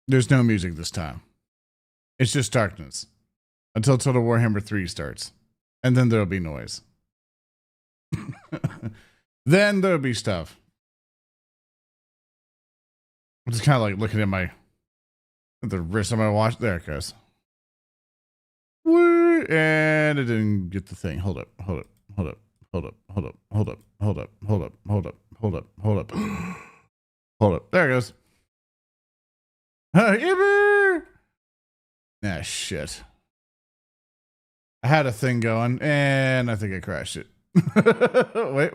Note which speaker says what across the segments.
Speaker 1: There's no music this time. It's just darkness until Total Warhammer 3 starts. And then there'll be noise. Then there'll be stuff. I'm just kind of like looking at the wrist of my watch. There it goes. Woo, and it didn't get the thing. Hold up. Hold up. Hold up. Hold up. Hold up. Hold up. Hold up. Hold up. Hold up. Hold up. Hold up. Hold up. There it goes. Ah, shit. I had a thing going, and I think I crashed it. Wait.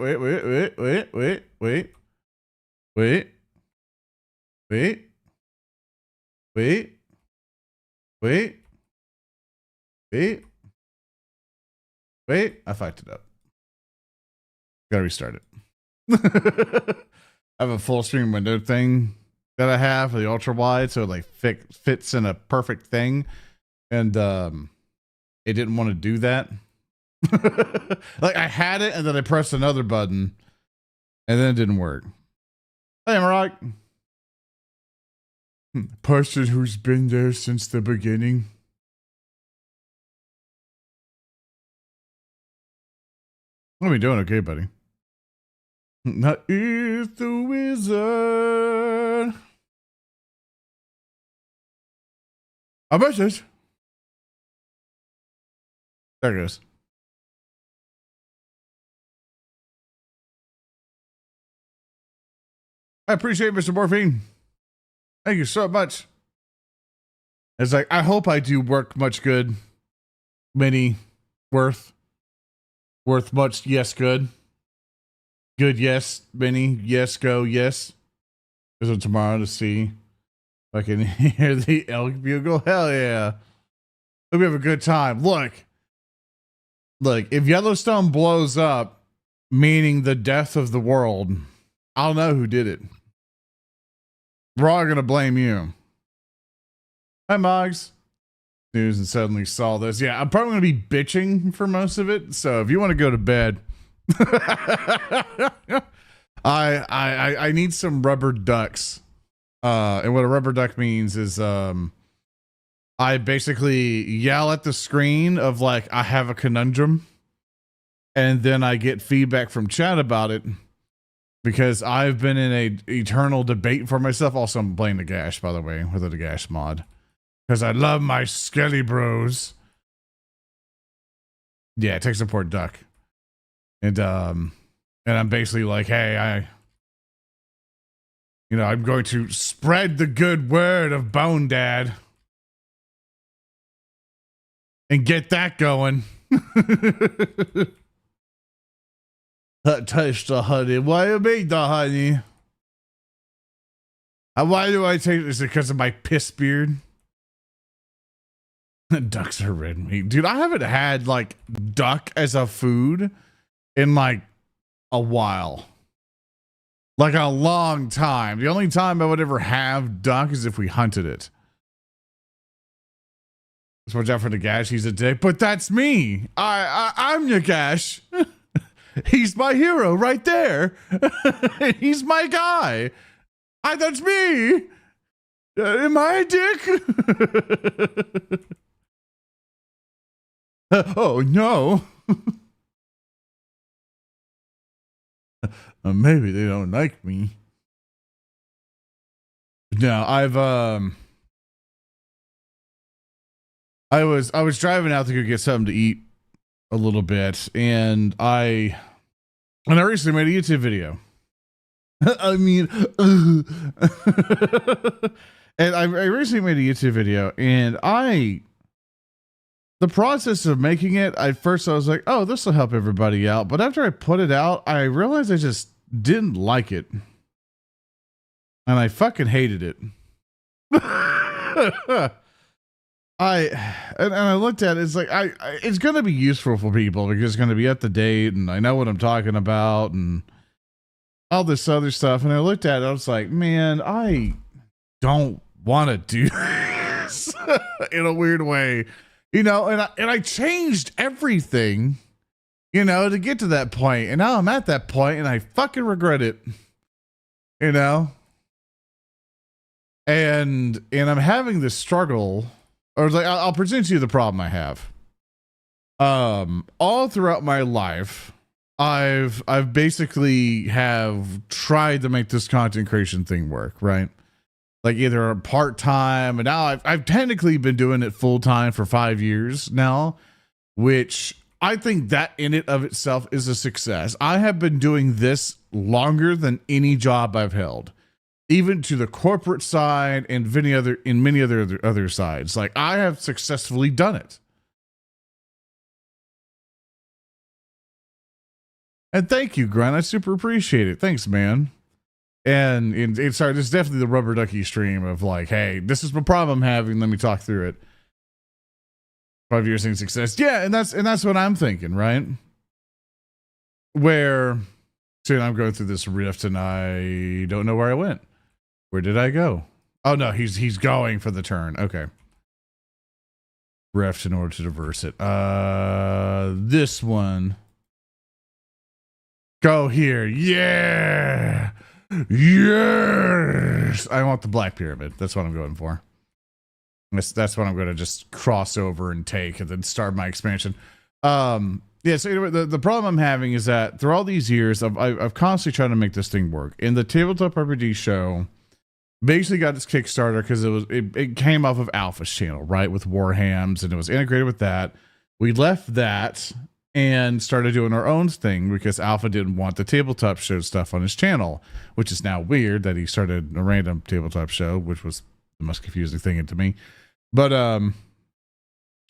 Speaker 1: I fucked it up. Gotta restart it. I have a full screen window thing that I have for the ultra wide, so it like fits in a perfect thing, and it didn't want to do that. Like I had it, and then I pressed another button, and then it didn't work. Hey, am I right? Person who's been there since the beginning. What are we doing? Okay, buddy. That is the wizard. A message. There it goes. I appreciate it, Mr. Morphine. Thank you so much. It's like, I hope I do work much good. Many worth much. Yes, good. Good, yes. Many, yes, go, yes. So tomorrow to see if I can hear the elk bugle. Hell yeah. Hope we have a good time. Look, if Yellowstone blows up, meaning the death of the world, I'll know who did it. We're all going to blame you. Hi, Moggs. News and suddenly saw this. Yeah, I'm probably going to be bitching for most of it. So if you want to go to bed, I need some rubber ducks. And what a rubber duck means is I basically yell at the screen of like I have a conundrum, and then I get feedback from chat about it. Because I've been in a eternal debate for myself. Also, I'm playing the Gash, by the way, with the Gash mod. Because I love my Skelly bros. Yeah, tech support duck. And I'm basically like, hey, I'm going to spread the good word of Bone Dad. And get that going. Taste the honey. Why you make the honey? Why do I take this? Because of my piss beard? Ducks are red meat. Dude, I haven't had like duck as a food in like a while. Like a long time. The only time I would ever have duck is if we hunted it. Let's watch out for the Gash. He's a dick. But that's me. I'm your Gash. He's my hero right there. He's my guy. That's me. Am I a dick? Oh, no. Maybe they don't like me. No, I was driving out to go get something to eat a little bit, and I recently made a YouTube video. I mean, and I recently made a YouTube video, and the process of making it, at first I was like, oh, this will help everybody out. But after I put it out, I realized I just didn't like it. And I fucking hated it. And I looked at it, it's like it's gonna be useful for people because it's gonna be up to date and I know what I'm talking about and all this other stuff. And I looked at it, I was like, man, I don't want to do this in a weird way, and I changed everything, to get to that point. And now I'm at that point and I fucking regret it, And I'm having this struggle, or like I'll present you the problem I have. All throughout my life, I've basically have tried to make this content creation thing work, right? Like either part time, and now I've technically been doing it full time for 5 years now, which I think that in it of itself is a success. I have been doing this longer than any job I've held, even to the corporate side and many other sides. Like I have successfully done it. And thank you, Grunt. I super appreciate it. Thanks, man. And it's sorry, this is definitely the rubber ducky stream of like, hey, this is the problem I'm having. Let me talk through it. 5 years in success. Yeah, and that's what I'm thinking, right? Where so I'm going through this rift and I don't know where I went. Where did I go? Oh no, he's going for the turn. Okay. Rift in order to traverse it. This one. Go here. Yeah. Yes. I want the Black Pyramid. That's what I'm going for. That's what I'm going to just cross over and take and then start my expansion. Yeah, so anyway, the problem I'm having is that through all these years, I've constantly tried to make this thing work. And the Tabletop RPG show basically got its Kickstarter because it came off of Alpha's channel, right? With Warhams, and it was integrated with that. We left that and started doing our own thing because Alpha didn't want the tabletop show stuff on his channel, which is now weird that he started a random tabletop show, which was the most confusing thing to me. But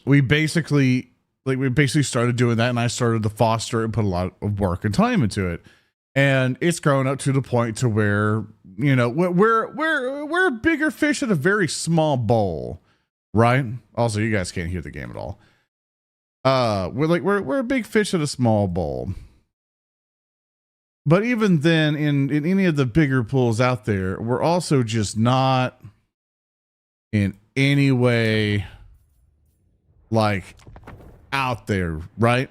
Speaker 1: we basically started doing that, and I started to foster and put a lot of work and time into it. And it's grown up to the point to where, you know, we're a bigger fish in a very small bowl, right? Also, you guys can't hear the game at all. We're a big fish in a small bowl. But even then, in any of the bigger pools out there, we're also just not in any way like out there, right?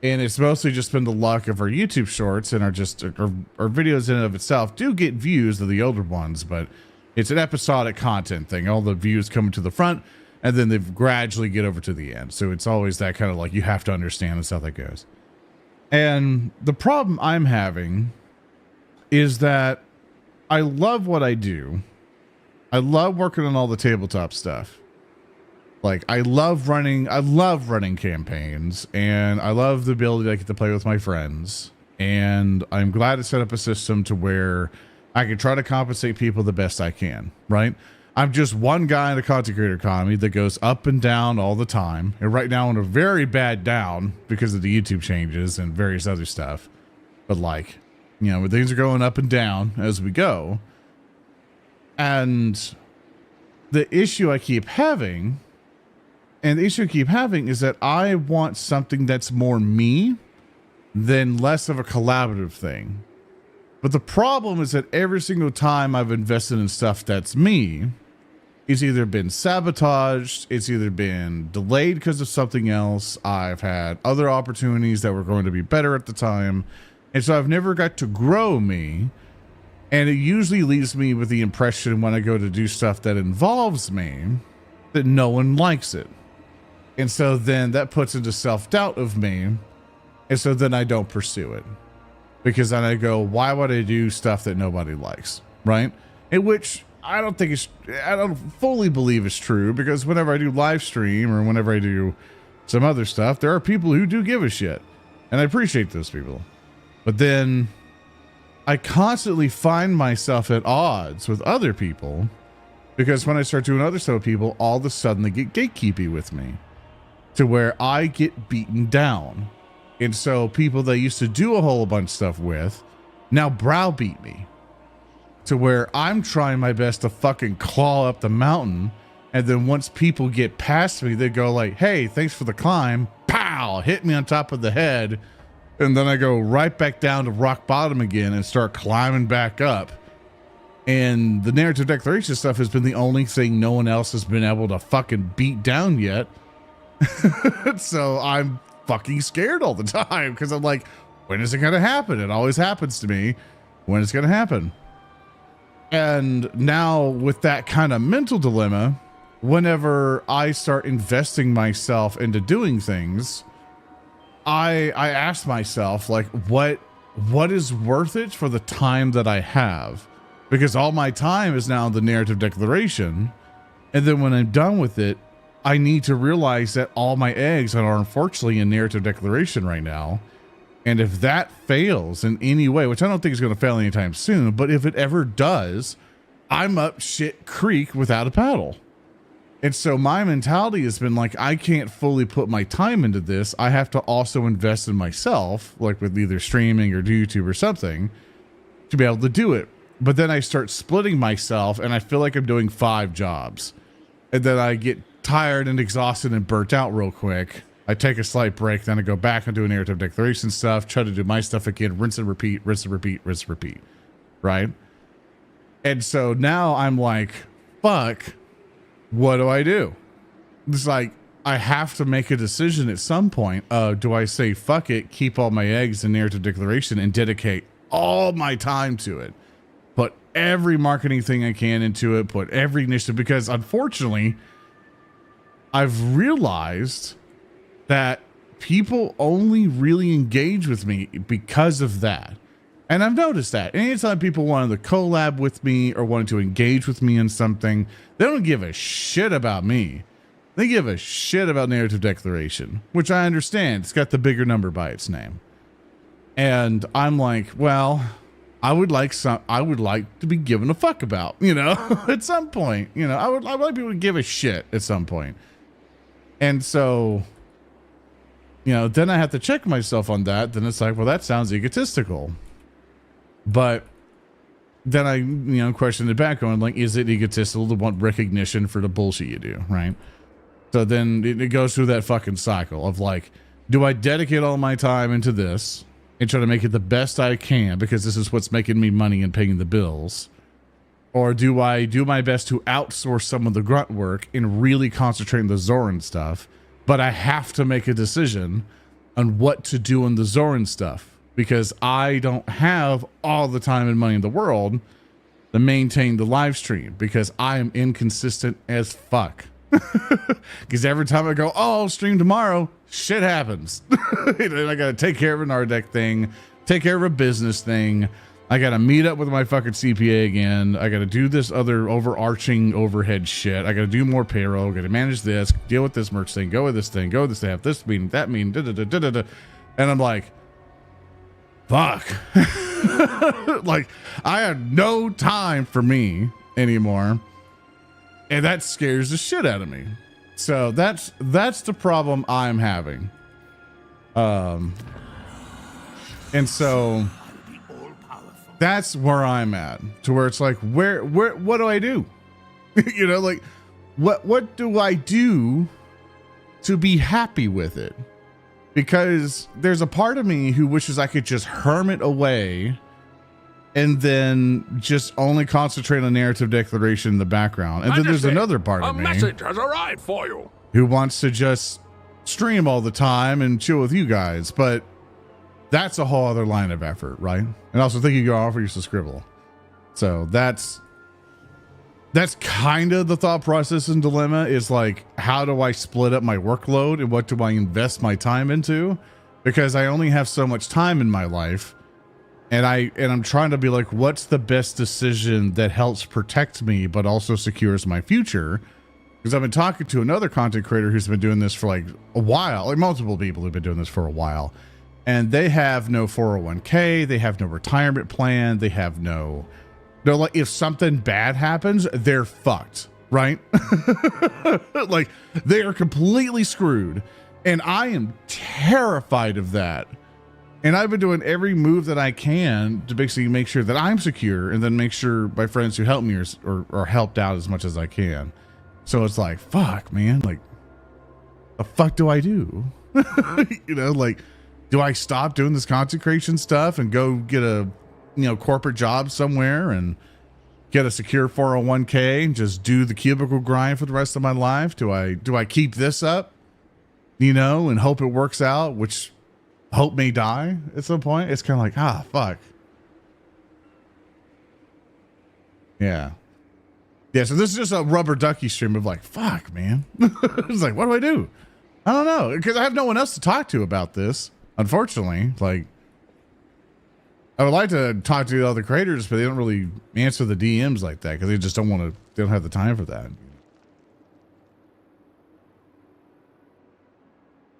Speaker 1: And it's mostly just been the luck of our YouTube shorts and our videos in and of itself do get views of the older ones, but it's an episodic content thing. All the views come to the front and then they gradually get over to the end. So it's always that kind of like, you have to understand that's how that goes. And the problem I'm having is that I love what I do. I love working on all the tabletop stuff. Like I love running campaigns, and I love the ability I get to play with my friends. And I'm glad to set up a system to where I can try to compensate people the best I can, right? I'm just one guy in a content creator economy that goes up and down all the time. And right now in a very bad down because of the YouTube changes and various other stuff. But like, you know, things are going up and down as we go. And the issue I keep having is that I want something that's more me than less of a collaborative thing. But the problem is that every single time I've invested in stuff that's me, it's either been sabotaged, it's either been delayed because of something else. I've had other opportunities that were going to be better at the time. And so I've never got to grow me. And it usually leaves me with the impression when I go to do stuff that involves me that no one likes it. And so then that puts into self-doubt of me. And so then I don't pursue it. Because then I go, why would I do stuff that nobody likes? Right? In which I don't fully believe is true, because whenever I do live stream or whenever I do some other stuff, there are people who do give a shit. And I appreciate those people. But then I constantly find myself at odds with other people, because when I start doing other stuff with people, all of a sudden they get gatekeepy with me to where I get beaten down. And so people that I used to do a whole bunch of stuff with now browbeat me to where I'm trying my best to fucking claw up the mountain. And then once people get past me, they go like, hey, thanks for the climb. Pow, hit me on top of the head. And then I go right back down to rock bottom again and start climbing back up. And the narrative declaration stuff has been the only thing no one else has been able to fucking beat down yet. So I'm fucking scared all the time because I'm like, when is it going to happen? It always happens to me. When is it going to happen? And now with that kind of mental dilemma, whenever I start investing myself into doing things, I ask myself, like, what is worth it for the time that I have? Because all my time is now the narrative declaration. And then when I'm done with it, I need to realize that all my eggs are unfortunately in narrative declaration right now. And if that fails in any way, which I don't think is going to fail anytime soon, but if it ever does, I'm up shit creek without a paddle. And so my mentality has been like, I can't fully put my time into this. I have to also invest in myself, like with either streaming or YouTube or something, to be able to do it. But then I start splitting myself and I feel like I'm doing 5 jobs. And then I get tired and exhausted and burnt out real quick. I take a slight break, then I go back and do narrative declaration stuff, try to do my stuff again, rinse and repeat, rinse and repeat, rinse and repeat. Right? And so now I'm like, fuck, what do I do? It's like, I have to make a decision at some point. Do I say, fuck it, keep all my eggs in narrative declaration and dedicate all my time to it? Put every marketing thing I can into it, put every initiative, because unfortunately, I've realized that people only really engage with me because of that. And I've noticed that anytime people wanted to collab with me or wanted to engage with me in something, they don't give a shit about me. They give a shit about narrative declaration, which I understand. It's got the bigger number by its name. And I'm like, well, I would like to be given a fuck about, at some point, I would like people to give a shit at some point. And so, then I have to check myself on that. Then it's like, well, that sounds egotistical. But then I, question it back on, like, is it egotistical to want recognition for the bullshit you do, right? So then it goes through that fucking cycle of like, do I dedicate all my time into this and try to make it the best I can because this is what's making me money and paying the bills? Or do I do my best to outsource some of the grunt work and really concentrate on the Zoran stuff? But I have to make a decision on what to do on the Zoran stuff because I don't have all the time and money in the world to maintain the live stream because I am inconsistent as fuck. Because every time I go, oh, I'll stream tomorrow, shit happens. And I gotta take care of an RDEC thing, take care of a business thing. I gotta meet up with my fucking CPA again. I gotta do this other overarching overhead shit. I gotta do more payroll, gotta manage this, deal with this merch thing, go with this thing, go with this thing, have this meeting, that meeting, da-da-da-da-da-da. And I'm like, fuck. Like, I have no time for me anymore. And that scares the shit out of me. So that's the problem I'm having. And so that's where I'm at, to where it's like, where what do I do? Like what do I do to be happy with it? Because there's a part of me who wishes I could just hermit away and then just only concentrate on narrative declaration in the background. And then there's another part of me,
Speaker 2: a message has arrived for you,
Speaker 1: who wants to just stream all the time and chill with you guys. But that's a whole other line of effort, right? And also think you can offer you to Scribble. So that's kind of the thought process and dilemma, is like, how do I split up my workload and what do I invest my time into? Because I only have so much time in my life. And I'm trying to be like, what's the best decision that helps protect me, but also secures my future? Because I've been talking to another content creator who's been doing this for like a while, like multiple people who've been doing this for a while. And they have no 401k. They have no retirement plan. They have they're like, if something bad happens, they're fucked, right? Like, they are completely screwed. And I am terrified of that. And I've been doing every move that I can to basically make sure that I'm secure, and then make sure my friends who help me are helped out as much as I can. So it's like, fuck, man, like, the fuck do I do? Like, do I stop doing this content creation stuff and go get a, corporate job somewhere and get a secure 401k and just do the cubicle grind for the rest of my life? Do I keep this up, and hope it works out, which hope may die at some point? It's kind of like, fuck. Yeah. Yeah, so this is just a rubber ducky stream of like, fuck, man. It's like, what do I do? I don't know, because I have no one else to talk to about this, unfortunately. Like, I would like to talk to the other creators, but they don't really answer the DMs like that because they just don't want to, they don't have the time for that.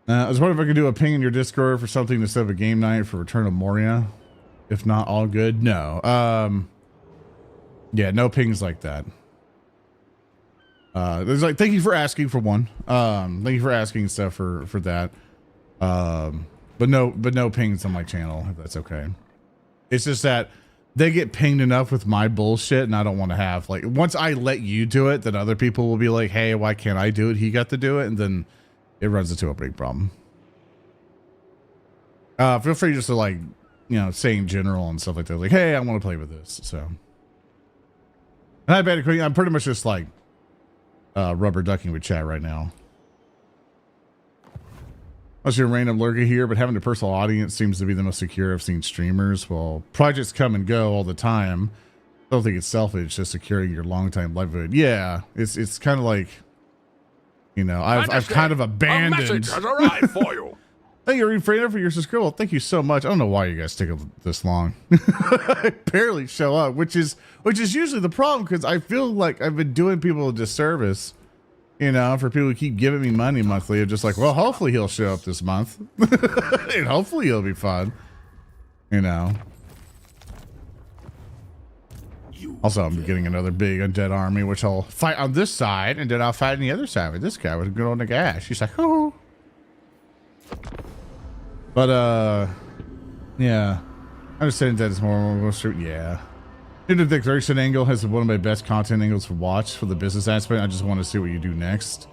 Speaker 1: I was wondering if I could do a ping in your Discord for something instead of a game night for Return of Moria. If not, all good. No. Yeah, no pings like that. There's like, thank you for asking for one. Thank you for asking stuff for that. But no pings on my channel, if that's okay. It's just that they get pinged enough with my bullshit, and I don't want to have, like, once I let you do it, then other people will be like, hey, why can't I do it? He got to do it, and then it runs into a big problem. Feel free just to, like, you know, say in general and stuff like that, like, hey, I want to play with this. So, and I bet I'm pretty much just like rubber ducking with chat right now. Unless you're a random lurker here, but having a personal audience seems to be the most secure I've seen streamers. Well, projects come and go all the time. I don't think it's selfish, just securing your long-time livelihood. Yeah, it's kind of like, you know, I've kind of abandoned.
Speaker 2: A message has arrived for you.
Speaker 1: Thank you, Refrainer, for your subscribe. Thank you so much. I don't know why you guys take this long. I barely show up, which is usually the problem, because I feel like I've been doing people a disservice. You know, for people who keep giving me money monthly, I'm just like, well, hopefully he'll show up this month. And hopefully he'll be fun. You know. Also, I'm getting another big undead army, which I'll fight on this side, and then I'll fight on the other side with this guy with a good old Nagash. He's like, oh. But, yeah. I'm just saying that it's more, yeah. The declaration angle has one of my best content angles to watch for the business aspect. I just want to see what you do next.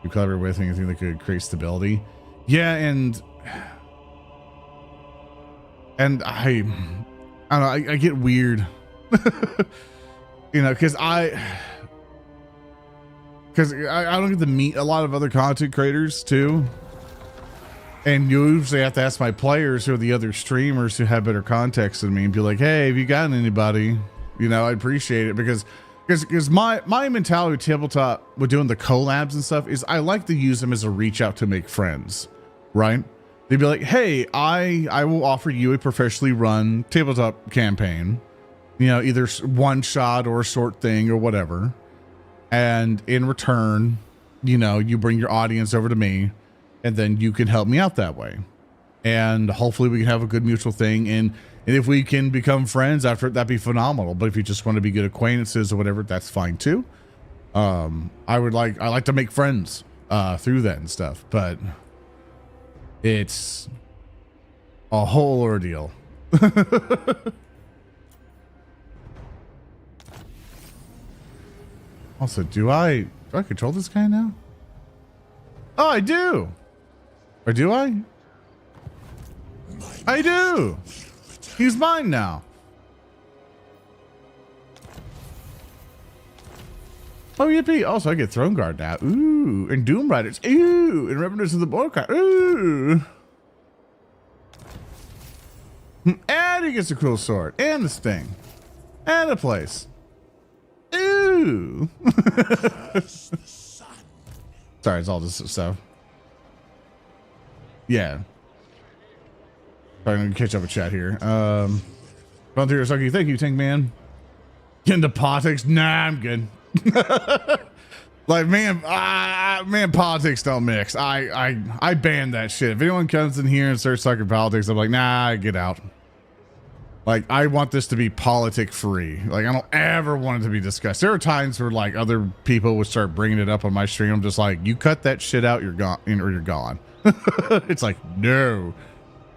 Speaker 1: You collaborate with anything that could create stability. Yeah, and I don't know, I get weird. You know, because I don't get to meet a lot of other content creators too. And you usually have to ask my players or the other streamers who have better context than me and be like, hey, have you gotten anybody? You know, I appreciate it because my mentality with tabletop with doing the collabs and stuff is I like to use them as a reach out to make friends, right? They'd be like, hey, I will offer you a professionally run tabletop campaign, you know, either one shot or a short thing or whatever. And in return, you know, you bring your audience over to me and then you can help me out that way. And hopefully we can have a good mutual thing. And if we can become friends after it, that'd be phenomenal. But if you just want to be good acquaintances or whatever, that's fine too. I like to make friends through that and stuff, but it's a whole ordeal. Also, do I control this guy now? Oh, I do. Or do I? I do. He's mine now. Oh, yippee. Also, I get Throne Guard now. Ooh. And Doom Riders. Ooh. And Revenants of the Borkar. Ooh. And he gets a cool sword. And the Sting. And a place. Ooh. Sorry, it's all this stuff. Yeah. I'm gonna catch up with chat here. Volunteer Sucky, thank you, Tank Man. Get into politics? Nah, I'm good. Like, man, politics don't mix. I ban that shit. If anyone comes in here and starts talking politics, I'm like, nah, get out. Like, I want this to be politic free. Like, I don't ever want it to be discussed. There are times where, like, other people would start bringing it up on my stream. I'm just like, you cut that shit out, you're gone, or you're gone. It's like, no.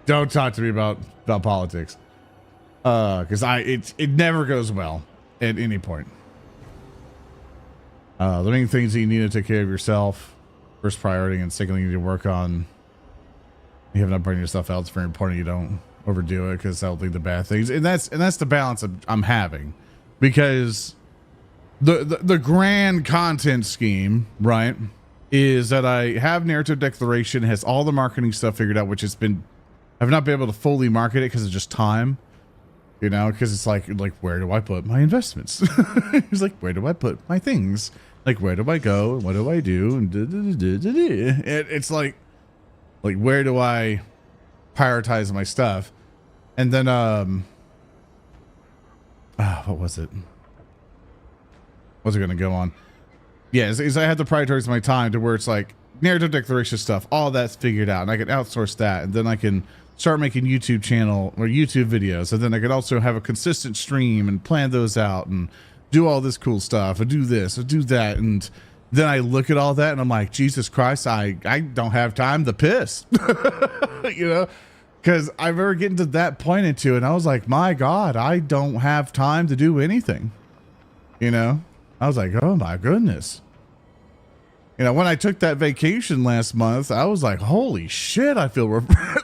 Speaker 1: Don't talk to me about politics, because it never goes well at any point. Learning things that you need to take care of yourself, first priority, and secondly, you need to work on. You have not burning yourself out. It's very important you don't overdo it because that'll lead to bad things, and that's the balance I'm having, because the grand content scheme, right, is that I have narrative declaration, has all the marketing stuff figured out, which has been. I've not been able to fully market it because of just time. you know, because it's like where do I put my investments? He's like, where do I put my things? Like, where do I go? What do I do? And it's like where do I prioritize my stuff? And then what was it? What's it gonna go on? Yeah, is I had to prioritize my time to where it's like narrative declaration stuff, all that's figured out, and I can outsource that, and then I can start making YouTube channel or YouTube videos, and then I could also have a consistent stream and plan those out and do all this cool stuff and do this and do that. And then I look at all that and I'm like, Jesus Christ, I don't have time to piss. You know, because I remember getting to that point into it and I was like, my God, I don't have time to do anything. You know, I was like, oh my goodness. You know, when I took that vacation last month, I was like, holy shit, I feel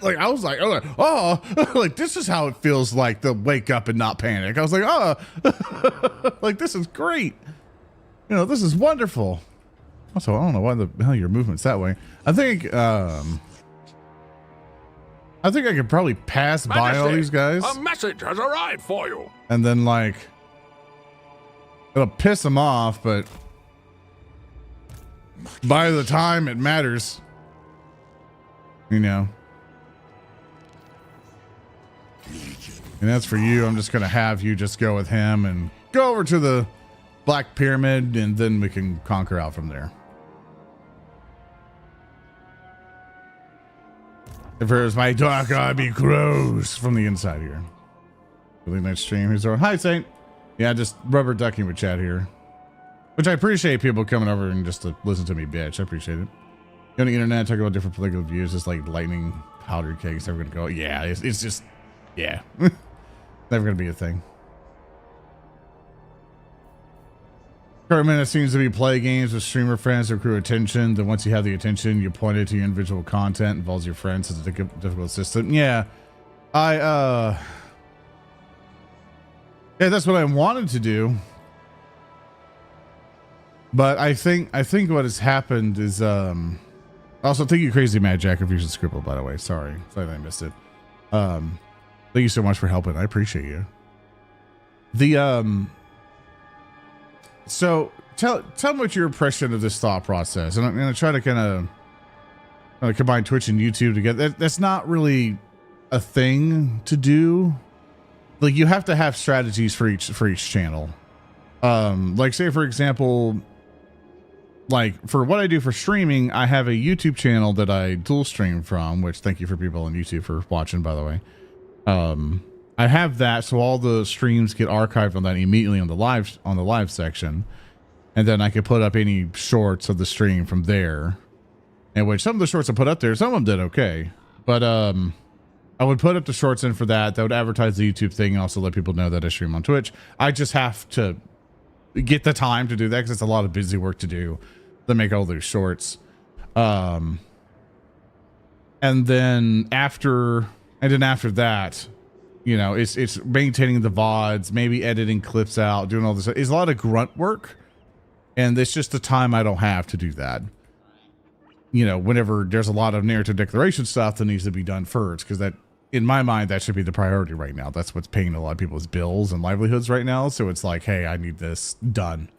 Speaker 1: like, I was like, oh, like this is how it feels like to wake up and not panic. I was like, oh, like this is great. You know, this is wonderful. Also, I don't know why the hell your movement's that way. I think I could probably pass by all these guys.
Speaker 2: A message has arrived for you.
Speaker 1: And then like, it'll piss them off, but by the time it matters, you know. And that's for you. I'm just going to have you just go with him and go over to the Black Pyramid, and then we can conquer out from there. If there's my dark eye be gross from the inside here. Really nice stream. He's over. Hi, Saint. Yeah, just rubber ducking with chat here. Which I appreciate people coming over and just to listen to me, bitch. I appreciate it. On the internet, talking about different political views, just like lightning powdered cakes. Never gonna go. Yeah, it's just, yeah, never gonna be a thing. Current minute seems to be play games with streamer friends to accrue attention. Then once you have the attention, you point it to your individual content, involves your friends. It's a difficult system. Yeah, yeah, that's what I wanted to do. But I think what has happened is also thank you, Crazy Mad Jack, if you should scribble, by the way. Sorry that I missed it. Thank you so much for helping. I appreciate you. So tell me what your impression of this thought process, and I'm gonna try to kind of combine Twitch and YouTube together. That's not really a thing to do. Like you have to have strategies for each channel. Like say for example, like for what I do for streaming, I have a YouTube channel that I dual stream from, which thank you for people on YouTube for watching, by the way. I have that, so all the streams get archived on that immediately on the live section, and then I could put up any shorts of the stream from there. And which some of the shorts I put up there, some of them did okay, but I would put up the shorts in for that. That would advertise the YouTube thing and also let people know that I stream on Twitch. I just have to get the time to do that because it's a lot of busy work to do to make all those shorts. And then after that, you know, it's maintaining the VODs, maybe editing clips out, doing all this. It's a lot of grunt work, and it's just the time I don't have to do that. You know, whenever there's a lot of narrative declaration stuff that needs to be done first, because that, in my mind, that should be the priority right now. That's what's paying a lot of people's bills and livelihoods right now. So it's like, hey, I need this done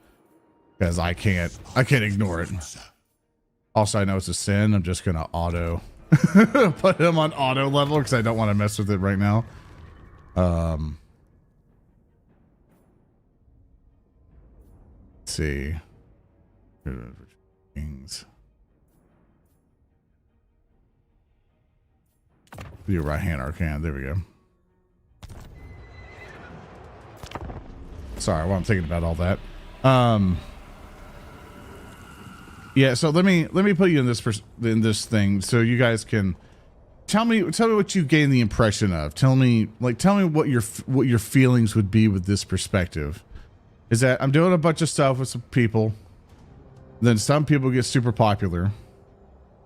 Speaker 1: because I can't ignore it. Also, I know it's a sin. I'm just gonna auto put him on auto level because I don't want to mess with it right now. Let's see. Things. Your right hand arcane. There we go. Sorry, while I'm thinking about all that. Yeah, so let me put you in this thing so you guys can tell me what you gain the impression of. Tell me what your feelings would be with this perspective. Is that I'm doing a bunch of stuff with some people, then some people get super popular,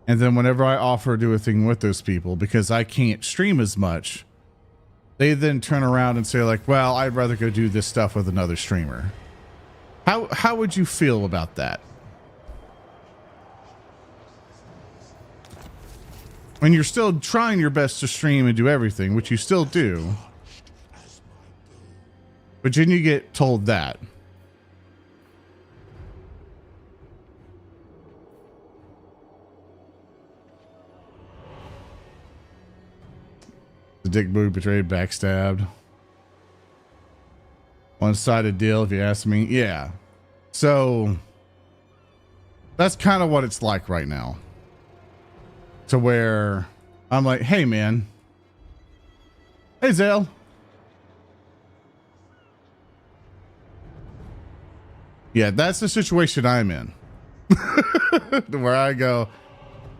Speaker 1: and then whenever I offer to do a thing with those people, because I can't stream as much, they then turn around and say like, well, I'd rather go do this stuff with another streamer. How would you feel about that? And you're still trying your best to stream and do everything, which you still do. But then you get told that. The dick move, betrayed, backstabbed. One-sided deal, if you ask me. Yeah. So that's kind of what it's like right now. To where I'm like, hey man. Hey Zale. Yeah, that's the situation I'm in. Where I go,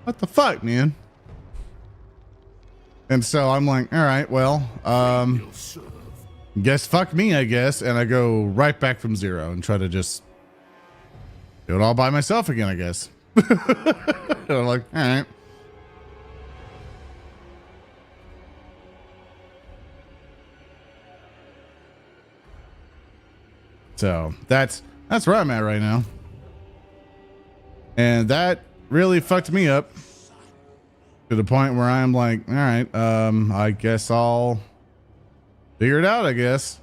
Speaker 1: what the fuck, man? And so I'm like, all right, well, guess fuck me, I guess. And I go right back from zero and try to just do it all by myself again, I guess. And I'm like, all right. So that's where I'm at right now. And that really fucked me up to the point where I'm like, all right, I guess I'll figure it out, I guess.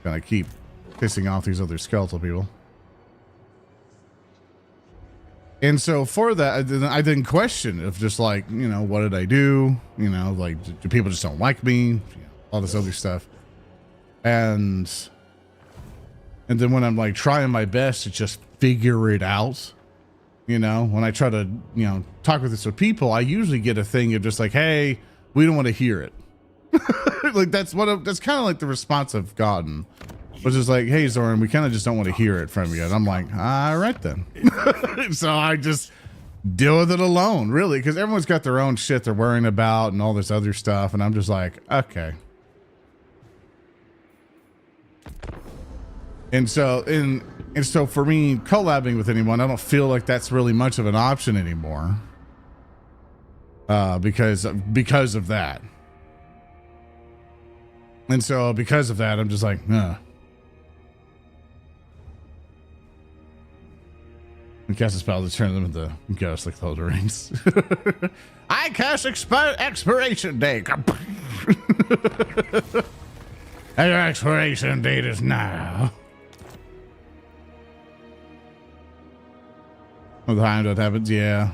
Speaker 1: Gonna keep pissing off these other skeletal people. And so for that, I didn't question if just like, you know, what did I do? You know, like, do people just don't like me? You know, all this other stuff. And then when I'm like trying my best to just figure it out, you know, when I try to, you know, talk with this with people, I usually get a thing of just like, hey, we don't want to hear it. Like that's kind of like the response I've gotten, which is like, hey Zoran, we kind of just don't want to hear it from you. And I'm like, all right then. So I just deal with it alone, really, because everyone's got their own shit they're worrying about and all this other stuff. And I'm just like, okay. And so for me, collabing with anyone, I don't feel like that's really much of an option anymore. Because of that. And so because of that, I'm just like, I cast a spell to turn them into ghosts like the Lord of the Rings. I cast expiration date. And your expiration date is now. All the time that happens, yeah.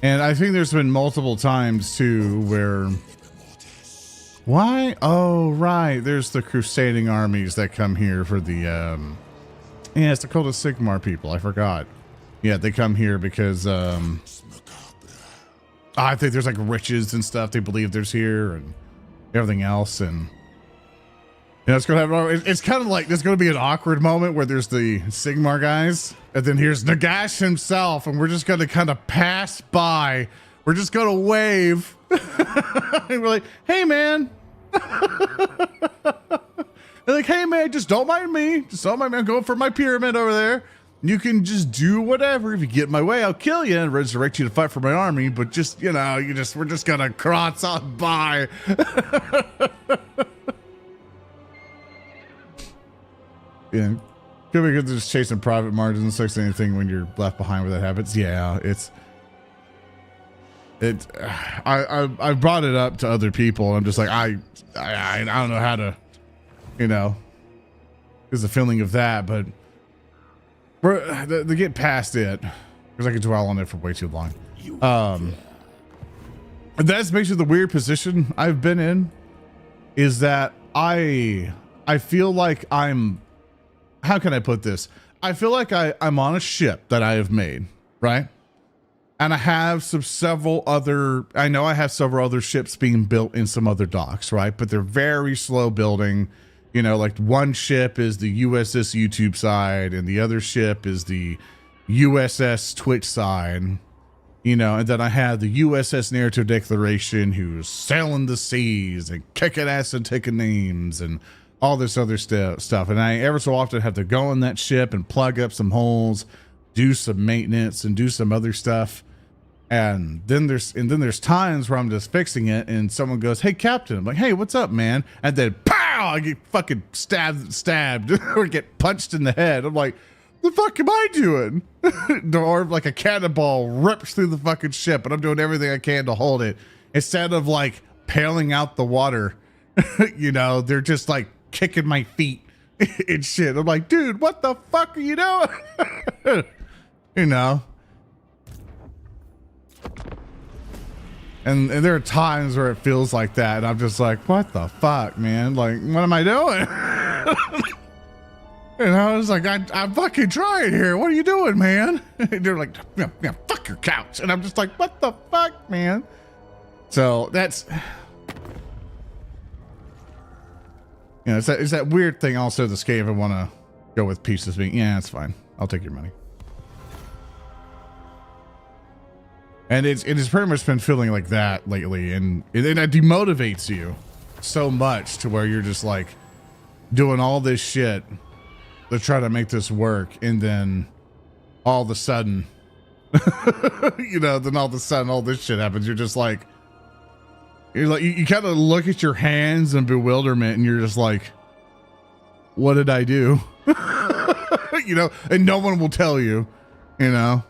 Speaker 1: And I think there's been multiple times too where why? Oh, right. There's the crusading armies that come here for the yeah, it's the Cult of Sigmar people. I forgot. Yeah, they come here because I think there's like riches and stuff they believe there's here and everything else. And you know, it's gonna have, it's kind of like there's gonna be an awkward moment where there's the Sigmar guys, and then here's Nagash himself, and we're just gonna kind of pass by. We're just gonna wave. And we're like, hey man. They're like, hey man, just don't mind me. Just don't mind me. I'm going for my pyramid over there. You can just do whatever. If you get in my way, I'll kill you and resurrect you to fight for my army. But just, you know, we're just gonna cross on by. Yeah, could be good to just chasing profit margins, such anything when you're left behind where that happens. Yeah, I brought it up to other people. And I'm just like, I don't know how to, you know, there's a feeling of that, but to get past it, because I could dwell on it for way too long. That's basically the weird position I've been in, is that I feel like how can I put this? I feel like I'm on a ship that I have made, right? And I have several other ships being built in some other docks, right? But they're very slow building. You know, like one ship is the USS YouTube side and the other ship is the USS Twitch side, you know, and then I have the USS Narrative Declaration who's sailing the seas and kicking ass and taking names and all this other stuff. And I ever so often have to go on that ship and plug up some holes, do some maintenance and do some other stuff. And then there's times where I'm just fixing it and someone goes, hey Captain, I'm like, hey, what's up, man? And then pow, I get fucking stabbed or get punched in the head. I'm like, The fuck am I doing? Or like a cannonball rips through the fucking ship, and I'm doing everything I can to hold it. Instead of like paling out the water, you know, they're just like kicking my feet and shit. I'm like, dude, what the fuck are you doing? You know. And there are times where it feels like that, and I'm just like, what the fuck, man? Like, what am I doing? And I was like, I'm fucking trying here. What are you doing, man? And they're like, yeah, fuck your couch. And I'm just like, what the fuck, man? So that's, you know, it's that weird thing also the Skaven want to go with pieces being, yeah, it's fine. I'll take your money. And it has pretty much been feeling like that lately. And it demotivates you so much to where you're just like doing all this shit to try to make this work, and then all of a sudden, you know, then all of a sudden all this shit happens. You're like, you kind of look at your hands in bewilderment, and you're just like, what did I do? You know, and no one will tell you, you know.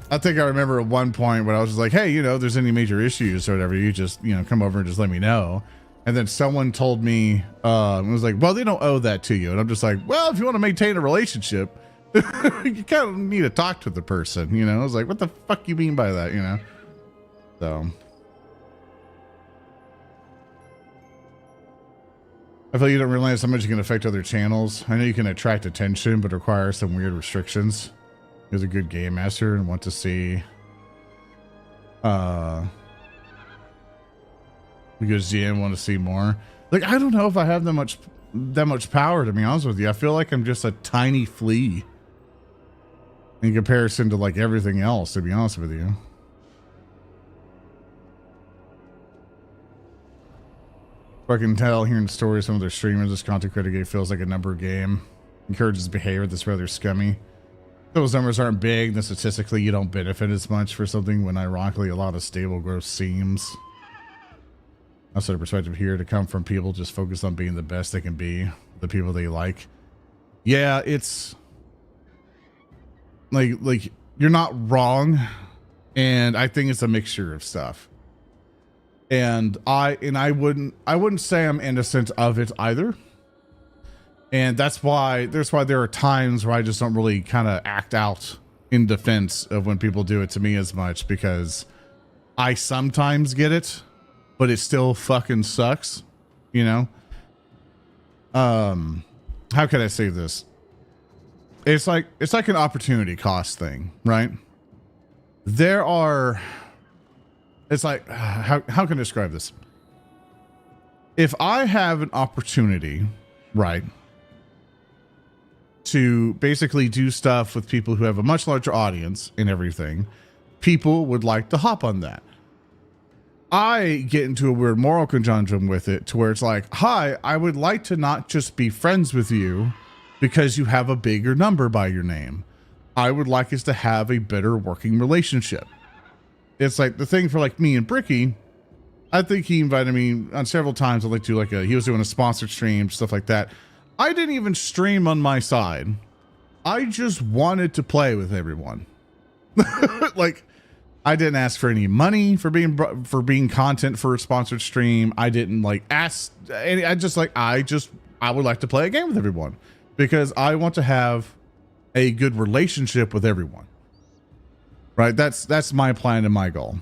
Speaker 1: I think I remember at one point when I was just like, hey, you know, if there's any major issues or whatever, you just, you know, come over and just let me know. And then someone told me, it was like, well, they don't owe that to you. And I'm just like, well, if you want to maintain a relationship, you kind of need to talk to the person, you know? I was like, what the fuck you mean by that, you know? So I feel you don't realize how much you can affect other channels. I know you can attract attention, but require some weird restrictions. You're a good game master and want to see, because GM want to see more. Like, I don't know if I have that much power, to be honest with you. I feel like I'm just a tiny flea in comparison to like everything else, to be honest with you. I can tell hearing stories from other streamers, this content creator game feels like a number game. Encourages behavior that's rather scummy. Those numbers aren't big, then statistically you don't benefit as much for something when ironically a lot of stable growth seems. Also, the perspective here to come from people just focused on being the best they can be, the people they like. Yeah, it's like you're not wrong, and I think it's a mixture of stuff. And I wouldn't say I'm innocent of it either. And that's why there are times where I just don't really kind of act out in defense of when people do it to me as much, because I sometimes get it, but it still fucking sucks, you know? How can I say this? It's like an opportunity cost thing, right? It's like, how can I describe this? If I have an opportunity, right, to basically do stuff with people who have a much larger audience and everything, people would like to hop on that. I get into a weird moral conundrum with it to where it's like, hi, I would like to not just be friends with you because you have a bigger number by your name. I would like us to have a better working relationship. It's like the thing for like me and Bricky. I think he invited me on several times. I'd like to he was doing a sponsored stream, stuff like that. I didn't even stream on my side. I just wanted to play with everyone. Like, I didn't ask for any money for being content for a sponsored stream. I didn't like ask any, I would like to play a game with everyone because I want to have a good relationship with everyone. Right? That's my plan and my goal.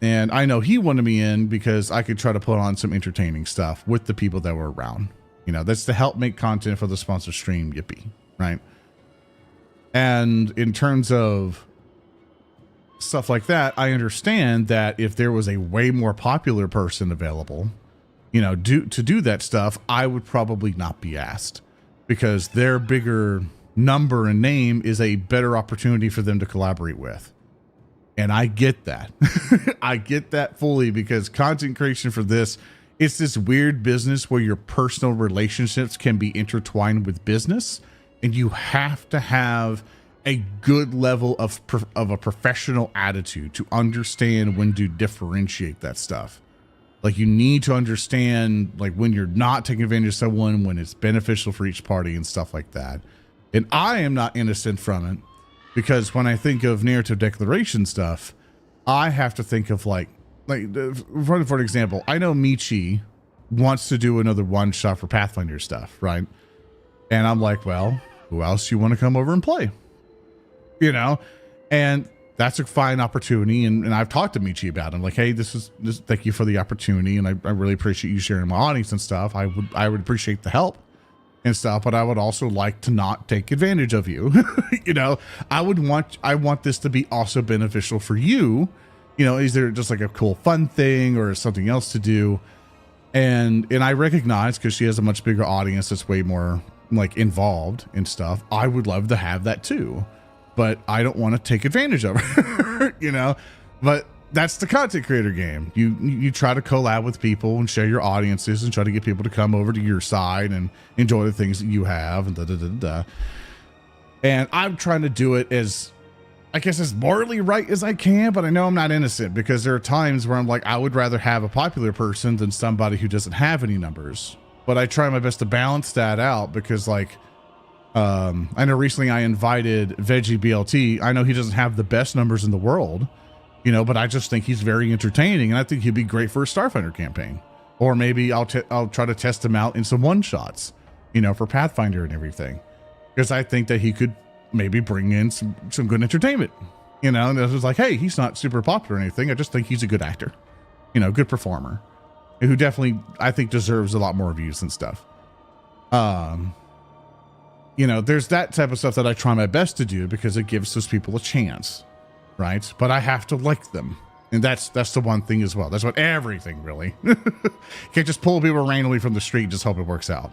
Speaker 1: And I know he wanted me in because I could try to put on some entertaining stuff with the people that were around. You know, that's to help make content for the sponsored stream, yippee, right? And in terms of stuff like that, I understand that if there was a way more popular person available, you know, to do that stuff, I would probably not be asked because their bigger number and name is a better opportunity for them to collaborate with. And I get that. I get that fully because content creation for this, it's this weird business where your personal relationships can be intertwined with business, and you have to have a good level of a professional attitude to understand when to differentiate that stuff. Like, you need to understand like when you're not taking advantage of someone, when it's beneficial for each party and stuff like that. And I am not innocent from it because when I think of narrative declaration stuff, I have to think of like for example, I know Michi wants to do another one shot for Pathfinder stuff, right? And I'm like, well, who else you want to come over and play? You know, and that's a fine opportunity. And I've talked to Michi about it. I'm like, hey, this thank you for the opportunity. And I really appreciate you sharing my audience and stuff. I would appreciate the help and stuff, but I would also like to not take advantage of you. You know, I want this to be also beneficial for you. You know, is there just like a cool fun thing or something else to do? And I recognize, because she has a much bigger audience that's way more like involved in stuff, I would love to have that too, but I don't want to take advantage of her. You know, but that's the content creator game. You try to collab with people and share your audiences and try to get people to come over to your side and enjoy the things that you have and and I'm trying to do it as, I guess, as morally right as I can, but I know I'm not innocent, because there are times where I'm like, I would rather have a popular person than somebody who doesn't have any numbers. But I try my best to balance that out, because like, I know recently I invited Veggie BLT. I know he doesn't have the best numbers in the world, you know, but I just think he's very entertaining, and I think he'd be great for a Starfinder campaign. Or maybe I'll try to test him out in some one-shots, you know, for Pathfinder and everything, because I think that he could maybe bring in some good entertainment, you know. And it was like, hey, he's not super popular or anything. I just think he's a good actor, you know, good performer, who definitely, I think, deserves a lot more views and stuff. You know, there's that type of stuff that I try my best to do, because it gives those people a chance, right? But I have to like them. And that's the one thing as well. That's what everything really. You can't just pull people randomly from the street and just hope it works out.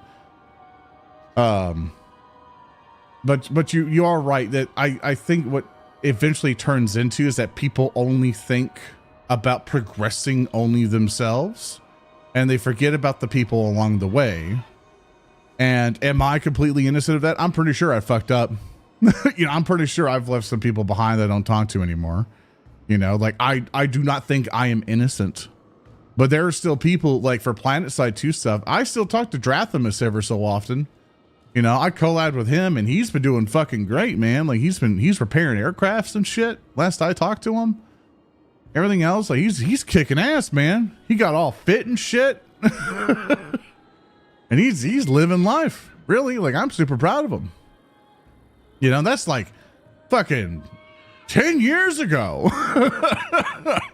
Speaker 1: But you are right that I think what eventually turns into is that people only think about progressing only themselves, and they forget about the people along the way. And am I completely innocent of that? I'm pretty sure I fucked up. You know, I'm pretty sure I've left some people behind that I don't talk to anymore. You know, like I do not think I am innocent, but there are still people, like for PlanetSide 2 stuff, I still talk to Drathamus ever so often. You know, I collabed with him and he's been doing fucking great, man. Like he's repairing aircrafts and shit. Last I talked to him, everything else, like he's kicking ass, man. He got all fit and shit. And he's living life, really. Like, I'm super proud of him. You know, that's like fucking 10 years ago.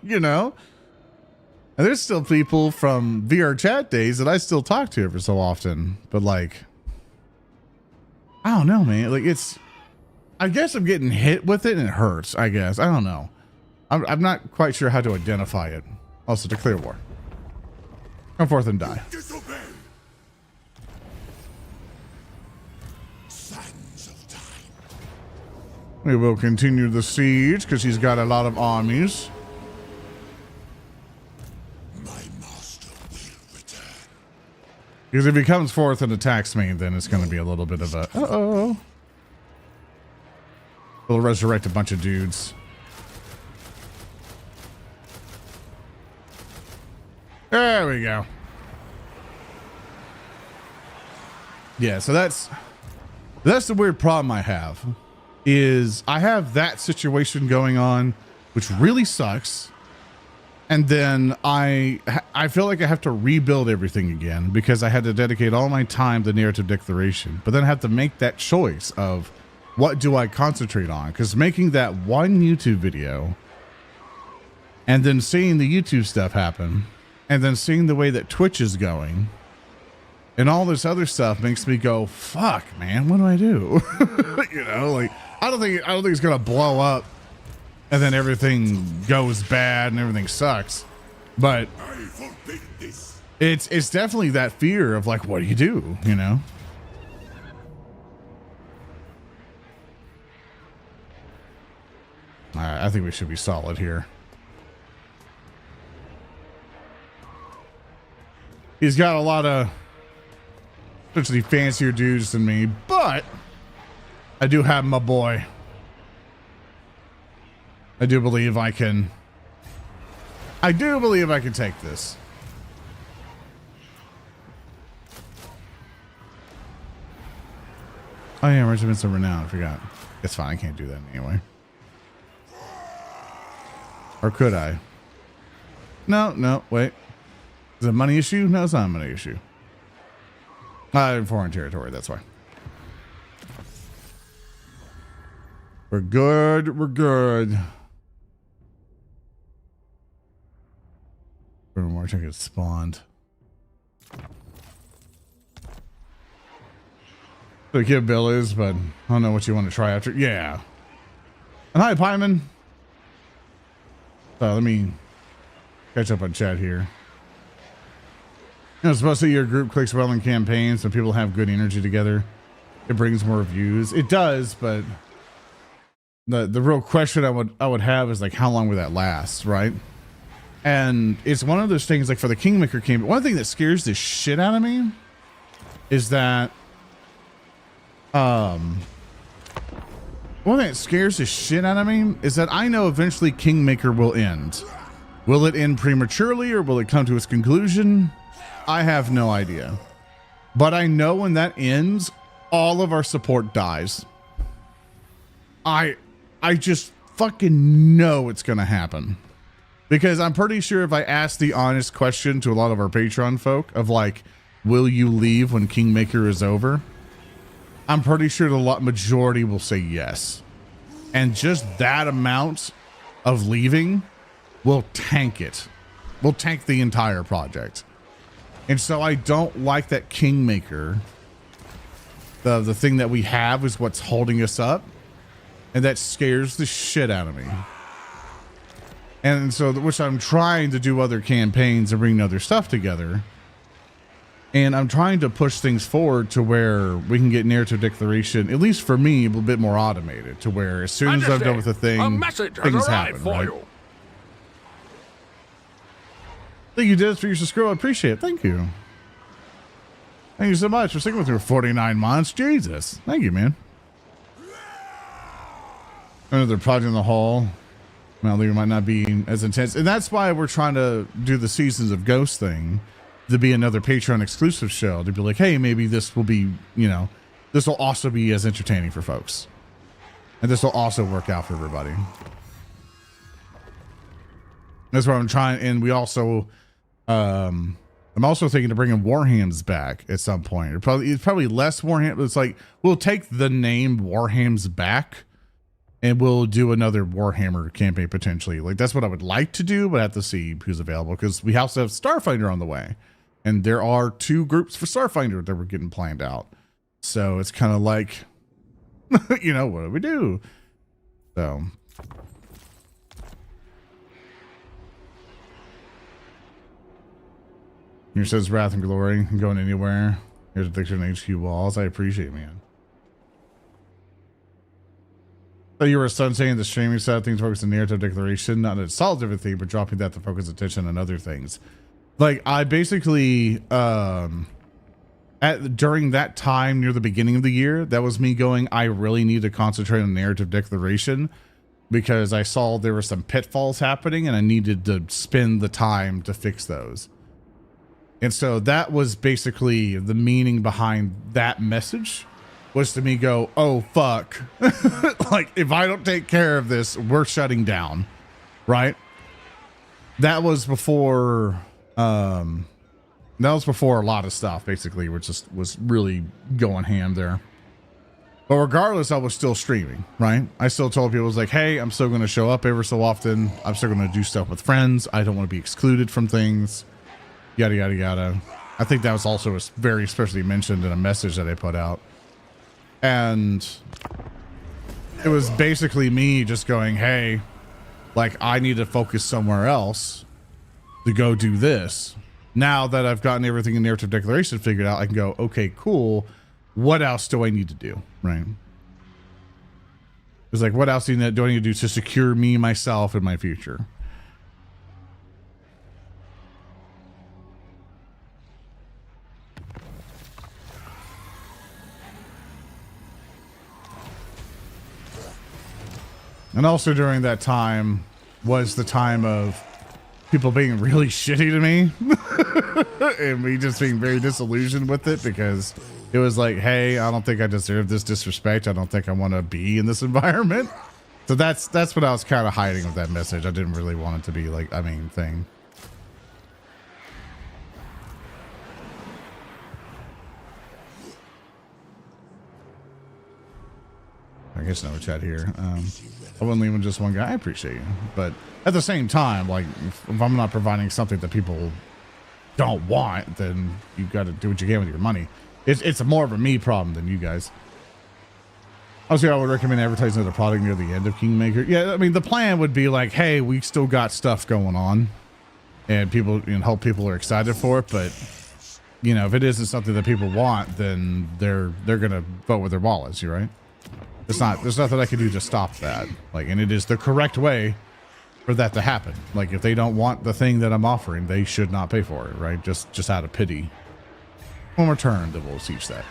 Speaker 1: You know, and there's still people from VR chat days that I still talk to every so often, but like, I don't know, man. Like, I guess I'm getting hit with it and it hurts, I guess. I don't know. I'm not quite sure how to identify it. Also, declare war. Come forth and die.
Speaker 2: Disobey.
Speaker 1: We will continue the siege because he's got a lot of armies.
Speaker 2: My master will return.
Speaker 1: Because if he comes forth and attacks me, then it's going to be a little bit of a We'll resurrect a bunch of dudes. There we go. Yeah, so that's the weird problem I have. Is I have that situation going on, which really sucks, and then I feel like I have to rebuild everything again because I had to dedicate all my time to narrative declaration. But then I have to make that choice of what do I concentrate on? Because making that one YouTube video, and then seeing the YouTube stuff happen, and then seeing the way that Twitch is going, and all this other stuff makes me go, fuck, man, what do I do? You know, like. I don't think it's gonna blow up and then everything goes bad and everything sucks. But it's definitely that fear of like, what do you do? You know? All right, I think we should be solid here. He's got a lot of essentially fancier dudes than me, but I do have my boy. I do believe I can take this. Oh yeah, Regiments of Renown. I forgot. It's fine. I can't do that anyway. Or could I? No, wait. Is it a money issue? No, it's not a money issue. In foreign territory, that's why. We're good. We're good. More tickets spawned. The kid Bill is, but I don't know what you want to try after. Yeah. And hi, Pyman. Let me catch up on chat here. You know, supposed to your group clicks well in campaigns, so people have good energy together. It brings more views. It does, but the real question I would have is like, how long would that last, right? And it's one of those things like for the Kingmaker campaign. One thing that scares the shit out of me is that one thing that scares the shit out of me is that I know eventually Kingmaker will end. Will it end prematurely or will it come to its conclusion? I have no idea. But I know when that ends, all of our support dies. I just fucking know it's gonna happen. Because I'm pretty sure if I ask the honest question to a lot of our Patreon folk of like, will you leave when Kingmaker is over? I'm pretty sure the majority will say yes. And just that amount of leaving will tank it. Will tank the entire project. And so I don't like that Kingmaker, the thing that we have is what's holding us up. And that scares the shit out of me. And so, which I'm trying to do other campaigns and bring other stuff together. And I'm trying to push things forward to where we can get narrative declaration, at least for me, a little bit more automated. To where as soon as I'm done with the thing, things happen, right? Thank you, Dennis, for your subscribe. I appreciate it. Thank you. Thank you so much for sticking with me for 49 months. Jesus. Thank you, man. Another project in the hall. Well, it might not be as intense. And that's why we're trying to do the Seasons of Ghost thing to be another Patreon exclusive show. To be like, hey, maybe this will be, you know, this will also be as entertaining for folks. And this will also work out for everybody. That's what I'm trying. And we also, I'm also thinking of bringing Warhams back at some point. It's probably less Warham. It's like, we'll take the name Warhams back. And we'll do another Warhammer campaign potentially. Like that's what I would like to do, but I have to see who's available because we also have Starfinder on the way, and there are 2 groups for Starfinder that we're getting planned out. So it's kind of like, you know, what do we do? So. Here says Wrath and Glory, going anywhere. Here's a picture of HQ walls. I appreciate it, man. So you were a son saying the streaming side of things focus on narrative declaration, not that it solves everything, but dropping that to focus attention on other things. Like I basically, during that time near the beginning of the year, that was me going, I really need to concentrate on narrative declaration because I saw there were some pitfalls happening and I needed to spend the time to fix those. And so that was basically the meaning behind that message. Was to me go, oh fuck, like if I don't take care of this, we're shutting down, right? That was before a lot of stuff basically, which just was really going ham there. But regardless, I was still streaming, right? I still told people, I was like, hey, I'm still going to show up every so often. I'm still going to do stuff with friends. I don't want to be excluded from things, yada yada yada. I think that was also very especially mentioned in a message that I put out. And it was basically me just going, hey, like I need to focus somewhere else to go do this. Now that I've gotten everything in narrative declaration figured out, I can go, okay, cool. What else do I need to do? Right. It's like, what else do I need to do to secure me, myself, and my future? And also during that time was the time of people being really shitty to me and me just being very disillusioned with it because It was like, hey, I don't think I deserve this disrespect. I don't think I want to be in this environment. So that's what I was kind of hiding with that message. I didn't really want it to be like a main thing. I guess no chat here. I wouldn't leave with just one guy. I appreciate you. But at the same time, like if I'm not providing something that people don't want, then you got to do what you can with your money. It's more of a me problem than you guys. Also, I would recommend advertising the product near the end of Kingmaker. Yeah, I mean, the plan would be like, hey, we still got stuff going on and people, and hope people are excited for it. But, you know, if it isn't something that people want, then they're going to vote with their wallets, you right? There's nothing I can do to stop that. Like, and it is the correct way for that to happen. Like, if they don't want the thing that I'm offering, they should not pay for it, right? Just out of pity. One more turn that we'll teach that.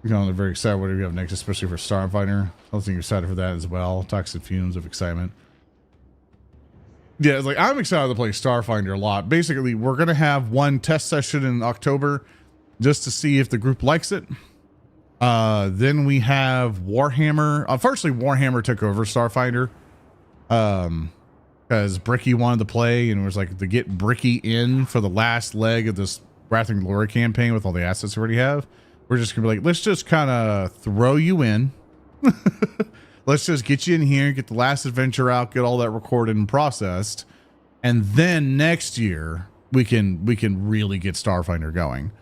Speaker 1: You know, they're very excited. What do we have next, especially for Starfighter? I think you're excited for that as well. Toxic fumes of excitement. Yeah, it's like I'm excited to play Starfinder a lot. Basically, we're gonna have one test session in October just to see if the group likes it. Then we have Warhammer. Unfortunately, Warhammer took over Starfinder. Because Bricky wanted to play and was like to get Bricky in for the last leg of this Wrath and Glory campaign with all the assets we already have. We're just gonna be like, let's just kind of throw you in. Let's just get you in here, get the last adventure out, get all that recorded and processed, and then next year we can really get Starfinder going.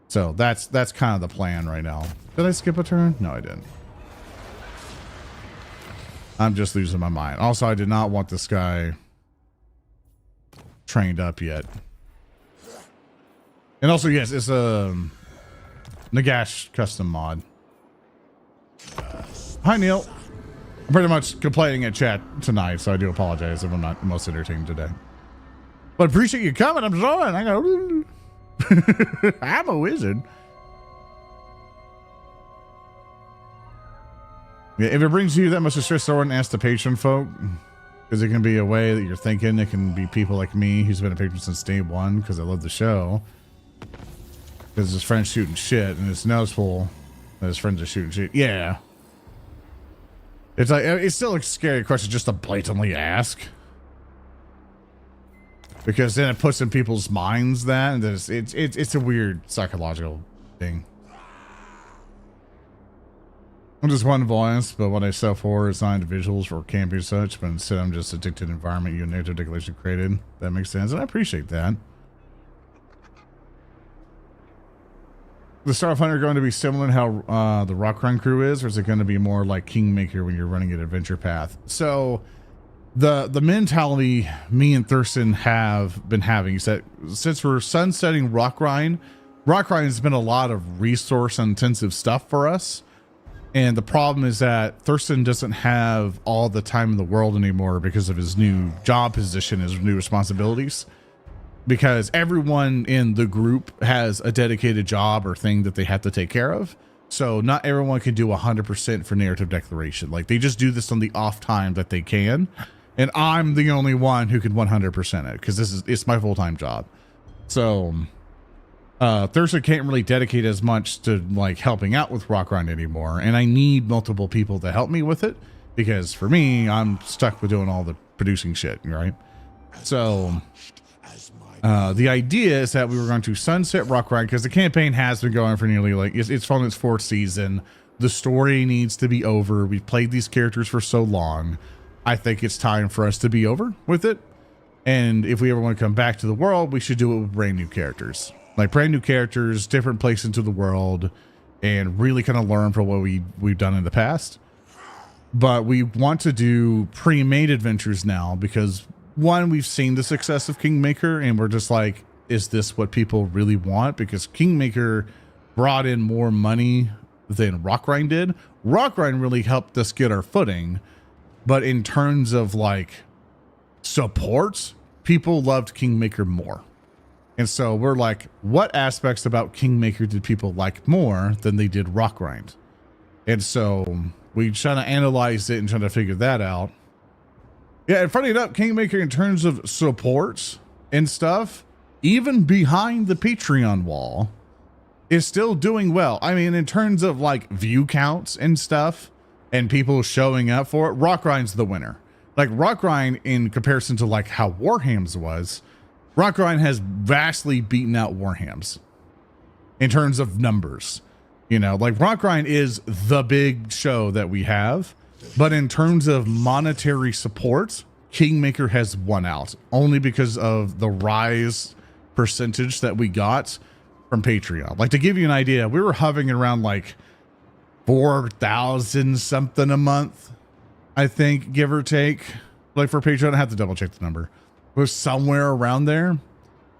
Speaker 1: So that's kind of the plan right now. Did I skip a turn? No, I didn't. I'm just losing my mind. Also, I did not want this guy trained up yet. And also, yes, it's a Nagash custom mod. Hi, Neil. I'm pretty much complaining at chat tonight, so I do apologize if I'm not most entertained today. But appreciate you coming. I'm sorry. I go. I'm a wizard. Yeah, if it brings you that much distress, I wouldn't ask the patron folk, because it can be a way that you're thinking. It can be people like me who's been a patron since day one because I love the show. Because his friend's shooting shit, and it's noticeable that his friends are shooting shit. Yeah. It's like, it's still a scary question just to blatantly ask. Because then it puts in people's minds that, and it's a weird psychological thing. I'm just one voice, but what I sell for is not individuals or camping such, but instead I'm just addicted environment you and native regulation created. That makes sense, and I appreciate that. The Starfinder going to be similar to how the Rockrun crew is, or is it going to be more like Kingmaker when you're running an adventure path? So the mentality me and Thurston have been having is that since we're sunsetting Rockrun has been a lot of resource intensive stuff for us. And the problem is that Thurston doesn't have all the time in the world anymore because of his new job position, his new responsibilities. Because everyone in the group has a dedicated job or thing that they have to take care of. So not everyone can do 100% for narrative declaration. Like they just do this on the off time that they can. And I'm the only one who can 100% it because it's my full-time job. So Thurston can't really dedicate as much to like helping out with Rockrun anymore. And I need multiple people to help me with it because for me, I'm stuck with doing all the producing shit, right? So the idea is that we were going to sunset Rockrun because the campaign has been going for nearly like it's from its fourth season. The story needs to be over. We've played these characters for so long. I think it's time for us to be over with it. And if we ever want to come back to the world, we should do it with brand new characters, like brand new characters, different place into the world, and really kind of learn from what we've done in the past. But we want to do pre-made adventures now because one, we've seen the success of Kingmaker and we're just like, is this what people really want? Because Kingmaker brought in more money than Rockrun did. Rockrun really helped us get our footing, but in terms of like support, people loved Kingmaker more. And so we're like, what aspects about Kingmaker did people like more than they did Rockrun? And so we try to analyze it and try to figure that out. Yeah, and funny enough, Kingmaker in terms of support and stuff, even behind the Patreon wall, is still doing well. I mean, in terms of like view counts and stuff and people showing up for it, Rockrine's the winner. Like Rockrine, in comparison to like how Warhams was, Rockrine has vastly beaten out Warhams in terms of numbers. You know, like Rockrine is the big show that we have, but in terms of monetary support, Kingmaker has won out only because of the rise percentage that we got from Patreon. Like, to give you an idea, we were hovering around like 4,000 something a month, I think, give or take. Like for Patreon, I have to double check the number. It was somewhere around there.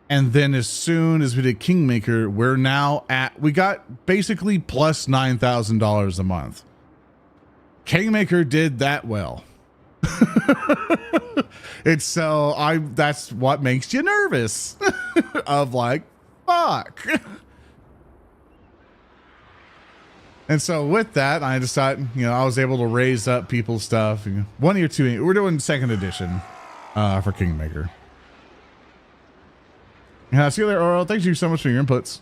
Speaker 1: And then as soon as we did Kingmaker, we're now at, we got basically plus $9,000 a month. Kingmaker did that well. It's so that's what makes you nervous of like, fuck. And so with that, I decided, you know, I was able to raise up people's stuff. You know, 1 or 2, we're doing second edition for Kingmaker. Yeah, see you there, Oro. Thank you so much for your inputs.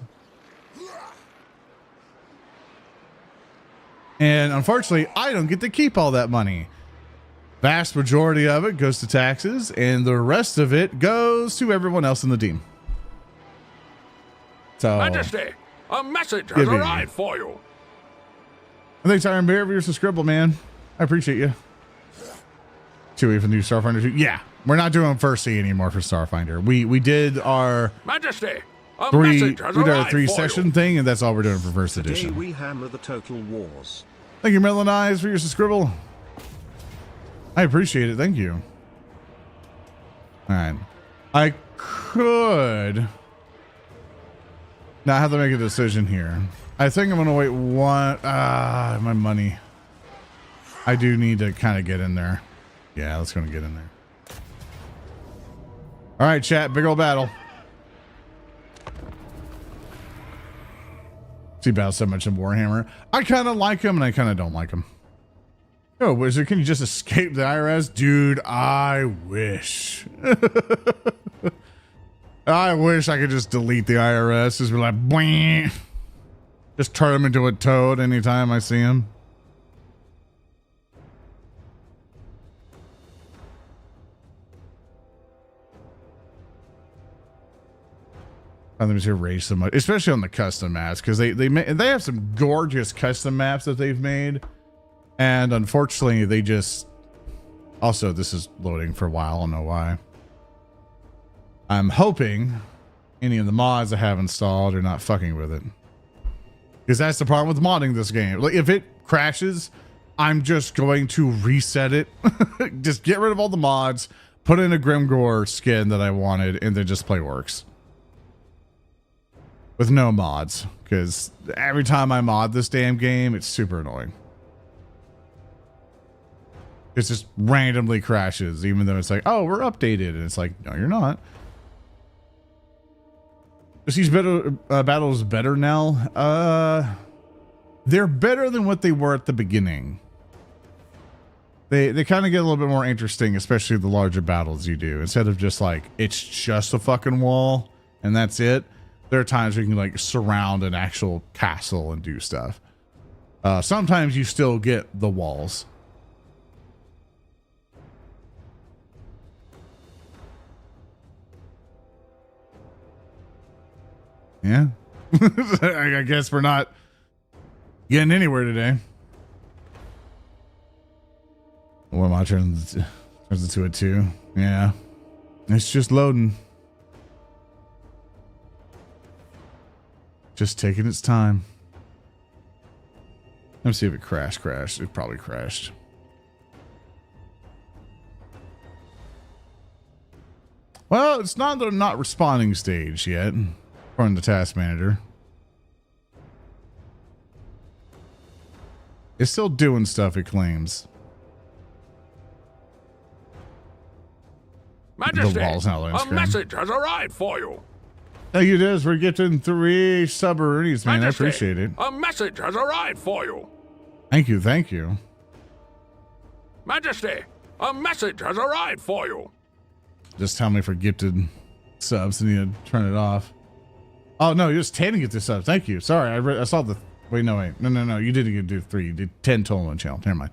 Speaker 1: And unfortunately, I don't get to keep all that money. Vast majority of it goes to taxes, and the rest of it goes to everyone else in the team. So,
Speaker 3: Majesty, a message has arrived for you.
Speaker 1: Thanks, Iron Bear, for your subscribe, man. I appreciate you. Chewy for the new Starfinder 2. Yeah, we're not doing First C anymore for Starfinder. We did our
Speaker 3: Majesty, a message has
Speaker 1: we did our
Speaker 3: arrived
Speaker 1: 3
Speaker 3: for
Speaker 1: session
Speaker 3: you.
Speaker 1: thing, and that's all we're doing for First
Speaker 4: Today
Speaker 1: Edition.
Speaker 4: we hammer the Total Wars.
Speaker 1: Thank you, Melon Eyes, for your subscribe. I appreciate it. Thank you. All right. I could. Now I have to make a decision here. I think I'm going to wait one. My money. I do need to kind of get in there. Yeah, let's go and get in there. All right, chat. Big old battle. See battle so much in Warhammer. I kind of like him and I kind of don't like him. Oh, Wizard, can you just escape the IRS? Dude, I wish. I wish I could just delete the IRS. Just be like, boing. Just turn him into a toad anytime I see him. I think to rage so much, especially on the custom maps, because they have some gorgeous custom maps that they've made. And unfortunately, they just... Also, this is loading for a while. I don't know why. I'm hoping any of the mods I have installed are not fucking with it. Because that's the problem with modding this game. Like, if it crashes, I'm just going to reset it. Just get rid of all the mods, put in a Grimgore skin that I wanted, and then just play Works. With no mods. Because every time I mod this damn game, it's super annoying. It just randomly crashes, even though it's like, oh, we're updated. And it's like, no, you're not. Is these better battles better now? They're better than what they were at the beginning. They kind of get a little bit more interesting, especially the larger battles you do. Instead of just like, it's just a fucking wall and that's it. There are times where you can like surround an actual castle and do stuff. Sometimes you still get the walls. Yeah. I guess we're not getting anywhere today. What am I turns into a 2? Yeah. It's just loading. Just taking its time. Let me see if it crashed. It probably crashed. Well, it's not the not responding stage yet. According to Task Manager. It's still doing stuff, it claims.
Speaker 3: Majesty,
Speaker 1: The wall's not loading
Speaker 3: a
Speaker 1: screen.
Speaker 3: message has arrived for you.
Speaker 1: Thank you, Des, for getting 3 submarines, man.
Speaker 3: Majesty,
Speaker 1: I appreciate it.
Speaker 3: A message has arrived for you.
Speaker 1: Thank you, thank you.
Speaker 3: Majesty, a message has arrived for you.
Speaker 1: Just tell me for gifted subs. I need to turn it off. Oh no, you're just 10 to get the subs. Thank you. Sorry, I saw the. Wait, no. You didn't get to do 3. You did 10 total on the channel. Never mind.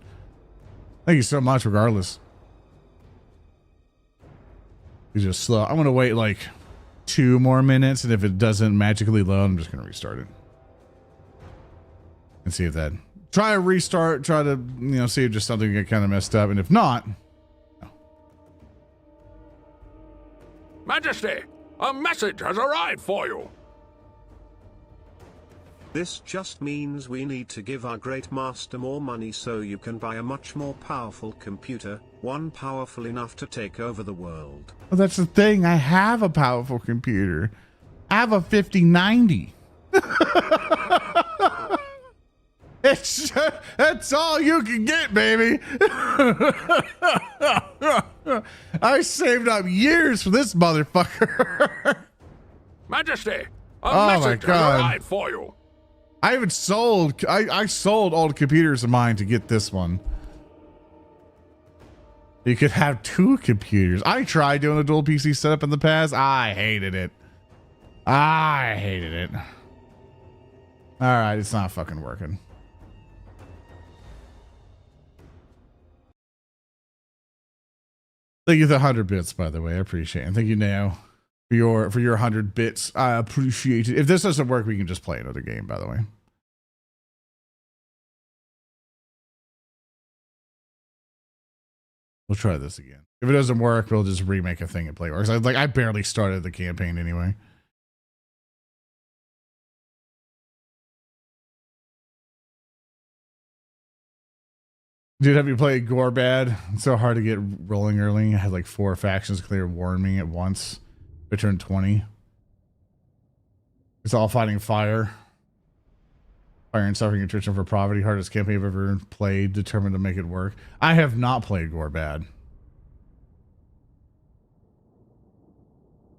Speaker 1: Thank you so much. Regardless, you just slow. I'm gonna wait like 2 more minutes, and if it doesn't magically load, I'm just gonna restart it and see if that. Try a restart. Try to see if just something get kind of messed up, and if not.
Speaker 3: Majesty, a message has arrived for you.
Speaker 4: This just means we need to give our great master more money so you can buy a much more powerful computer, one powerful enough to take over the world.
Speaker 1: Well, that's the thing. I have a powerful computer. I have a 5090. That's all you can get, baby. I saved up years for this motherfucker.
Speaker 3: Majesty, a message has arrived for you.
Speaker 1: I even sold. I sold all the computers of mine to get this one. You could have 2 computers. I tried doing a dual PC setup in the past. I hated it. All right, it's not fucking working. Thank you for the 100 bits, by the way. I appreciate it. And thank you, Nao, for your 100 bits. I appreciate it. If this doesn't work, we can just play another game, by the way. We'll try this again. If it doesn't work, we'll just remake a thing and play works. I barely started the campaign anyway. Dude, have you played Gorbad? It's so hard to get rolling early. I had like 4 factions clear warn me at once. I turned 20. It's all fighting fire. Fire and suffering attrition for poverty. Hardest campaign I've ever played. Determined to make it work. I have not played Gorbad.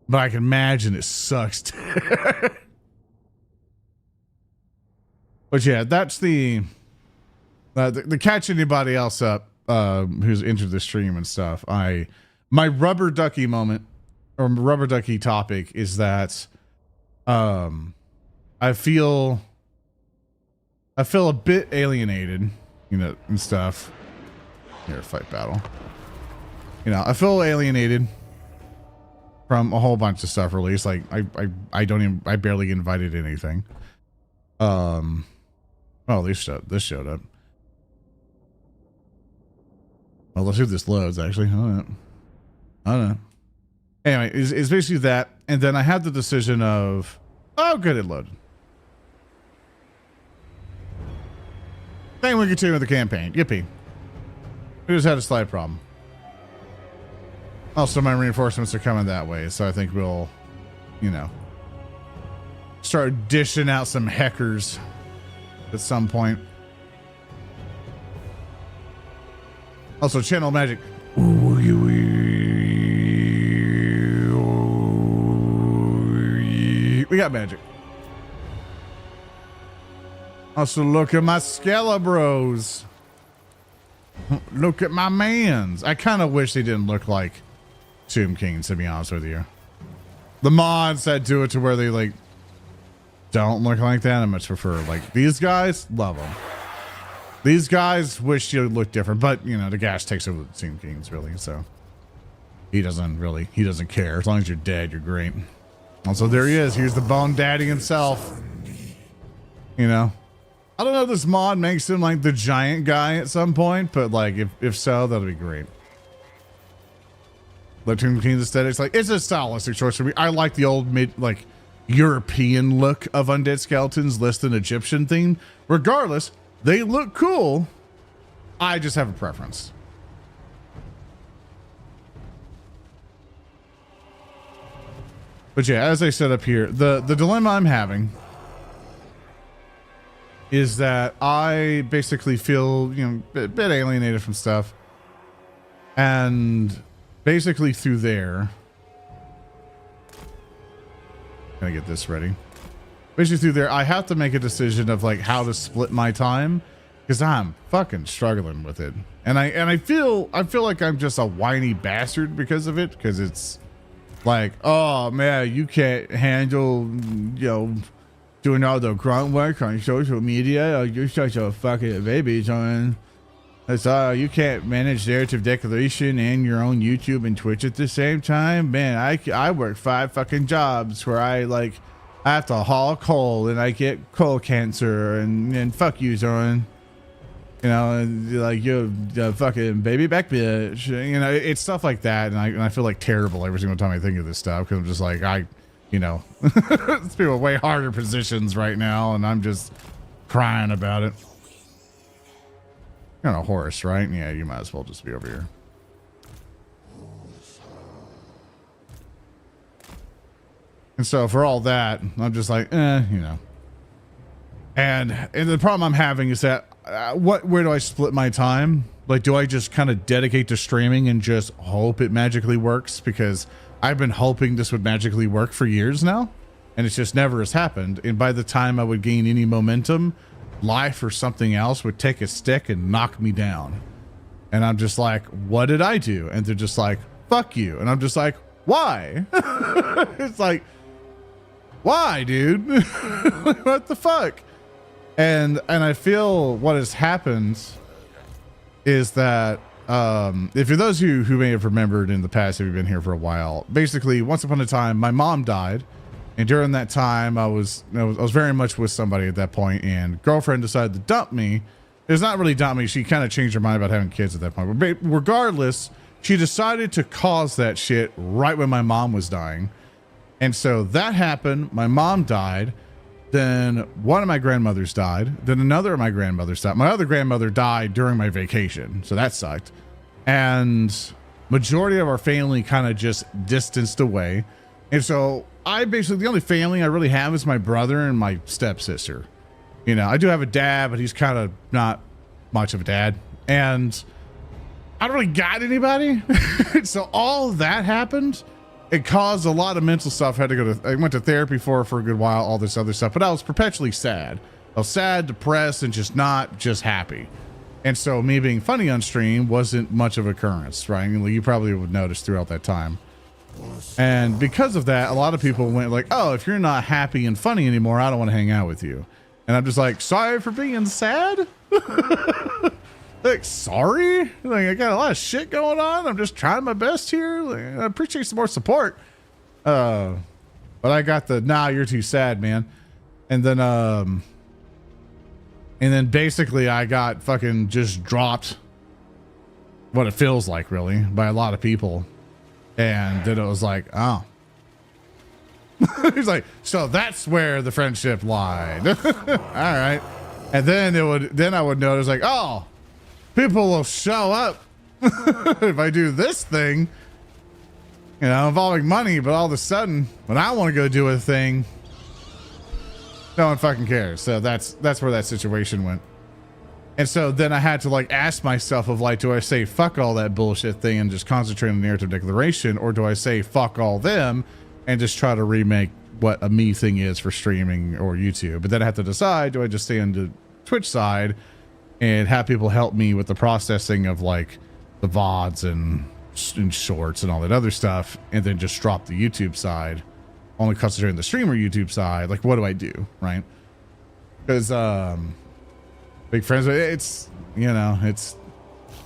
Speaker 1: But I can imagine it sucks. But yeah, that's the catch anybody else up who's entered the stream and stuff. My rubber ducky moment or rubber ducky topic is that I feel a bit alienated, and stuff. Here, fight battle. I feel alienated from a whole bunch of stuff released. Like I barely get invited to anything. Well, this showed up. Well, let's see if this loads, actually. I don't know. Anyway, it's basically that. And then I had the decision of, oh, good, it loaded. Then we continue with the campaign. Yippee. We just had a slight problem. Also, my reinforcements are coming that way, so I think we'll, start dishing out some heckers at some point. Also, channel magic. We got magic. Also, look at my Skelebros. Look at my mans. I kind of wish they didn't look like Tomb Kings, to be honest with you. The mods that do it to where they don't look like that. I much prefer these guys. Love them. These guys wish you look different, but the gas takes over the Tomb Kings really. So he doesn't care. As long as you're dead, you're great. Also, there he is. Here's the Bone Daddy himself. I don't know if this mod makes him the giant guy at some point, but if so, that'll be great. The Tomb Kings aesthetics, it's a stylistic choice for me. I like the old European look of undead skeletons, less than Egyptian theme. Regardless, they look cool. I just have a preference. But yeah, as I said up here, the dilemma I'm having is that I basically feel, a bit alienated from stuff. And basically through there, gonna get this ready. Basically through there, I have to make a decision of how to split my time, because I'm fucking struggling with it. And I feel like I'm just a whiny bastard because of it, because it's Like, oh man, you can't handle, doing all the grunt work on social media. Oh, you're such a fucking baby, son. That's you can't manage narrative declaration and your own YouTube and Twitch at the same time. Man, I work 5 fucking jobs where I have to haul coal and I get coal cancer and fuck you, son. And like you're a fucking baby back bitch. It's stuff like that, and I feel like terrible every single time I think of this stuff because I'm just like it's people in way harder positions right now, and I'm just crying about it. You're on a horse, right? Yeah, you might as well just be over here. And so for all that, I'm just like, And the problem I'm having is that where do I split my time? Like, do I just kind of dedicate to streaming and just hope it magically works? Because I've been hoping this would magically work for years now, and it just never has happened. And by the time I would gain any momentum, life or something else would take a stick and knock me down. And I'm just like, what did I do? And they're just like, fuck you. And I'm just like, why? It's like, why, dude? What the fuck? And I feel what has happened is that if you're those who may have remembered in the past, if you've been here for a while, basically once upon a time my mom died, and during that time I was very much with somebody at that point, and girlfriend decided to dump me. It's not really dump me, she kind of changed her mind about having kids at that point, but regardless, she decided to cause that shit right when my mom was dying. And so that happened. My mom died. Then one of my grandmothers died. Then another of my grandmothers died. My other grandmother died during my vacation, so that sucked. And majority of our family kind of just distanced away. And so the only family I really have is my brother and my stepsister. I do have a dad, but he's kind of not much of a dad. And I don't really got anybody. So all that happened. It caused a lot of mental stuff. I went to therapy for a good while, all this other stuff, but I was perpetually sad. I was sad, depressed, and just not just happy. And so me being funny on stream wasn't much of an occurrence, right? You probably would notice throughout that time. And because of that, a lot of people went like, oh, if you're not happy and funny anymore, I don't want to hang out with you. And I'm just like, sorry for being sad. Like, sorry, I got a lot of shit going on. I'm just trying my best here. I appreciate some more support. But I got the, you're too sad, man. And then basically I got fucking just dropped, what it feels like really, by a lot of people. And then it was like, oh. He's like, so that's where the friendship lied. All right. And then I would notice like, oh, people will show up if I do this thing, involving money, but all of a sudden, when I want to go do a thing, no one fucking cares. So that's where that situation went. And so then I had to ask myself of do I say fuck all that bullshit thing and just concentrate on narrative declaration, or do I say fuck all them and just try to remake what a me thing is for streaming or YouTube? But then I have to decide, do I just stay on the Twitch side and have people help me with the processing of the VODs and shorts and all that other stuff, and then just drop the YouTube side, only concentrate on the streamer YouTube side? What do I do, right? Because big friends, it's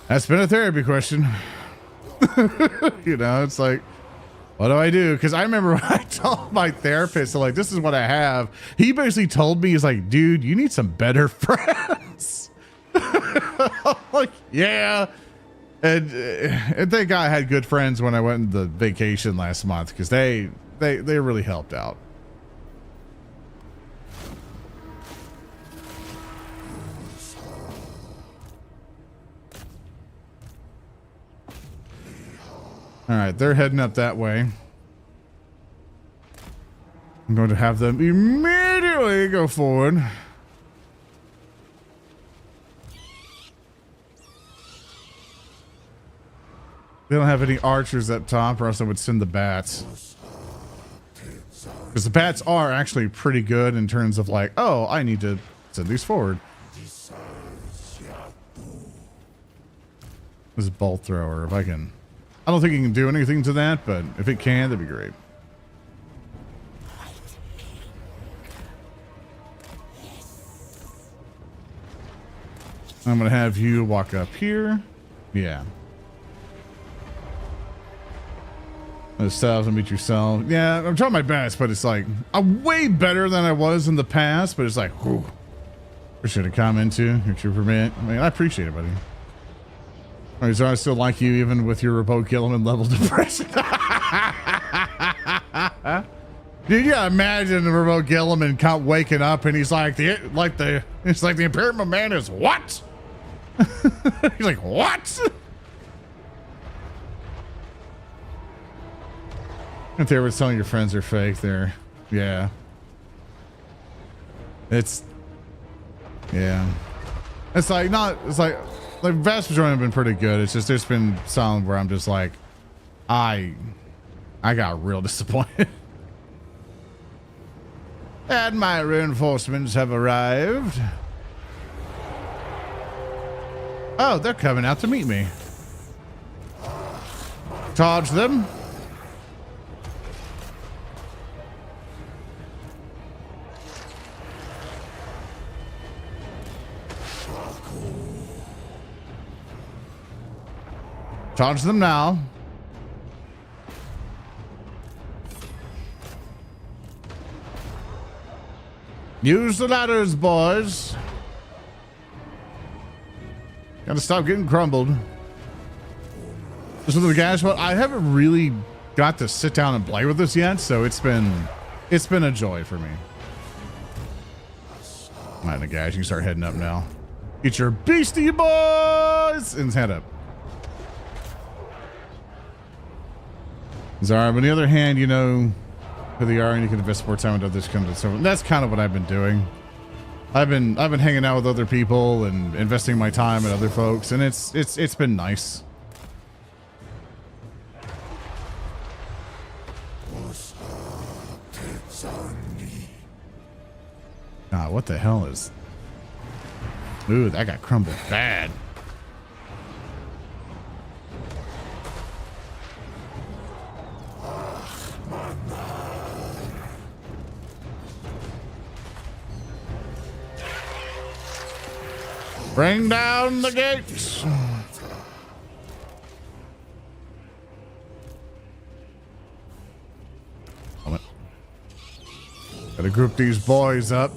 Speaker 1: that's been a therapy question. It's like, what do I do? Because I remember when I told my therapist, so this is what I have, he basically told me, he's like, dude, you need some better friends. I'm like, yeah. And thank God I had good friends when I went on the vacation last month, because they really helped out. All right, they're heading up that way. I'm going to have them immediately go forward. They don't have any archers up top, or else I would send the bats. Because the bats are actually pretty good in terms of oh, I need to send these forward. This is bolt thrower, if I can I don't think it can do anything to that, but if it can, that'd be great. I'm gonna have you walk up here. Yeah. Yourself and meet yourself. Yeah, I'm trying my best, but it's like I'm way better than I was in the past. But it's like, whew. Appreciate a comment too. Your permit. I mean, I appreciate it, buddy. All right, so I still like you even with your Remote Gilliman level depression. Dude, yeah, imagine the Remote Gilliman waking up and he's like the Imperial Man is what? He's like, what? If they were telling your friends are fake, they're, yeah. It's, yeah. It's like, not, it's like vast majority have been pretty good. It's just, there's been some where I'm just like, I got real disappointed. And my reinforcements have arrived. Oh, they're coming out to meet me. Charge them. Charge them now. Use the ladders, boys. Gotta stop getting crumbled. So the guys, well, I haven't really got to sit down and play with this yet, so it's been a joy for me. All right, the guys, you can start heading up now. Get your beastie boys and head up. Zara, but on the other hand, you know who they are, and you can invest more time into this kind of stuff. That's kind of what I've been doing. I've been hanging out with other people and investing my time in other folks, and it's been nice. Ah, what the hell is? Ooh, that got crumbled bad. Bring down the gates. Gotta group these boys up.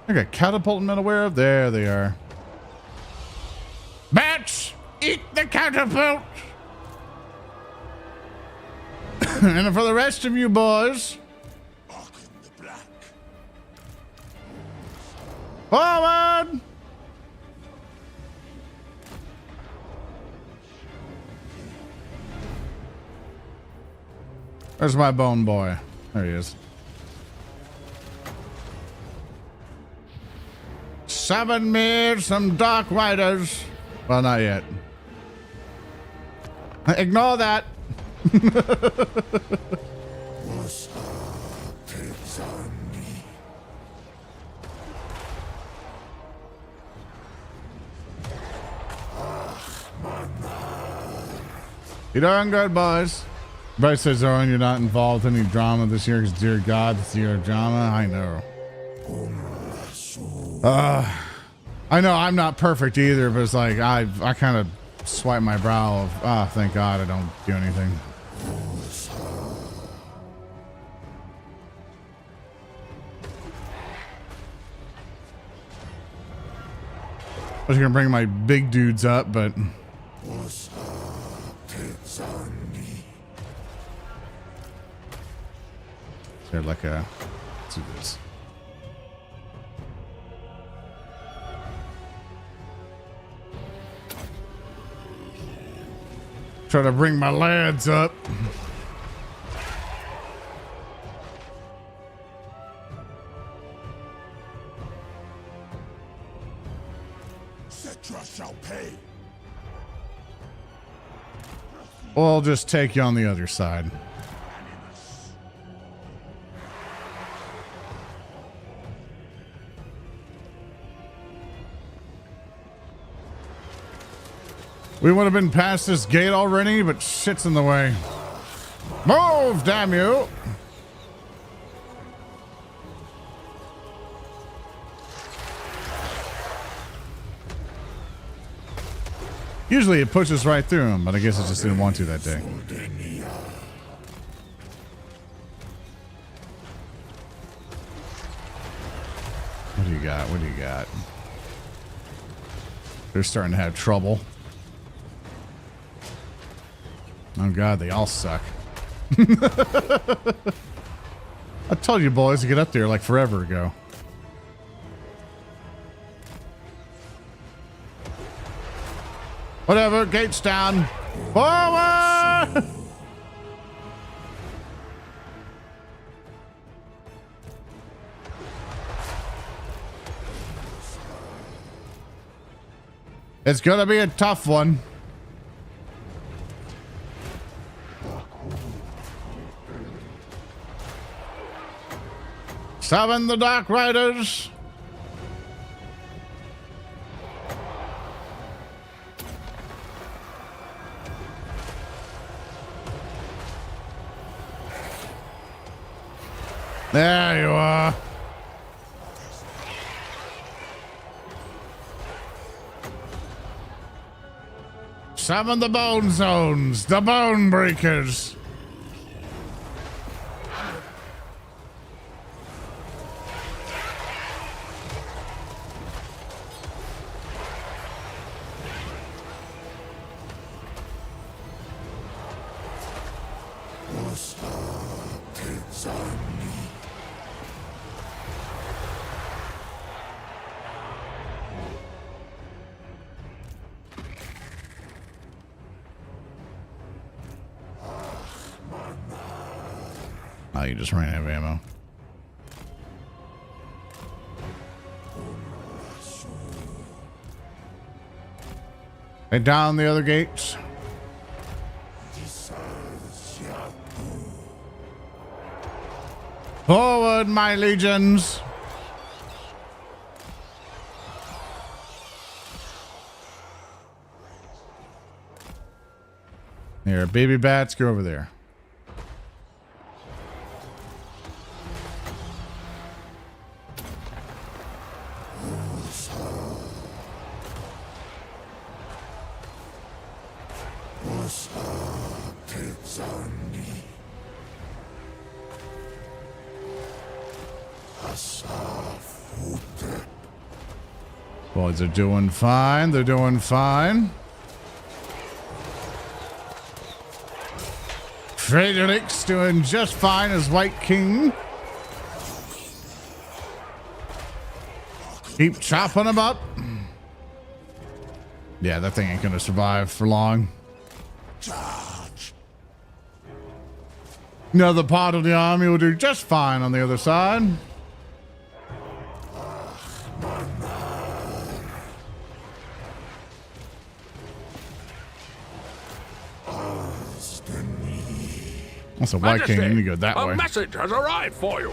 Speaker 1: I got catapult I'm not aware of. There they are. Bats, eat the catapult. And for the rest of you boys, forward! There's my bone boy. There he is. Summon me some Dark Riders. Well, not yet. Ignore that. You're doing good, boys. Bryce says, Zoran, you're not involved in any drama this year because, dear God, it's year of drama. I know. I know I'm not perfect either, but it's like I kind of swipe my brow of, thank God I don't do anything. I was gonna bring my big dudes up, but they're like a. Let's do this. Try to bring my lads up.
Speaker 2: Cetra shall pay.
Speaker 1: Or I'll just take you on the other side. We would have been past this gate already, but shit's in the way. Move, damn you! Usually it pushes right through him, but I guess it just didn't want to that day. What do you got? What do you got? They're starting to have trouble. Oh god, they all suck. I told you boys to get up there like forever ago. Whatever, gates down. Forward! It's gonna be a tough one. Summon the Dark Riders. There you are. Summon the Bone Zones, the Bone Breakers. Oh, you just ran out of ammo. Head down the other gates. Forward, my legions. Here, baby bats, go over there. Boys are doing fine. They're doing fine. Frederic's doing just fine as White King. Keep chopping them up. Yeah, that thing ain't gonna survive for long. Another part of the army will do just fine on the other side. That's a White King. You go that way.
Speaker 3: A message has arrived for you.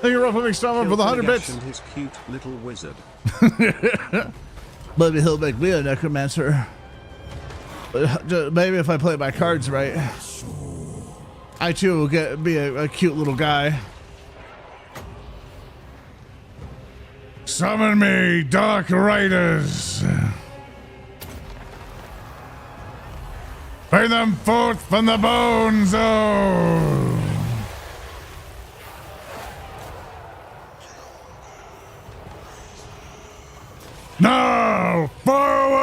Speaker 1: Thank you, Ruffling Stomach, for the 100 bits.
Speaker 4: And his cute little wizard.
Speaker 1: Maybe he'll make me a necromancer. Maybe if I play my cards right, I too will be a cute little guy. Summon me, Dark Riders. Bring them forth from the Bone Zone. Now, forward!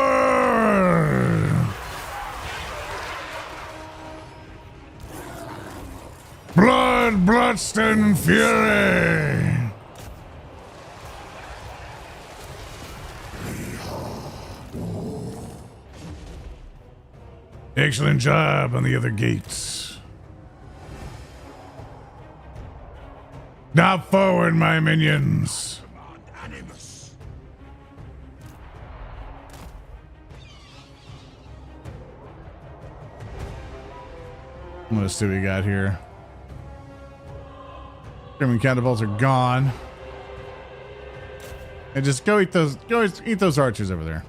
Speaker 1: Blood, lust, and fury! Excellent job on the other gates. Now forward, my minions. Let's see what we got here. Screaming catapults are gone. And just go eat those archers over there.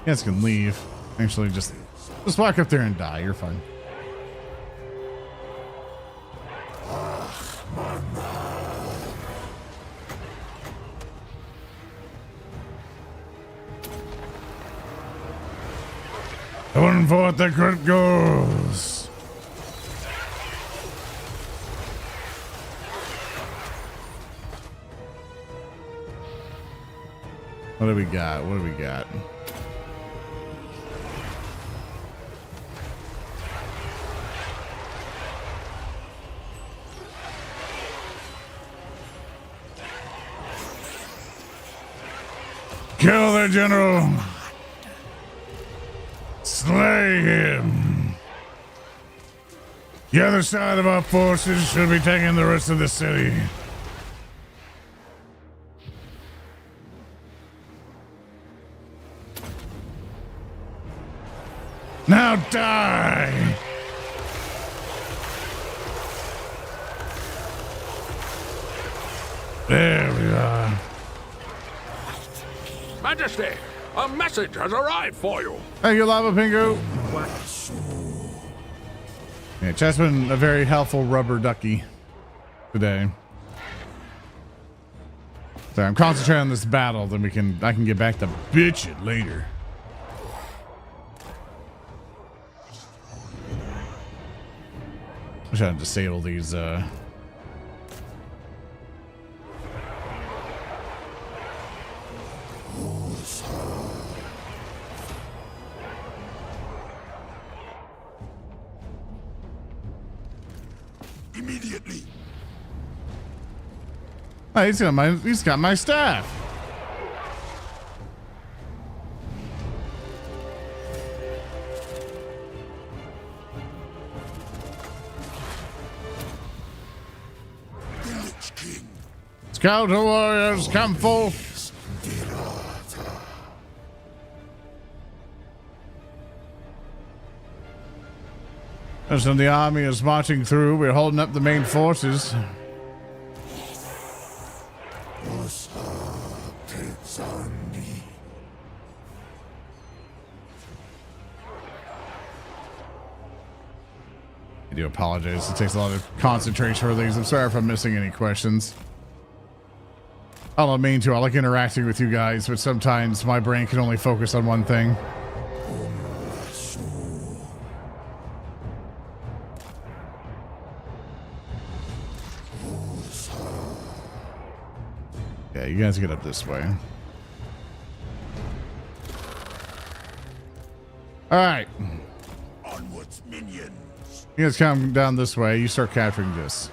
Speaker 1: You guys can leave. Actually, just walk up there and die. You're fine. Going for it, the crit goes. What do we got? What do we got? Kill the general. Slay him. The other side of our forces should be taking the rest of the city. Now die! There we are.
Speaker 3: Majesty, a message has arrived for you.
Speaker 1: Thank you, Lava Pingu. Yeah, Chad's been a very helpful rubber ducky today. So I'm concentrating on this battle, then I can get back to bitching later. I'm trying to disable these
Speaker 2: Immediately.
Speaker 1: Oh, he's got my staff. Scout warriors, come forth. As the army is marching through, we're holding up the main forces. I do apologize. It takes a lot of concentration for these. I'm sorry if I'm missing any questions. I don't mean to. I like interacting with you guys, but sometimes my brain can only focus on one thing. Yeah, you guys get up this way. All right.
Speaker 2: Onwards, minions.
Speaker 1: You guys come down this way. You start capturing this.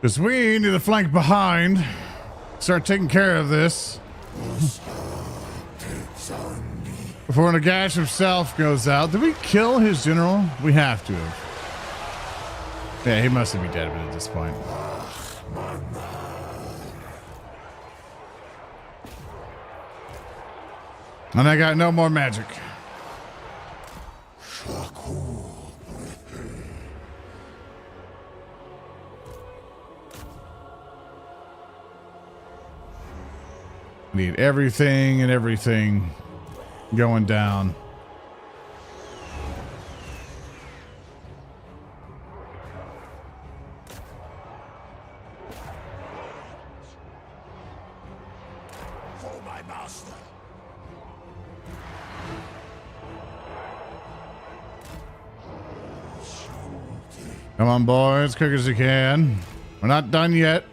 Speaker 1: Because we need to flank behind. Start taking care of this. Before Nagash himself goes out. Did we kill his general? We have to have. Yeah, he must be dead at this point. And I got no more magic. Need everything and everything going down.
Speaker 2: For my master.
Speaker 1: Come on, boys, quick as you can. We're not done yet.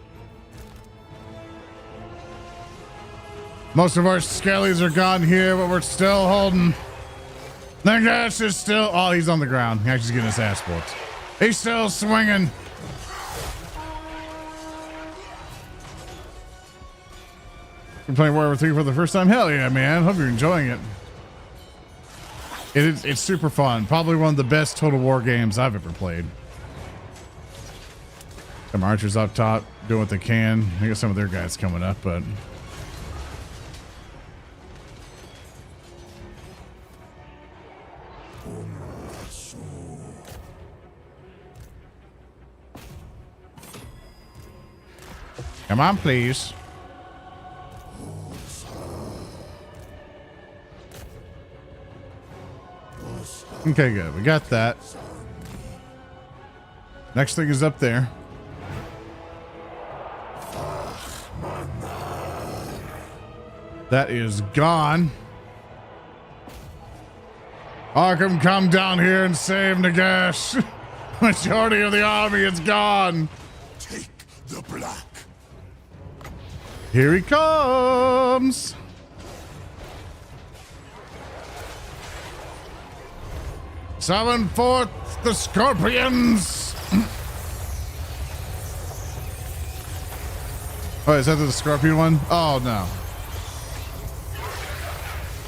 Speaker 1: Most of our skellies are gone here, but we're still holding. Nagash is still. Oh, he's on the ground. He's actually getting his ass whooped. He's still swinging. You're playing Warhammer 3 for the first time? Hell yeah, man. Hope you're enjoying it. It's super fun. Probably one of the best Total War games I've ever played. Some archers up top doing what they can. I got some of their guys coming up, but. Come on, please. Okay, good. We got that. Next thing is up there. That is gone. Arkham, come down here and save Nagash. Majority of the army is gone.
Speaker 2: Take the black.
Speaker 1: Here he comes. Summon forth the scorpions. Oh, is that the scorpion one? Oh, no.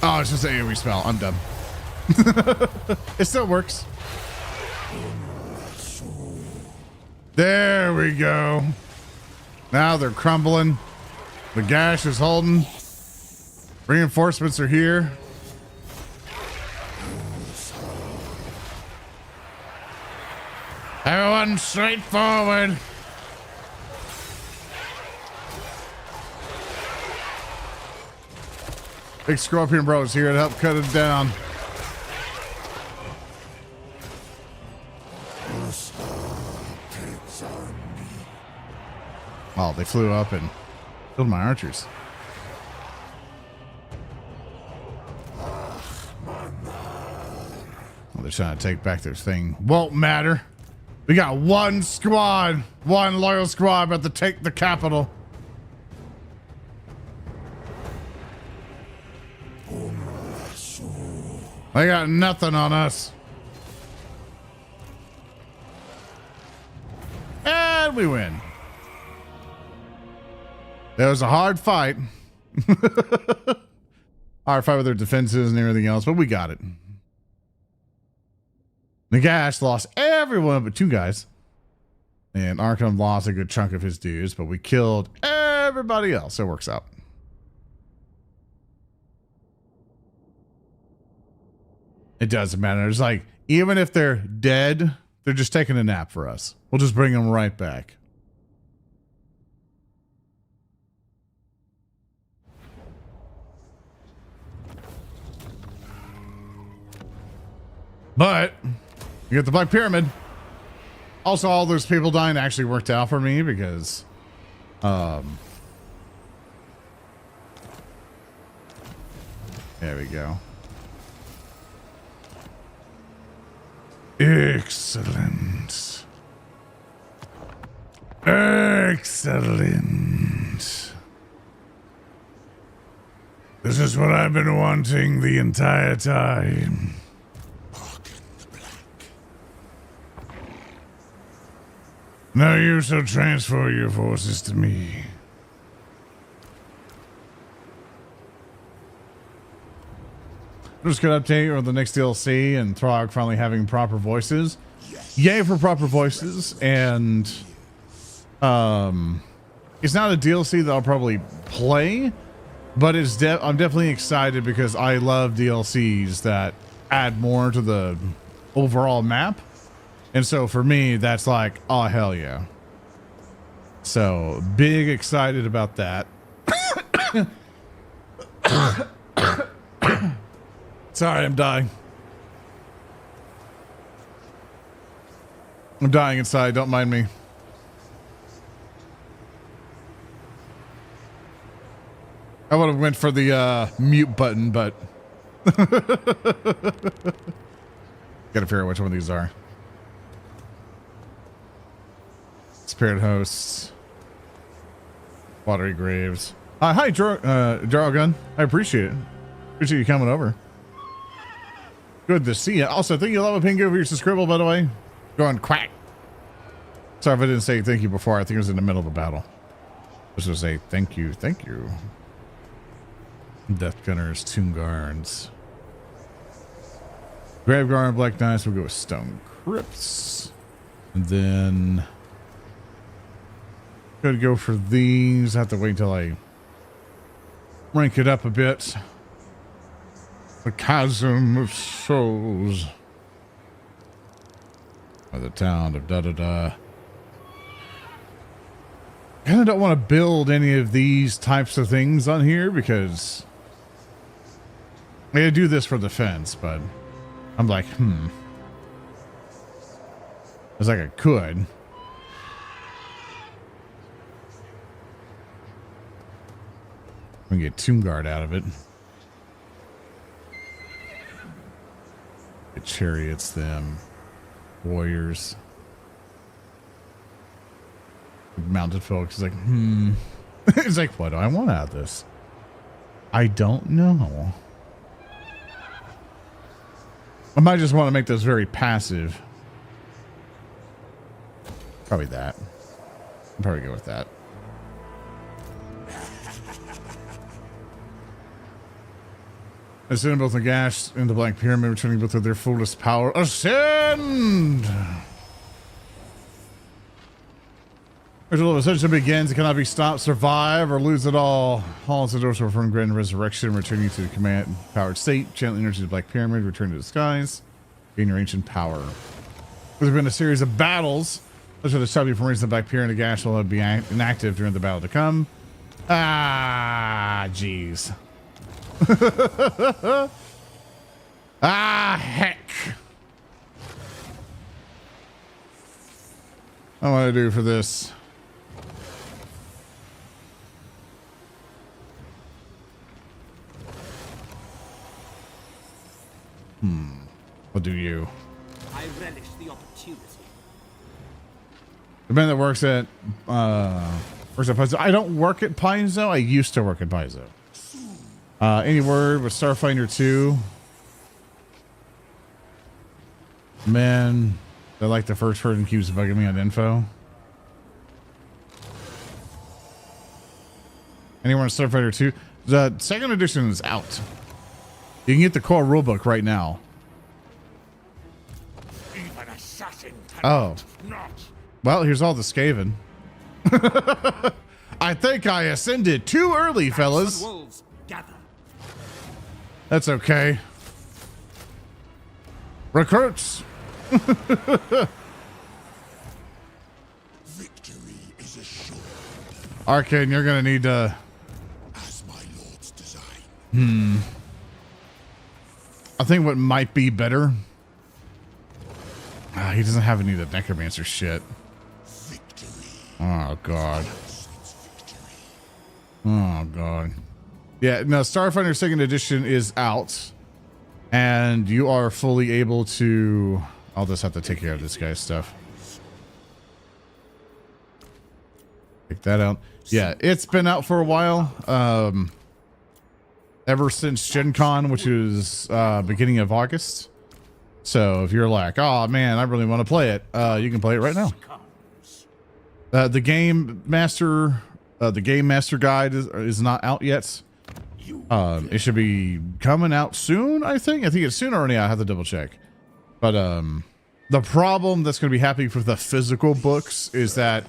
Speaker 1: Oh, it's just an AoE spell. I'm done. It still works. There we go. Now they're crumbling. The gash is holding. Reinforcements are here. Everyone straight forward. Big Scorpion Bros here to help cut it down. Oh, they flew up and killed my archers. Oh, they're trying to take back their thing. Won't matter. We got one squad, one loyal squad about to take the capital. They got nothing on us. And we win. It was a hard fight. Hard fight with their defenses and everything else, but we got it. Nagash lost everyone but 2 guys. And Arkham lost a good chunk of his dudes, but we killed everybody else. It works out. It doesn't matter. It's like, even if they're dead, they're just taking a nap for us. We'll just bring them right back. But we get the Black Pyramid. Also, all those people dying actually worked out for me because there we go. Excellent. Excellent. This is what I've been wanting the entire time. Now you shall transfer your forces to me. Just gonna update on the next DLC and Throg finally having proper voices. Yay for proper voices, and it's not a DLC that I'll probably play, but it's I'm definitely excited because I love DLCs that add more to the overall map. And so for me, that's like, oh, hell yeah. So big excited about that. Sorry, I'm dying. I'm dying inside. Don't mind me. I would have went for the mute button, but gotta figure out which one of these are. Spirit hosts, watery graves. Hi, Jarlgun. I appreciate it. Appreciate you coming over. Good to see you. Also, thank you, Lava Pingu, for your scribble, by the way. Going quack. Sorry if I didn't say thank you before. I think it was in the middle of a battle. Just to say thank you, thank you. Death Gunners, Tomb Guards. Grave Guard, Black Knights. We'll go with Stone Crypts. And then could go for these. I have to wait until I rank it up a bit. The Chasm of Souls. Or the town of da-da-da. I kind of don't want to build any of these types of things on here because I gotta do this for defense, but I'm like, I was like, I could. I'm gonna get Tomb Guard out of it. Get chariots, them. Warriors. Mounted folks. It's like, It's like, what do I want out of this? I don't know. I might just want to make this very passive. Probably that. I'll probably go with that. Ascend both the Gash and the Black Pyramid, returning both of their fullest power. Ascend! Ritual of Ascension begins. It cannot be stopped, survive, or lose it all. Hall the doors from grand resurrection, returning to the command powered state. Channel energy to the Black Pyramid, return to the skies. Gain your ancient power. There's been a series of battles. Those are the stop you from raising the Black Pyramid. The Gash will be inactive during the battle to come. Ah, jeez. Ah, heck. What do I do for this? What do you?
Speaker 5: I relish the opportunity.
Speaker 1: The man that works at Paizo. I don't work at Paizo. I used to work at Paizo. Any word with Starfinder 2? Man, I like the first person keeps bugging me on info. Anyone in Starfinder 2? The second edition is out. You can get the core rulebook right now.
Speaker 3: Even assassin
Speaker 1: Oh.
Speaker 3: not.
Speaker 1: Well, here's all the Skaven. I think I ascended too early, fellas.
Speaker 5: Wolves, gather.
Speaker 1: That's okay. Recruits.
Speaker 2: Victory is assured.
Speaker 1: Arcane, you're gonna need to.
Speaker 2: As my lord's design.
Speaker 1: I think what might be better. He doesn't have any of the necromancer shit.
Speaker 2: Victory.
Speaker 1: Oh god.
Speaker 2: It's victory.
Speaker 1: Oh god. Yeah, no, Starfinder 2nd edition is out. And you are fully able to. I'll just have to take care of this guy's stuff. Take that out. Yeah, it's been out for a while. Ever since Gen Con, which is beginning of August. So if you're like, oh man, I really want to play it, you can play it right now. The Game Master Guide is not out yet. It should be coming out soon, I think. I think it's sooner or later. I have to double check. But the problem that's going to be happening for the physical books is that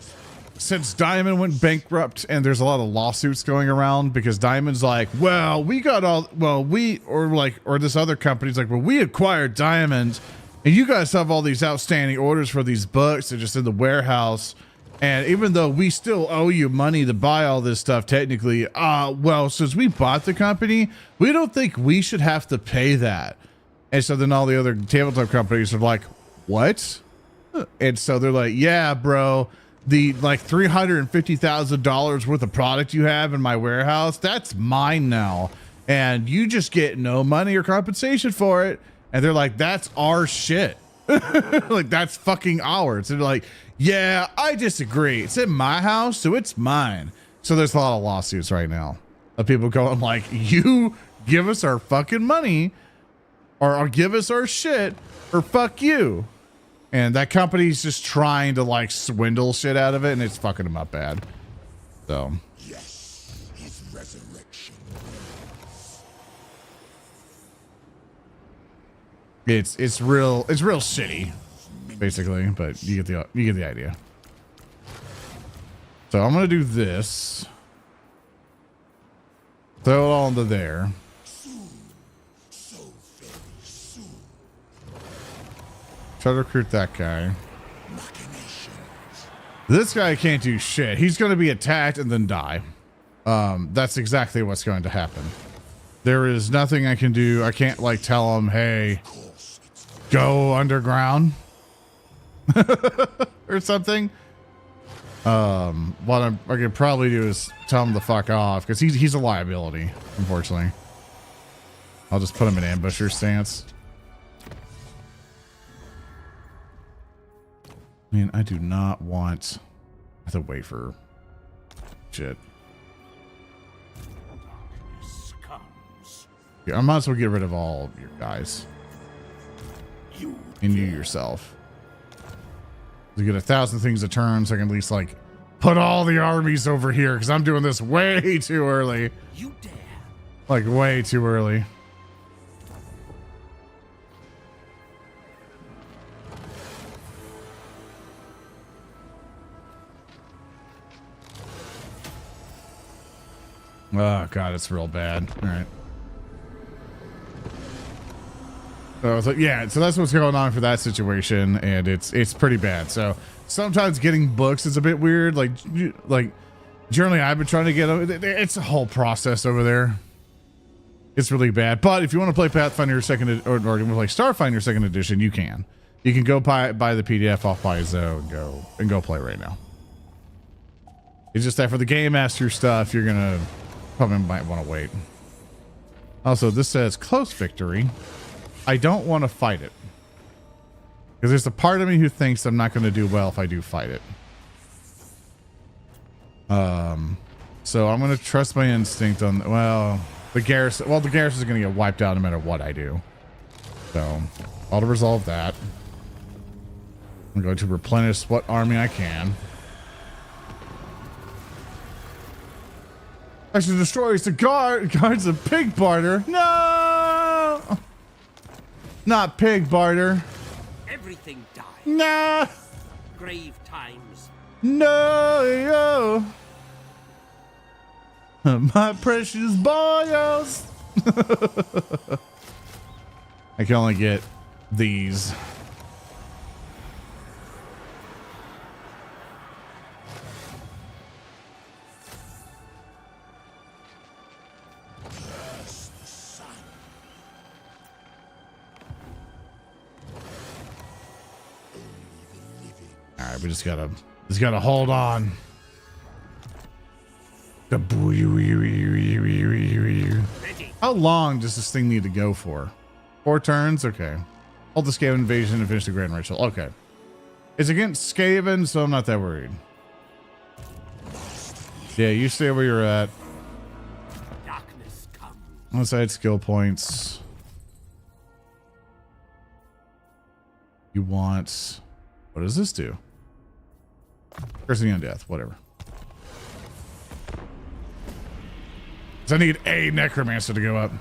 Speaker 1: since Diamond went bankrupt and there's a lot of lawsuits going around because Diamond's like, well, we got all, well, we, or this other company's like, well, we acquired Diamond and you guys have all these outstanding orders for these books. They're just in the warehouse. And even though we still owe you money to buy all this stuff, technically, well, since we bought the company, we don't think we should have to pay that. And so then all the other tabletop companies are like, what? And so they're like, yeah, bro, the like $350,000 worth of product you have in my warehouse, that's mine now. And you just get no money or compensation for it. And they're like, that's our shit. Like, that's fucking ours. And they're like, yeah, I disagree. It's in my house, so it's mine. So there's a lot of lawsuits right now of people going like, you give us our fucking money or give us our shit or fuck you. And that company's just trying to like swindle shit out of it, and it's fucking them up bad. So
Speaker 2: Yes, his resurrection.
Speaker 1: it's real shitty, basically. But you get the idea. So I'm gonna do this. Throw it all into there.
Speaker 2: So very soon.
Speaker 1: Try to recruit that guy.
Speaker 2: Machinations.
Speaker 1: This guy can't do shit. He's going to be attacked and then die. That's exactly what's going to happen. There is nothing I can do. I can't like tell him, hey,
Speaker 2: Of course, it's
Speaker 1: go underground or something. What I could probably do is tell him to fuck off because he's a liability, unfortunately. I'll just put him in ambusher stance. I mean, I do not want the wafer shit. Yeah, I might as well get rid of all of your guys. And you yourself. You get 1,000 things a turn, so I can at least like put all the armies over here because I'm doing this way too early.
Speaker 5: You dare.
Speaker 1: Like way too early. Oh god, it's real bad. All right. So I was like, yeah, so that's what's going on for that situation, and it's pretty bad. So sometimes getting books is a bit weird. Like generally, I've been trying to get it's a whole process over there. It's really bad. But if you want to play Pathfinder second or you want to play Starfinder second edition, you can. You can go buy the PDF off Paizo and go play right now. It's just that for the Game Master stuff, you're gonna probably might want to wait. Also, this says close victory. I don't want to fight it because there's a part of me who thinks I'm not going to do well if I do fight it. So I'm going to trust my instinct on, well, the garrison. Well, the garrison is going to get wiped out no matter what I do. So I'll resolve that. I'm going to replenish what army I can. Actually destroys the guards of pig barter. No! Not pig barter.
Speaker 5: Everything dies.
Speaker 1: No.
Speaker 5: Grave times.
Speaker 1: No. My precious boys. I can only get these. All right, we just gotta hold on. How long does this thing need to go for? 4 turns? Okay. Hold the Skaven invasion and finish the Grand Ritual. Okay. It's against Skaven, so I'm not that worried. Yeah, you stay where you're at.
Speaker 5: Darkness comes.
Speaker 1: Outside skill points. You want... What does this do? Cursing Undeath, whatever. So I need a Necromancer to go up.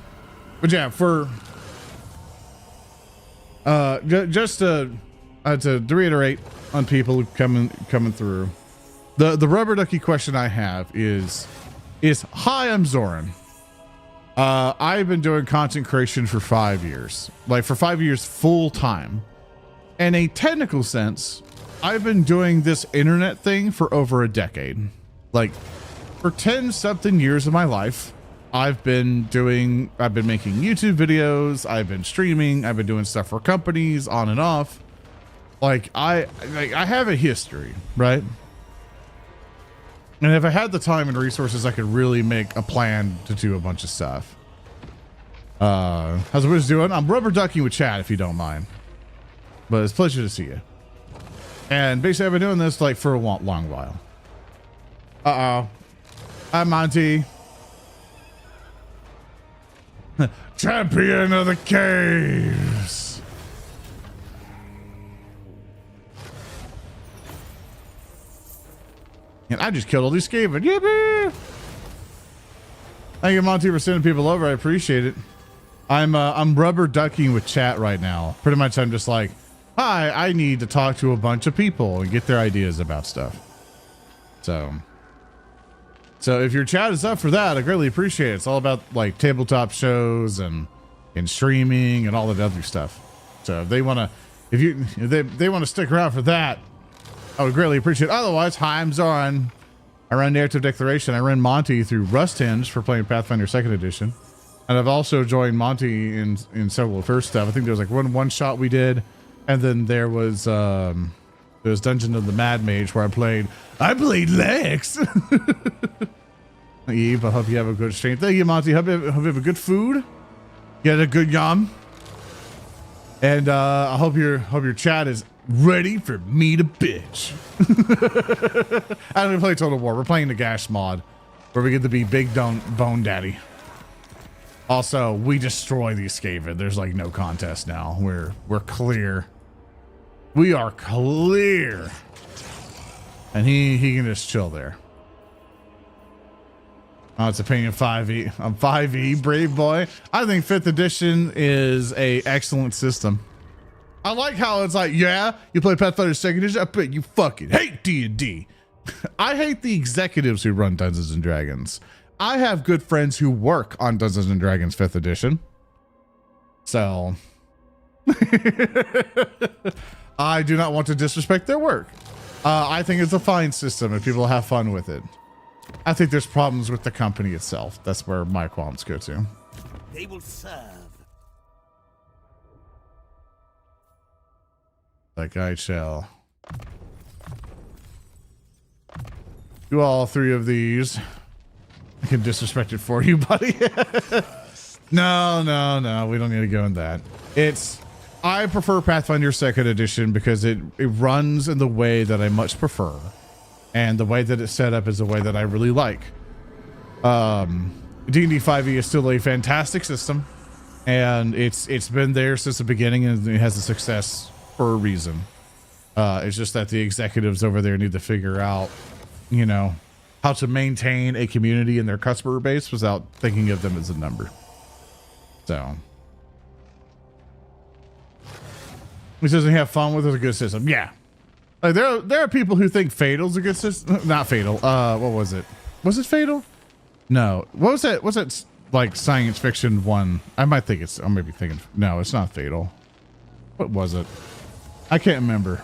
Speaker 1: But yeah, for... just to reiterate on people coming through. The rubber ducky question I have is hi, I'm Zoran. I've been doing content creation for 5 years. Like for 5 years full time. In a technical sense, I've been doing this internet thing for over a decade. Like for 10 something years of my life, I've been making YouTube videos, I've been streaming, I've been doing stuff for companies on and off. Like I have a history, right? And if I had the time and resources, I could really make a plan to do a bunch of stuff. How's everybody doing? I'm rubber ducking with chat if you don't mind. But it's a pleasure to see you. And basically I've been doing this like for a long while. Uh-oh. Hi, Monty. Champion of the caves. And I just killed all these Skaven. Yippee! Thank you, Monty, for sending people over. I appreciate it. I'm rubber ducking with chat right now. Pretty much I'm just like, hi, I need to talk to a bunch of people and get their ideas about stuff. So if your chat is up for that, I greatly appreciate it. It's all about like tabletop shows and streaming and all that other stuff. So if they want to stick around for that, I would greatly appreciate it. Otherwise, hi, I'm Zoran. I run Narrative Declaration. I run Monty through Rust Hinge for playing Pathfinder 2nd Edition. And I've also joined Monty in several of her stuff. I think there was like one shot we did, and then there was Dungeon of the Mad Mage where I played Lex. Eve, I hope you have a good stream. Thank you, Monty. Hope you have a good food. You had a good yum. And I hope your chat is ready for me to bitch. As we play Total War, we're playing the Gash mod, where we get to be Big Bone Daddy. Also, we destroy the Skaven. There's like no contest now. We're clear. We are clear. And he can just chill there. Oh, it's opinion 5e. I'm 5e, brave boy. I think 5th edition is a excellent system. I like how it's like, yeah, you play Pathfinder 2nd edition. I bet you fucking hate D&D. I hate the executives who run Dungeons and Dragons. I have good friends who work on Dungeons and Dragons 5th edition. So I do not want to disrespect their work. I think it's a fine system and people have fun with it. I think there's problems with the company itself. That's where my qualms go to.
Speaker 5: They will serve.
Speaker 1: Like I shall do all 3 of these. I can disrespect it for you, buddy. No. We don't need to go in that. I prefer Pathfinder 2nd edition because it runs in the way that I much prefer. And the way that it's set up is the way that I really like. D&D 5e is still a fantastic system. And it's been there since the beginning and it has a success for a reason. It's just that the executives over there need to figure out, you know, how to maintain a community in their customer base without thinking of them as a number. So he says he have fun with it, a good system. Yeah. Like there are people who think Fatal's a good system. Not Fatal. What was it? Was it Fatal? No. What was that? Was it like science fiction one? I might think it's, I may be thinking, no, it's not Fatal. What was it? I can't remember.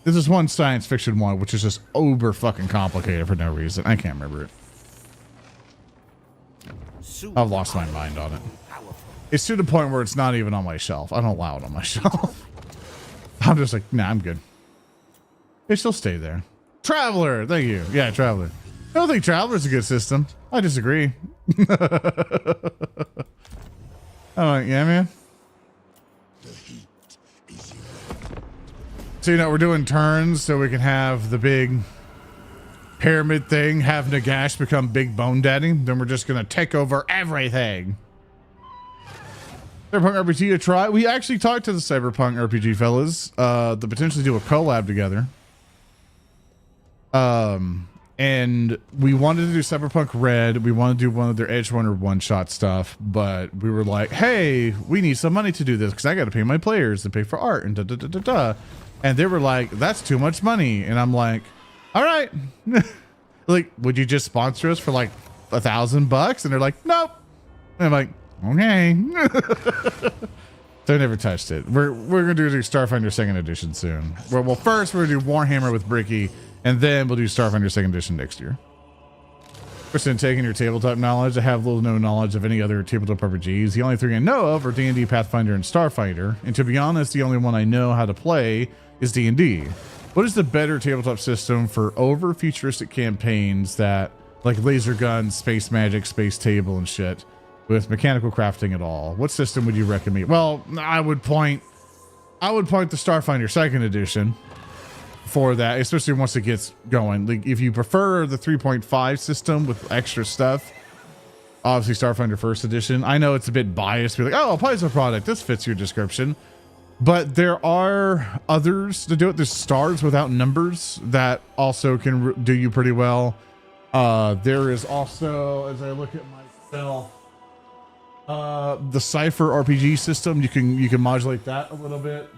Speaker 1: This is one science fiction one, which is just uber fucking complicated for no reason. I can't remember it. I've lost my mind on it. It's to the point where it's not even on my shelf. I don't allow it on my shelf. I'm just like, nah, I'm good. It still stay there. Traveler, thank you. Yeah, Traveler. I don't think Traveler's a good system. I disagree. I'm like, yeah, man. So, you know, we're doing turns so we can have the big pyramid thing, have Nagash become Big Bone Daddy. Then we're just going to take over everything. Cyberpunk RPG to try. We actually talked to the Cyberpunk RPG fellas to potentially do a collab together. And we wanted to do Cyberpunk Red. We wanted to do one of their Edgerunner one-shot stuff, but we were like, hey, we need some money to do this because I got to pay my players to pay for art and da-da-da-da-da. And they were like, that's too much money. And I'm like, all right. Like, would you just sponsor us for like $1,000? And they're like, nope. And I'm like, okay. So I never touched it. We're going to do Starfinder 2nd edition soon. Well, first we're going to do Warhammer with Bricky, and then we'll do Starfinder 2nd edition next year. Person taking your tabletop knowledge, I have little to no knowledge of any other tabletop RPGs. The only 3 I know of are D&D, Pathfinder, and Starfinder. And to be honest, the only one I know how to play is D&D. What is the better tabletop system for over futuristic campaigns that like laser guns, space magic, space table, and shit with mechanical crafting at all? What system would you recommend? Well, I would point to Starfinder 2nd edition for that, especially once it gets going. Like if you prefer the 3.5 system with extra stuff, obviously Starfinder 1st edition. I know it's a bit biased to be like, oh, Paizo product, this fits your description. But there are others to do it. There's stars without numbers that also can do you pretty well. There is also, as I look at myself, the Cypher RPG system. You can modulate that a little bit.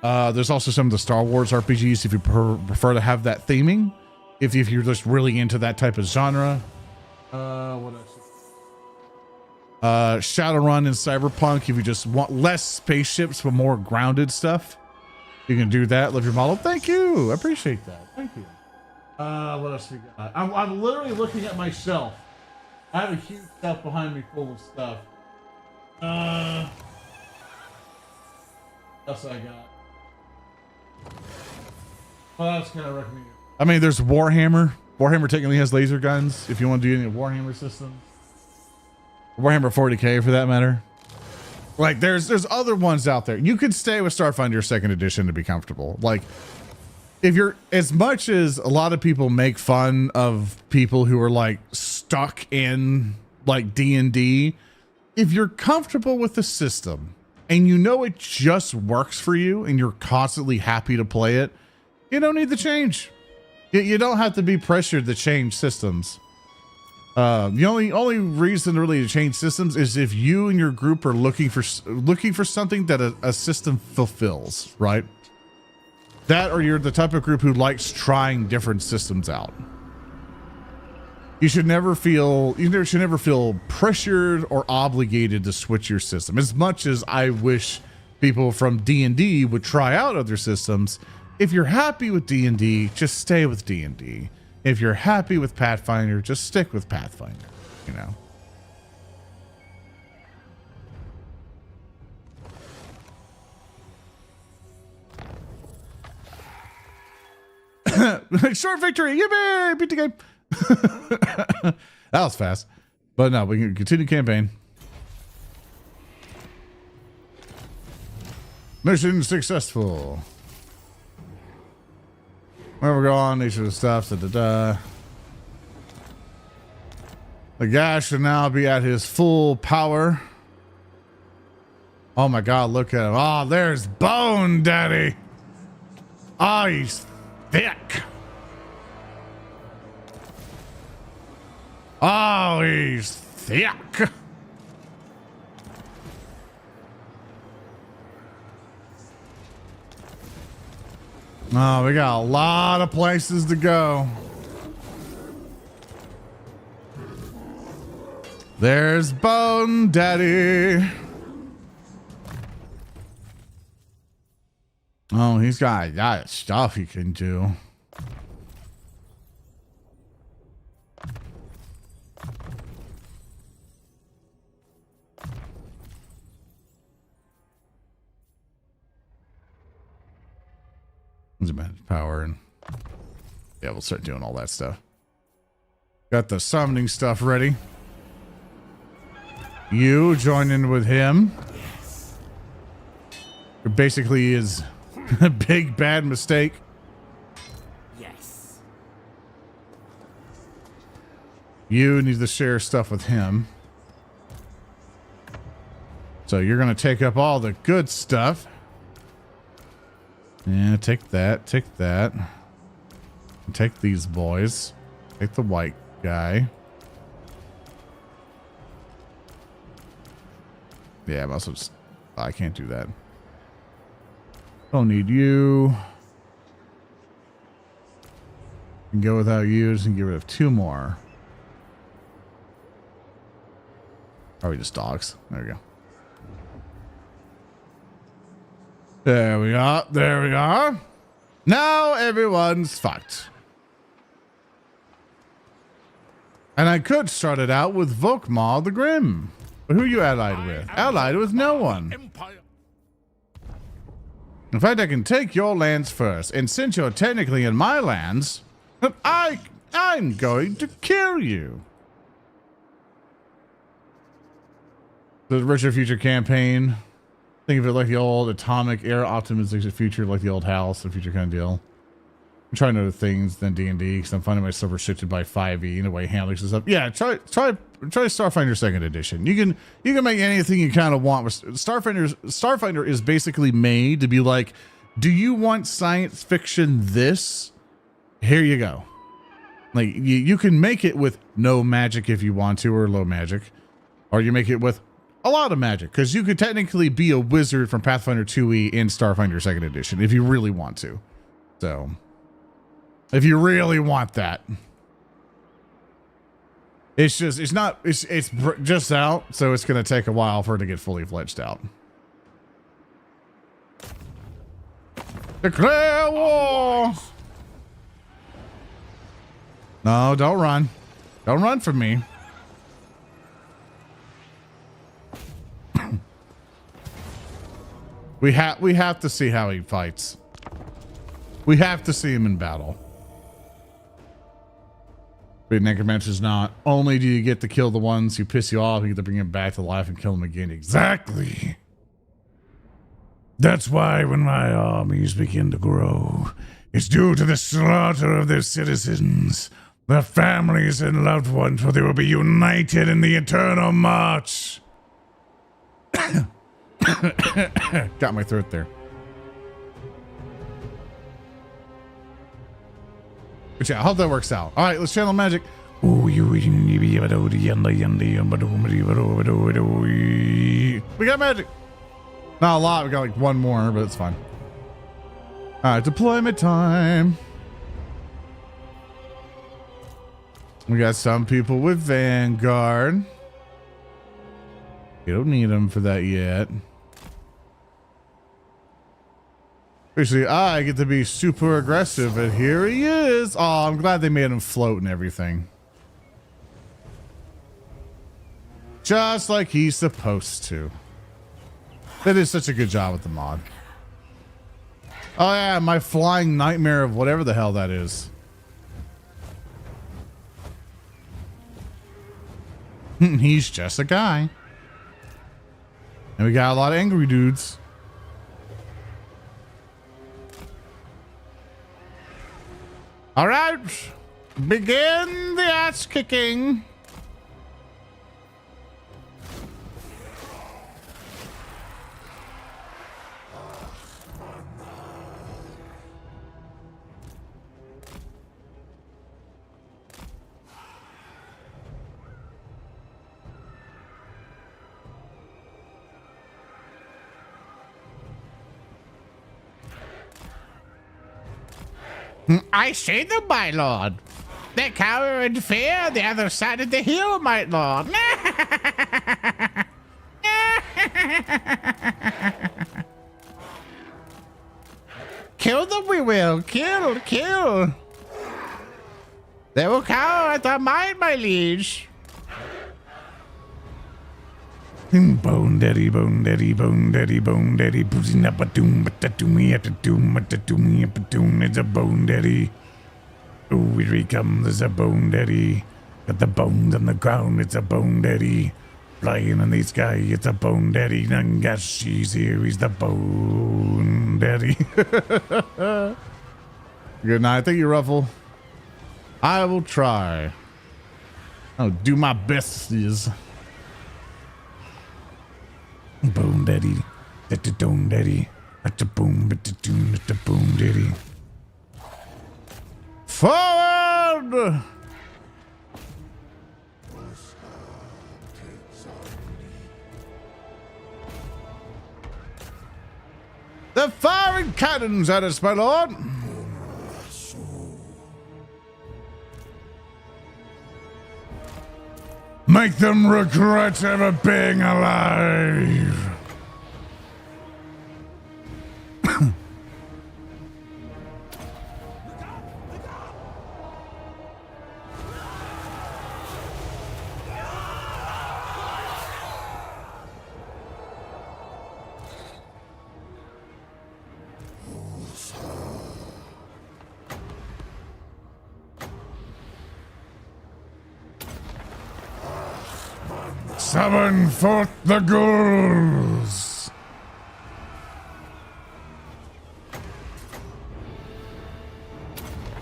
Speaker 1: There's also some of the Star Wars RPGs if you prefer to have that theming. If you're just really into that type of genre. What else? Shadowrun and Cyberpunk if you just want less spaceships but more grounded stuff. You can do that. Live your model. Thank you. I appreciate that. Thank you. What else we got? I'm literally looking at my shelf I have a huge stuff behind me full of stuff. What else I got? Well, that's kind of recommended. I mean, there's Warhammer. Warhammer technically has laser guns if you want to do any Warhammer systems. Warhammer 40k for that matter. Like there's other ones out there. You could stay with Starfinder 2nd edition to be comfortable. Like if you're, as much as a lot of people make fun of people who are like stuck in like D&D, if you're comfortable with the system and you know it just works for you and you're constantly happy to play it, you don't need the change. You don't have to be pressured to change systems. The only reason really to change systems is if you and your group are looking for something that a system fulfills, right? That, or you're the type of group who likes trying different systems out. You should never feel pressured or obligated to switch your system. As much as I wish people from D&D would try out other systems, if you're happy with D&D, just stay with D&D. If you're happy with Pathfinder, just stick with Pathfinder, you know. Short victory! Yippee! Beat the game! That was fast. But no, we can continue campaign. Mission successful. Where we're going, these are the stuff. The guy should now be at his full power. Oh my god, look at him. Oh, there's Bone Daddy. Oh, he's thick. Oh, he's thick. Oh, we got a lot of places to go. There's Bone Daddy. Oh, he's got a lot of stuff he can do. Power, and yeah, we'll start doing all that stuff. Got the summoning stuff ready. You join in with him. It basically is a big bad mistake.
Speaker 5: Yes.
Speaker 1: You need to share stuff with him. So you're going to take up all the good stuff. Yeah, take that, take that. Take these boys. Take the white guy. Yeah, I'm also just, I can't do that. Don't need you. Can go without you, just get rid of 2 more. Are we just dogs? There we go. There we are. There we are. Now everyone's fucked. And I could start it out with Volkmar the Grim. But who are you allied with? Allied with no one.
Speaker 3: Empire.
Speaker 1: In fact, I can take your lands first. And since you're technically in my lands, I'm going to kill you. The Richer Future campaign. Think of it like the old Atomic Era Optimization Future, like the old House, the future kind of deal. I'm trying other things than D&D because I'm finding myself restricted by 5e in a way handles this up. Yeah, try Starfinder 2nd edition. You can make anything you kind of want. Starfinder is basically made to be like, do you want science fiction this? Here you go. Like you can make it with no magic if you want to, or low magic, or you make it with a lot of magic, because you could technically be a wizard from Pathfinder 2e in Starfinder 2nd edition if you really want to. So, if you really want that. It's just out, so it's going to take a while for it to get fully fledged out. Declare war! No, don't run. Don't run from me. We have to see how he fights. We have to see him in battle. But Necromancer's not only do you get to kill the ones who piss you off, you get to bring them back to life and kill them again. Exactly. That's why when my armies begin to grow, it's due to the slaughter of their citizens, their families and loved ones, for they will be united in the eternal march. Got my throat there. But yeah, I hope that works out. All right, let's channel magic. We got magic. Not a lot. We got like one more, but it's fine. All right, deployment time. We got some people with Vanguard. You don't need them for that yet. Basically, I get to be super aggressive, and here he is. Oh, I'm glad they made him float and everything. Just like he's supposed to. They did such a good job with the mod. Oh yeah, my flying nightmare of whatever the hell that is. He's just a guy. And we got a lot of angry dudes. All right, begin the ass kicking. I say them, my lord. They cower in fear on the other side of the hill, my lord. Kill them, we will. Kill, kill. They will cower at our might, my liege. Bone daddy, bone daddy, bone daddy, bone daddy, pussy up a doom, but that to me at the doom, but that to me up a doom, it's a bone daddy. Oh, here he comes, there's a bone daddy. Got the bones on the ground, it's a bone daddy. Flying in the sky, it's a bone daddy. Nangashi's here, he's the bone daddy. Good night, thank you, Ruffle. I will try. I'll do my best, is. Bone daddy, at the dome daddy, at the boom, at the doom, at the boom daddy. Forward! The firing cannons at us, my lord. Make them regret ever being alive. Summon forth the ghouls!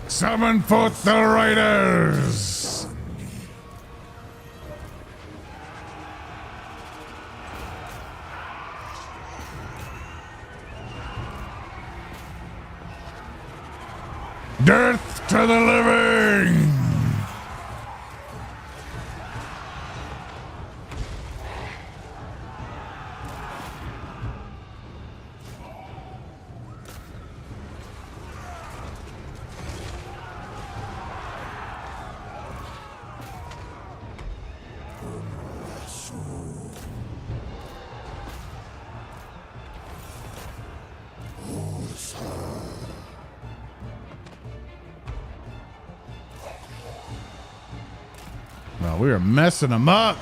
Speaker 1: Summon forth the raiders! Death to the living! Well, we are messing them up.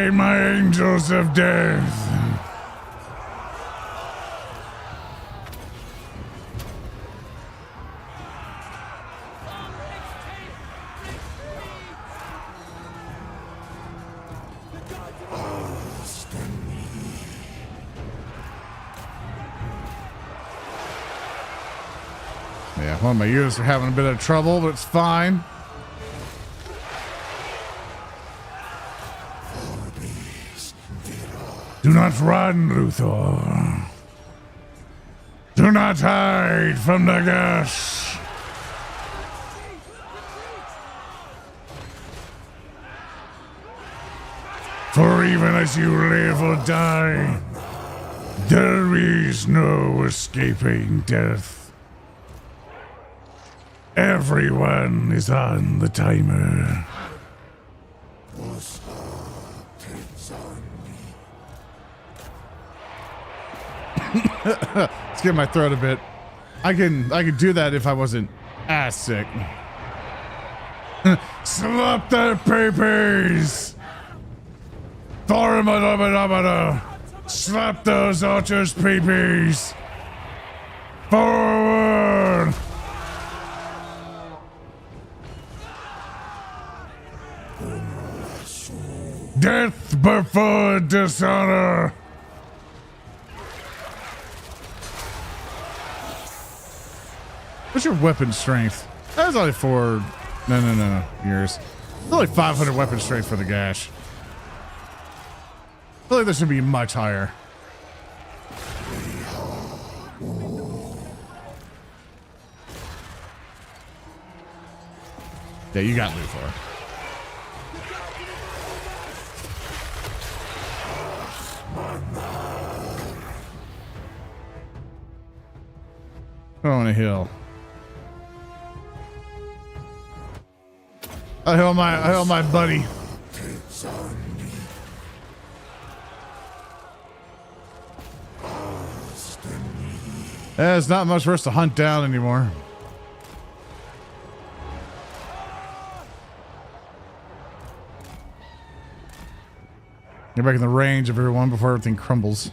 Speaker 1: Die, my angels of death. Yeah, one of my units are having a bit of trouble, but it's fine. Do not run, Luthor. Do not hide from the gas. For even as you live or die, there is no escaping death. Everyone is on the timer. Let's get my throat a bit. I could do that if I wasn't ass sick. Slap their papers. Slap those archers' peepees. Forward. Death before dishonor. What's your weapon strength? That was only 4. No. Yours. It's only 500 weapon strength for the gash. I feel like this should be much higher. Yeah, you got Luthor. On a hill. I heal my buddy. There's not much for us to hunt down anymore. Get back in the range of everyone before everything crumbles.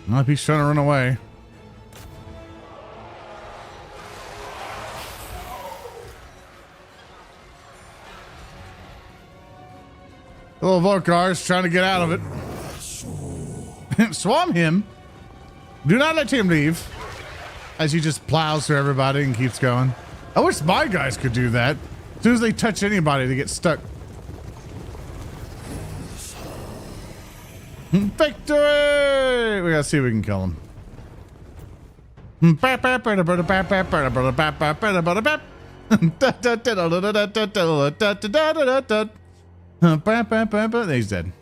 Speaker 1: Not if he's trying to run away. The little Volkar's trying to get out of it. Swarm him. Do not let him leave. As he just plows through everybody and keeps going. I wish my guys could do that. As soon as they touch anybody, they get stuck. Victory! We gotta see if we can kill him. He's dead.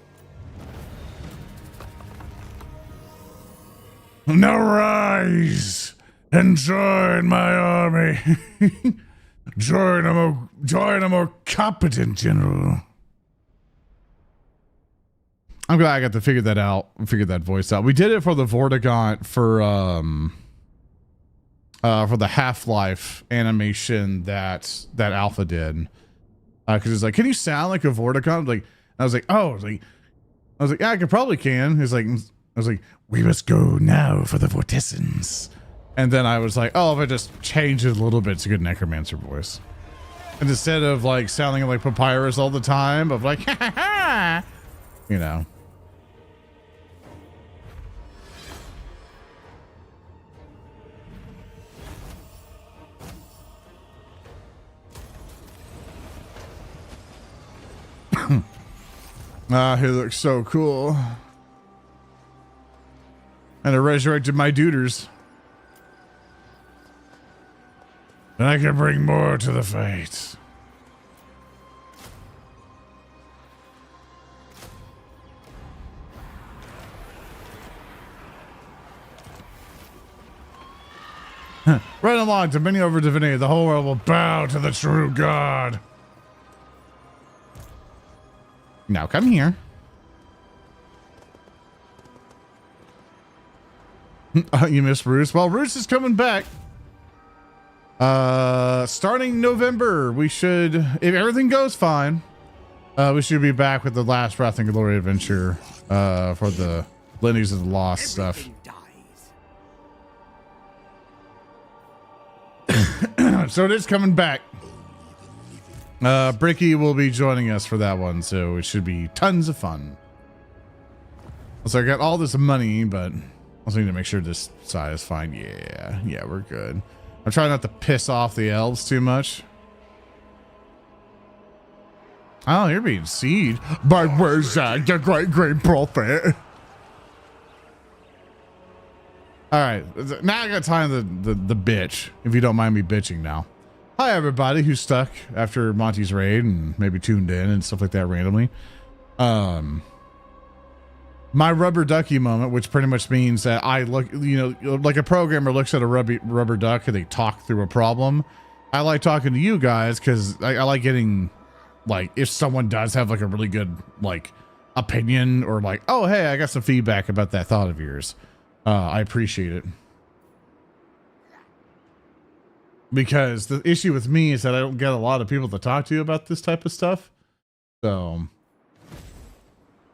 Speaker 1: Now rise and join my army. join a more competent general. I'm glad I got to figure that out. Figure that voice out. We did it for the Vortigaunt for the Half-Life animation that Alpha did. Because it's like, can you sound like a Vortigaunt? Like, I was like, yeah, I probably can. I was like, we must go now for the Vortessence. And then I was like, oh, if I just change it a little bit, it's a good Necromancer voice. And instead of like sounding like Papyrus all the time, of like, ha ha ha, you know. He looks so cool. And I resurrected my duders. And I can bring more to the fight. Right along, dominion over divinity, the whole world will bow to the true God. Now come here. You miss Bruce. Well, Bruce is coming back. Starting November, we should, if everything goes fine, we should be back with the last Wrath and Glory adventure for the Lineage of the Lost stuff.
Speaker 5: Everything dies.
Speaker 1: So it is coming back. Bricky will be joining us for that one, so it should be tons of fun. So I got all this money, but I also need to make sure this side is fine. Yeah, we're good. I'm trying not to piss off the elves too much. Oh, you're being sieged by Wherzag, the great prophet. All right, now I got time to the bitch, if you don't mind me bitching now. Hi, everybody who's stuck after Monty's raid and maybe tuned in and stuff like that randomly. My rubber ducky moment, which pretty much means that I look, you know, like a programmer looks at a rubber duck and they talk through a problem. I like talking to you guys because I like getting, like, if someone does have like a really good like opinion or like, oh hey, I got some feedback about that thought of yours. I appreciate it. Because the issue with me is that I don't get a lot of people to talk to about this type of stuff. So,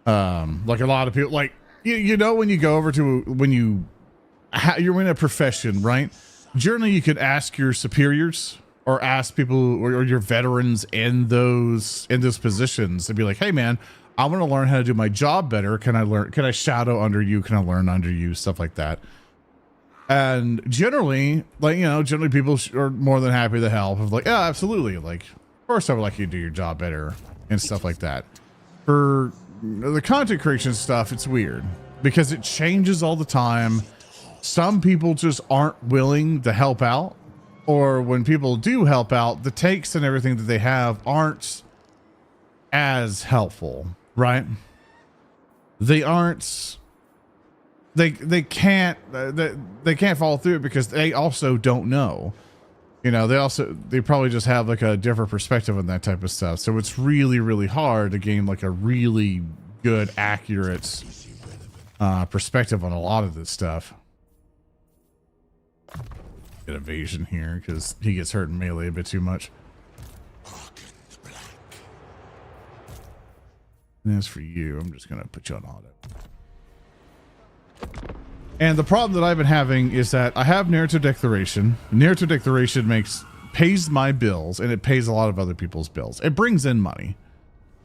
Speaker 1: like a lot of people, like, you know, when you go over to, when you're in a profession, right? Generally, you could ask your superiors or ask people or your veterans in those positions and be like, hey man, I want to learn how to do my job better. Can I shadow under you? Can I learn under you? Stuff like that. And generally, like, you know, generally people are more than happy to help. Of like, yeah, absolutely. Like, of course I would like you to do your job better and stuff like that. For the content creation stuff, it's weird because it changes all the time. Some people just aren't willing to help out, or when people do help out, the takes and everything that they have aren't as helpful, right? They aren't. They can't follow through because they also don't know. You know, they probably just have like a different perspective on that type of stuff. So it's really, really hard to gain like a really good, accurate perspective on a lot of this stuff. Get evasion here because he gets hurt in melee a bit too much. And as for you, I'm just gonna put you on auto. And the problem that I've been having is that I have narrative declaration. Narrative declaration pays my bills, and it pays a lot of other people's bills. It brings in money,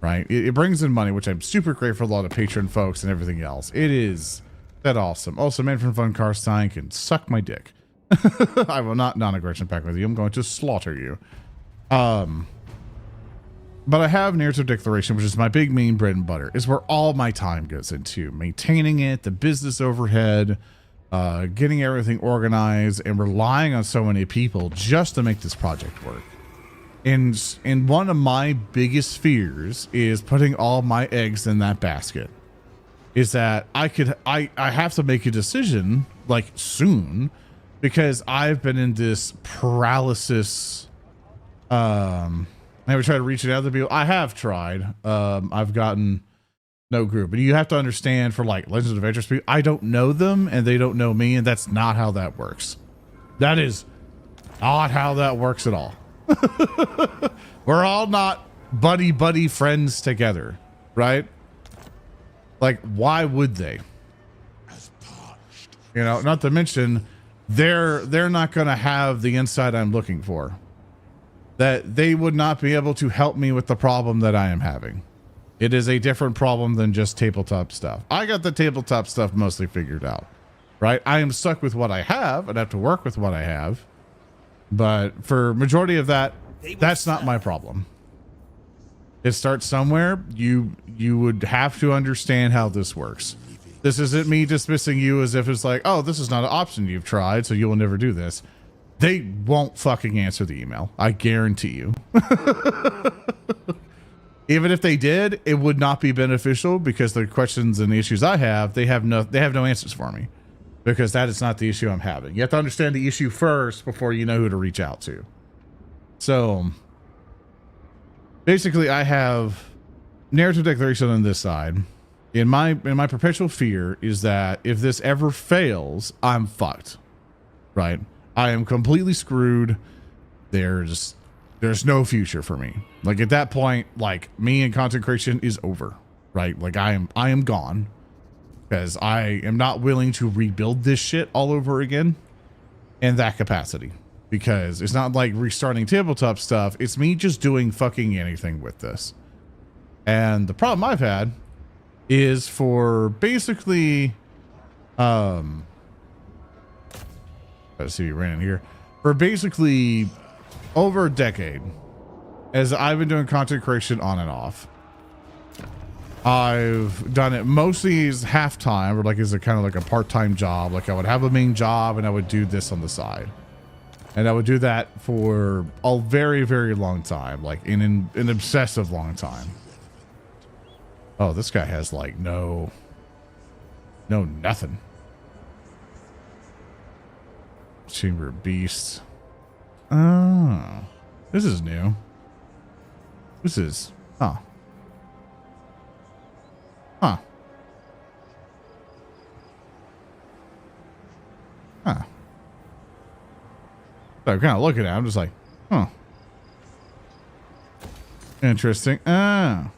Speaker 1: right? It brings in money, which I'm super grateful for a lot of patron folks and everything else. It is that awesome. Also, Man from Fun Karstein can suck my dick. I will not non-aggression pack with you. I'm going to slaughter you. But I have narrative declaration, which is my big main bread and butter. Is where all my time goes into maintaining it, the business overhead, getting everything organized, and relying on so many people just to make this project work. And one of my biggest fears is putting all my eggs in that basket. Is that I have to make a decision like soon, because I've been in this paralysis. I ever tried to reach out to people? I have tried. I've gotten no group, but you have to understand, for like Legends of Adventurous people, I don't know them and they don't know me, and that's not how that works. That is not how that works at all. We're all not buddy friends together, right? Like, why would they? You know, not to mention they're not going to have the insight I'm looking for. That they would not be able to help me with the problem that I am having. It is a different problem than just tabletop stuff. I got the tabletop stuff mostly figured out, right? I am stuck with what I have and have to work with what I have. But for majority of that, that's not my problem. It starts somewhere. You would have to understand how this works. This isn't me dismissing you as if it's like, oh, this is not an option you've tried, so you will never do this. They won't fucking answer the email. I guarantee you. Even if they did, it would not be beneficial, because the questions and the issues I have, they have no answers for me, because that is not the issue I'm having. You have to understand the issue first before you know who to reach out to. So basically I have narrative declaration on this side. in my perpetual fear is that if this ever fails, I'm fucked. Right? I am completely screwed. There's no future for me. Like at that point, like me and content creation is over. Right? Like I am gone. Because I am not willing to rebuild this shit all over again in that capacity. Because it's not like restarting tabletop stuff. It's me just doing fucking anything with this. And the problem I've had is for basically, let's see, we ran in here. For basically over a decade, as I've been doing content creation on and off, I've done it mostly as half-time, or like as a kind of like a part-time job. Like I would have a main job and I would do this on the side. And I would do that for a very, very long time, like in an obsessive long time. Oh, this guy has like no nothing. Chamber of Beasts. Oh, this is new. This is, huh. Huh. Huh. So I'm kind of looking at it, I'm just like, huh. Interesting. Ah.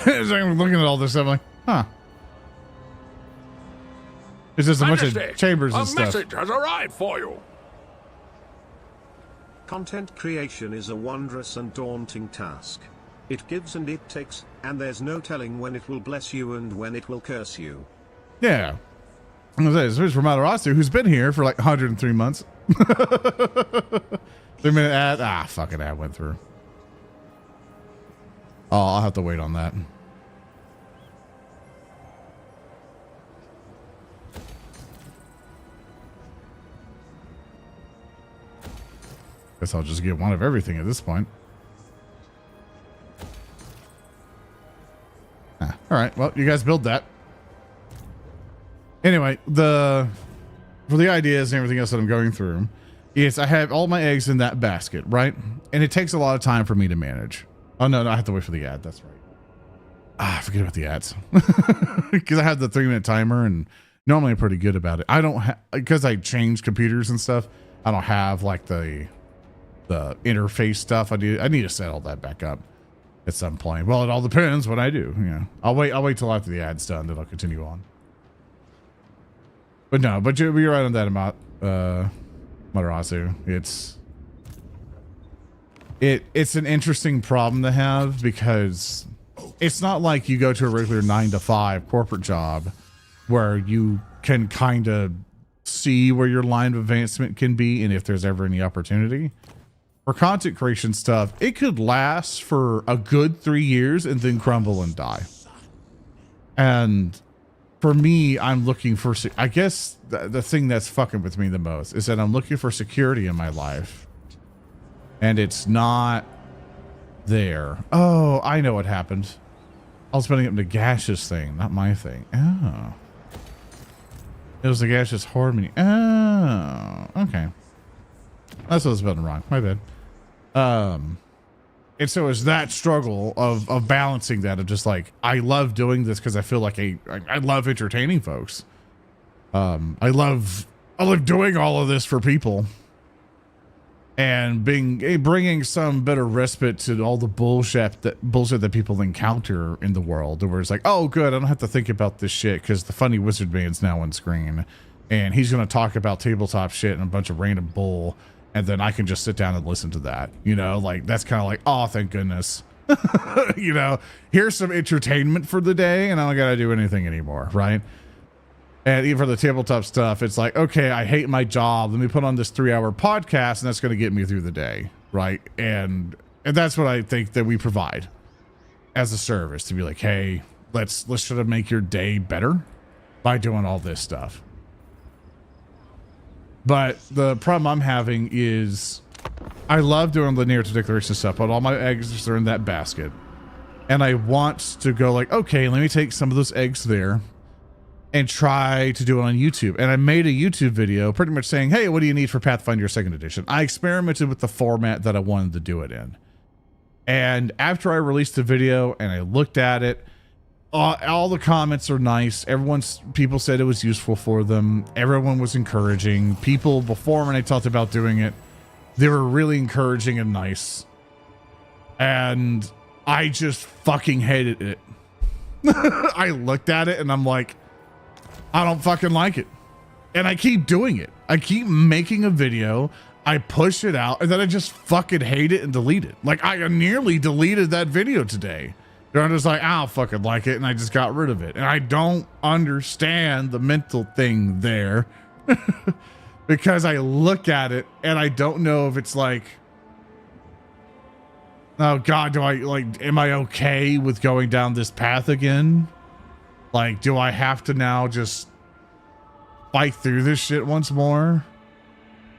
Speaker 1: As I'm looking at all this, I'm like, huh. It's just a bunch of chambers and stuff.
Speaker 3: A message has arrived for you.
Speaker 4: Content creation is a wondrous and daunting task. It gives and it takes, and there's no telling when it will bless you and when it will curse you.
Speaker 1: Yeah. I'm gonna say, this is from Matarasu, who's been here for like 103 months. 3-minute ad. Fucking ad went through. Oh, I'll have to wait on that. Guess I'll just get one of everything at this point. All right. Well, you guys build that. Anyway, for the ideas and everything else that I'm going through, is I have all my eggs in that basket, right? And it takes a lot of time for me to manage. Oh no, I have to wait for the ad. That's right. I forget about the ads because I have the 3-minute timer, and normally I'm pretty good about it. I don't because I change computers and stuff. I don't have like the interface stuff. I need to set all that back up at some point. Well, it all depends what I do. Yeah, I'll wait till after the ad's done, then I'll continue on. But no, but you're right on that about Matarasu. It's an interesting problem to have because it's not like you go to a regular 9-to-5 corporate job where you can kind of see where your line of advancement can be and if there's ever any opportunity. For content creation stuff, it could last for a good 3 years and then crumble and die. And for me, I'm looking for, I guess the thing that's fucking with me the most is that I'm looking for security in my life. And it's not there. Oh, I know what happened. I was putting up the gaseous thing, not my thing. Oh. It was the gaseous horde menu. Oh, okay. That's what I was spelling wrong. My bad. And so it's that struggle of balancing that of just like, I love doing this because I feel like I love entertaining folks. I love doing all of this for people and bringing some bit of respite to all the bullshit that people encounter in the world, where it's like, oh good, I don't have to think about this shit because the funny wizard man's now on screen and he's going to talk about tabletop shit and a bunch of random bull. And then I can just sit down and listen to that, you know, like that's kind of like, oh, thank goodness, you know, here's some entertainment for the day and I don't got to do anything anymore. Right. And even for the tabletop stuff, it's like, okay, I hate my job. Let me put on this 3-hour podcast and that's going to get me through the day. Right. And that's what I think that we provide as a service to be like, hey, let's try to make your day better by doing all this stuff. But the problem I'm having is I love doing linear to declaration stuff, but all my eggs are in that basket. And I want to go like, okay, let me take some of those eggs there and try to do it on YouTube. And I made a YouTube video pretty much saying, hey, what do you need for Pathfinder 2nd edition? I experimented with the format that I wanted to do it in. And after I released the video and I looked at it, all the comments are nice. People said it was useful for them. Everyone was encouraging. People before, when I talked about doing it, they were really encouraging and nice. And I just fucking hated it. I looked at it and I'm like, I don't fucking like it. And I keep doing it. I keep making a video. I push it out and then I just fucking hate it and delete it. Like I nearly deleted that video today. I'm just like, I don't fucking like it. And I just got rid of it. And I don't understand the mental thing there because I look at it and I don't know if it's like, oh God, am I okay with going down this path again? Like, do I have to now just fight through this shit once more?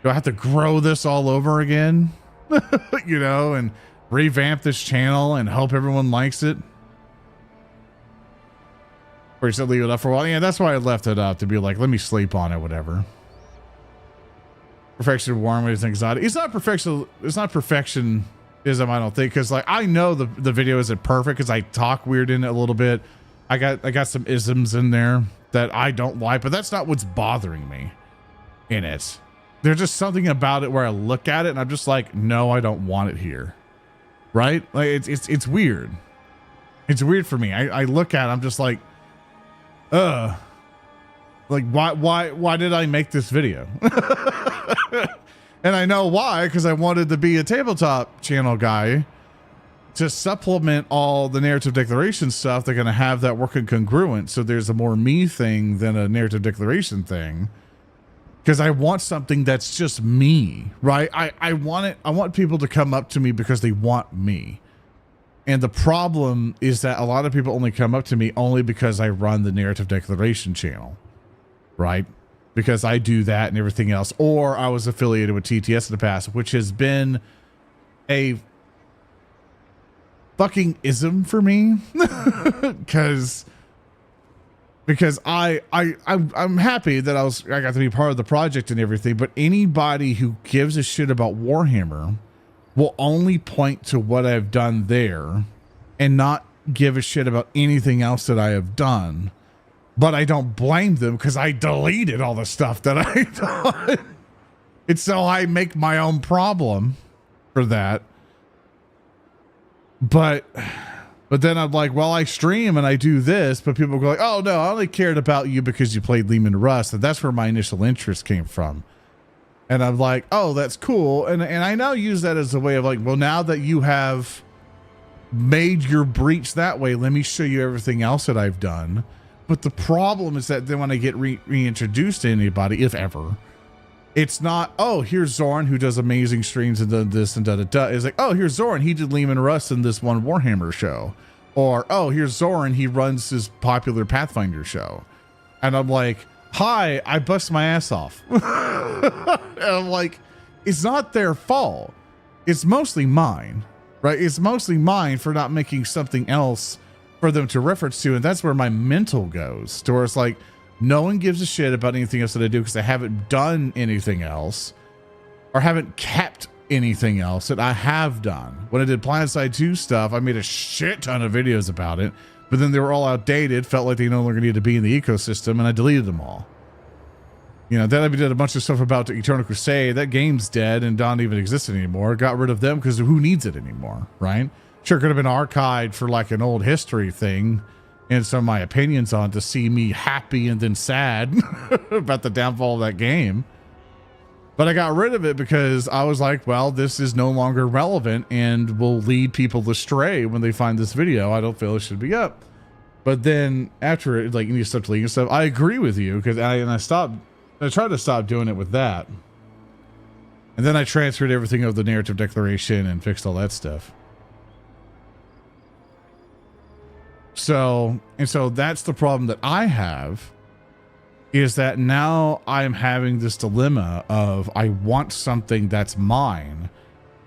Speaker 1: Do I have to grow this all over again? You know, and revamp this channel and hope everyone likes it? Or just leave it up for a while? Yeah, that's why I left it up, to be like, let me sleep on it, whatever. Perfection warm is exotic. It's not perfectionism, I don't think, because like I know the video isn't perfect because I talk weird in it a little bit. I got some isms in there that I don't like, but that's not what's bothering me in it. There's just something about it where I look at it and I'm just like, no, I don't want it here. Right? Like it's weird. It's weird for me. I look at it, I'm just like, like why did I make this video? And I know why, because I wanted to be a tabletop channel guy to supplement all the narrative declaration stuff. They're going to have that working congruent. So there's a more me thing than a narrative declaration thing. Because I want something that's just me, right? I want people to come up to me because they want me. And the problem is that a lot of people only come up to me only because I run the narrative declaration channel, right? Because I do that and everything else. Or I was affiliated with TTS in the past, which has been a fucking ism for me. Because I'm happy that I got to be part of the project and everything, but anybody who gives a shit about Warhammer will only point to what I've done there and not give a shit about anything else that I have done. But I don't blame them because I deleted all the stuff that I done. And so I make my own problem for that. But then I'm like, well, I stream and I do this, but people go like, oh no, I only cared about you because you played Leman Russ. And that's where my initial interest came from. And I'm like, oh, that's cool. And I now use that as a way of like, well, now that you have made your breach that way, let me show you everything else that I've done. But the problem is that then when I get reintroduced to anybody, if ever, it's not, oh, here's Zoran who does amazing streams and done this and da-da-da. It's like, oh, here's Zoran. He did Leman Russ in this one Warhammer show. Or, oh, here's Zoran. He runs his popular Pathfinder show. And I'm like, hi, I bust my ass off. And I'm like, it's not their fault. It's mostly mine, right? It's mostly mine for not making something else for them to reference to. And that's where my mental goes, to where it's like, no one gives a shit about anything else that I do because I haven't done anything else or haven't kept anything else that I have done. When I did PlanetSide 2 stuff, I made a shit ton of videos about it, but then they were all outdated, felt like they no longer needed to be in the ecosystem, and I deleted them all. You know, then I did a bunch of stuff about Eternal Crusade. That game's dead and don't even exist anymore. Got rid of them because who needs it anymore, right? Sure, could have been archived for like an old history thing and some of my opinions on to see me happy and then sad about the downfall of that game. But I got rid of it because I was like, well, this is no longer relevant and will lead people astray when they find this video. I don't feel it should be up. But then after it, like, you need to start deleting stuff. I agree with you because I tried to stop doing it with that. And then I transferred everything of the narrative declaration and fixed all that stuff. So that's the problem that I have, is that now I'm having this dilemma of I want something that's mine,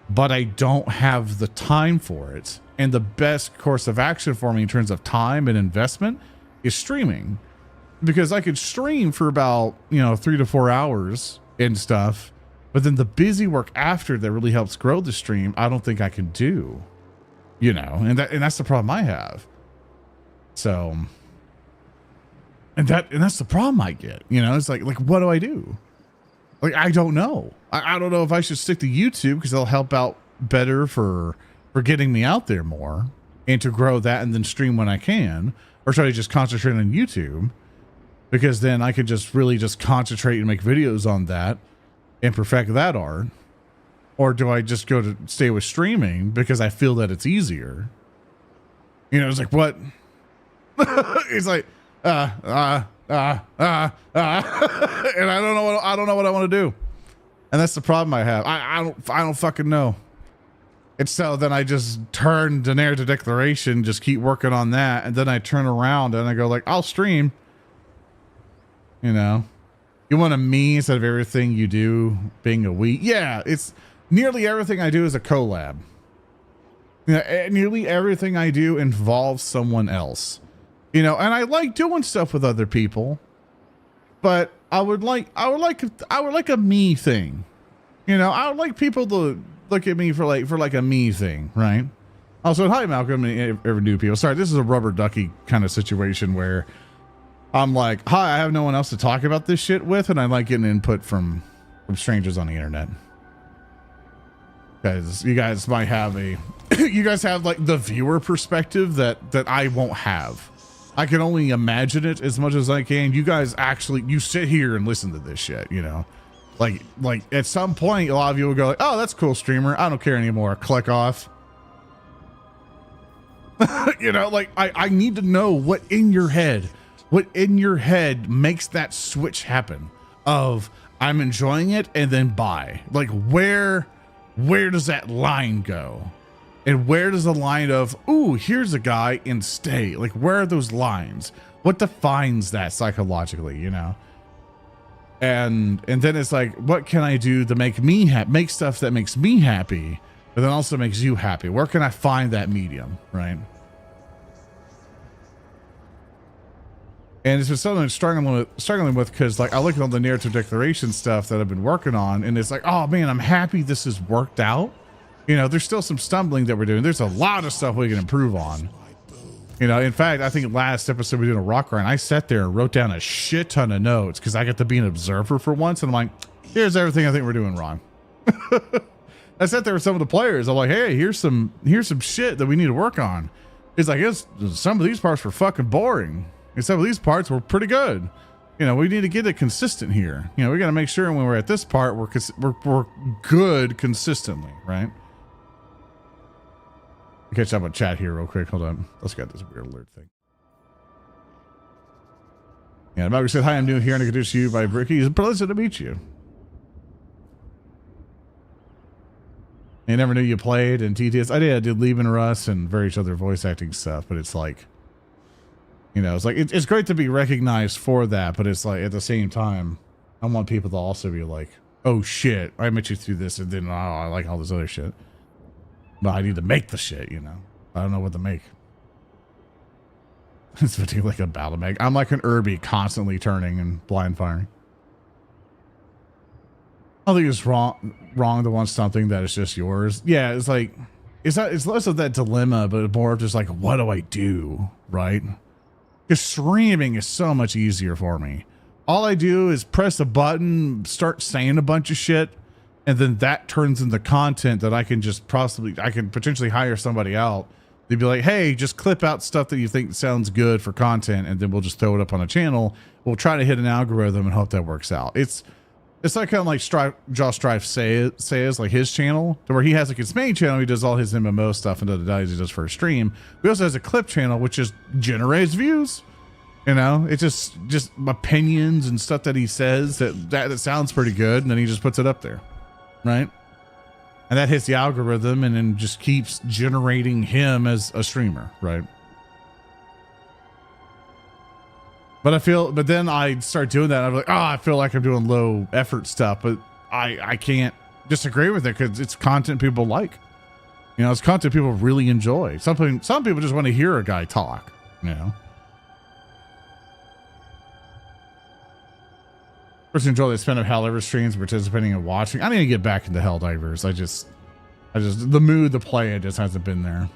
Speaker 1: but I don't have the time for it. And the best course of action for me in terms of time and investment is streaming, because I could stream for about, 3 to 4 hours and stuff. But then the busy work after that really helps grow the stream, I don't think I can do. you know, and that's the problem I have. So, and that's the problem I get, you know, it's like, what do I do? Like, I don't know. I don't know if I should stick to YouTube because they'll help out better for getting me out there more and to grow that and then stream when I can, or should I just concentrate on YouTube? Because then I could just really just concentrate and make videos on that and perfect that art. Or do I just go to stay with streaming because I feel that it's easier? You know, it's like, what? It's like, and I don't know what I want to do. And that's the problem I have. I don't fucking know. And so then I just turn to Narrative Declaration, just keep working on that. And then I turn around and I go like, I'll stream. You know, you want a me instead of everything you do being a we. Yeah, it's nearly everything I do is a collab. You know, nearly everything I do involves someone else. You know, and I like doing stuff with other people, but I would like a me thing. You know, I would like people to look at me for like a me thing, right? Also, hi Malcolm, ever new people. Sorry, this is a rubber ducky kind of situation where I'm like, hi, I have no one else to talk about this shit with, and I like getting input from strangers on the internet. Because you guys might have you guys have like the viewer perspective that I won't have. I can only imagine it as much as I can. You guys actually, you sit here and listen to this shit, you know? Like at some point, a lot of you will go like, oh, that's a cool streamer. I don't care anymore. Click off. You know, like I need to know what in your head makes that switch happen of I'm enjoying it and then buy. Like where does that line go? And where does the line of, ooh, here's a guy and stay? Like, where are those lines? What defines that psychologically, you know? And then it's like, what can I do to make me make stuff that makes me happy, but then also makes you happy? Where can I find that medium, right? And it's just something I'm struggling with because, like, I look at all the Narrative Declaration stuff that I've been working on, and it's like, oh man, I'm happy this has worked out. You know, there's still some stumbling that we're doing. There's a lot of stuff we can improve on. You know, in fact, I think last episode we did a rock grind. I sat there and wrote down a shit ton of notes because I got to be an observer for once, and I'm like, here's everything I think we're doing wrong. I sat there with some of the players. I'm like, hey, here's some shit that we need to work on. It's like, some of these parts were fucking boring. And some of these parts were pretty good. You know, we need to get it consistent here. You know, we got to make sure when we're at this part, we're good consistently, right? Catch up on chat here real quick. Hold on. Let's get this weird alert thing. Yeah, Malcolm said, hi, I'm new here and I introduce you by Bricky. It's a pleasure to meet you. I never knew you played in TTS. I did Leaving Russ and various other voice acting stuff, but it's like, you know, it's like, it's great to be recognized for that, but it's like, at the same time, I want people to also be like, oh shit, I met you through this and then, oh, I like all this other shit. But I need to make the shit, you know. I don't know what to make. It's particularly like a battle to make. I'm like an Irby constantly turning and blind firing. I think it's wrong to want something that is just yours. Yeah, it's like, it's less of that dilemma, but more of just like, what do I do, right? Because streaming is so much easier for me. All I do is press a button, start saying a bunch of shit, and then that turns into content that I can potentially hire somebody out. They'd be like, hey, just clip out stuff that you think sounds good for content, and then we'll just throw it up on a channel. We'll try to hit an algorithm and hope that works out. It's like kind of like Josh Strife says like his channel, to where he has like his main channel, he does all his MMO stuff and the he does for a stream. He also has a clip channel, which just generates views. You know, it's just opinions and stuff that he says that sounds pretty good, and then he just puts it up there. Right, and that hits the algorithm and then just keeps generating him as a streamer, right? But then I start doing that, I'm like, oh, I feel like I'm doing low effort stuff, but I can't disagree with it because it's content people like. You know, it's content people really enjoy. Some people just want to hear a guy talk, you know. Person enjoy the spin of Helldivers streams, participating and watching. I need to get back into Helldivers. I just the mood to play it just hasn't been there.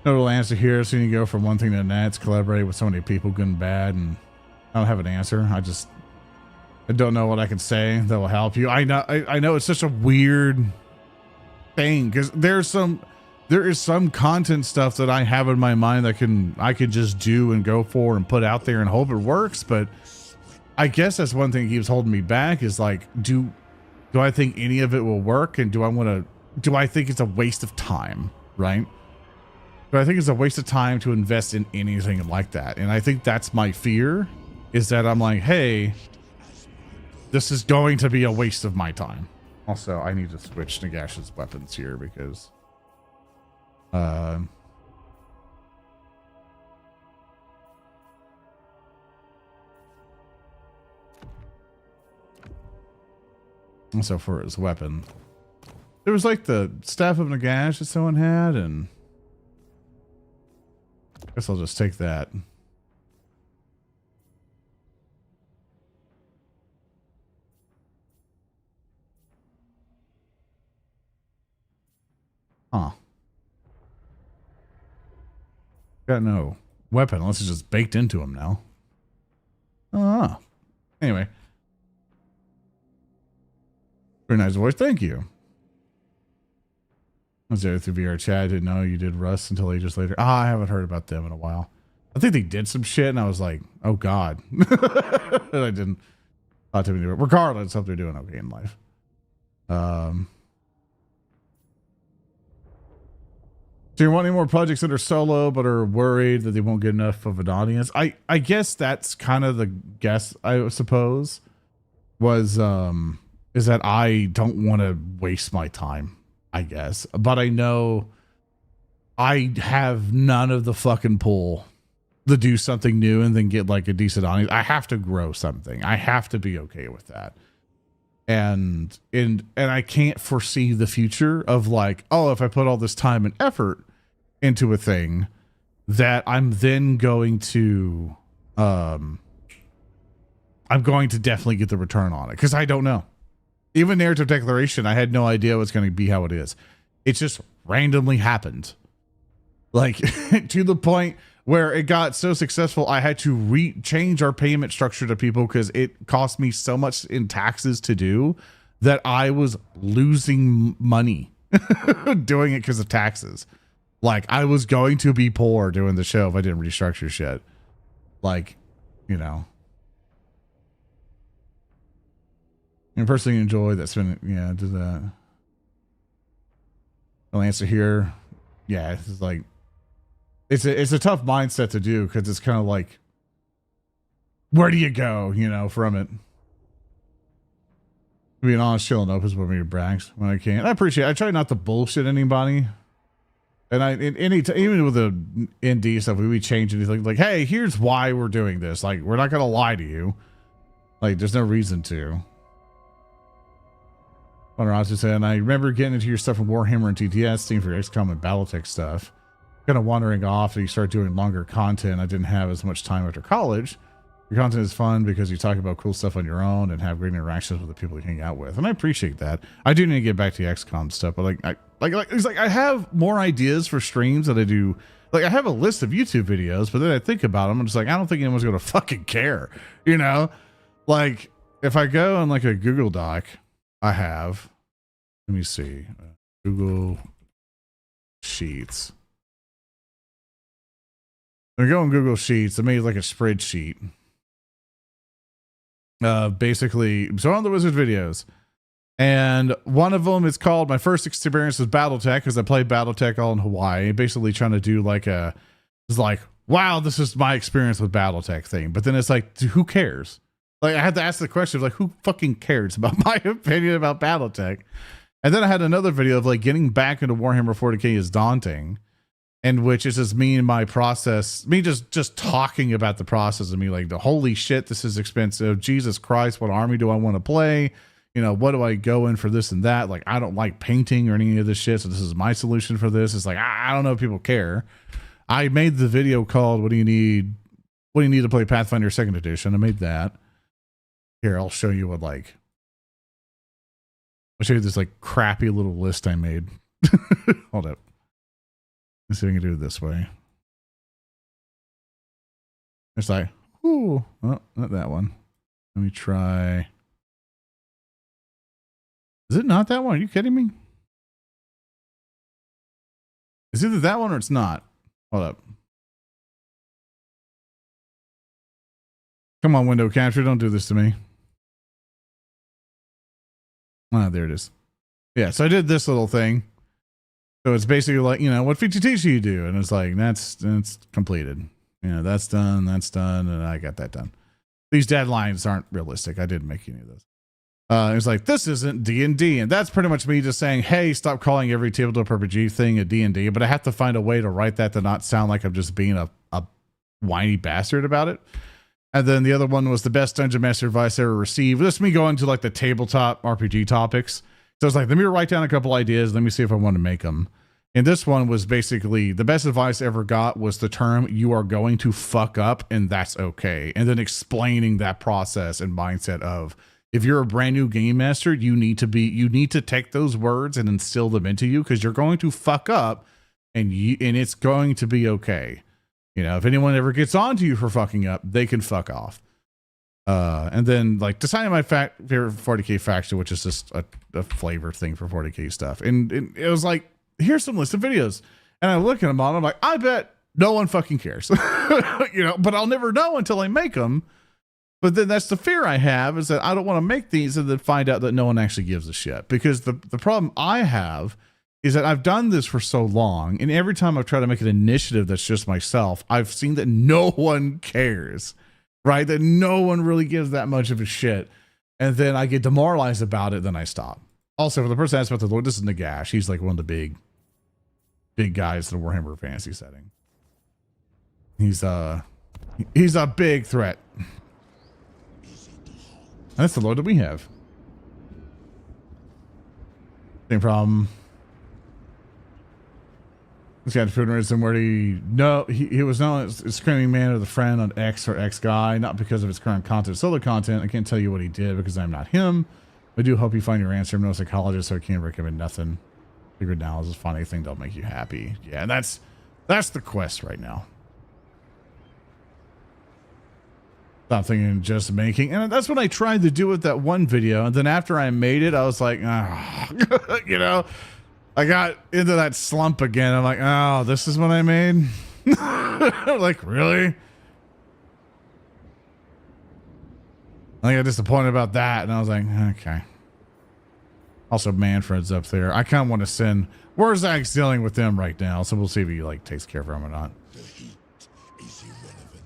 Speaker 1: No real answer here. So you go from one thing to the next, collaborate with so many people, good and bad, and I don't have an answer. I don't know what I can say that will help you. I know it's such a weird thing because there is some content stuff that I have in my mind that I could just do and go for and put out there and hope it works. But I guess that's one thing that keeps holding me back is like, do I think any of it will work? And do I think it's a waste of time? Right. But I think it's a waste of time to invest in anything like that. And I think that's my fear, is that I'm like, hey, this is going to be a waste of my time. Also, I need to switch Nagash's weapons here because so for his weapon, there was like the Staff of Nagash that someone had, and I guess I'll just take that. Huh. Got no weapon unless it's just baked into him now. Oh. Anyway. Very nice voice. Thank you. I was there through VR chat. I didn't know you did Rust until ages later. I haven't heard about them in a while. I think they did some shit and I was like, oh God. And I didn't thought to do it. Regardless, I hope they're doing okay in life. So you want any more projects that are solo but are worried that they won't get enough of an audience? I guess that's kind of the guess, I suppose, was is that I don't want to waste my time, I guess. But I know I have none of the fucking pull to do something new and then get like a decent audience. I have to grow something. I have to be okay with that. And I can't foresee the future of like, oh, if I put all this time and effort into a thing that I'm then going to I'm going to definitely get the return on it, because I don't know. Even Narrative Declaration, I had no idea it was going to be how it is. It just randomly happened. Like to the point where it got so successful, I had to change our payment structure to people because it cost me so much in taxes to do that I was losing money doing it because of taxes. Like I was going to be poor doing the show if I didn't restructure shit. Like, you know. I personally enjoy that spending. Yeah, do that. I'll answer here. Yeah, it's like it's a tough mindset to do because it's kind of like, where do you go, you know, from it? Being honest, chilling up is one of your brags when I can. I appreciate it. I try not to bullshit anybody. And even with the ND stuff, we change anything like, hey, here's why we're doing this. Like, we're not gonna lie to you. Like, there's no reason to. And I remember getting into your stuff from Warhammer and TTS, seeing for XCOM and Battletech stuff. Kind of wandering off, and you start doing longer content. I didn't have as much time after college. Your content is fun because you talk about cool stuff on your own and have great interactions with the people you hang out with, and I appreciate that. I do need to get back to the XCOM stuff, but it's like I have more ideas for streams that I do. Like I have a list of YouTube videos, but then I think about them, I'm just like, I don't think anyone's gonna fucking care, you know? Like if I go on like a Google Doc, I have, let me see, Google Sheets. I go on Google Sheets. I made like a spreadsheet. Basically, so on the Wizard videos, and one of them is called my first experience with BattleTech, because I played BattleTech all in Hawaii. Basically, trying to do like it's like, wow, this is my experience with BattleTech thing. But then it's like, who cares? Like I had to ask the question of like, who fucking cares about my opinion about BattleTech? And then I had another video of like getting back into Warhammer 40k is daunting. And which is just me and my process, me just talking about the process of me like, the holy shit, this is expensive. Jesus Christ, what army do I want to play? You know, what do I go in for this and that? Like, I don't like painting or any of this shit. So this is my solution for this. It's like, I don't know if people care. I made the video called, what do you need to play Pathfinder 2nd edition? I made that. Here, I'll show you I'll show you this like crappy little list I made. Hold up. Let's see if we can do it this way. It's like, ooh, oh, not that one. Let me try. Is it not that one? Are you kidding me? It's either that one or it's not. Hold up. Come on, window capture. Don't do this to me. Ah, there it is. Yeah, so I did this little thing. So it's basically like, you know, what feature teacher you do? And it's like, that's completed. You know, that's done, and I got that done. These deadlines aren't realistic. I didn't make any of those. It's like, this isn't D&D. And that's pretty much me just saying, hey, stop calling every tabletop RPG thing a D&D. But I have to find a way to write that to not sound like I'm just being a whiny bastard about it. And then the other one was the best Dungeon Master advice I ever received. This is me going to like the tabletop RPG topics. So it's like, let me write down a couple ideas. Let me see if I want to make them. And this one was basically the best advice I ever got was the term, you are going to fuck up and that's okay. And then explaining that process and mindset of, if you're a brand new game master, you need to take those words and instill them into you because you're going to fuck up and it's going to be okay. You know, if anyone ever gets on to you for fucking up, they can fuck off. And then like deciding my favorite 40K faction, which is just a flavor thing for 40K stuff. And it was like, here's some list of videos. And I look at them all and I'm like, I bet no one fucking cares. You know, but I'll never know until I make them. But then that's the fear I have, is that I don't want to make these and then find out that no one actually gives a shit. Because the problem I have is that I've done this for so long, and every time I've tried to make an initiative that's just myself, I've seen that no one cares, right? That no one really gives that much of a shit. And then I get demoralized about it, then I stop. Also, for the person asked about the Lord, this is Nagash. He's like one of the big guys in the Warhammer Fantasy setting. He's a big threat. That's the Lord that we have. Same problem. This guy food and where he was known as a screaming man or the friend on X or X guy, not because of his current content, solo content. I can't tell you what he did because I'm not him. I do hope you find your answer. I'm no psychologist, so I can't recommend nothing. Figured now is a funny thing that'll make you happy. Yeah, and that's the quest right now. Stop thinking just making, and that's what I tried to do with that one video. And then after I made it, I was like, oh. You know, I got into that slump again. I'm like, oh, this is what I made. Like, really? I got disappointed about that, and I was like, okay. Also, Manfred's up there. I kind of want to send. Where's Zach's dealing with them right now? So we'll see if he like takes care of him or not.
Speaker 2: The heat is irrelevant.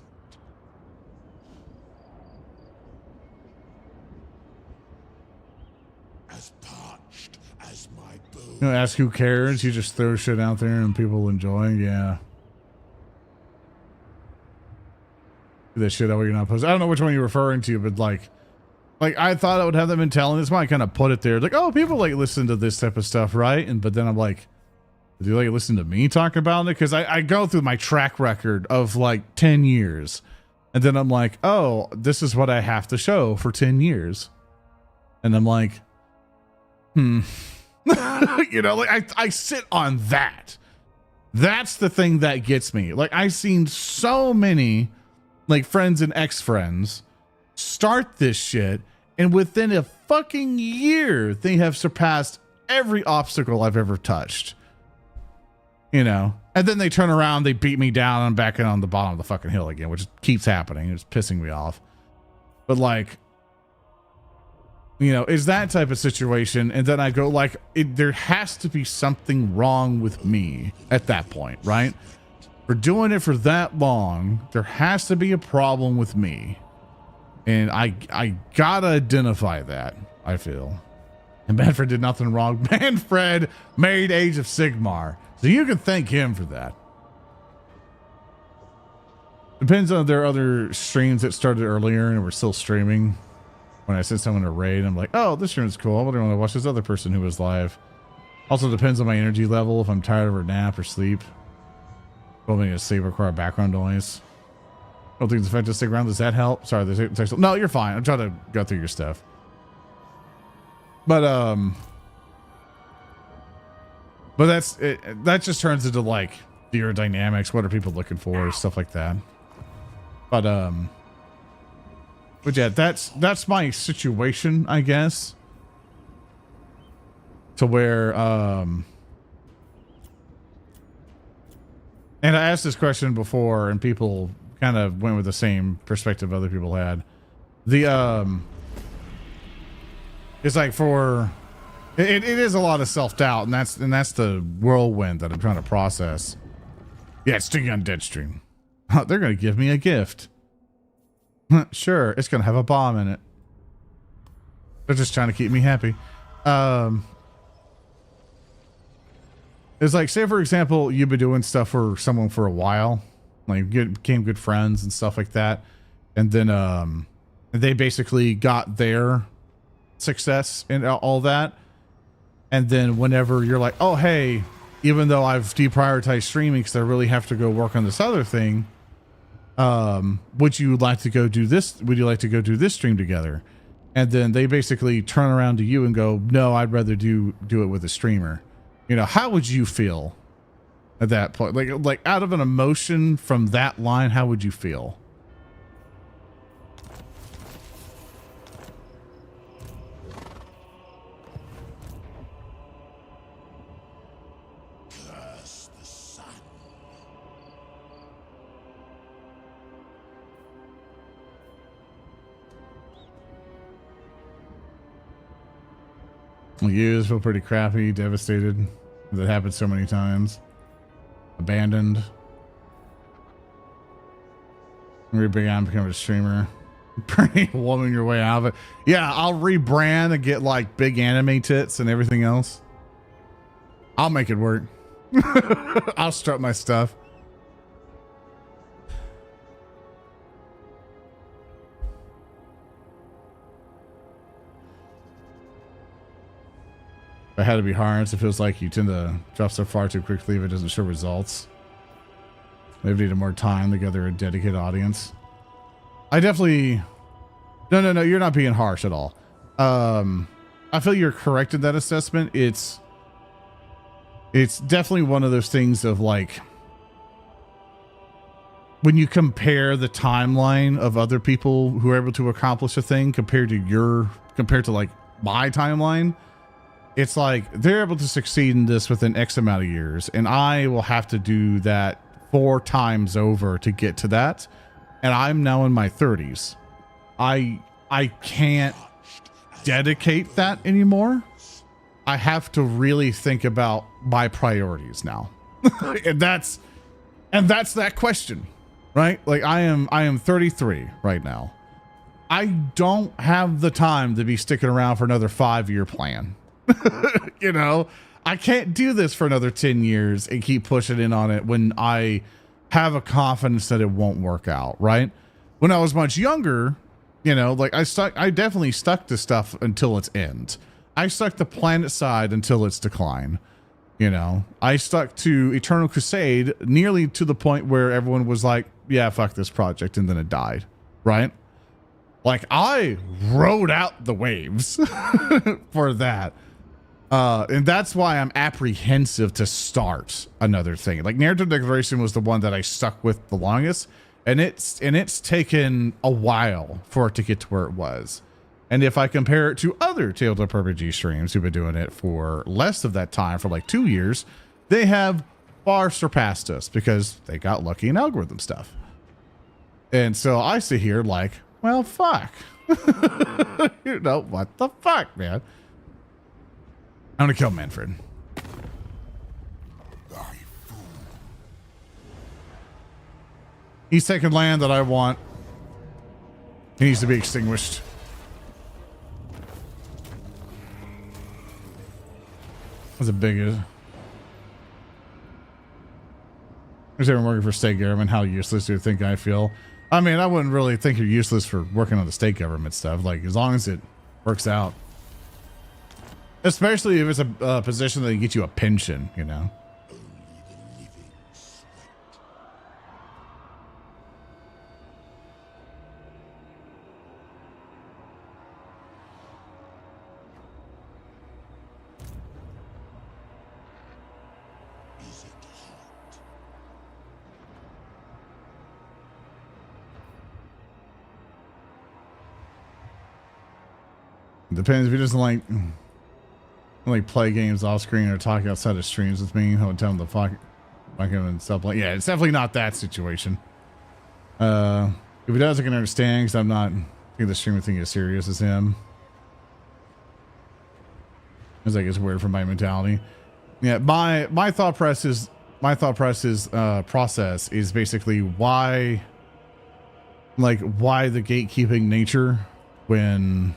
Speaker 2: As parched as my bone.
Speaker 1: You know, ask who cares. You just throw shit out there and people enjoy. Yeah. This shit over you're not posting. I don't know which one you're referring to, but like I thought I would have them in telling. That's why I kind of put it there. Like, oh, people like listen to this type of stuff, right? But then I'm like, do you like listen to me talk about it? Because I go through my track record of like 10 years. And then I'm like, oh, this is what I have to show for 10 years. And I'm like, you know, like I sit on that. That's the thing that gets me. Like, I've seen so many like friends and ex-friends start this shit, and within a fucking year they have surpassed every obstacle I've ever touched, you know, and then they turn around, they beat me down, and I'm back on the bottom of the fucking hill again, which keeps happening. It's pissing me off. But like, you know, is that type of situation. And then I go like, there has to be something wrong with me at that point, right? For doing it for that long, there has to be a problem with me. And I gotta identify that, I feel. And Manfred did nothing wrong. Manfred made Age of Sigmar. So you can thank him for that. Depends on their other streams that started earlier and we're still streaming. When I send someone a raid, I'm like, oh, this stream is cool. I want to watch this other person who was live. Also depends on my energy level, if I'm tired of a nap or sleep. Building a save require background noise. I don't think it's effective to stick around. Does that help? Sorry, there's text. No, you're fine. I'm trying to go through your stuff. But that just turns into like aerodynamics, what are people looking for, stuff like that. But yeah, that's my situation, I guess. To where and I asked this question before and people kind of went with the same perspective other people had. It's like for it is a lot of self-doubt, and that's the whirlwind that I'm trying to process. Yeah, it's Sticky Undead stream. They're gonna give me a gift. Sure, it's gonna have a bomb in it. They're just trying to keep me happy. It's like, say for example, you've been doing stuff for someone for a while, like became good friends and stuff like that, and then they basically got their success and all that, and then whenever you're like, oh hey, even though I've deprioritized streaming because I really have to go work on this other thing, would you like to go do this? Would you like to go do this stream together? And then they basically turn around to you and go, no, I'd rather do it with a streamer. You know, how would you feel at that point? Like out of an emotion from that line, how would you feel?
Speaker 2: Curse the sun.
Speaker 1: You feel pretty crappy, devastated. That happened so many times. Abandoned. You're big on becoming a streamer. Pretty woman your way out of it. Yeah, I'll rebrand and get like big anime tits and everything else. I'll make it work. I'll strut my stuff. It had to be hard. It feels like you tend to drop so far too quickly if it doesn't show results. Maybe needed more time to gather a dedicated audience. I definitely... No, you're not being harsh at all. I feel you're correct in that assessment. It's definitely one of those things of like, when you compare the timeline of other people who are able to accomplish a thing compared to like my timeline, it's like they're able to succeed in this within X amount of years, and I will have to do that 4 times over to get to that. And I'm now in my 30s. I can't dedicate that anymore. I have to really think about my priorities now. and that's that question, right? Like I am 33 right now. I don't have the time to be sticking around for another 5-year plan. You know, I can't do this for another 10 years and keep pushing in on it when I have a confidence that it won't work out, right? When I was much younger, you know, like I definitely stuck to stuff until its end. I stuck to Planet Side until its decline. You know, I stuck to Eternal Crusade nearly to the point where everyone was like, yeah, fuck this project. And then it died, right? Like I rode out the waves for that. And that's why I'm apprehensive to start another thing. Like Narrative Declaration was the one that I stuck with the longest, and it's taken a while for it to get to where it was. And if I compare it to other Tabletop RPG streams who've been doing it for less of that time, for like 2 years, they have far surpassed us because they got lucky in algorithm stuff. And so I sit here like, well, fuck. You know, what the fuck, man? I'm gonna kill Manfred. He's taking land that I want. He needs to be extinguished. That's a big... Is everyone working for state government? How useless do you think I feel? I mean, I wouldn't really think you're useless for working on the state government stuff. Like, as long as it works out. Especially if it's a position that can get you a pension, you know?
Speaker 2: Only the living sweat. Is it hot?
Speaker 1: Depends if he doesn't like play games off screen or talk outside of streams with me. I would tell him to fuck him and stuff like. Yeah, it's definitely not that situation. If he does, I can understand because I'm not taking the streamer thing as serious as him. It's like it's weird for my mentality. Yeah, my thought process is basically why the gatekeeping nature when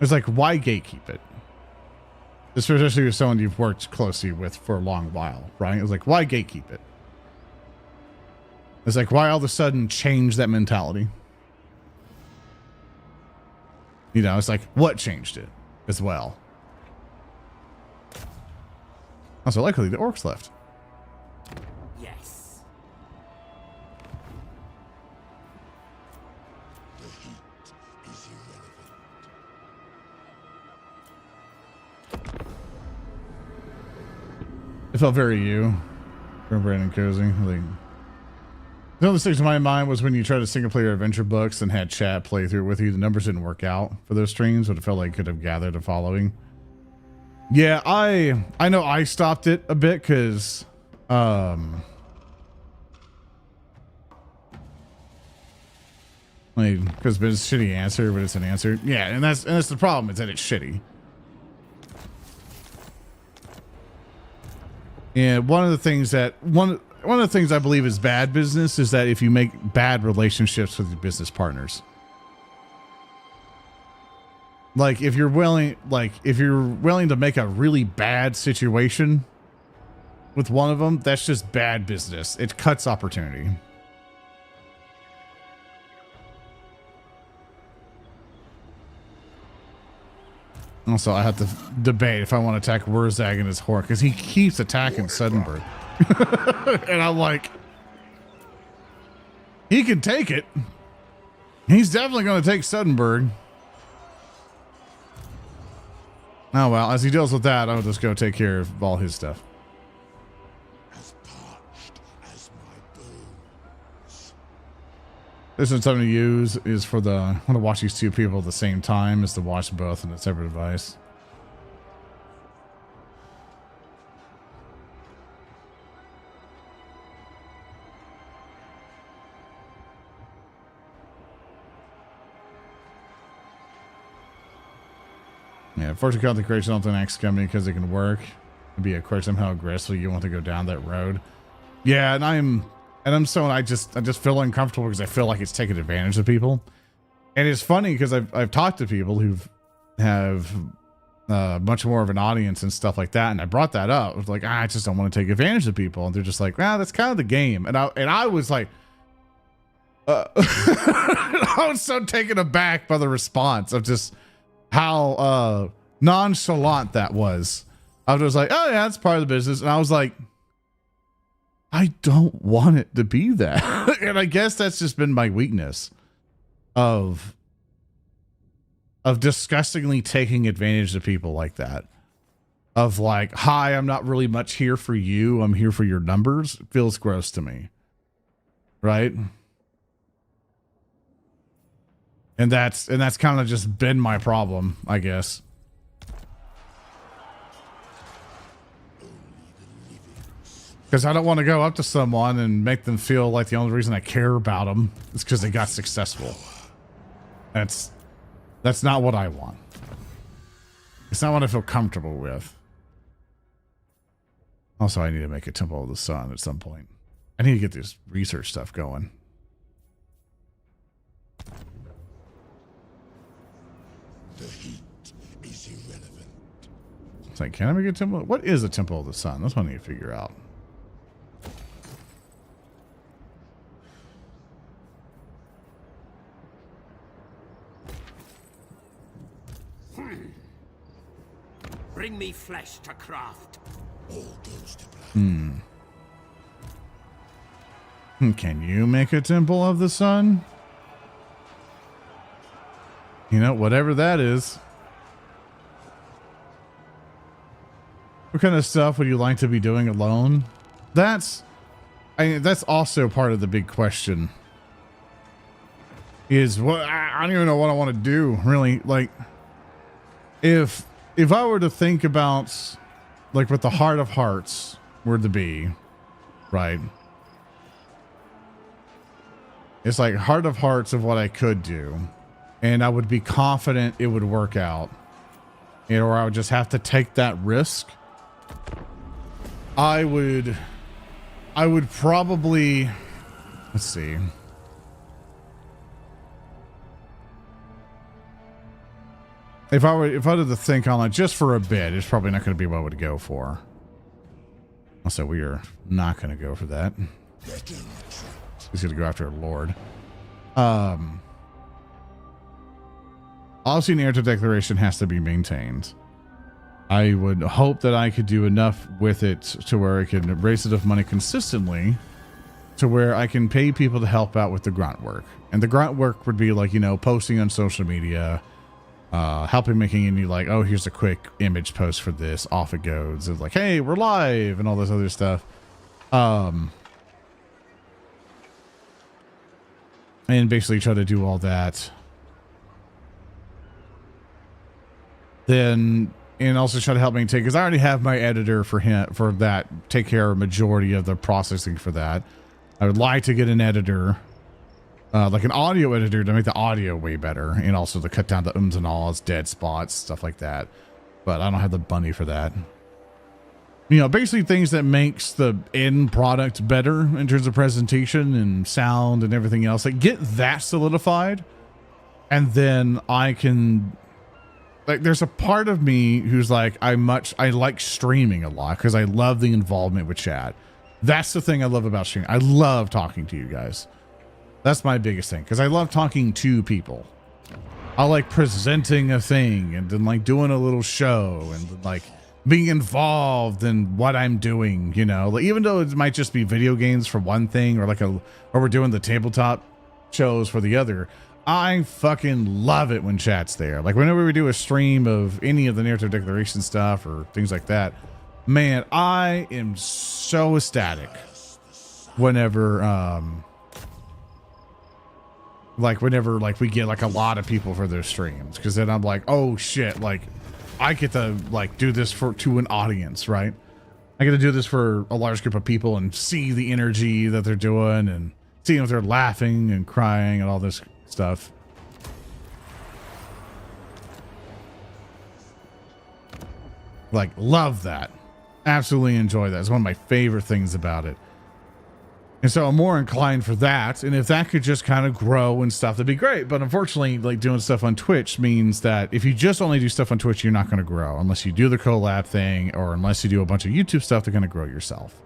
Speaker 1: it's like, why gatekeep it? Especially with someone you've worked closely with for a long while, right? It's like, why gatekeep it? It's like, why all of a sudden change that mentality? You know, it's like, what changed it as well? Also, luckily the orcs left.
Speaker 5: Yes.
Speaker 2: The heat is irrelevant.
Speaker 1: It felt very you. From Brandon Cozy. Like, the other sticks in my mind was when you tried to single player adventure books and had chat play through it with you. The numbers didn't work out for those streams, but it felt like it could have gathered a following. Yeah, I know I stopped it a bit because because it's a shitty answer, but it's an answer. Yeah, and that's the problem, is that it's shitty. And one of the things I believe is bad business is that if you make bad relationships with your business partners. Like if you're willing to make a really bad situation with one of them, that's just bad business. It cuts opportunity. Also, I have to debate if I want to attack Wurzag and his horde because he keeps attacking Suddenberg. And I'm like, he can take it. He's definitely going to take Suddenberg. Oh, well, as he deals with that, I'll just go take care of all his stuff.
Speaker 2: As parched as my bones.
Speaker 1: This is something to use is for the, I want to watch these two people at the same time is to watch both in a separate device. Yeah, fortune call the creation of the next company because it can work. It'd be a question how aggressively you want to go down that road. Yeah, and I'm someone I just feel uncomfortable because I feel like it's taking advantage of people. And it's funny because I've talked to people who have much more of an audience and stuff like that, and I brought that up. I was like, I just don't want to take advantage of people, and they're just like, well, that's kind of the game. And I was like, I was so taken aback by the response of just how nonchalant that was. I was just like, oh yeah, that's part of the business. And I was like, I don't want it to be that. And I guess that's just been my weakness of disgustingly taking advantage of people like that. Of like, hi, I'm not really much here for you. I'm here for your numbers. It feels gross to me. Right? And that's kind of just been my problem, I guess. Because I don't want to go up to someone and make them feel like the only reason I care about them is because they got successful. That's not what I want. It's not what I feel comfortable with. Also, I need to make a Temple of the Sun at some point. I need to get this research stuff going.
Speaker 2: The heat is irrelevant.
Speaker 1: It's like, can I make a temple? What is a Temple of the Sun? That's what I need to figure out.
Speaker 5: Bring me flesh to craft.
Speaker 2: All goes to plan.
Speaker 1: Can you make a Temple of the Sun? You know, whatever that is. What kind of stuff would you like to be doing alone? That's also part of the big question. is what I don't even know what I want to do, really. Like, if I were to think about, like, what the heart of hearts were to be, right? It's like heart of hearts of what I could do, and I would be confident it would work out, or I would just have to take that risk. I would probably, let's see. If I were to think on it just for a bit, it's probably not going to be what I would go for. Also, we are not going to go for that. He's going to go after a lord. Obviously, narrative declaration has to be maintained. I would hope that I could do enough with it to where I can raise enough money consistently to where I can pay people to help out with the grunt work. And the grunt work would be like, you know, posting on social media, helping making any like, oh, here's a quick image post for this, off it goes. It's like, hey, we're live and all this other stuff. And basically try to do all that. Then, and also try to help maintain, because I already have my editor for him, for that, take care of a majority of the processing for that. I would like to get an editor, like an audio editor, to make the audio way better, and also to cut down the ums and ahs, dead spots, stuff like that. But I don't have the money for that. You know, basically things that makes the end product better in terms of presentation and sound and everything else. Like, get that solidified, and then I can, like, there's a part of me who's like, I like streaming a lot because I love the involvement with chat. That's the thing I love about streaming. I love talking to you guys. That's my biggest thing, because I love talking to people. I like presenting a thing and then like doing a little show and like being involved in what I'm doing, you know, like, even though it might just be video games for one thing, or like or we're doing the tabletop shows for the other. I fucking love it when chat's there. Like, whenever we do a stream of any of the narrative declaration stuff or things like that, man, I am so ecstatic whenever whenever we get like a lot of people for those streams, because then I'm like, oh shit, like I get to like do this to an audience, right? I get to do this for a large group of people and see the energy that they're doing and seeing if they're laughing and crying and all this stuff. Like, love that. Absolutely enjoy that. It's one of my favorite things about it. And so I'm more inclined for that. And if that could just kind of grow and stuff, that'd be great. But unfortunately, like, doing stuff on Twitch means that if you just only do stuff on Twitch, you're not going to grow unless you do the collab thing, or unless you do a bunch of YouTube stuff, they're going to grow yourself.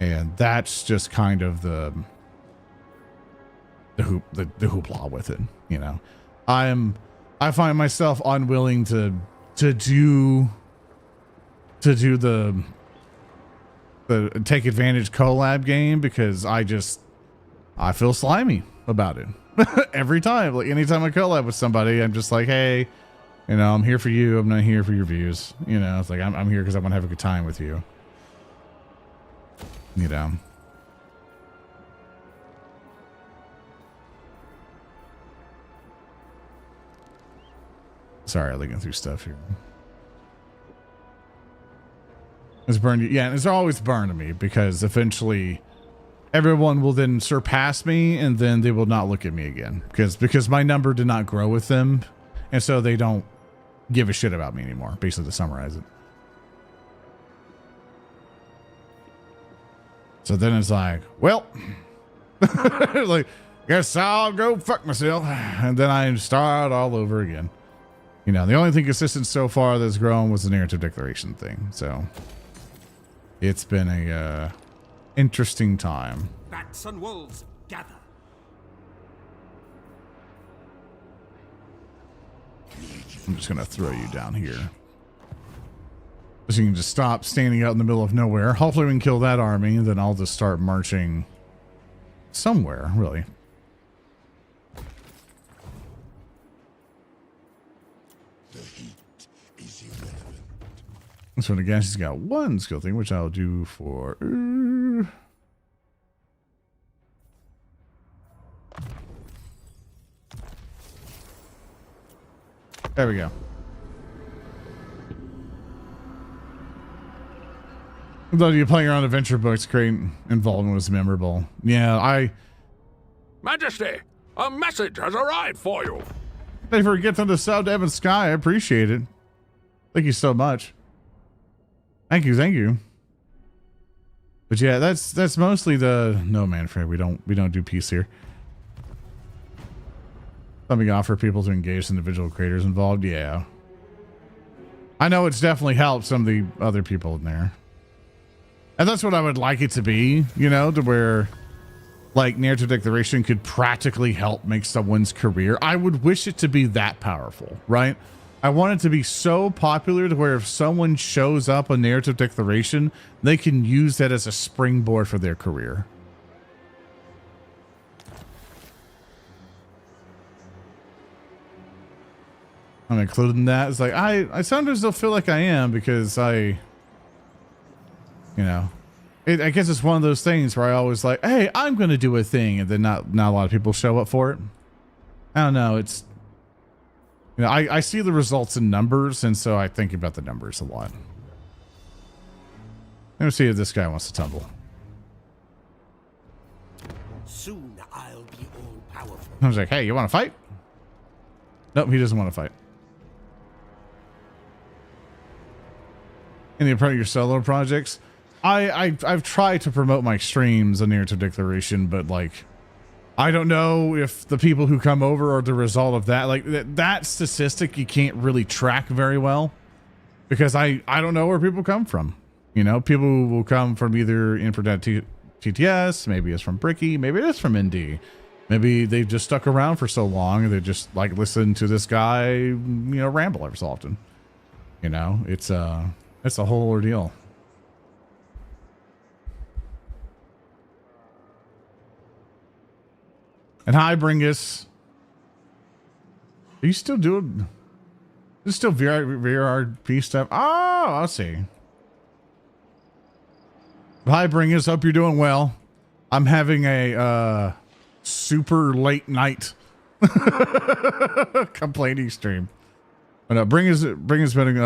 Speaker 1: And that's just kind of the hoopla with it, you know. I find myself unwilling to do the take advantage collab game, because I feel slimy about it every time. Like, anytime I collab with somebody, I'm just like, hey, you know, I'm here for you. I'm not here for your views. You know, it's like, I'm here because I want to have a good time with you. You know. Sorry, I'm looking through stuff here. It's burned. Yeah, and it's always burned to me, because eventually everyone will then surpass me, and then they will not look at me again, because my number did not grow with them, and so they don't give a shit about me anymore, basically, to summarize it. So then it's like, well, like, guess I'll go fuck myself, and then I start all over again. You know, the only thing consistent so far that's grown was the narrative declaration thing. So it's been a interesting time.
Speaker 5: Bats and wolves, gather.
Speaker 1: I'm just gonna throw you down here, so you can just stop standing out in the middle of nowhere. Hopefully we can kill that army, and then I'll just start marching somewhere, really. So again, she's got one skill thing, which I'll do for. There we go. Though you playing around adventure books, great involvement was memorable. Yeah,
Speaker 3: Majesty, a message has arrived for you.
Speaker 1: Thank you for getting the sub to Evan Sky. I appreciate it. Thank you so much. Thank you. But yeah, that's mostly the no, Manfred. We don't do peace here. Something offer people to engage individual creators involved. Yeah, I know it's definitely helped some of the other people in there, and that's what I would like it to be. You know, to where like narrative declaration could practically help make someone's career. I would wish it to be that powerful, right? I want it to be so popular to where if someone shows up a narrative declaration, they can use that as a springboard for their career. I'm included in that. It's like, I sometimes don't feel like I am because I guess it's one of those things where I always like, hey, I'm going to do a thing. And then not a lot of people show up for it. I don't know. It's, I see the results in numbers. And so I think about the numbers a lot. Let me see if this guy wants to tumble.
Speaker 5: Soon I'll be all powerful.
Speaker 1: I was like, hey, you want to fight? Nope, he doesn't want to fight. Any of your solo projects? I've tried to promote my streams on Narrative Declaration, but like, I don't know if the people who come over are the result of that. Like that statistic you can't really track very well because I don't know where people come from. People will come from either Infinite TTS, maybe it's from Bricky, maybe it is from ND. Maybe they've just stuck around for so long and they just like listen to this guy, ramble every so often. It's a whole ordeal. And hi, Bringus. Are you still doing? Is it still VRP stuff? Oh, I'll see. Hi, Bringus. Hope you're doing well. I'm having a super late night complaining stream. But Bringus been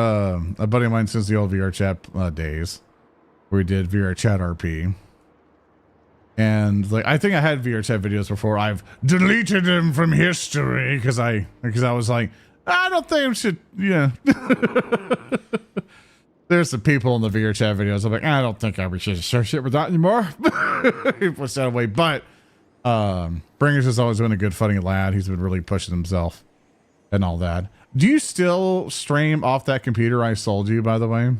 Speaker 1: a buddy of mine since the old VR chat days, where we did VR chat RP. And like, I think I had VR chat videos before. I've deleted them from history because I was like, I don't think I should. Yeah. There's some people in the VR chat videos. I'm like, I don't think I should share shit with that anymore. He puts that away. But Bringers has always been a good, funny lad. He's been really pushing himself and all that. Do you still stream off that computer I sold you, by the way?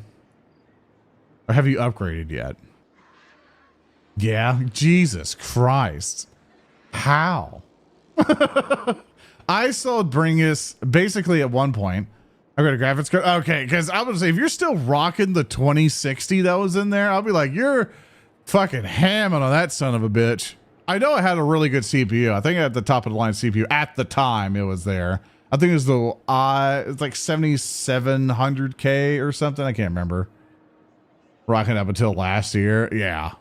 Speaker 1: Or have you upgraded yet? Yeah, Jesus Christ. How? I sold Bringus basically at one point. I got a graphics card. Okay, because I would say if you're still rocking the 2060 that was in there, I'll be like, you're fucking hamming on that son of a bitch. I know I had a really good CPU. I think at the top of the line CPU at the time it was there. I think it was it's like 7700K or something. I can't remember. Rocking up until last year. Yeah.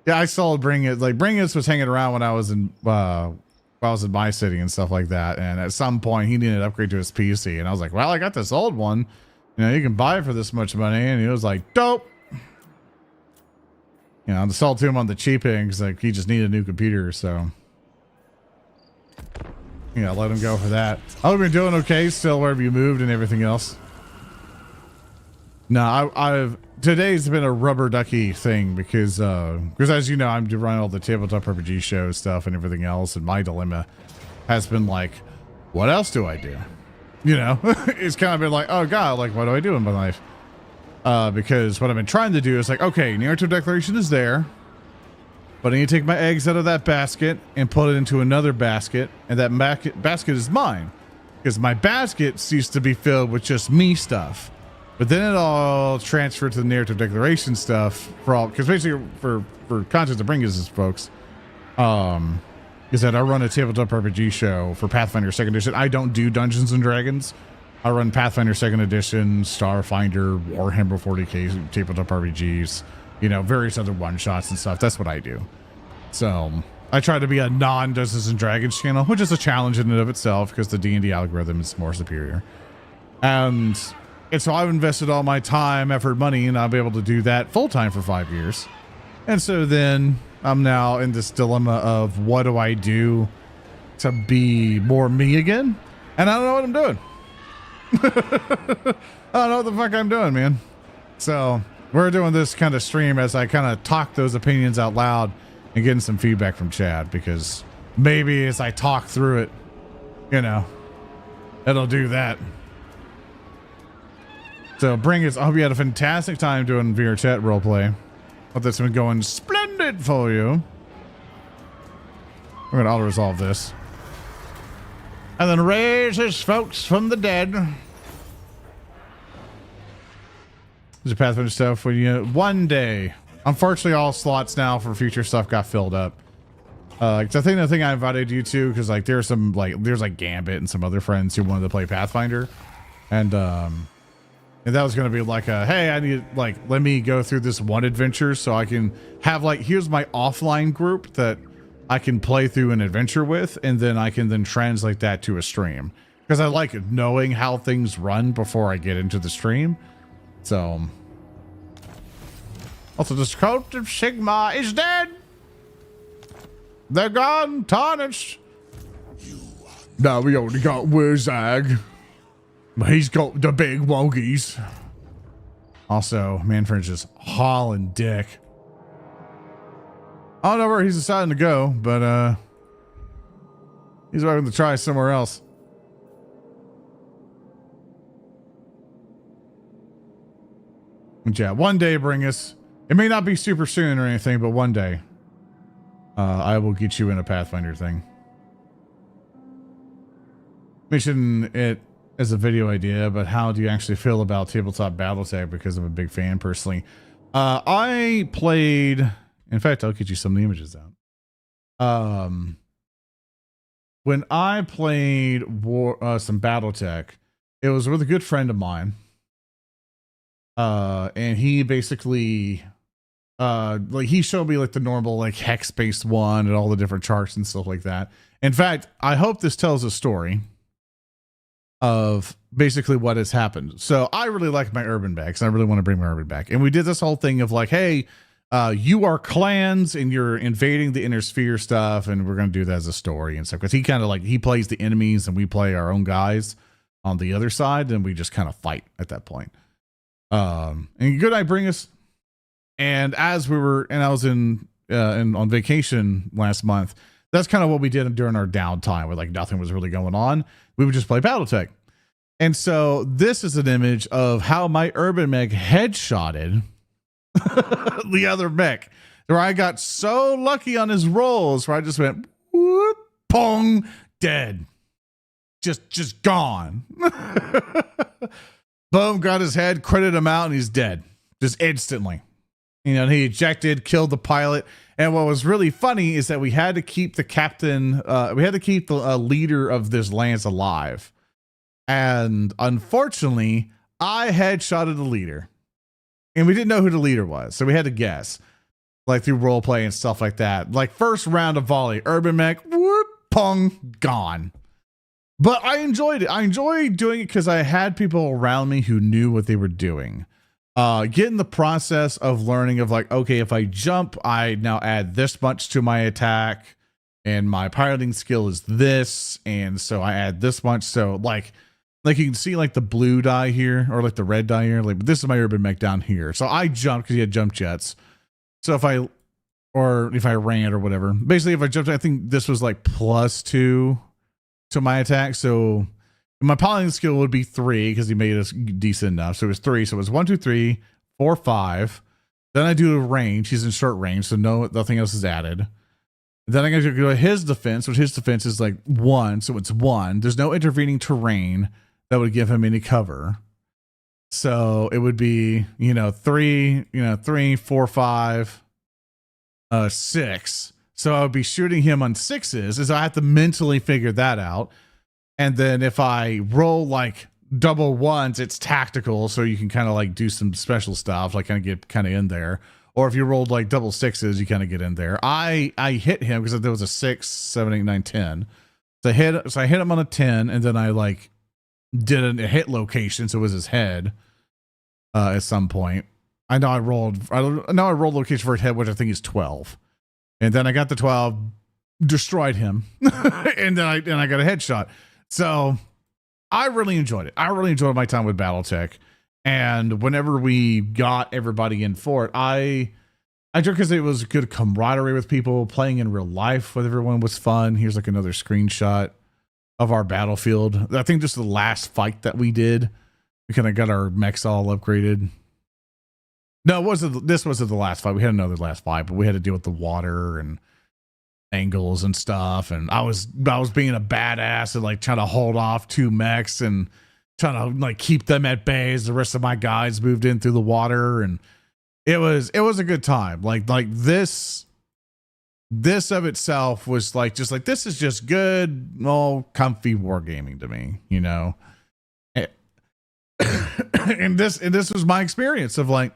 Speaker 1: Yeah, I saw Bringus. Like Bringus was hanging around when I was in my city and stuff like that. And at some point he needed an upgrade to his PC. And I was like, well, I got this old one. You can buy it for this much money. And he was like, dope. I sold to him on the cheap end because like he just needed a new computer. So let him go for that. I've been doing okay still wherever you moved and everything else. No, today's been a rubber ducky thing because as you know, I'm running all the tabletop RPG show stuff and everything else. And my dilemma has been like, what else do I do? It's kind of been like, oh God, like what do I do in my life? Because what I've been trying to do is like, okay, narrative declaration is there, but I need to take my eggs out of that basket and put it into another basket. And that basket is mine because my basket used to be filled with just me stuff. But then it all transferred to the narrative declaration stuff because basically for content to bring us folks, is that I run a tabletop RPG show for Pathfinder 2nd Edition. I don't do Dungeons and Dragons. I run Pathfinder 2nd Edition, Starfinder, Warhammer 40K tabletop RPGs, various other one shots and stuff. That's what I do. So I try to be a non-Dungeons and Dragons channel, which is a challenge in and of itself because the D&D algorithm is more superior. And so I've invested all my time, effort, money, and I'll be able to do that full time for 5 years. And so then I'm now in this dilemma of what do I do to be more me again? And I don't know what I'm doing. I don't know what the fuck I'm doing, man. So we're doing this kind of stream as I kind of talk those opinions out loud and getting some feedback from Chad, because maybe as I talk through it, you know, it'll do that. So bring us. I hope you had a fantastic time doing VR chat roleplay. Hope that's been going splendid for you. We're gonna auto resolve this. And then raise his folks from the dead. There's a Pathfinder stuff when you one day. Unfortunately, all slots now for future stuff got filled up. 'Cause I think the thing I invited you to, because like there's some there's Gambit and some other friends who wanted to play Pathfinder, and that was gonna be like a hey, I need let me go through this one adventure so I can have here's my offline group that I can play through an adventure with, and then I can then translate that to a stream, because I like knowing how things run before I get into the stream. So also, the cult of Sigma is dead. They're gone, tarnished. No, we only got Wurzag. But he's got the big wogies. Also, Manfred's just hauling dick. I don't know where he's deciding to go, but he's going to try somewhere else. But yeah, one day, bring us. It may not be super soon or anything, but one day, I will get you in a Pathfinder thing. Mention it as a video idea, but how do you actually feel about tabletop BattleTech? Because I'm a big fan personally. I played. In fact, I'll get you some of the images out. When I played some BattleTech, it was with a good friend of mine. And he basically he showed me the normal hex based one and all the different charts and stuff like that. In fact, I hope this tells a story of basically what has happened. So I really like my urban backs, and I really want to bring my urban back. And we did this whole thing of hey, you are clans and you're invading the inner sphere stuff, and we're going to do that as a story and stuff. Because he kind of he plays the enemies and we play our own guys on the other side, and we just kind of fight at that point. And good night, bring us. And as we were, and I was on vacation last month, that's kind of what we did during our downtime where nothing was really going on. We would just play BattleTech. And so this is an image of how my urban mech headshotted the other mech, where I got so lucky on his rolls where I just went whoop, pong, dead, just gone. Boom, got his head, critted him out, and he's dead just instantly. He ejected, killed the pilot. And what was really funny is that we had to keep the captain, we had to keep the leader of this lance alive. And unfortunately, I headshotted the leader. And we didn't know who the leader was, so we had to guess. Through roleplay and stuff like that. First round of volley, urban mech, whoop, pong, gone. But I enjoyed it. I enjoyed doing it because I had people around me who knew what they were doing. Getting the process of learning of okay, if I jump, I now add this much to my attack, and my piloting skill is this, and so I add this much. So you can see the blue die here, or the red die here. This is my urban mech down here. So I jumped because he had jump jets. So if I ran or whatever, basically if I jumped, I think this was +2 to my attack. So my piloting skill would be 3 because he made us decent enough. So it was 3. So it was 1, 2, 3, 4, 5. Then I do a range. He's in short range, so nothing else is added. Then I got to go to his defense, which his defense is 1. So it's 1. There's no intervening terrain that would give him any cover. So it would be, 3, 4, 5, 6. So I would be shooting him on 6s, as I have to mentally figure that out. And then if I roll double 1s, it's tactical. So you can kind of do some special stuff, kind of get in there. or if you rolled like double sixes, you kind of get in there. I hit him because there was a 6, 7, 8, 9, 10. So I hit him on a 10, and then I like did a hit location, so it was his head at some point. I know I rolled location for his head, which I think is 12. And then I got the 12, destroyed him, and then I got a headshot. So I really enjoyed it. I really enjoyed my time with BattleTech. And whenever we got everybody in for it, I took because it was good camaraderie with people. Playing in real life with everyone was fun. Here's like another screenshot of our battlefield. I think this is the last fight that we did. We kind of got our mechs all upgraded. No, this wasn't the last fight. We had another last fight, but we had to deal with the water and angles and stuff. And I was being a badass and like trying to hold off 2 mechs and trying to like keep them at bay as the rest of my guys moved in through the water. And it was a good time. Like this of itself was like, just like, this is just good, comfy wargaming to me, you know? And this was my experience of like,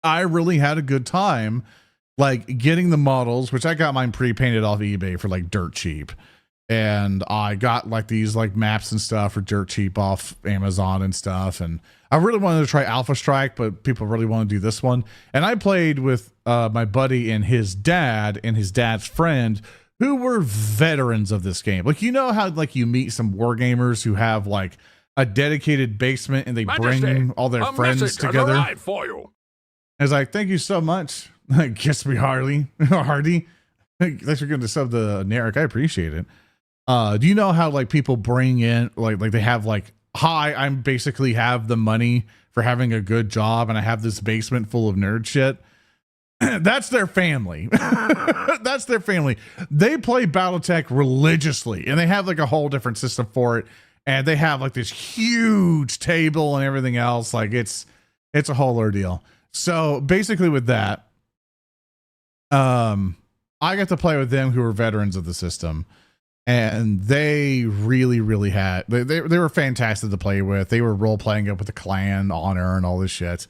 Speaker 1: I really had a good time, like getting the models, which I got mine pre-painted off eBay for like dirt cheap. And I got like these like maps and stuff for dirt cheap off Amazon and stuff. And I really wanted to try Alpha Strike, but people really want to do this one. And I played with my buddy and his dad and his dad's friend, who were veterans of this game. Like, you know how like you meet some war gamers who have like a dedicated basement and they bring all their friends together.
Speaker 3: For you.
Speaker 1: I was like, thank you so much. Kiss me Hardy. Thanks for getting to sub the Narek. I appreciate it. Do you know how like people bring in like they have like, hi, I'm basically have the money for having a good job and I have this basement full of nerd shit. That's their family. That's their family. They play BattleTech religiously and they have like a whole different system for it. And they have like this huge table and everything else. Like it's a whole ordeal. So basically with that, I got to play with them who were veterans of the system, and they really, really had, they were fantastic to play with. They were role playing up with the clan honor and all this shit.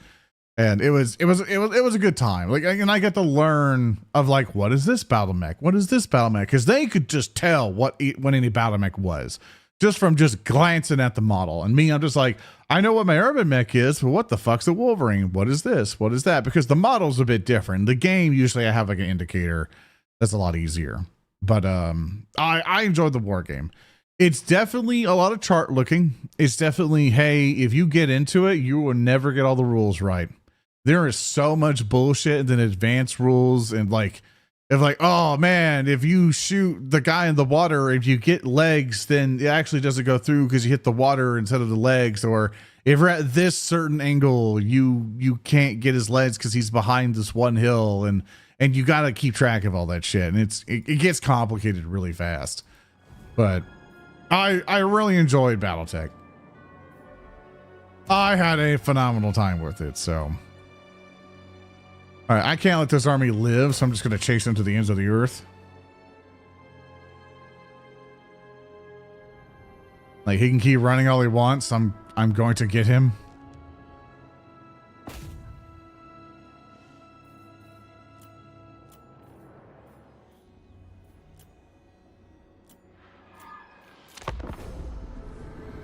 Speaker 1: And it was a good time. Like, and I got to learn of like, what is this battle mech? What is this battle mech? Cause they could just tell what any battle mech was just from just glancing at the model. And me, I'm just like, I know what my urban mech is, but what the fuck's a Wolverine? What is this? What is that? Because the model's a bit different. The game, usually I have like an indicator. That's a lot easier. But I enjoyed the war game. It's definitely a lot of chart looking. It's definitely, hey, if you get into it, you will never get all the rules right. There is so much bullshit and then advanced rules and like, if like, oh man, if you shoot the guy in the water, if you get legs, then it actually doesn't go through because you hit the water instead of the legs. Or if you're at this certain angle, you can't get his legs because he's behind this one hill, and you got to keep track of all that shit. And it gets complicated really fast. But I really enjoyed BattleTech. I had a phenomenal time with it. So. All right, I can't let this army live, so I'm just going to chase them to the ends of the earth. Like, he can keep running all he wants. I'm going to get him.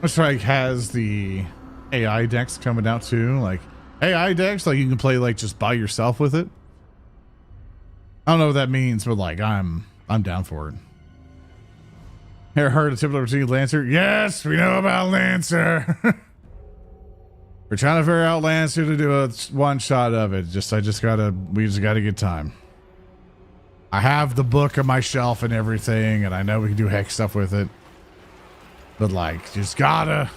Speaker 1: Looks like has the AI decks coming out too, like AI decks, like you can play like just by yourself with it. I don't know what that means, but like I'm down for it. Ever heard of typical routine Lancer? Yes, we know about Lancer. We're trying to figure out Lancer to do a one shot of it. We just gotta get time. I have the book on my shelf and everything, and I know we can do hex stuff with it. But like, just gotta.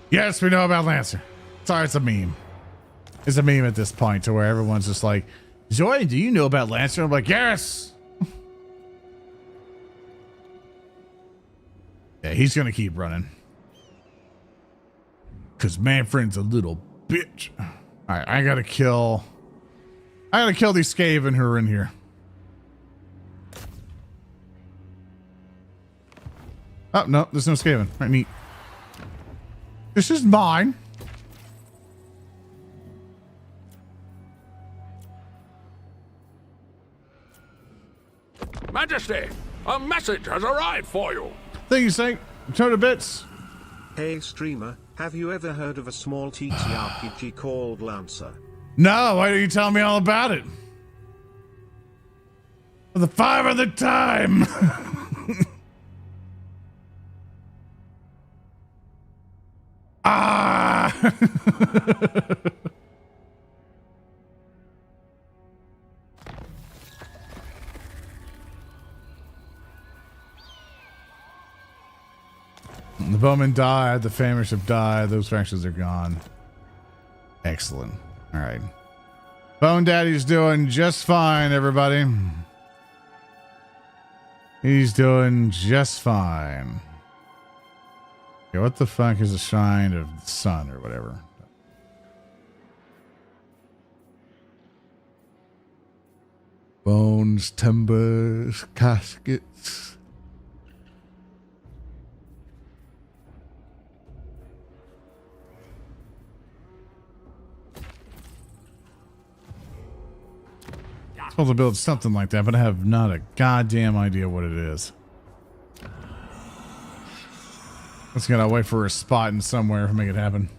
Speaker 1: Yes, we know about Lancer. Sorry, it's a meme. It's a meme at this point to where everyone's just like, Zoe, do you know about Lancer? I'm like, yes. Yeah, he's gonna keep running. Cause Manfred's a little bitch. Alright, I gotta kill these Skaven who are in here. Oh no, there's no Skaven. Right, neat. This is mine.
Speaker 3: Majesty, a message has arrived for you.
Speaker 1: Thank you, Saint. Turn to bits.
Speaker 4: Hey streamer, have you ever heard of a small TTRPG called Lancer?
Speaker 1: No, why don't you tell me all about it? For the 500th time. Ah. The bowmen died, the famers have died, those factions are gone. Excellent. All right. Bone Daddy's doing just fine, everybody. He's doing just fine. Okay, what the fuck is the Shrine of the Sun or whatever? Bones, timbers, caskets. Supposed to build something like that, but I have not a goddamn idea what it is. Let's gotta wait for a spot in somewhere to make it happen.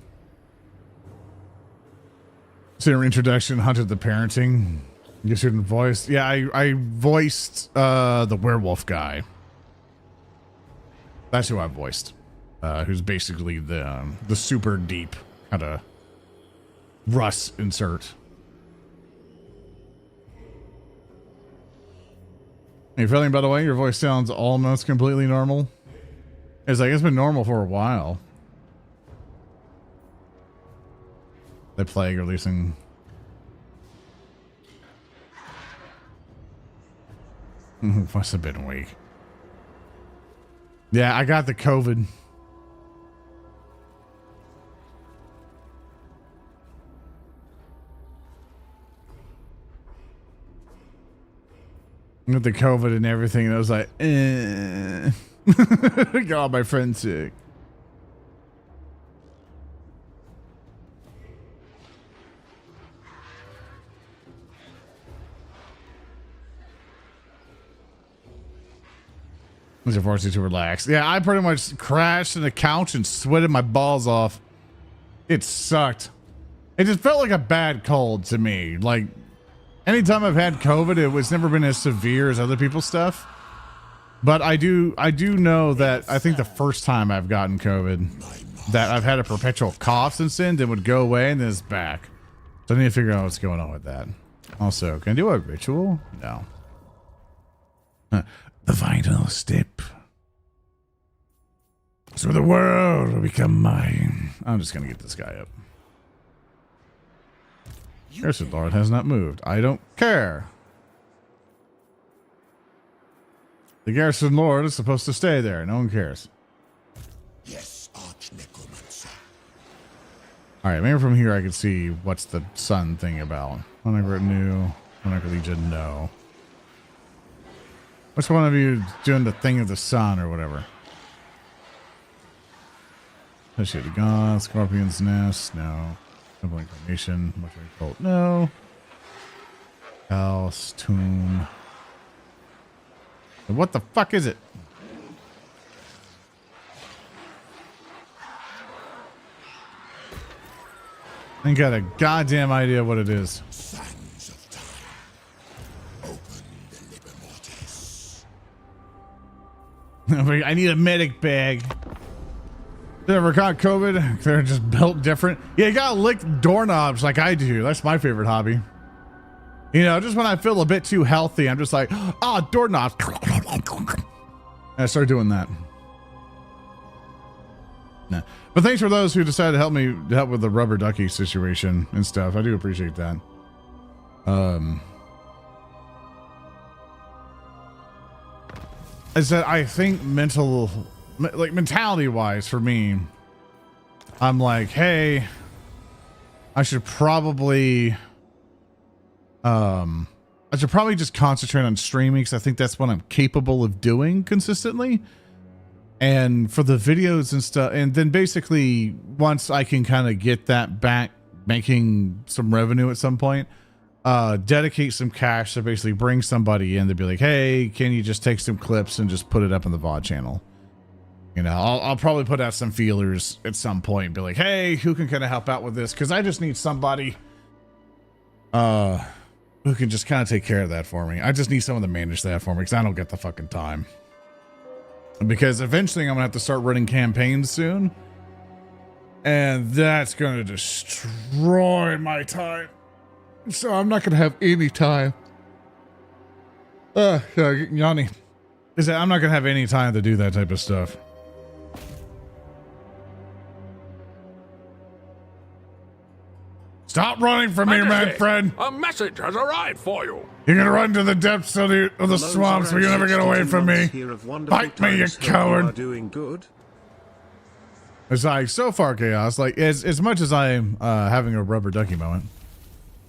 Speaker 1: So your introduction, Hunted the Parenting. You shouldn't voice. Yeah, I voiced the werewolf guy. That's who I voiced. Who's basically the super deep kind of Russ insert. Hey, feeling, by the way, your voice sounds almost completely normal. It's like it's been normal for a while. The plague releasing. Must have been weak. Yeah, I got the COVID. With the COVID and everything, and I was like, got all my friends sick. Was it forced you to relax? Yeah, I pretty much crashed on the couch and sweated my balls off. It sucked. It just felt like a bad cold to me. Like, anytime I've had COVID, it was never been as severe as other people's stuff. But I do know that I think the first time I've gotten COVID, that I've had a perpetual cough since then, that would go away and then it's back. So I need to figure out what's going on with that. Also, can I do a ritual? No. The final step. So the world will become mine. I'm just going to get this guy up. Garrison Lord has not moved. I don't care. The Garrison Lord is supposed to stay there. No one cares.
Speaker 2: Yes, Arch Necromancer.
Speaker 1: Alright, maybe from here I can see what's the sun thing about. Whenever new, whenever Legion, no. Which one of you doing the thing of the sun or whatever? Initiate the God, Scorpion's Nest, no. Noble Incarnation, Mortuary Cult, no. House, Tomb. What the fuck is it? I ain't got a goddamn idea what it is.
Speaker 2: Sands of time. Open the Liber Mortis.
Speaker 1: I need a medic bag. They ever got COVID? They're just built different. Yeah, you gotta lick doorknobs like I do. That's my favorite hobby. You know, just when I feel a bit too healthy, I'm just like, oh, doorknobs. And I start doing that. Nah. But thanks for those who decided to help me with the rubber ducky situation and stuff. I do appreciate that. Is that I think mentality wise for me, I'm like, hey, I should probably just concentrate on streaming because I think that's what I'm capable of doing consistently. And for the videos and stuff, and then basically once I can kind of get that back, making some revenue at some point, dedicate some cash to basically bring somebody in to be like, hey, can you just take some clips and just put it up in the VOD channel? You know, I'll probably put out some feelers at some point and be like, hey, who can kind of help out with this? Because I just need somebody who can just kind of take care of that for me. I just need someone to manage that for me because I don't get the fucking time. Because eventually I'm going to have to start running campaigns soon. And that's going to destroy my time. So I'm not going to have any time. Yanni. Is that I'm not going to have any time to do that type of stuff. Stop running from me, man, friend.
Speaker 3: A message has arrived for you.
Speaker 1: You're gonna run to the depths of the swamps, but you'll never get away from me. Bite me, you coward.
Speaker 4: Doing good.
Speaker 1: It's like, so far, Chaos, like, as much as I'm having a rubber ducky moment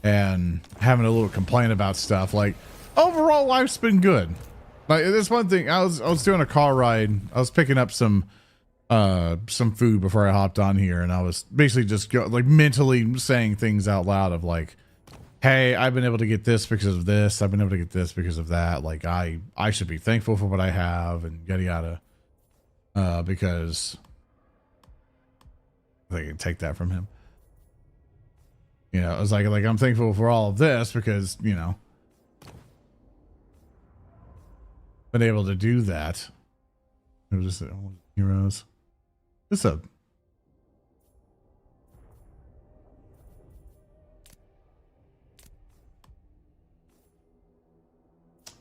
Speaker 1: and having a little complaint about stuff, like, overall, life's been good. Like, this one thing, I was doing a car ride. I was picking up some food before I hopped on here, and I was basically just mentally saying things out loud of like, hey, I've been able to get this because of this. I've been able to get this because of that. Like, I should be thankful for what I have, and yada yada. Because I can take that from him. You know, I was like I'm thankful for all of this because, you know, been able to do that. It was just heroes. What's up?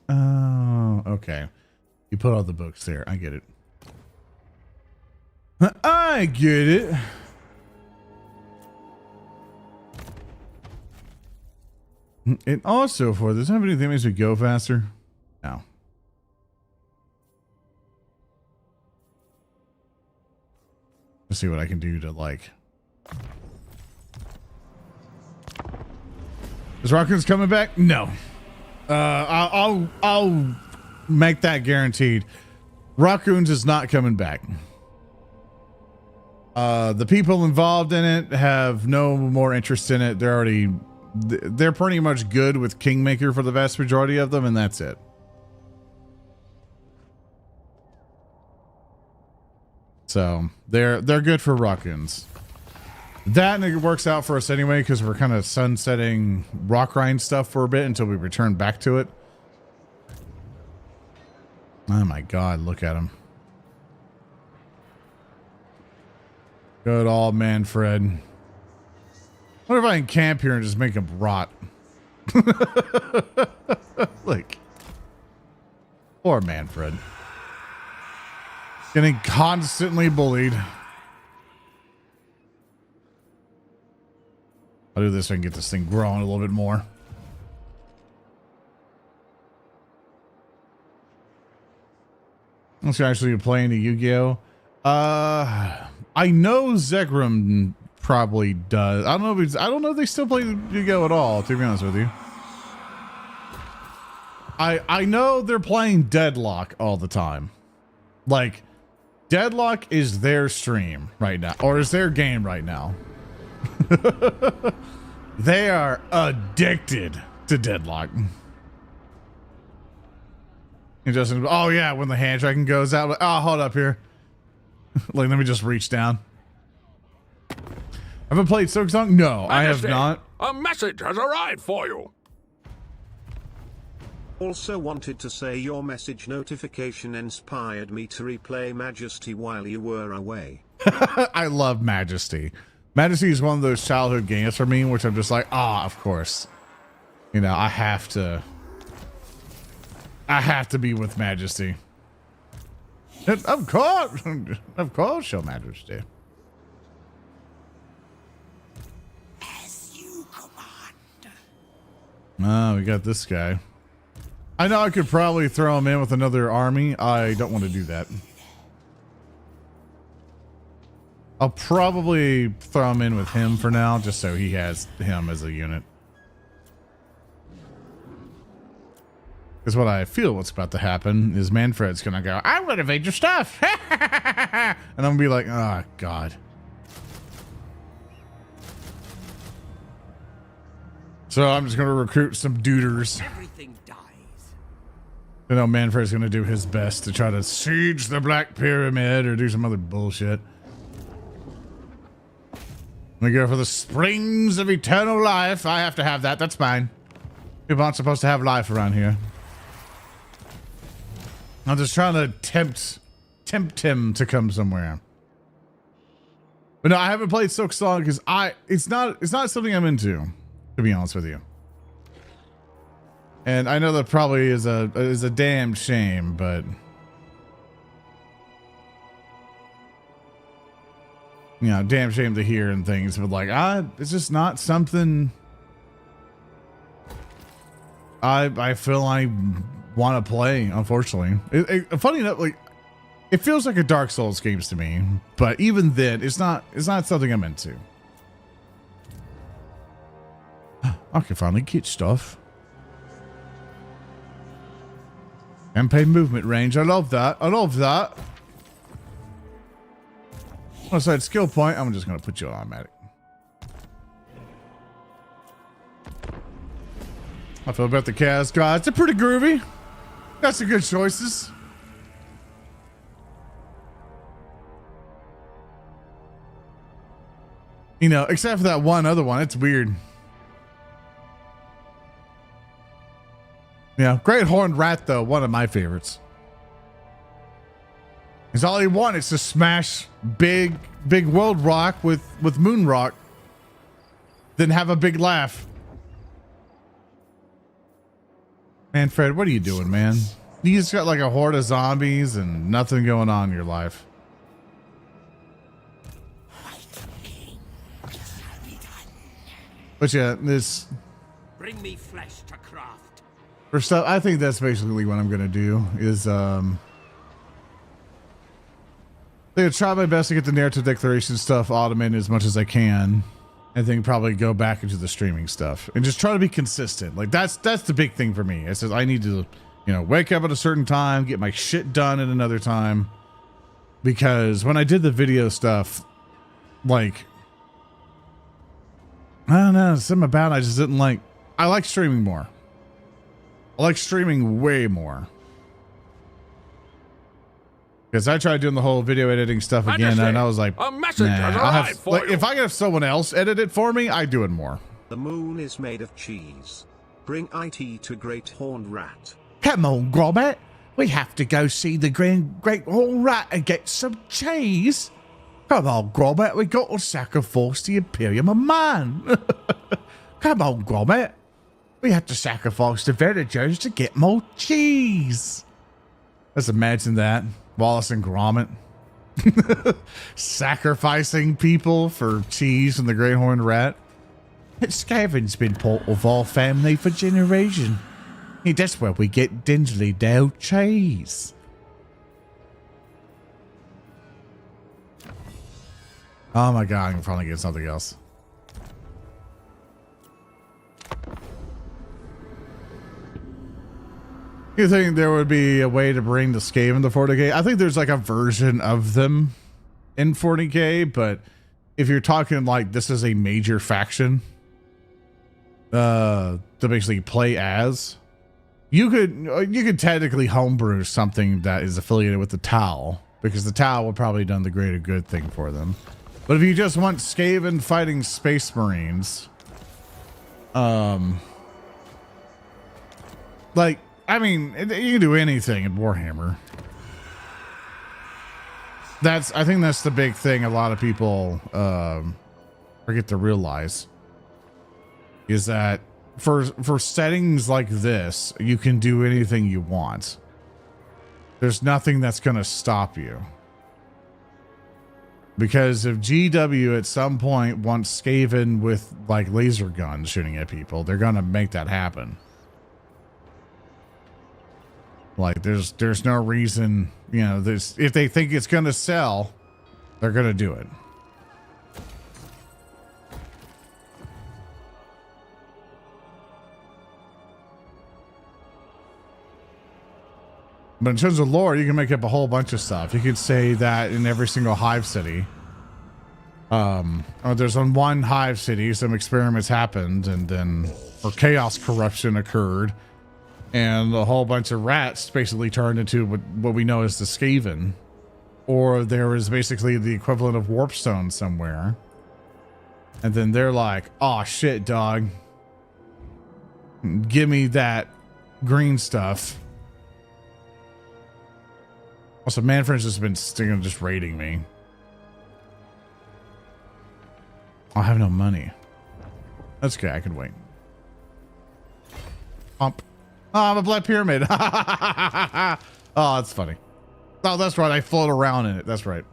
Speaker 1: Oh, okay. You put all the books there. I get it. I get it. And also, for does it have anything that makes me go faster? No. Let's see what I can do to like. Is Raccoon's coming back? No. I'll make that guaranteed. Raccoons is not coming back. The people involved in it have no more interest in it. They're pretty much good with Kingmaker for the vast majority of them, and that's it. So they're good for Raccoons. That, and it works out for us anyway because we're kind of sunsetting rock rind stuff for a bit until we return back to it. Oh my god, look at him. Good old Manfred. What if I can camp here and just make him rot? Like, poor Manfred. Getting constantly bullied. I'll do this so I can get this thing growing a little bit more. Let's actually be playing the Yu-Gi-Oh! I know Zekrom probably does. I don't know if they still play Yu-Gi-Oh! At all, to be honest with you. I know they're playing Deadlock all the time. Like, Deadlock is their stream right now, or is their game right now. They are addicted to Deadlock. And Justin, oh yeah, when the hand tracking goes out, oh, hold up here. Like, let me just reach down. Have I played Silk Song? No, I have not.
Speaker 3: A message has arrived for you.
Speaker 4: Also wanted to say your message notification inspired me to replay Majesty while you were away.
Speaker 1: I love Majesty. Majesty is one of those childhood games for me, which I'm just like, of course. You know, I have to be with Majesty. Of course, Your Majesty.
Speaker 5: As you command.
Speaker 1: Oh, we got this guy. I know I could probably throw him in with another army. I don't want to do that. I'll probably throw him in with him for now, just so he has him as a unit. Because what I feel what's about to happen is Manfred's going to go, I'm going to invade your stuff. And I'm going to be like, oh, God. So I'm just gonna recruit some duders.
Speaker 5: Everything dies.
Speaker 1: You know, Manfred's gonna do his best to try to siege the Black Pyramid or do some other bullshit. We go for the springs of eternal life. I have to have that. That's fine. People aren't supposed to have life around here. I'm just trying to tempt him to come somewhere. But no, I haven't played Silk Song because it's not something I'm into, to be honest with you. And I know that probably is a damn shame, but you know, damn shame to hear and things, but like, it's just not something I feel I want to play, unfortunately. Funny enough, like, it feels like a Dark Souls games to me, but even then, it's not something I'm into. I can finally get stuff. Campaign movement range. I love that. I love that. Once I had skill point, I'm just going to put you on automatic. I feel about the Chaos Gods. They're pretty groovy. Got some good choices. You know, except for that one other one. It's weird. Yeah, Great Horned Rat, though, one of my favorites. Because all he wanted is to smash big world rock with moon rock. Then have a big laugh. Manfred, what are you doing, man? You just got like a horde of zombies and nothing going on in your life. But yeah, this...
Speaker 5: Bring me flesh to craft.
Speaker 1: For stuff, I think that's basically what I'm going to do is... I'm going to try my best to get the narrative declaration stuff automated as much as I can. And then probably go back into the streaming stuff and just try to be consistent. Like that's the big thing for me. It says I need to, you know, wake up at a certain time, get my shit done at another time. Because when I did the video stuff, like, I don't know, something about it I just didn't like. I like streaming more. I like streaming way more. Because I tried doing the whole video editing stuff again, and I was like,
Speaker 3: a message has
Speaker 1: I'll have,
Speaker 3: arrived for
Speaker 1: like,
Speaker 3: you.
Speaker 1: if I could have someone else edit it for me, I'd do it more.
Speaker 4: The moon is made of cheese. Bring IT to Great Horned Rat.
Speaker 1: Come on, Gromit. We have to go see the Great Horned Rat and get some cheese. Come on, Gromit. We got to sacrifice the Imperium of Man. Come on, Gromit. We have to sacrifice the villagers to get more cheese. Let's imagine that. Wallace and Gromit sacrificing people for cheese from the Great Horned Rat. Skaven's been part of our family for generations. That's where we get Dinsley Dale cheese. Oh my god, I can finally get something else. You think there would be a way to bring the Skaven to 40k? I think there's like a version of them in 40k, but if you're talking like this is a major faction to basically play as, you could technically homebrew something that is affiliated with the Tau, because the Tau would probably done the greater good thing for them. But if you just want Skaven fighting Space Marines, like, I mean, you can do anything in Warhammer. I think that's the big thing a lot of people forget to realize is that for settings like this, you can do anything you want. There's nothing that's going to stop you. Because if GW at some point wants Skaven with like laser guns shooting at people, they're going to make that happen. Like there's no reason, you know, if they think it's going to sell, they're going to do it. But in terms of lore, you can make up a whole bunch of stuff. You could say that in every single Hive city, There's on one hive city, some experiments happened, and then or chaos corruption occurred, and a whole bunch of rats basically turned into what we know as the Skaven, or there was basically the equivalent of Warpstone somewhere, and then they're like, "Oh shit, dog, give me that green stuff." Also, Manfred's just been just raiding me. I have no money. That's okay, I can wait. Pump. Oh, I'm a Black Pyramid. Oh, that's funny. Oh, that's right. I float around in it. That's right.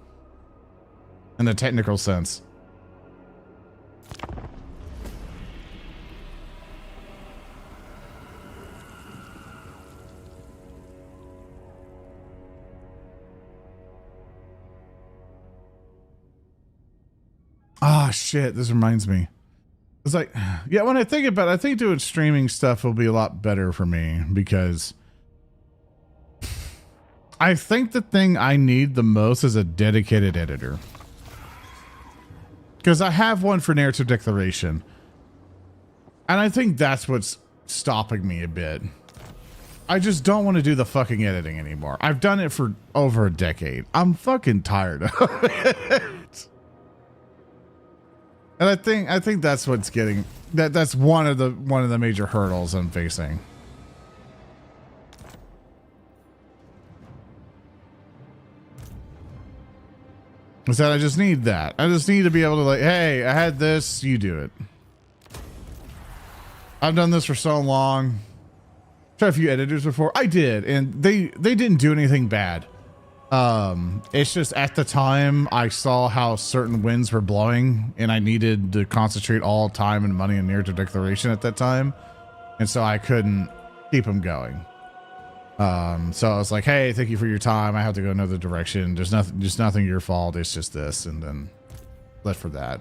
Speaker 1: In the technical sense. Ah, shit. This reminds me. It's like, yeah, when I think about it, I think doing streaming stuff will be a lot better for me because I think the thing I need the most is a dedicated editor. Because I have one for Narrative Declaration. And I think that's what's stopping me a bit. I just don't want to do the fucking editing anymore. I've done it for over a decade. I'm fucking tired of it. And I think that's what's getting that's one of the major hurdles I'm facing. Is that I just need that. I just need to be able to like, hey, I had this, you do it. I've done this for so long. Tried a few editors before. I did, and they didn't do anything bad. It's just at the time I saw how certain winds were blowing and I needed to concentrate all time and money in Narrative Declaration at that time. And so I couldn't keep them going. So I was like, hey, thank you for your time. I have to go another direction. There's nothing your fault. It's just this. And then left for that.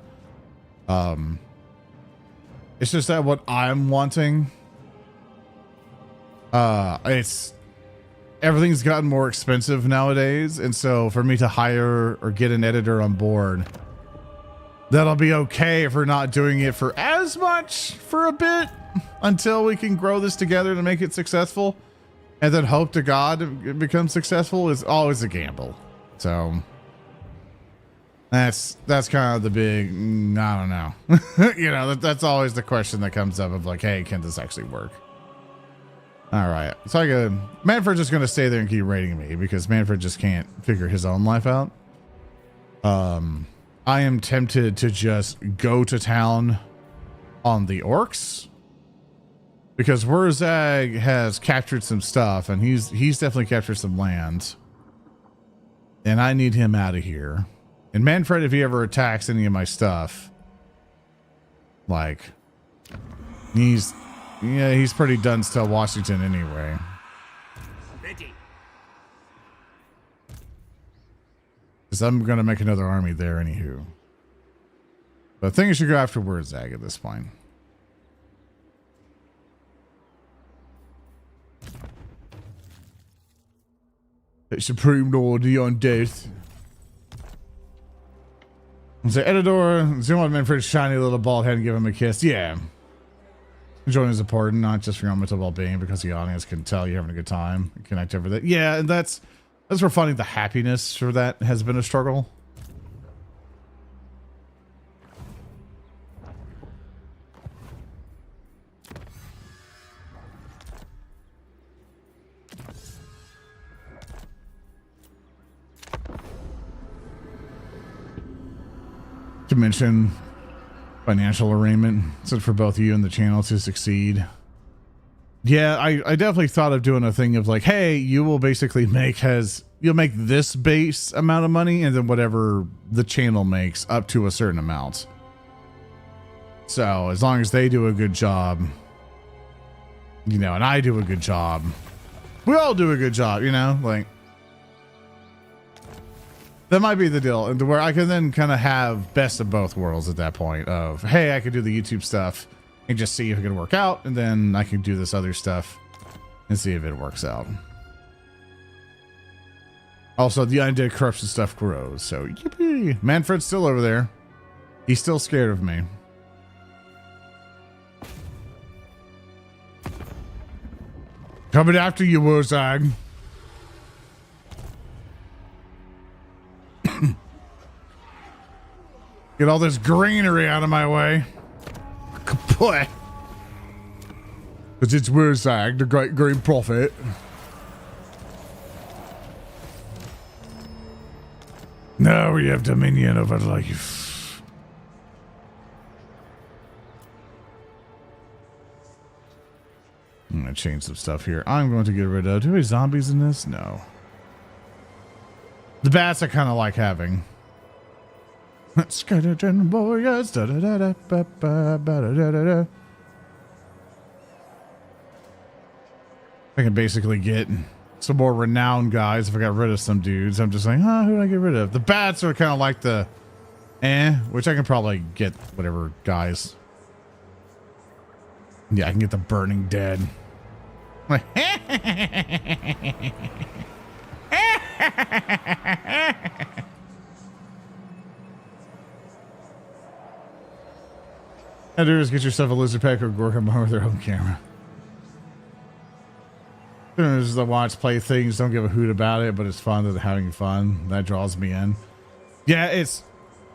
Speaker 1: It's just that what I'm wanting, everything's gotten more expensive nowadays, and so for me to hire or get an editor on board, that'll be okay if we're not doing it for as much for a bit until we can grow this together to make it successful, and then hope to God it becomes successful is always a gamble. So that's kind of the big, I don't know. You know, that's always the question that comes up of like, hey, can this actually work? All right, so Manfred's just gonna stay there and keep raiding me because Manfred just can't figure his own life out. I am tempted to just go to town on the orcs because Wurzag has captured some stuff and he's definitely captured some land, and I need him out of here. And Manfred, if he ever attacks any of my stuff, like he's pretty done still Washington anyway.
Speaker 5: Ready.
Speaker 1: Because I'm going to make another army there anywho. But I think I should go after Wurzag at this point. The Supreme Lord, the Undeath. So Edidor, zoom on Manfred's shiny little bald head and give him a kiss. Yeah. Enjoying is important, not just for your mental well-being, because the audience can tell you're having a good time and connect over that. Yeah, and that's where finding the happiness for that has been a struggle. To mention financial arraignment, so for both you and the channel to succeed. Yeah, I definitely thought of doing a thing of like, hey, you will basically you'll make this base amount of money and then whatever the channel makes up to a certain amount. So as long as they do a good job, you know, and I do a good job, we all do a good job, you know, like that might be the deal, and where I can then kind of have best of both worlds at that point of, hey, I could do the YouTube stuff and just see if it can work out, and then I can do this other stuff and see if it works out. Also, the undead corruption stuff grows, so yippee. Manfred's still over there. He's still scared of me. Coming after you, Wurzag. Get all this greenery out of my way. Kaput. Because it's Wurzag, the great green prophet. Now we have dominion over life. I'm going to change some stuff here. I'm going to get rid of... Do we have zombies in this? No. The bats I kind of like having. Skeleton warriors. Da, da, da, da, ba, ba, ba, da, da, da, da. I can basically get some more renowned guys if I got rid of some dudes. I'm just like, who do I get rid of? The bats are kind of like the which I can probably get whatever guys. Yeah, I can get the Burning Dead. Like, and do is get yourself a lizard pack or Gorkamon with their own camera. As the watch play things, don't give a hoot about it, but it's fun that they're having fun. That draws me in. Yeah, it's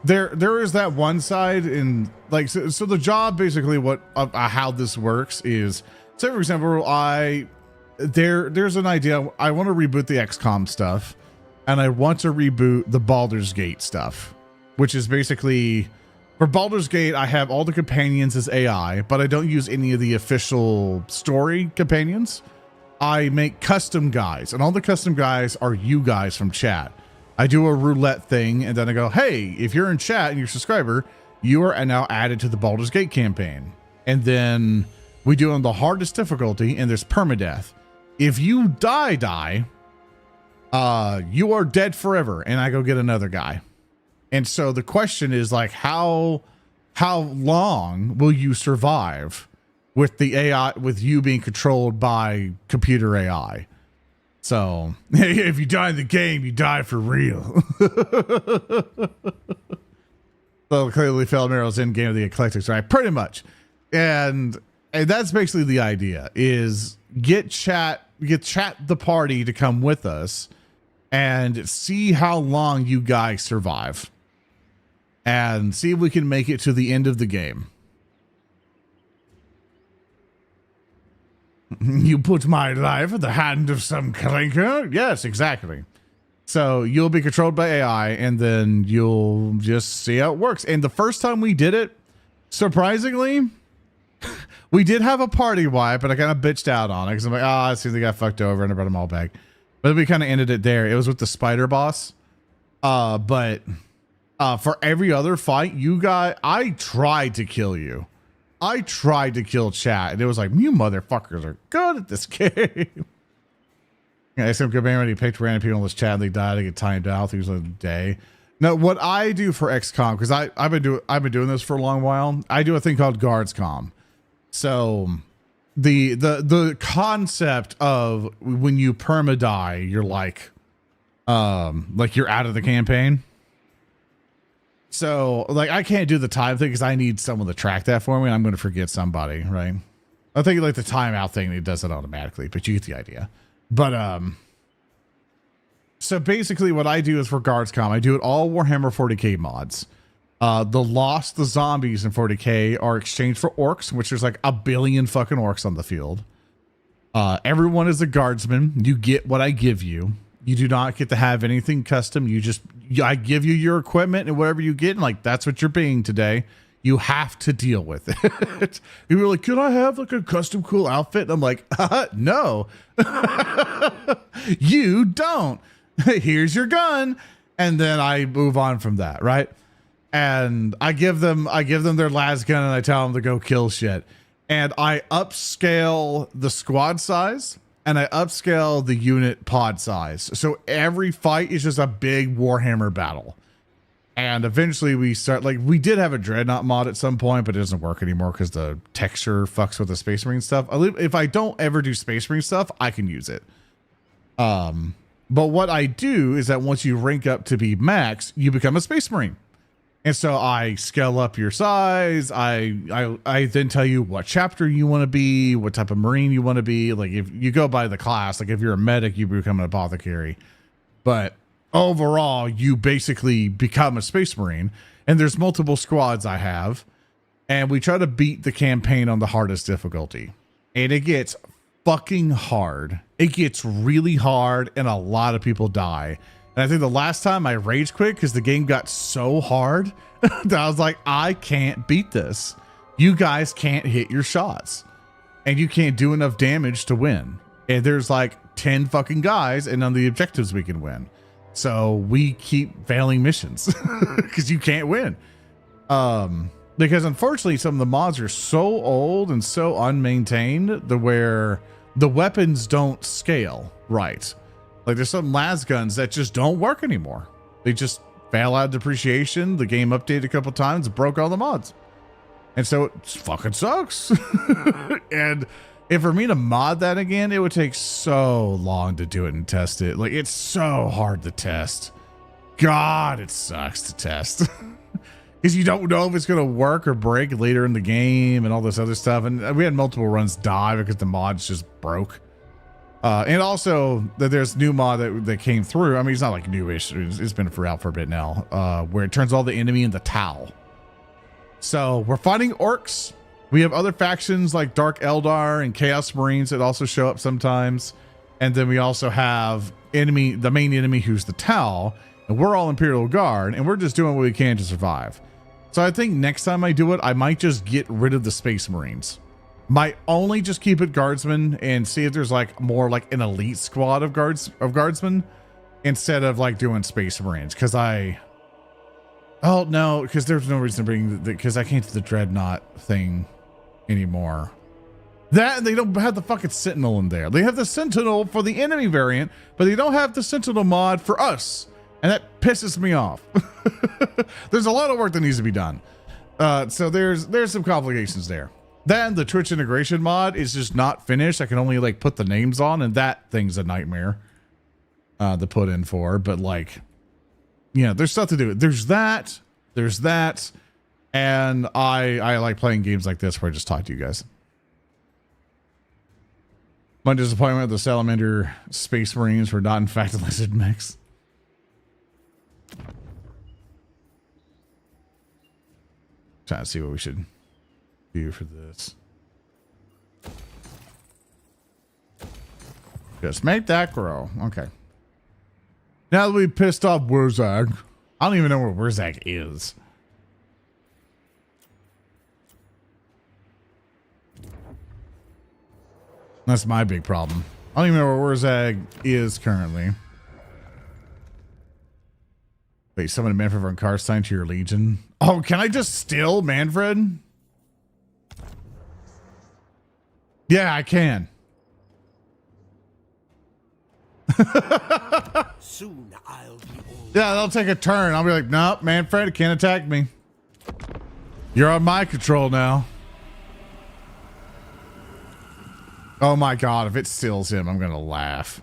Speaker 1: there is that one side in like so the job basically what how this works is, say for example, there's an idea. I want to reboot the XCOM stuff, and I want to reboot the Baldur's Gate stuff, which is basically for Baldur's Gate. I have all the companions as AI, but I don't use any of the official story companions. I make custom guys, and all the custom guys are you guys from chat. I do a roulette thing, and then I go, hey, if you're in chat and you're a subscriber, you are now added to the Baldur's Gate campaign. And then we do on the hardest difficulty, and there's permadeath. If you die, you are dead forever, and I go get another guy. And so the question is like, how long will you survive with the AI, with you being controlled by computer AI? So if you die in the game, you die for real. So clearly Felmeryl's in Game of the Eclectics, right? Pretty much. And that's basically the idea is get chat the party to come with us and see how long you guys survive and see if we can make it to the end of the game. You put my life in the hand of some clanker? Yes, exactly. So you'll be controlled by AI, and then you'll just see how it works. And the first time we did it, surprisingly, we did have a party wipe, and I kind of bitched out on it because I'm like, I see they got fucked over, and I brought them all back. But we kind of ended it there. It was with the spider boss. But for every other fight, I tried to kill you. I tried to kill chat, and it was like, you motherfuckers are good at this game. Yeah, some good man when he picked random people in this chat and they died, they get timed out usually a day. Now, what I do for XCOM, because I've been doing this for a long while, I do a thing called GuardsCom. So the concept of when you perma die, you're like you're out of the campaign. So, like, I can't do the time thing because I need someone to track that for me, and I'm going to forget somebody, right? I think, like, the timeout thing, it does it automatically, but you get the idea. But, so basically what I do is for GuardsCom, I do it all Warhammer 40k mods. The zombies in 40k are exchanged for orcs, which there's like 1 billion fucking orcs on the field. Everyone is a guardsman. You get what I give you. You do not get to have anything custom. I give you your equipment and whatever you get, and like that's what you're being today. You have to deal with it. You were like, "Could I have like a custom cool outfit?" And I'm like, "No, you don't. Here's your gun," and then I move on from that, right? And I give them their last gun, and I tell them to go kill shit. And I upscale the squad size. And I upscale the unit pod size. So every fight is just a big Warhammer battle. And eventually we start, like, we did have a Dreadnought mod at some point, but it doesn't work anymore because the texture fucks with the Space Marine stuff. If I don't ever do Space Marine stuff, I can use it. But what I do is that once you rank up to be max, you become a Space Marine. And so I scale up your size. I then tell you what chapter you want to be, what type of Marine you want to be. Like if you go by the class, like if you're a medic, you become an apothecary. But overall, you basically become a Space Marine. And there's multiple squads I have. And we try to beat the campaign on the hardest difficulty. And it gets fucking hard. It gets really hard and a lot of people die. And I think the last time I rage quit because the game got so hard that I was like, I can't beat this. You guys can't hit your shots. And you can't do enough damage to win. And there's like 10 fucking guys and on the objectives we can win. So we keep failing missions because you can't win. Because unfortunately some of the mods are so old and so unmaintained to where the weapons don't scale right. Like there's some las guns that just don't work anymore. They just fail out of depreciation. The game updated a couple times, broke all the mods. And so it fucking sucks. And if for me to mod that again, it would take so long to do it and test it. Like it's so hard to test. God, it sucks to test. Because you don't know if it's going to work or break later in the game and all this other stuff. And we had multiple runs die because the mods just broke. And also there's new mod that came through. I mean, it's not like newish. It's been out for a bit now, where it turns all the enemy into Tau. So we're fighting orcs. We have other factions like Dark Eldar and Chaos Marines that also show up sometimes. And then we also have the main enemy who's the Tau. And we're all Imperial Guard. And we're just doing what we can to survive. So I think next time I do it, I might just get rid of the Space Marines. Might only just keep it guardsmen and see if there's like more like an elite squad of guardsmen instead of like doing Space Marines. Because oh no, because there's no reason to bring because I can't do the Dreadnought thing anymore. That they don't have the fucking Sentinel in there. They have the Sentinel for the enemy variant, but they don't have the Sentinel mod for us. And that pisses me off. There's a lot of work that needs to be done. So there's some complications there. Then the Twitch integration mod is just not finished. I can only like put the names on, and that thing's a nightmare to put in for. But like, yeah, there's stuff to do. There's that, and I like playing games like this where I just talk to you guys. My disappointment with the Salamander Space Marines were not in fact a lizard mix. Trying to see what we should do for this. Just make that grow. Okay. Now that we pissed off Wurzag, I don't even know where Wurzag is. That's my big problem. I don't even know where Wurzag is currently. Wait, summon Manfred von Karstein to your legion. Oh, can I just steal Manfred? Yeah, I can.
Speaker 5: Soon I'll be old.
Speaker 1: Yeah, they'll take a turn. I'll be like, nope, Manfred can't attack me. You're on my control now. Oh my god, if it steals him, I'm gonna laugh.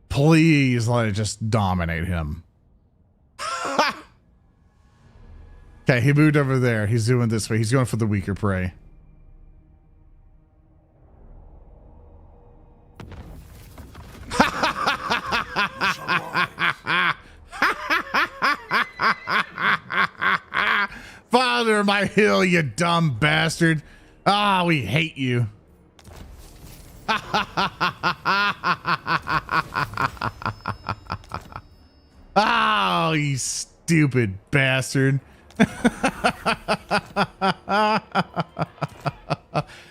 Speaker 1: Please let it just dominate him. Okay, he moved over there. He's doing this way. He's going for the weaker prey. Father my hill, you dumb bastard. Ah, we hate you. Oh, you stupid bastard.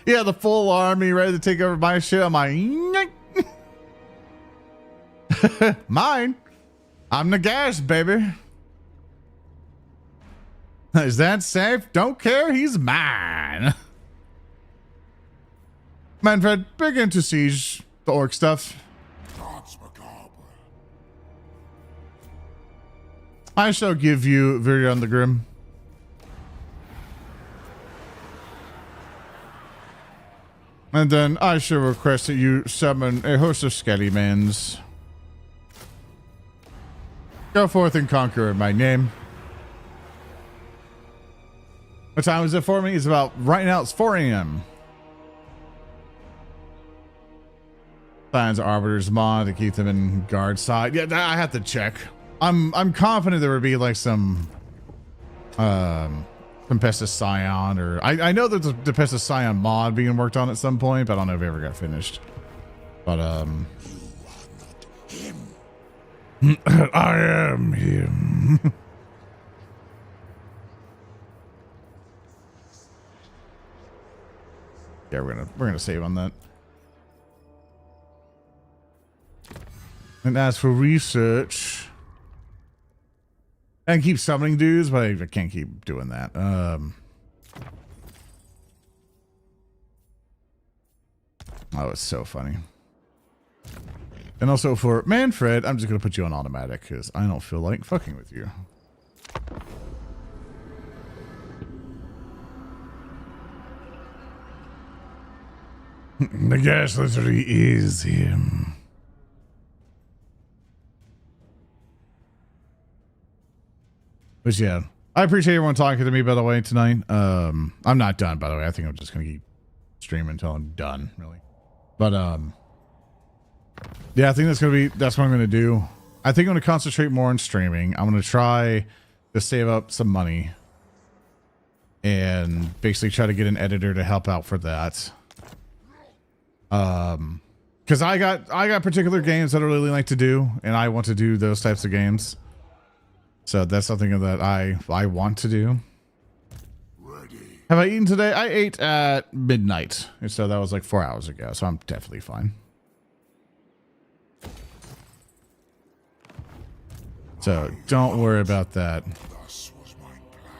Speaker 1: Yeah, the full army ready to take over my shit. I'm like, mine. I'm Nagash, baby. Is that safe? Don't care. He's mine. Manfred, begin to siege the orc stuff.
Speaker 2: Gods macabre.
Speaker 1: I shall give you Virion the Grim. And then I shall request that you summon a host of Skellymans. Go forth and conquer in my name. What time is it for me? It's about, right now it's 4 a.m. Signs Arbiter's mod to keep them in guard side. Yeah, I have to check. I'm confident there would be like some Tempestus Scion, or I know there's a Tempestus Scion mod being worked on at some point, but I don't know if it ever got finished. But I am him. Yeah, we're gonna save on that. And as for research, I can keep summoning dudes, but I can't keep doing that. Oh, it's so funny. And also for Manfred, I'm just gonna put you on automatic because I don't feel like fucking with you. The gas literally is him. But yeah, I appreciate everyone talking to me, by the way, tonight. I'm not done, by the way. I think I'm just gonna keep streaming until I'm done, really. But yeah, I think that's what I'm gonna do. I think I'm gonna concentrate more on streaming. I'm gonna try to save up some money and basically try to get an editor to help out for that. Because I got particular games that I really like to do, and I want to do those types of games. So that's something that I want to do. Ready. Have I eaten today? I ate at midnight, and so that was like 4 hours ago. So I'm definitely fine. So don't worry about that.
Speaker 2: Thus was my plan.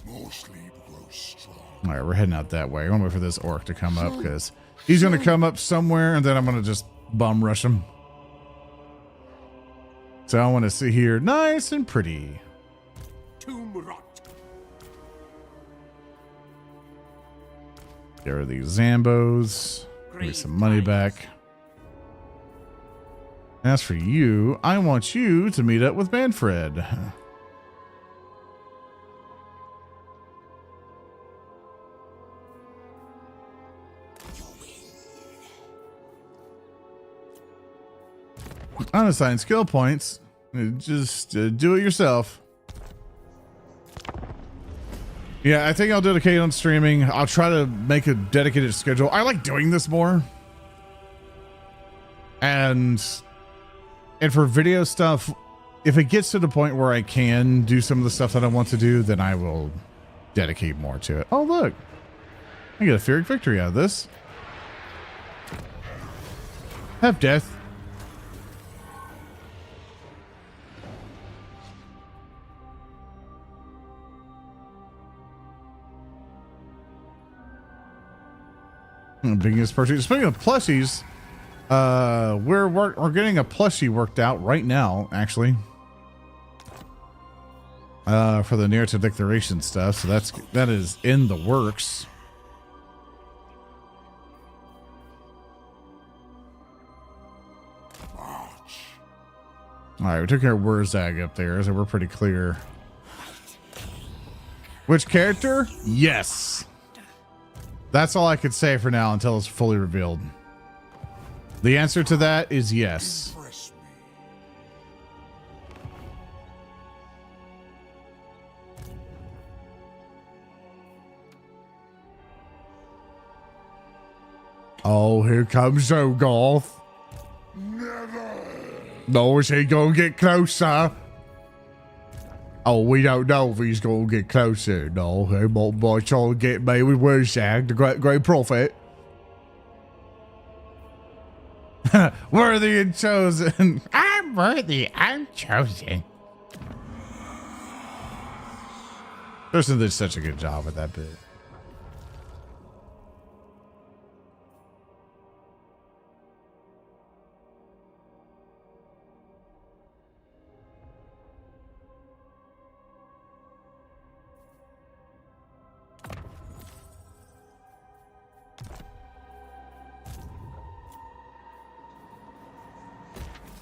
Speaker 2: More sleep grows strong.
Speaker 1: All right, we're heading out that way. I'm gonna wait for this orc to come up because he's gonna come up somewhere, and then I'm gonna just bum rush him. So I want to sit here nice and pretty.
Speaker 5: Tomb rot.
Speaker 1: Get rid of these Zambos. Give me some money back. As for you, I want you to meet up with Manfred. Unassign skill points. Just do it yourself. Yeah, I think I'll dedicate on streaming. I'll try to make a dedicated schedule. I like doing this more. And for video stuff, if it gets to the point where I can do some of the stuff that I want to do, then I will dedicate more to it. Oh, look. I get a Pyrrhic victory out of this. Have death. Biggest purchase. Speaking of plushies, we're getting a plushie worked out right now, actually. For the narrative declaration stuff, so that is in the works. All right, we took care of Wurzag up there, so we're pretty clear. Which character? Yes. That's all I could say for now until it's fully revealed. The answer to that is yes.
Speaker 2: Impress me.
Speaker 1: Oh, here comes Zogoth.
Speaker 2: Never.
Speaker 1: No, is he gonna get closer? Oh, we don't know if he's gonna get closer. No, he won't by trying to get me with Wurzag, the great prophet. Worthy and chosen. I'm worthy. I'm chosen. Thurston did such a good job with that bit.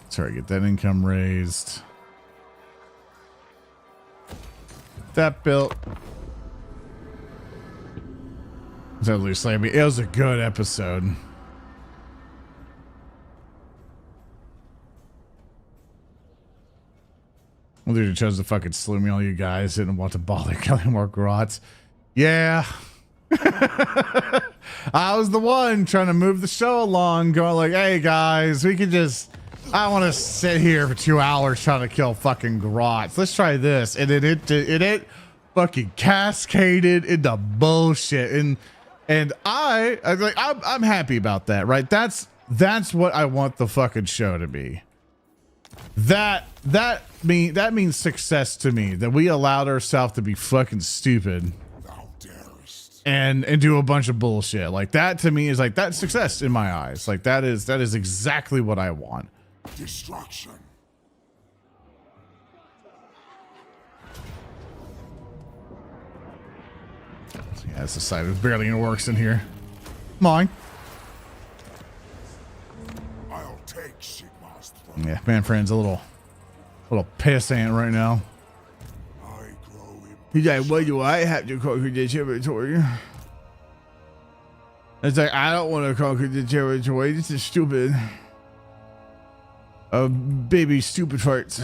Speaker 1: Sorry, get that income raised. that built. Totally slammed me. It was a good episode. Well, dude, chose to fucking slew me. All you guys didn't want to bother killing more grots. Yeah. I was the one trying to move the show along, going like, hey guys, we could just, I want to sit here for 2 hours trying to kill fucking grots. Let's try this. And then it fucking cascaded into bullshit. And I was like, I'm happy about that, right? That's what I want the fucking show to be. That means success to me, that we allowed ourselves to be fucking stupid
Speaker 2: Thou darest.
Speaker 1: and do a bunch of bullshit. Like that to me is like, that's success in my eyes. Like that is exactly what I want.
Speaker 2: Destruction.
Speaker 1: Yeah, that's the side. There's barely any works in here. Mine.
Speaker 2: I'll take Sigmar's throne.
Speaker 1: Yeah, man, friend's a little pissant right now.
Speaker 2: I grow
Speaker 1: He's like, why do I have to conquer the territory? It's like, I don't want to conquer the territory. This is stupid. Baby stupid farts.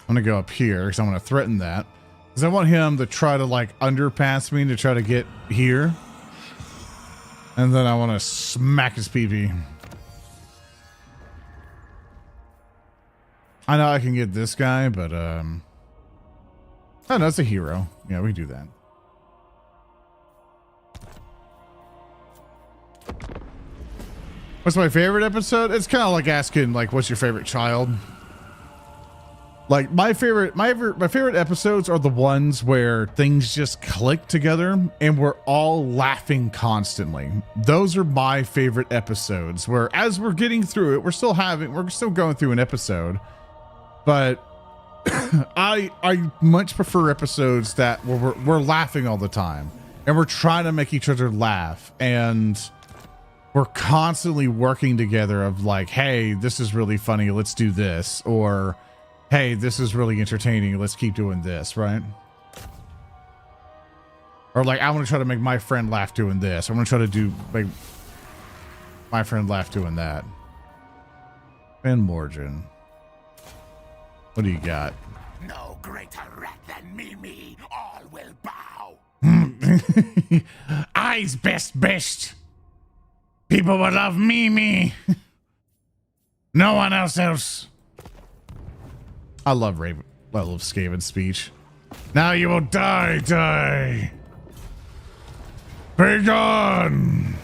Speaker 1: I'm gonna go up here because I'm gonna threaten that. Because I want him to try to like underpass me to try to get here. And then I want to smack his pee-pee. I know I can get this guy, but oh no, it's a hero. Yeah, we do that. What's my favorite episode? It's kind of like asking like, what's your favorite child? Like my favorite episodes are the ones where things just click together and we're all laughing constantly. Those are my favorite episodes, where as we're getting through it, we're still going through an episode, but I much prefer episodes that we're laughing all the time and we're trying to make each other laugh and we're constantly working together of like, hey, this is really funny, let's do this, or hey, this is really entertaining, let's keep doing this, right? Or like, I want to try to make my friend laugh doing this. I'm going to try to make my friend laugh doing that. Ben Morgan. What do you got?
Speaker 5: No greater rat than Mimi. All will bow.
Speaker 1: I's best. People will love Mimi. No one else. I love Skaven's speech. Now you will die. Be gone.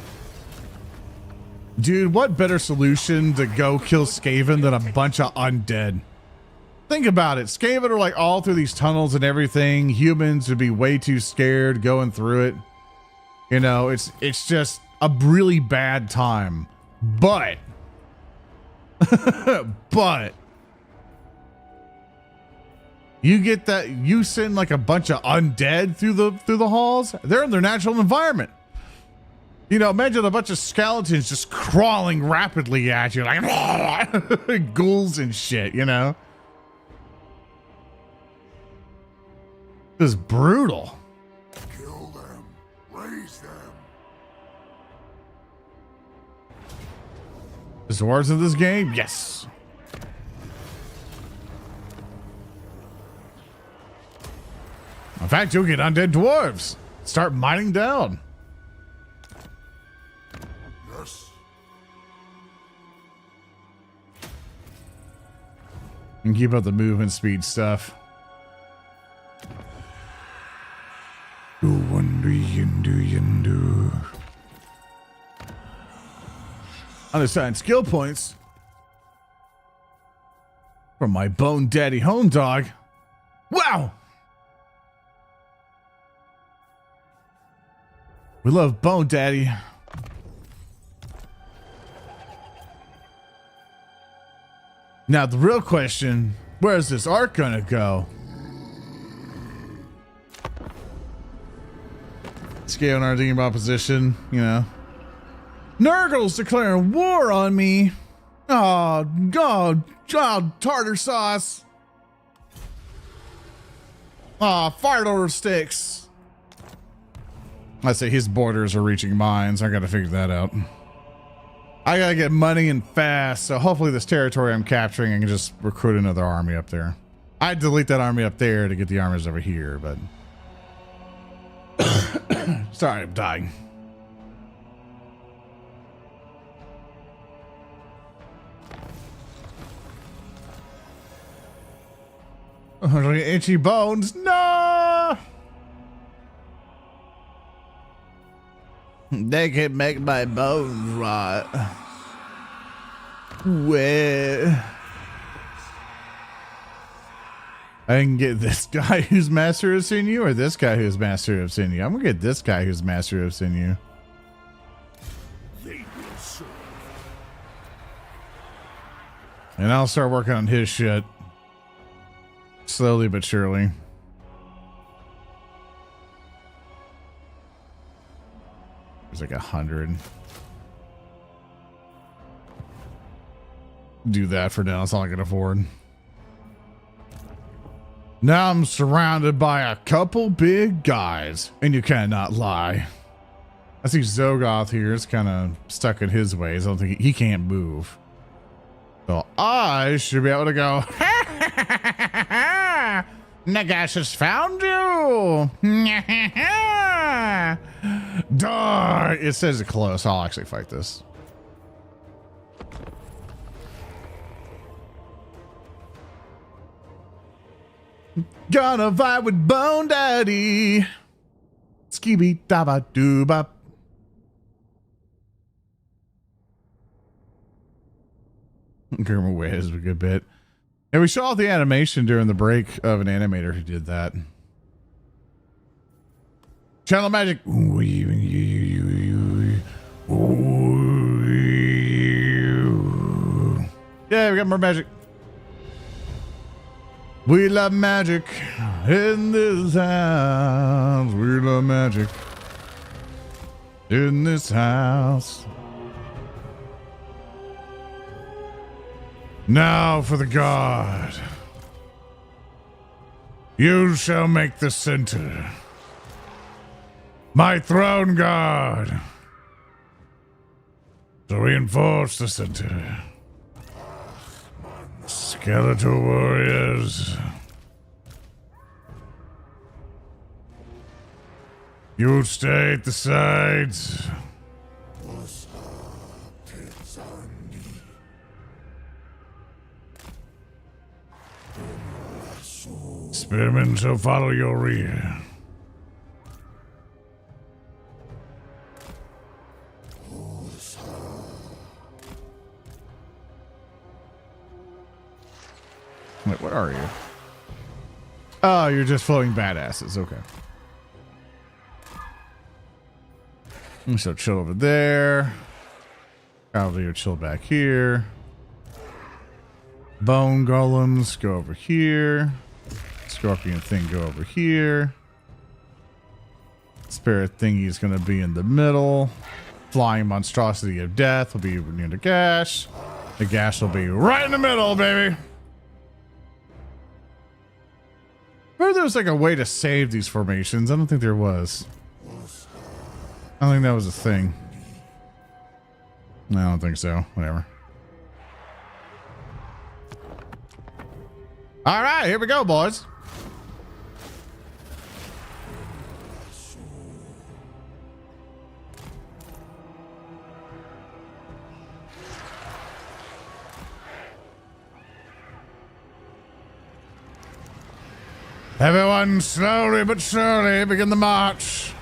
Speaker 1: Dude, what better solution to go kill Skaven than a bunch of undead? Think about it. Skaven are like all through these tunnels and everything. Humans would be way too scared going through it. You know, it's just a really bad time. But you get that, you send like a bunch of undead through the halls. They're in their natural environment. You know, imagine a bunch of skeletons just crawling rapidly at you, like ghouls and shit, you know? This is brutal.
Speaker 2: Kill them. Raise them.
Speaker 1: There's dwarves in this game? Yes. In fact, you'll get undead dwarves. Start mining down.
Speaker 2: Yes.
Speaker 1: And keep up the movement speed stuff. Unassigned skill points from my Bone Daddy home dog. Wow! We love Bone Daddy. Now the real question, where's this arc gonna go? Scaling our team opposition, you know. Nurgle's declaring war on me. Oh, God, tartar sauce. Oh, fart over sticks. I say his borders are reaching mine, so I gotta figure that out. I gotta get money and fast, so hopefully this territory I'm capturing, I can just recruit another army up there. I'd delete that army up there to get the armies over here, but... Sorry, I'm dying. Oh, itchy bones. No! They can make my bones rot. Where? I can get this guy who's master of sinew or this guy who's master of sinew. I'm gonna get this guy who's master of sinew. And I'll start working on his shit. Slowly but surely. There's like 100. Do that for now. That's all I can afford. Now I'm surrounded by a couple big guys, and you cannot lie. I see Zogoth here is kind of stuck in his ways. I don't think he can't move. So I should be able to go. Nagash has found you. Die. It says it close. I'll actually fight this. Gonna fight with Bone Daddy. Skibby daba dooba. Germa Wiz a good bit. And we saw the animation during the break of an animator who did that. Channel magic. Yeah, we got more magic. We love magic in this house. We love magic in this house. Now for the god. You shall make the center. My throne guard. To reinforce the center. Skeletal warriors. You stay at the sides. Spearmen shall follow your rear. Wait, what are you? Oh, you're just floating badasses. Okay. So chill over there. Probably chill back here. Bone golems go over here. Scorpion thing go over here. Spirit thingy is going to be in the middle. Flying monstrosity of death will be near the gash. The gash will be right in the middle, baby. I heard there was like a way to save these formations. I don't think there was. I don't think that was a thing. I don't think so. Whatever. All right, here we go, boys. Everyone, slowly but surely begin the march.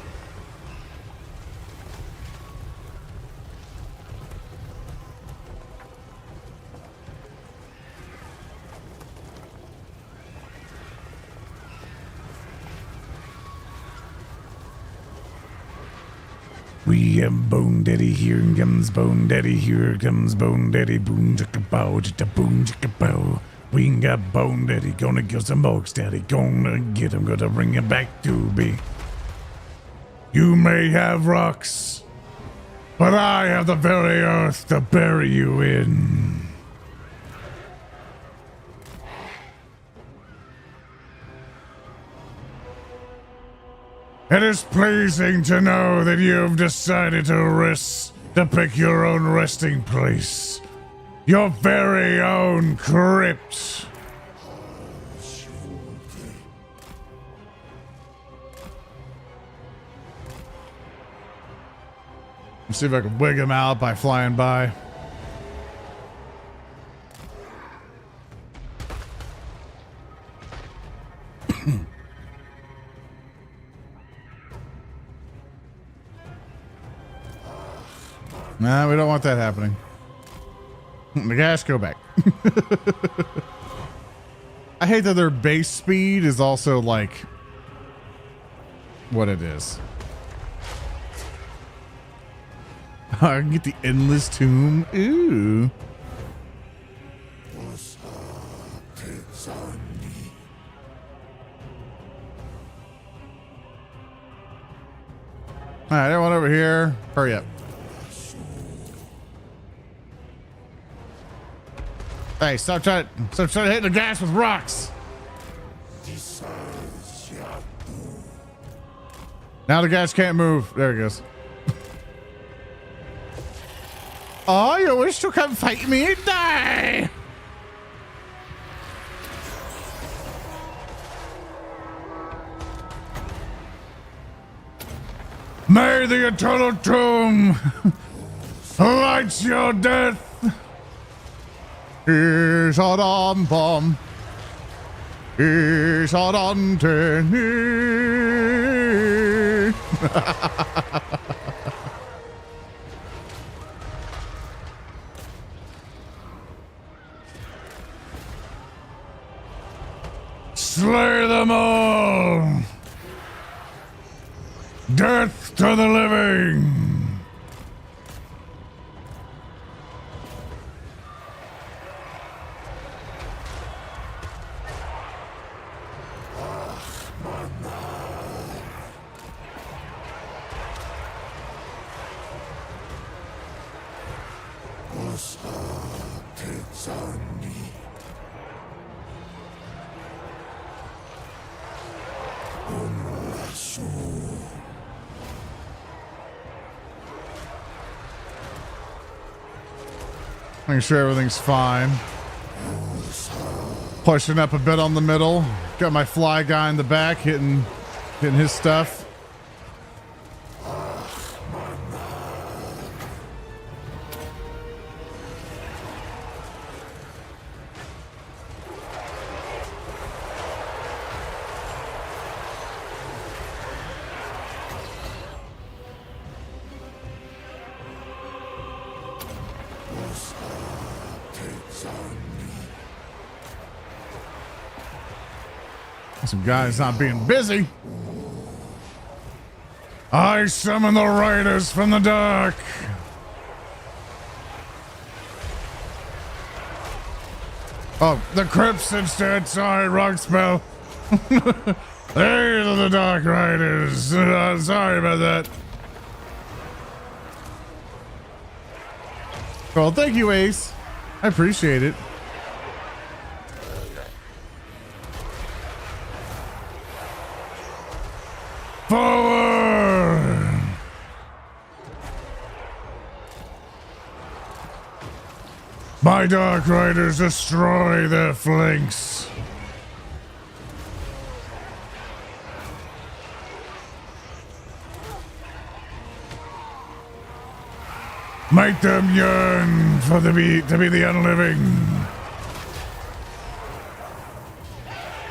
Speaker 1: We have Bone Daddy, here comes Bone Daddy, here comes Bone Daddy, boom chicka bow, chicka boom chicka bow. We got Bone Daddy, gonna kill some Oaks Daddy, gonna get him, gonna bring him back to me. You may have rocks, but I have the very earth to bury you in. It is pleasing to know that you've decided to pick your own resting place. Your very own crypt. Let's see if I can wig him out by flying by. Nah, we don't want that happening. The gas, go back. I hate that their base speed is also like what it is. I can get the endless tomb. Ooh. Alright, everyone over here. Hurry up. Hey, stop trying to hit the gas with rocks. Now the gas can't move. There it goes. Oh, you wish to come fight me and die? May the eternal tomb light your death. Is a dum bum. Is a dum Slay them all! Death to the living! Making sure everything's fine. Pushing up a bit on the middle. Got my fly guy in the back hitting his stuff. Some guys not being busy. I summon the riders from the dark. Oh, the crypts instead. Sorry, wrong spell. These are the dark riders. Sorry about that. Well, thank you, Ace. I appreciate it. Forward! My Dark Riders destroy their flanks. Make them yearn for to be the unliving.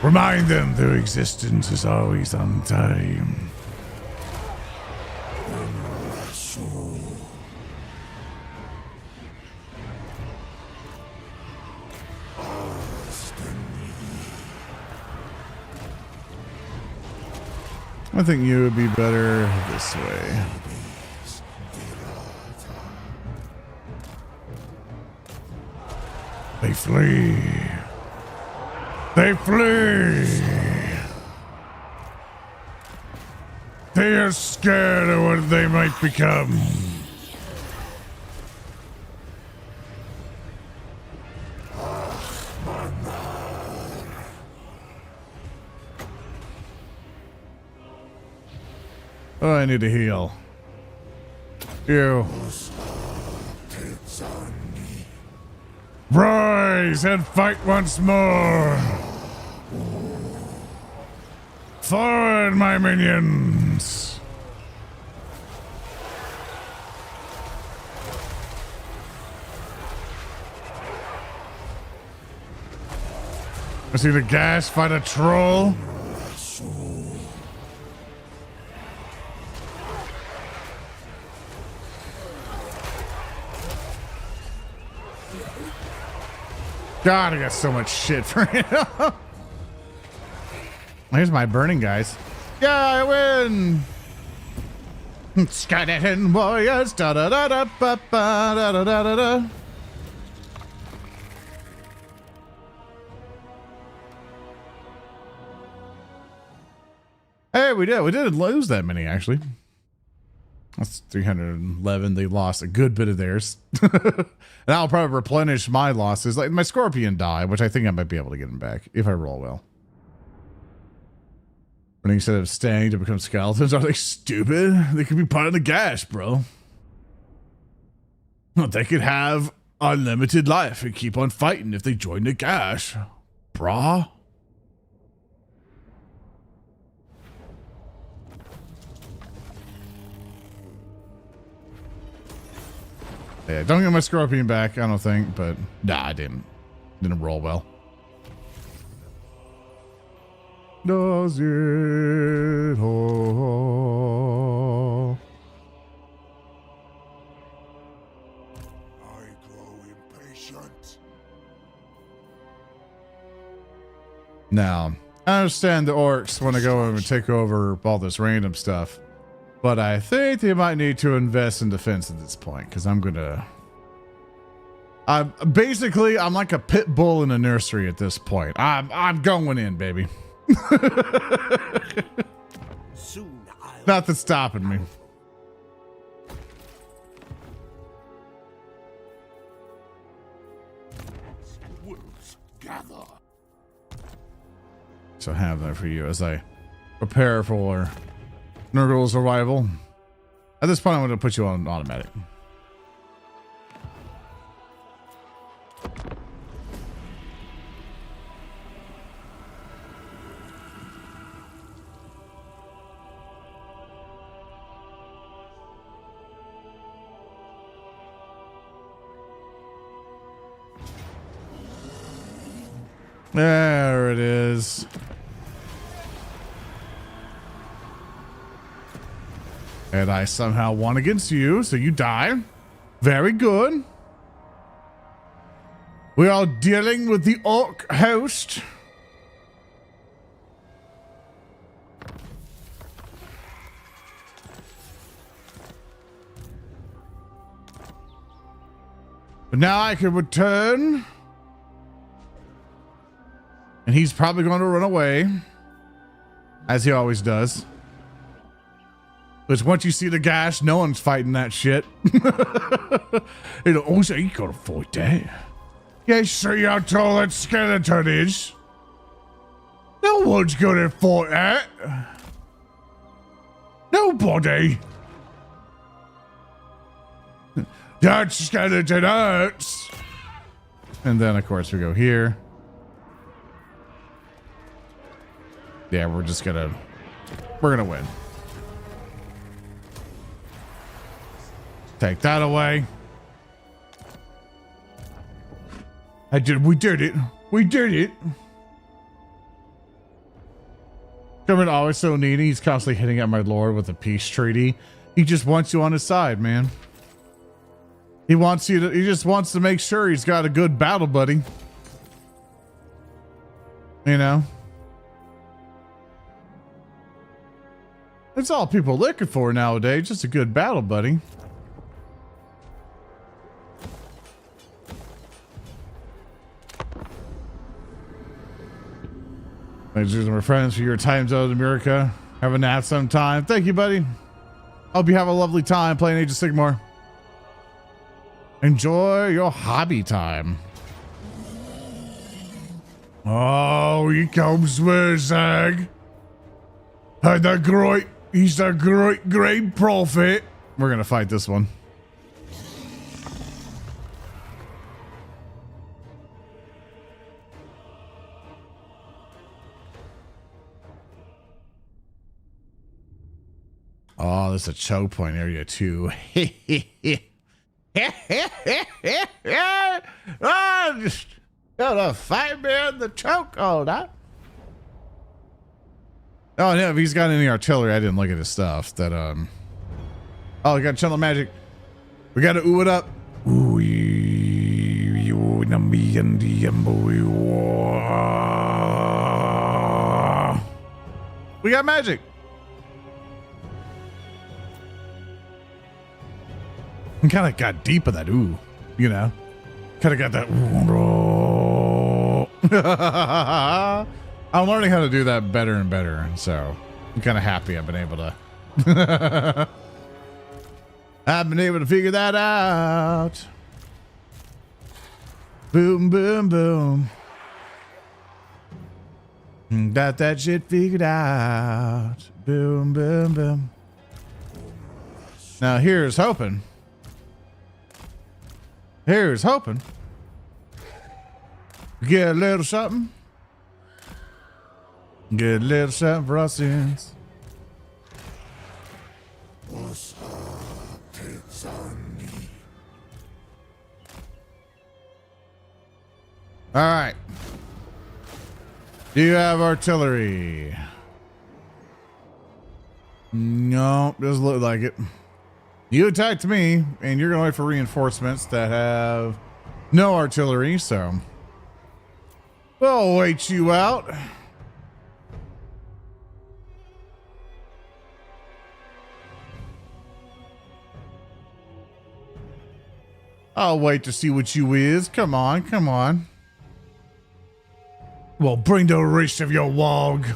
Speaker 1: Remind them their existence is always on time. I think you would be better this way. They flee. They flee. They are scared of what they might become. Oh, I need to heal. You. Rise and fight once more. Forward, my minions. I see the gas fight a troll. God, I got so much shit for him. Here's my burning guys. Yeah, I win. Skeleton warriors. Da da da da ba ba da da da da da. Hey, we didn't lose that many actually. That's 311. They lost a good bit of theirs. And I'll probably replenish my losses. Like my scorpion died, which I think I might be able to get him back if I roll well. But instead of staying to become skeletons, are they stupid? They could be part of the gas, bro. They could have unlimited life and keep on fighting if they join the gas, brah. Yeah, don't get my scorpion back, I don't think, but nah, I didn't roll well. Does it all?
Speaker 2: I grow impatient.
Speaker 1: Now, I understand the orcs want to go and take over all this random stuff, but I think they might need to invest in defense at this point, because I'm like a pit bull in a nursery at this point. I'm going in, baby.
Speaker 5: Soon I'll
Speaker 1: Nothing's stopping me.
Speaker 5: wolves gather.
Speaker 1: So I have that for you as I prepare for Nurgle's arrival. At this point, I'm going to put you on automatic. There it is. And I somehow won against you, so you die. Very good. We are dealing with the orc host. But now I can return. And he's probably going to run away. As he always does. Because once you see the gas, no one's fighting that shit. You know, oh, so you gotta fight that. Yeah, see how tall that skeleton is? No one's gonna fight that. Nobody. That skeleton hurts. And then, of course, we go here. Yeah, we're gonna win. Take that away. We did it. We did it. Government always so needy. He's constantly hitting at my lord with a peace treaty. He just wants you on his side, man. He just wants to make sure he's got a good battle buddy. You know? That's all people are looking for nowadays. Just a good battle buddy. Thanks to my friends for your time zone, America. Have a nap sometime. Thank you, buddy. Hope you have a lovely time playing Age of Sigmar. Enjoy your hobby time. Oh, here comes Zag. And the great He's a great prophet. We're gonna fight this one. Oh, there's a choke point area too. Oh, just gonna fight me in the chokehold, huh? Oh no, if he's got any artillery, I didn't look at his stuff. That oh, we got channel magic. We gotta ooh it up. Ooh, we got magic. We kind of got deep in that ooh, you know. Kind of got that ooh. I'm learning how to do that better and better, so I'm kind of happy I've been able to. I've been able to figure that out. Boom, boom, boom. Got that shit figured out. Boom, boom, boom. Now here's hoping. Here's hoping. Get a little something. Get a little something for our sins. All right. Do you have artillery? No, doesn't look like it. You attacked me, and you're going to wait for reinforcements that have no artillery, so we'll wait you out. I'll wait to see what you is. Come on, come on. Well, bring the rest of your log.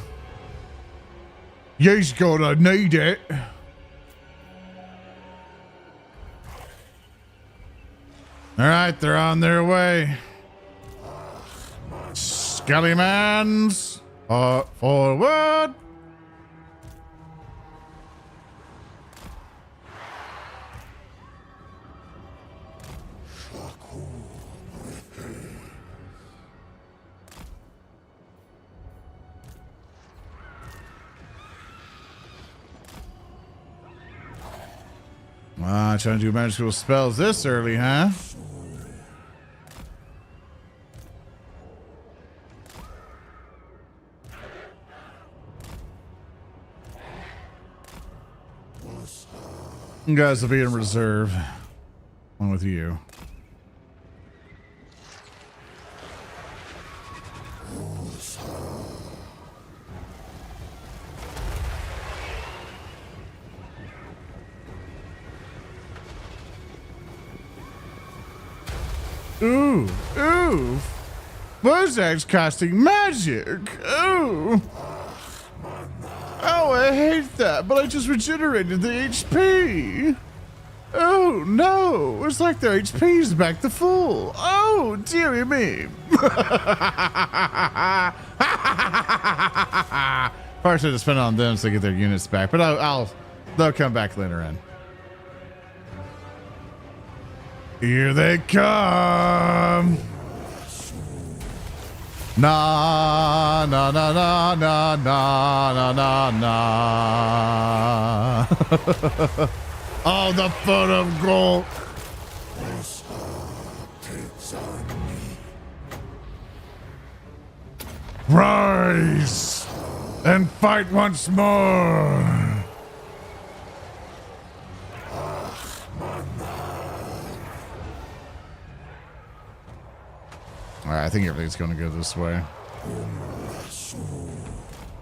Speaker 1: You's gonna need it. All right, they're on their way. Skellymans, forward. Ah, trying to do magical spells this early, huh? You guys will be in reserve. Along with you. Ooh, ooh. Buzzsack's casting magic. Ooh. Oh, I hate that, but I just regenerated the HP. Oh, no. It's like their HP's back to full. Oh, dearie me. Probably should have spent it on them so they get their units back, but they'll come back later in. Here they come. Na na na na na na na na. Oh, the foot of gold. Rise and fight once more. All right, I think everything's going to go this way.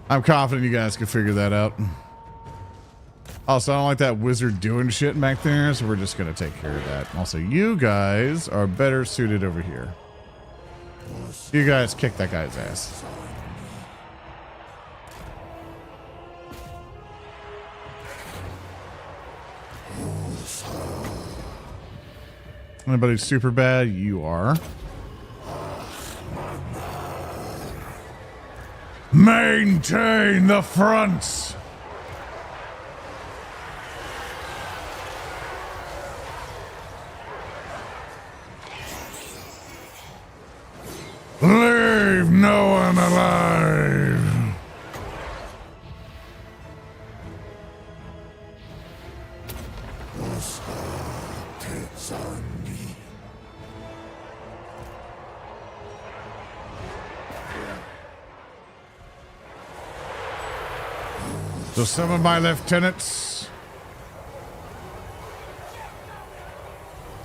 Speaker 1: I'm confident you guys can figure that out. Also, I don't like that wizard doing shit back there, so we're just going to take care of that. Also, you guys are better suited over here. You guys kick that guy's ass. Anybody super bad? You are. Maintain the front. leave no one alive.
Speaker 2: Those hearts on me.
Speaker 1: So some of my lieutenants,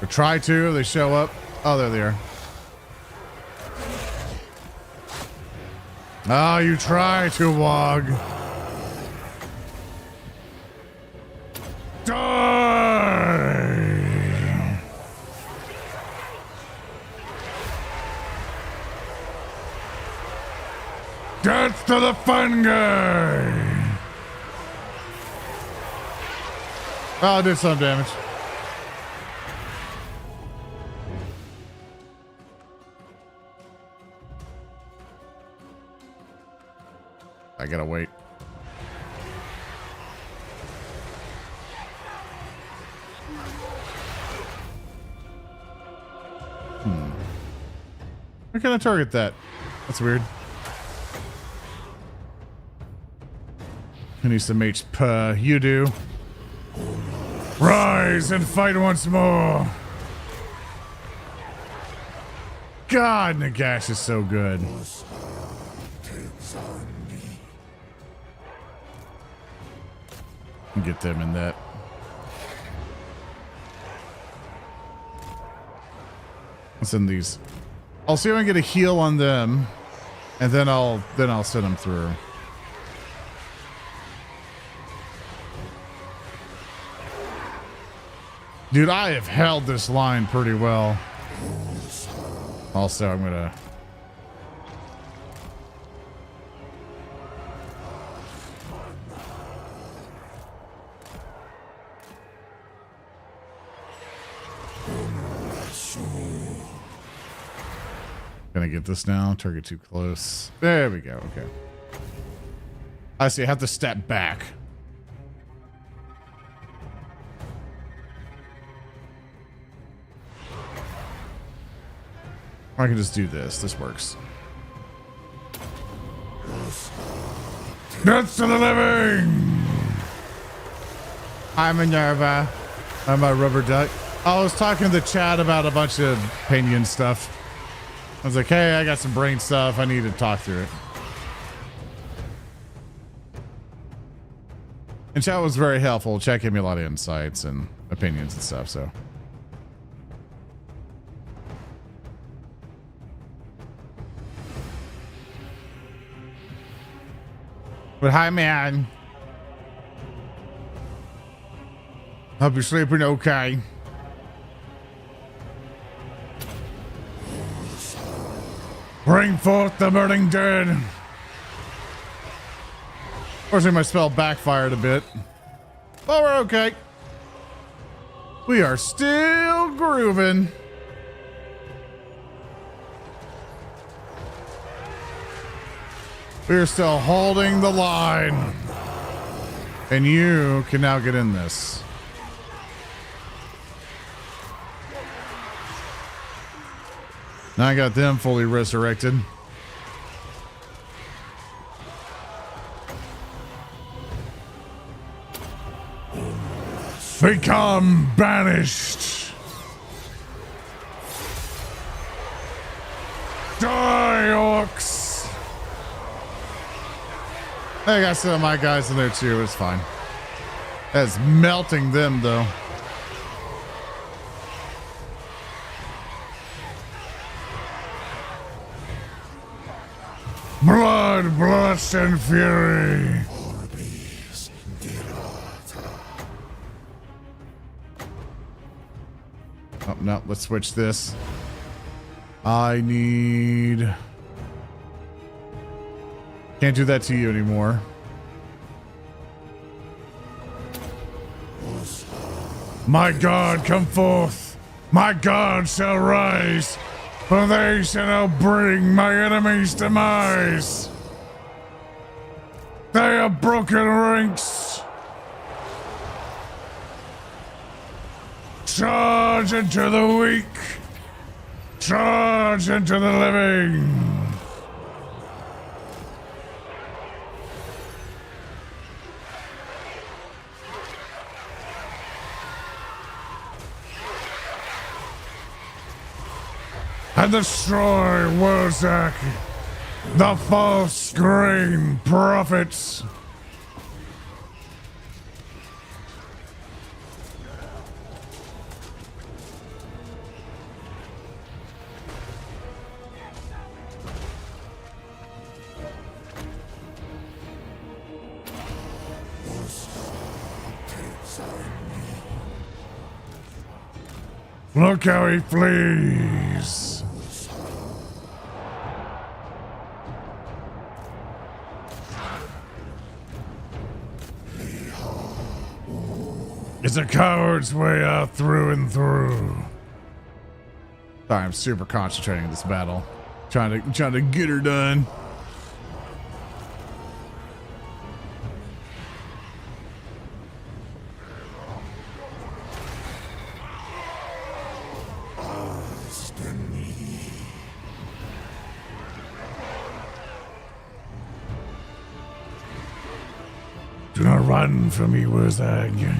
Speaker 1: or try to, they show up. Oh, there they are. Oh, you try to, Wog. Die! Death to the fun guy! Oh, I did some damage. I gotta wait. Why can't I target that? That's weird. Who needs some HP? You do. Rise and fight once more. God, Nagash is so good. Get them in that. Let's send these. I'll see if I can get a heal on them, and then I'll send them through. Dude, I have held this line pretty well. Also, I'm gonna. Gonna get this now. Target too close. There we go. Okay. I see. I have to step back. Or I can just do this. This works. Death to the living! I'm Minerva. I'm a rubber duck. I was talking to the chat about a bunch of opinion stuff. I was like, hey, I got some brain stuff. I need to talk through it. And chat was very helpful. Chat gave me a lot of insights and opinions and stuff, so. But hi, man. Hope you're sleeping okay. Bring forth the burning dead. Unfortunately, my spell backfired a bit. But we're okay. We are still grooving. We're still holding the line. And you can now get in this. Now I got them fully resurrected. Become banished. Die, orcs. I got some of my guys in there too. It's fine. That's melting them though. Blood, lust, and fury. Oh, no, let's switch this. I need... Can't do that to you anymore. My God, come forth. My God shall rise. For they shall bring my enemies' demise. They have broken ranks. Charge into the weak. Charge into the living. and destroy Wurzak, the false grain prophets. Look how he flees. It's a coward's way out through and through. Sorry, I'm super concentrating on this battle. Trying to get her done. Do not run from me, Wurzag.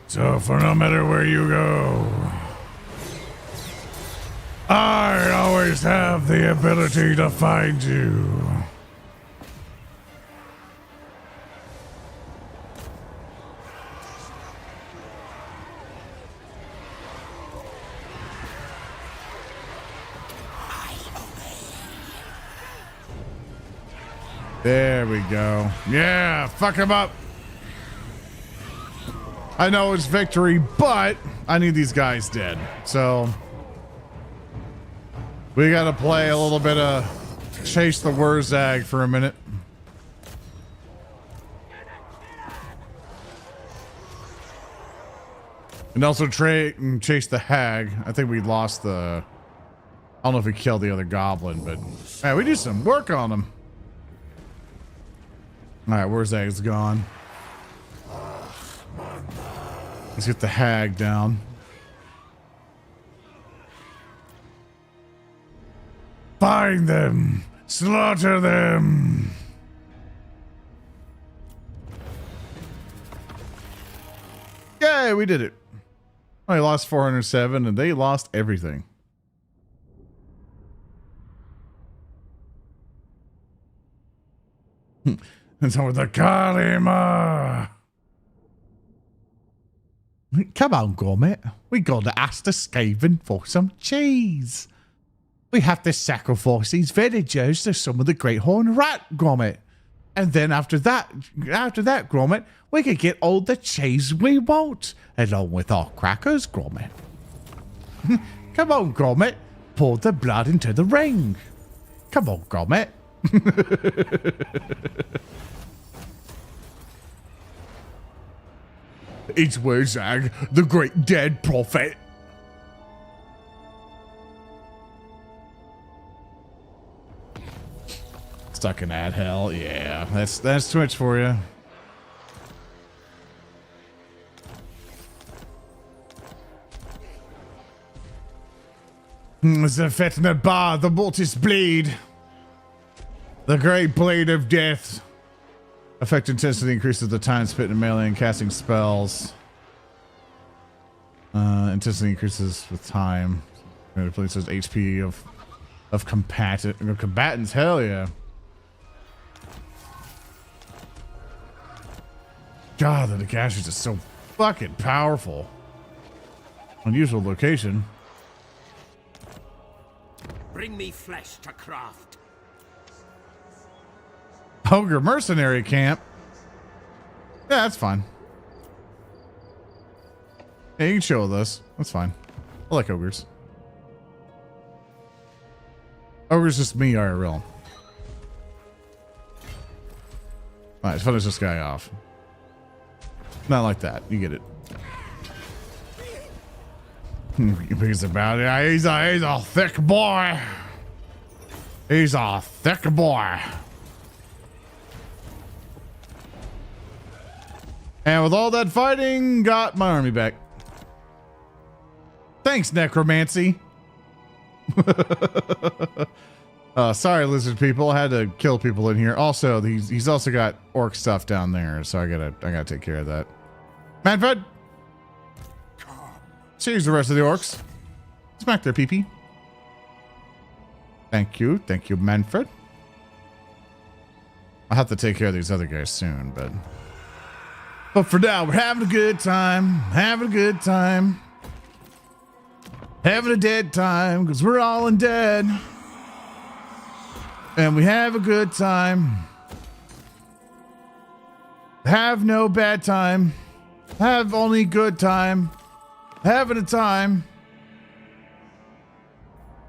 Speaker 1: So for no matter where you go, I always have the ability to find you. There we go. Yeah, fuck him up. I know it's victory, but I need these guys dead. So we gotta play a little bit of chase the Wurzag for a minute. And also chase the hag. I think we lost the... I don't know if we killed the other goblin, but... Hey, we did some work on him. Alright, Wurzag's gone. Let's get the hag down. Find them! Slaughter them! Yay, we did it. I lost 407 and they lost everything. And so with the Kalima. Come on, Gromit. We gotta ask the Skaven for some cheese. We have to sacrifice these villagers to some of the Great Horn Rat, Gromit. And then after that, Gromit, we could get all the cheese we want, along with our crackers, Gromit. Come on, Gromit. Pour the blood into the ring. Come on, Gromit. It's Wurzag, the great dead prophet. Stuck in that hell, yeah. That's too much for you. The Fetna Bar, the Mortis Blade. The Great Blade of Death. Effect intensity increases the time spent in melee and casting spells. Intensity increases with time. It says HP of combatants. Hell yeah. God, the Nagash is just so fucking powerful. Unusual location.
Speaker 5: Bring me flesh to craft.
Speaker 1: Ogre mercenary camp. Yeah, that's fine. Yeah, you can chill with us. That's fine. I like ogres. Ogre's just me IRL. Alright, let's finish this guy off. Not like that. You get it. He's about it. He's a thick boy. He's a thick boy. And with all that fighting, got my army back. Thanks, necromancy. Sorry, lizard people. I had to kill people in here. Also, he's also got orc stuff down there, so I gotta take care of that. Manfred?
Speaker 2: Come,
Speaker 1: Cheers, the rest of the orcs. Smack their pee-pee. Thank you. Thank you, Manfred. I'll have to take care of these other guys soon, but for now, we're having a good time. Having a good time. Having a dead time, because we're all undead. And we have a good time. Have no bad time. Have only good time. Having a time.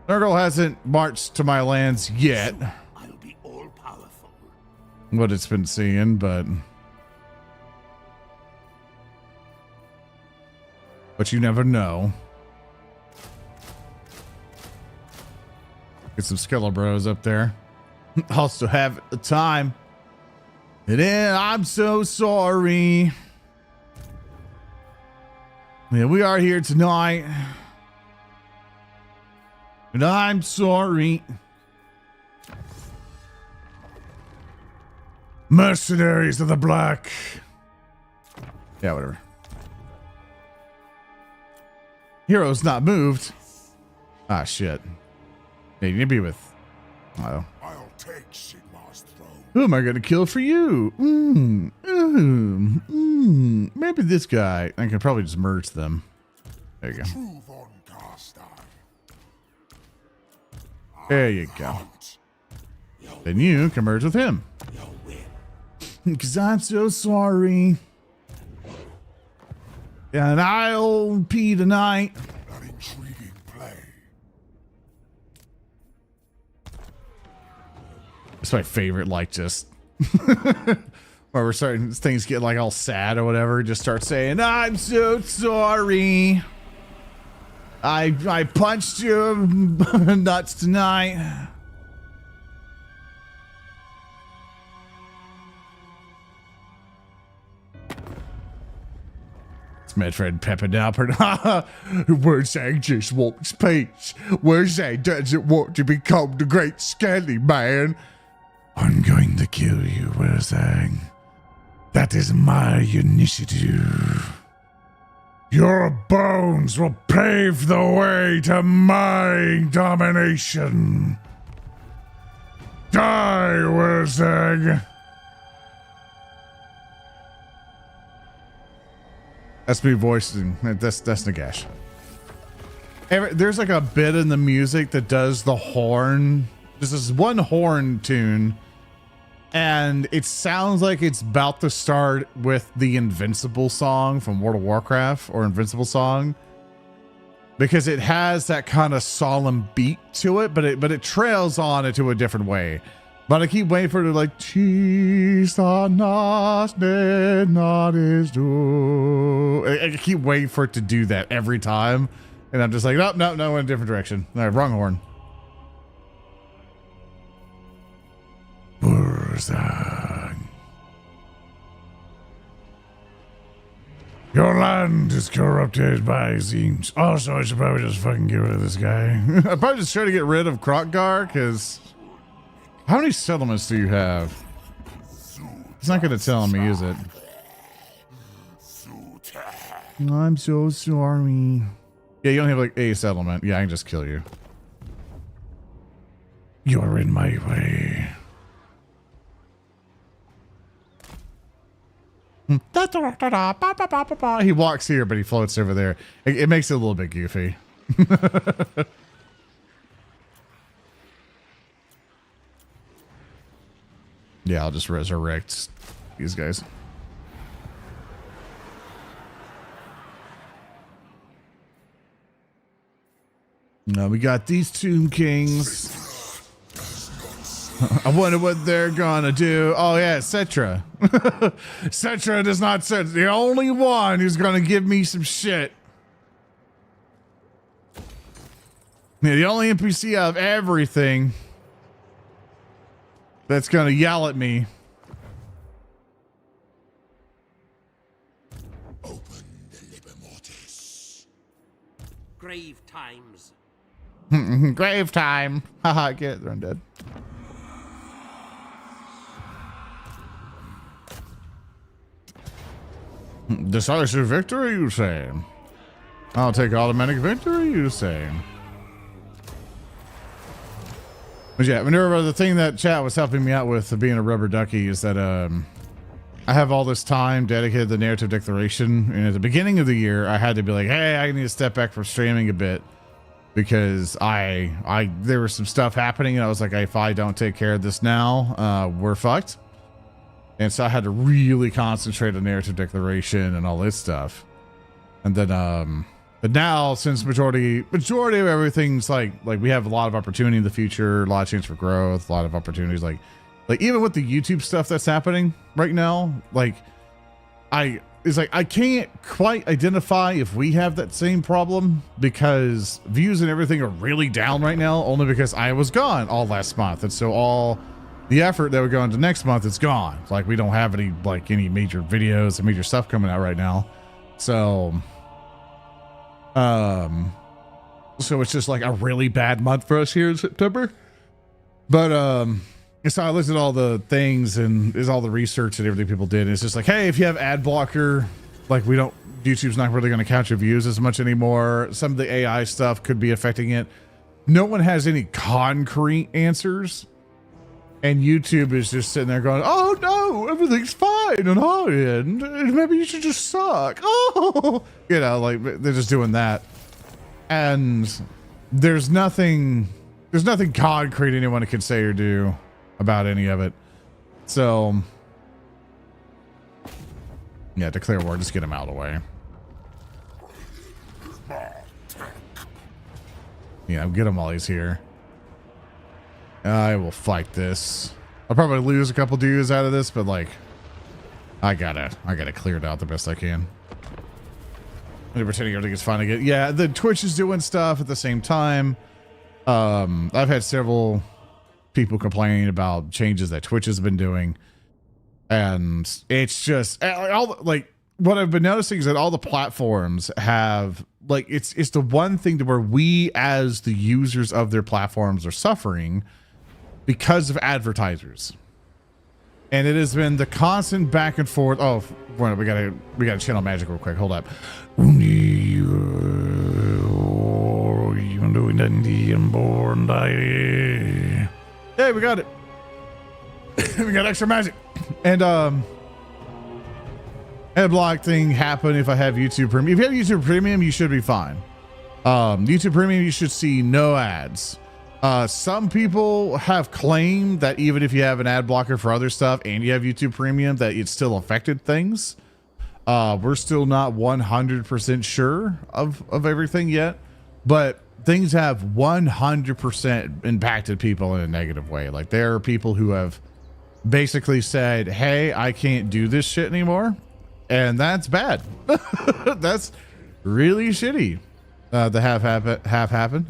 Speaker 1: Nurgle hasn't marched to my lands yet.
Speaker 5: I'll be all powerful.
Speaker 1: What it's been seeing, but you never know. Get some Skeletor Bros up there. Also have a time. And then I'm so sorry. Yeah, we are here tonight. And I'm sorry. Mercenaries of the Black. Yeah, whatever. Heroes not moved. Ah, shit. Yeah, you need to be with. Oh.
Speaker 2: I'll take Sigmar's throne.
Speaker 1: Who am I going to kill for you? Maybe this guy. I can probably just merge them. There you go.
Speaker 2: True von Karstein.
Speaker 1: There you go. Then you can merge with him. Because I'm so sorry. And I'll pee tonight.
Speaker 2: An intriguing play.
Speaker 1: It's my favorite, like, just where we're starting, things get like all sad or whatever. Just start saying, I'm so sorry. I punched you nuts tonight. Medfred Pepper Dapper. Wurrzag just wants peace. Wurrzag doesn't want to become the great scaly man. I'm going to kill you, Wurrzag. That is my initiative. Your bones will pave the way to my domination. Die, Wurrzag. That's me voicing. That's Nagash. There's like a bit in the music that does the horn. This is one horn tune, and it sounds like it's about to start with the Invincible song from World of Warcraft, or Invincible song, because it has that kind of solemn beat to it, but it trails on into a different way. But I keep waiting for it to like, I keep waiting for it to do that every time. And I'm just like, no, in a different direction. All right, wrong horn. Wurrzag. Your land is corrupted by Zeems. Also, I should probably just fucking get rid of this guy. I'd probably just try to get rid of Krokgar, because how many settlements do you have? It's not going to tell me, is it? I'm so sorry. Yeah, you only have like a settlement. Yeah, I can just kill you. You're in my way. He walks here, but he floats over there. It makes it a little bit goofy. Yeah, I'll just resurrect these guys. Now we got these Tomb Kings. I wonder what they're gonna do. Oh yeah, Cetra. Cetra does not say the only one who's gonna give me some shit. Yeah, the only NPC out of everything that's gonna yell at me.
Speaker 2: Open the Liber Mortis.
Speaker 5: Grave times.
Speaker 1: Grave time. Haha, get it, they're undead. Decisive victory, you say? I'll take automatic victory, you say. But yeah, Minerva, the thing that chat was helping me out with being a rubber ducky is that I have all this time dedicated to the narrative declaration, and at the beginning of the year, I had to be like, hey, I need to step back from streaming a bit because there was some stuff happening, and I was like, if I don't take care of this now, we're fucked. And so I had to really concentrate on narrative declaration and all this stuff. And then, but now since majority of everything's like we have a lot of opportunity in the future, a lot of chance for growth, a lot of opportunities, like even with the YouTube stuff that's happening right now, I can't quite identify if we have that same problem because views and everything are really down right now, only because I was gone all last month. And so all the effort that would go into next month is gone. Like we don't have any major videos and major stuff coming out right now. So it's just like a really bad month for us here in September. But so I looked at all the things and is all the research and everything people did. And it's just like, hey, if you have ad blocker, YouTube's not really going to count your views as much anymore. Some of the AI stuff could be affecting it. No one has any concrete answers. And YouTube is just sitting there going, oh no, everything's fine on our end. Maybe you should just suck. Oh, they're just doing that. And there's nothing concrete anyone can say or do about any of it. So yeah, declare war, just get him out of the way. Yeah, get him while he's here. I will fight this. I'll probably lose a couple dudes out of this, but I gotta clear it out the best I can. I'm pretending everything is fine again. Yeah, the Twitch is doing stuff at the same time. I've had several people complaining about changes that Twitch has been doing, and it's just what I've been noticing is that all the platforms have it's the one thing to where we as the users of their platforms are suffering because of advertisers. And it has been the constant back and forth. Oh, we gotta channel magic real quick. Hold up. Yeah, we got it. We got extra magic. And ad block thing happened if I have YouTube Premium. If you have YouTube Premium, you should be fine. YouTube Premium, you should see no ads. Some people have claimed that even if you have an ad blocker for other stuff and you have YouTube Premium, that it still affected things. We're still not 100% sure of everything yet, but things have 100% impacted people in a negative way. Like there are people who have basically said, hey, I can't do this shit anymore. And that's bad. That's really shitty. To have happen.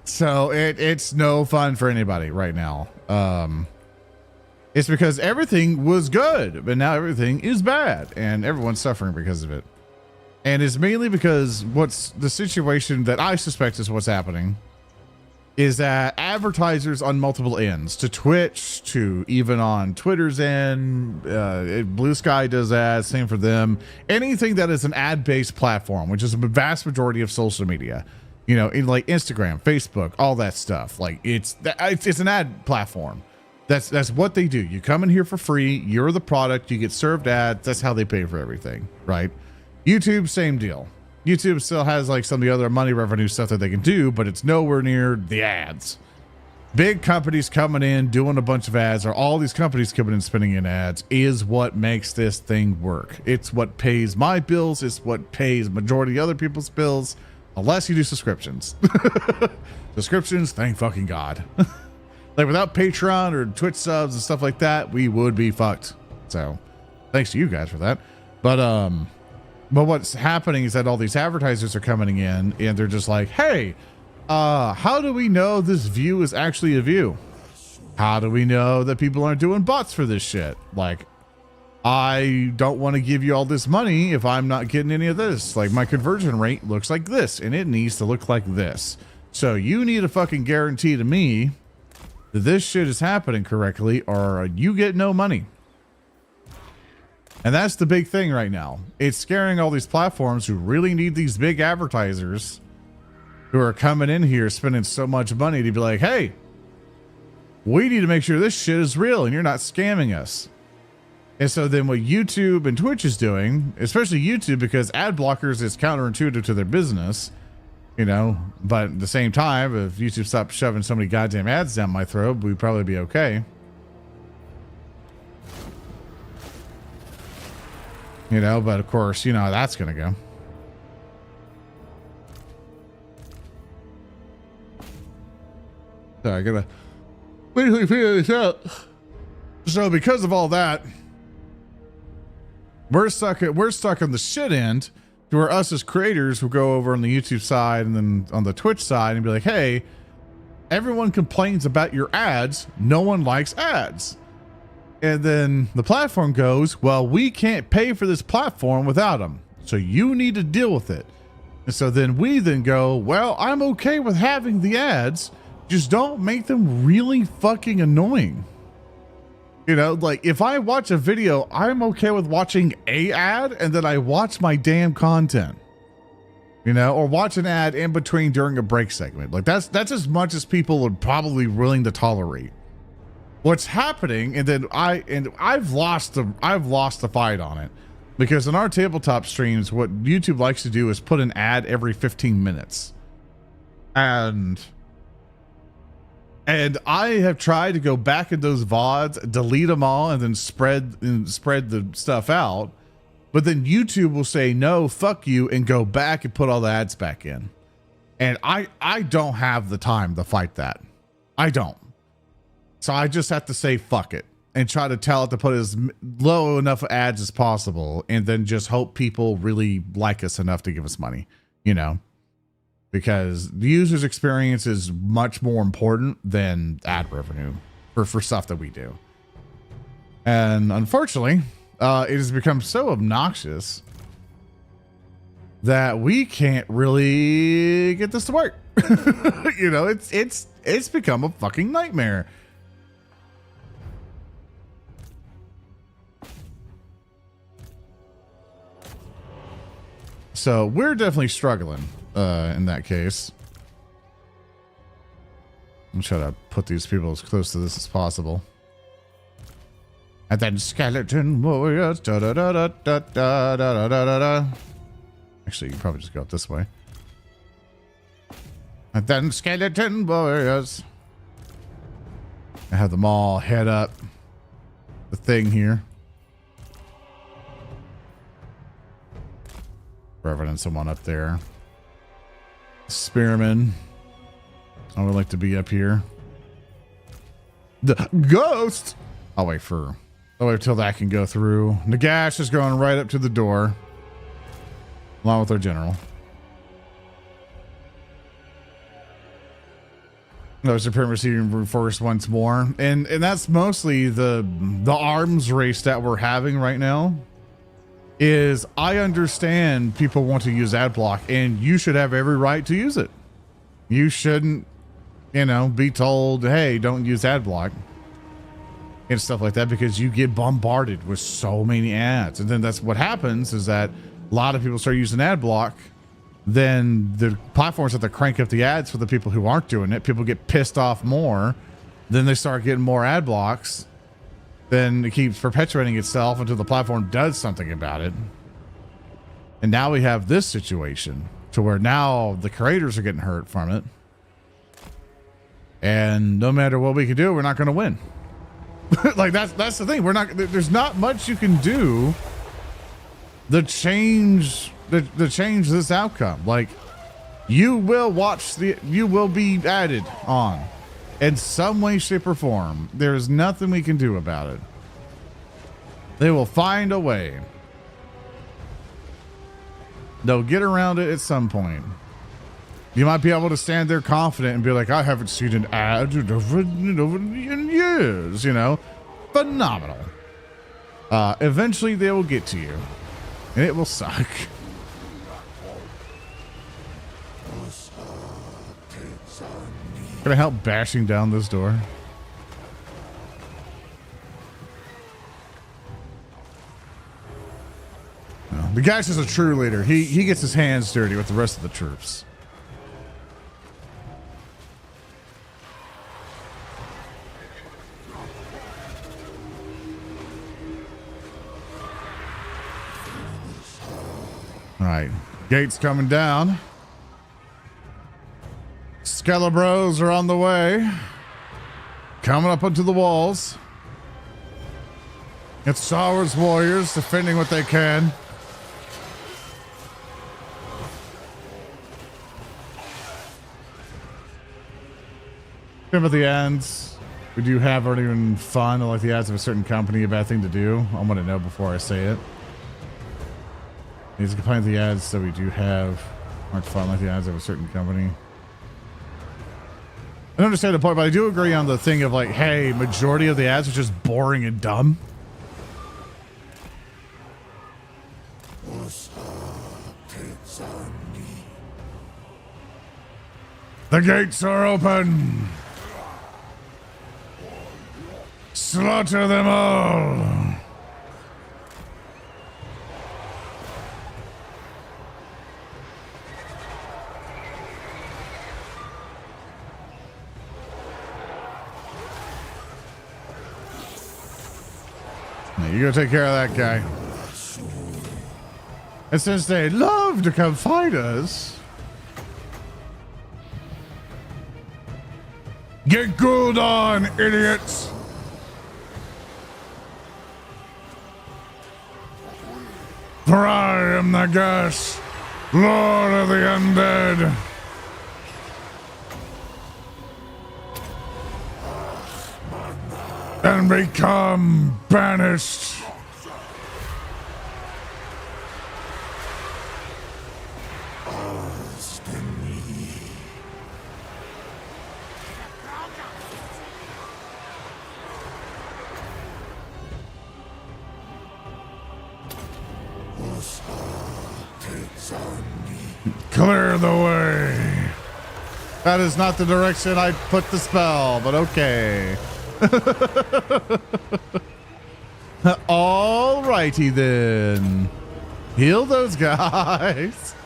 Speaker 1: So it's no fun for anybody right now. It's because everything was good, but now everything is bad, and everyone's suffering because of it. And it's mainly because what's the situation that I suspect is what's happening is that advertisers on multiple ends, to Twitch, to even on Twitter's end, Blue Sky does that, same for them. Anything that is an ad-based platform, which is a vast majority of social media, in Instagram, Facebook, all that stuff. It's an ad platform. That's what they do. You come in here for free, you're the product, you get served ads, that's how they pay for everything, right? YouTube, same deal. YouTube still has some of the other money revenue stuff that they can do, but it's nowhere near the ads. Big companies coming in, doing a bunch of ads, or all these companies coming in, spending in ads is what makes this thing work. It's what pays my bills. It's what pays majority of other people's bills, unless you do subscriptions. Subscriptions, thank fucking God. Without Patreon or Twitch subs and stuff like that, we would be fucked. So thanks to you guys for that. But what's happening is that all these advertisers are coming in and they're just like, hey, how do we know this view is actually a view? How do we know that people aren't doing bots for this shit? I don't want to give you all this money if I'm not getting any of this. My conversion rate looks like this and it needs to look like this. So you need a fucking guarantee to me that this shit is happening correctly or you get no money. And that's the big thing right now. It's scaring all these platforms who really need these big advertisers who are coming in here spending so much money to be like, hey, we need to make sure this shit is real and you're not scamming us. And so then what YouTube and Twitch is doing, especially YouTube, because ad blockers is counterintuitive to their business, you know, but at the same time, if YouTube stopped shoving so many goddamn ads down my throat, we'd probably be okay. You know, but of course, you know how that's going to go. So I gotta basically figure this out. So because of all that, we're stuck on the shit end to where us as creators will go over on the YouTube side and then on the Twitch side and be like, hey, everyone complains about your ads. No one likes ads. And then the platform goes, well, we can't pay for this platform without them. So you need to deal with it. And so then we then go, well, I'm okay with having the ads. Just don't make them really fucking annoying. You know, like if I watch a video, I'm okay with watching a ad and then I watch my damn content, you know, or watch an ad in between during a break segment. Like that's as much as people are probably willing to tolerate. What's happening, and then I've lost the fight on it, because in our tabletop streams, what YouTube likes to do is put an ad every 15 minutes, and I have tried to go back in those VODs, delete them all, and then spread the stuff out. But then YouTube will say, no, fuck you, and go back and put all the ads back in. And I don't have the time to fight that. I don't. So I just have to say, fuck it, and try to tell it to put as low enough ads as possible. And then just hope people really like us enough to give us money, you know? Because the user's experience is much more important than ad revenue for stuff that we do. And unfortunately, it has become so obnoxious that we can't really get this to work. You know, it's become a fucking nightmare. So we're definitely struggling. In that case, I'm trying to put these people as close to this as possible. And then skeleton warriors. Da, da, da, da, da, da, da, da, da. Actually, you can probably just go up this way. And then skeleton warriors. I have them all head up the thing here. Revenant someone up there. Spearman. I would like to be up here. The ghost. I'll wait till that can go through. Nagash is going right up to the door, along with our general. Those are pretty much reinforced once more, and that's mostly the arms race that we're having right now. Is I understand people want to use ad block, and you should have every right to use it. You shouldn't, you know, be told, hey, don't use ad block and stuff like that, because you get bombarded with so many ads. And then that's what happens, is that a lot of people start using ad block. Then the platforms have to crank up the ads for the people who aren't doing it. People get pissed off more. Then they start getting more ad blocks. Then it keeps perpetuating itself until the platform does something about it. And now we have this situation to where now the creators are getting hurt from it. And no matter what we can do, we're not going to win. Like that's the thing. There's not much you can do to change this outcome. Like you will be added on. In some way, shape, or form. There is nothing we can do about it. They will find a way. They'll get around it at some point. You might be able to stand there confident and be like, I haven't seen an ad in years, you know? Phenomenal. Eventually, they will get to you. And it will suck. Can I help bashing down this door? The guy's just a true leader. He gets his hands dirty with the rest of the troops. All right, gates coming down. Skelebros are on the way. Coming up onto the walls. It's Star Wars warriors defending what they can. Remember the ads? We do have already been fun, like the ads of a certain company, a bad thing to do. I want to know before I say it. These complain the ads that we do have aren't fun like the ads of a certain company. I don't understand the point, but I do agree on the thing of like, hey, majority of the ads are just boring and dumb. The gates are open. Slaughter them all. Now you go take care of that guy. And since they love to come fight us, get Gould on, idiots! For I am the Gas, Lord of the Undead. And become banished. Clear the way. That is not the direction I put the spell, but okay. All righty then. Heal those guys.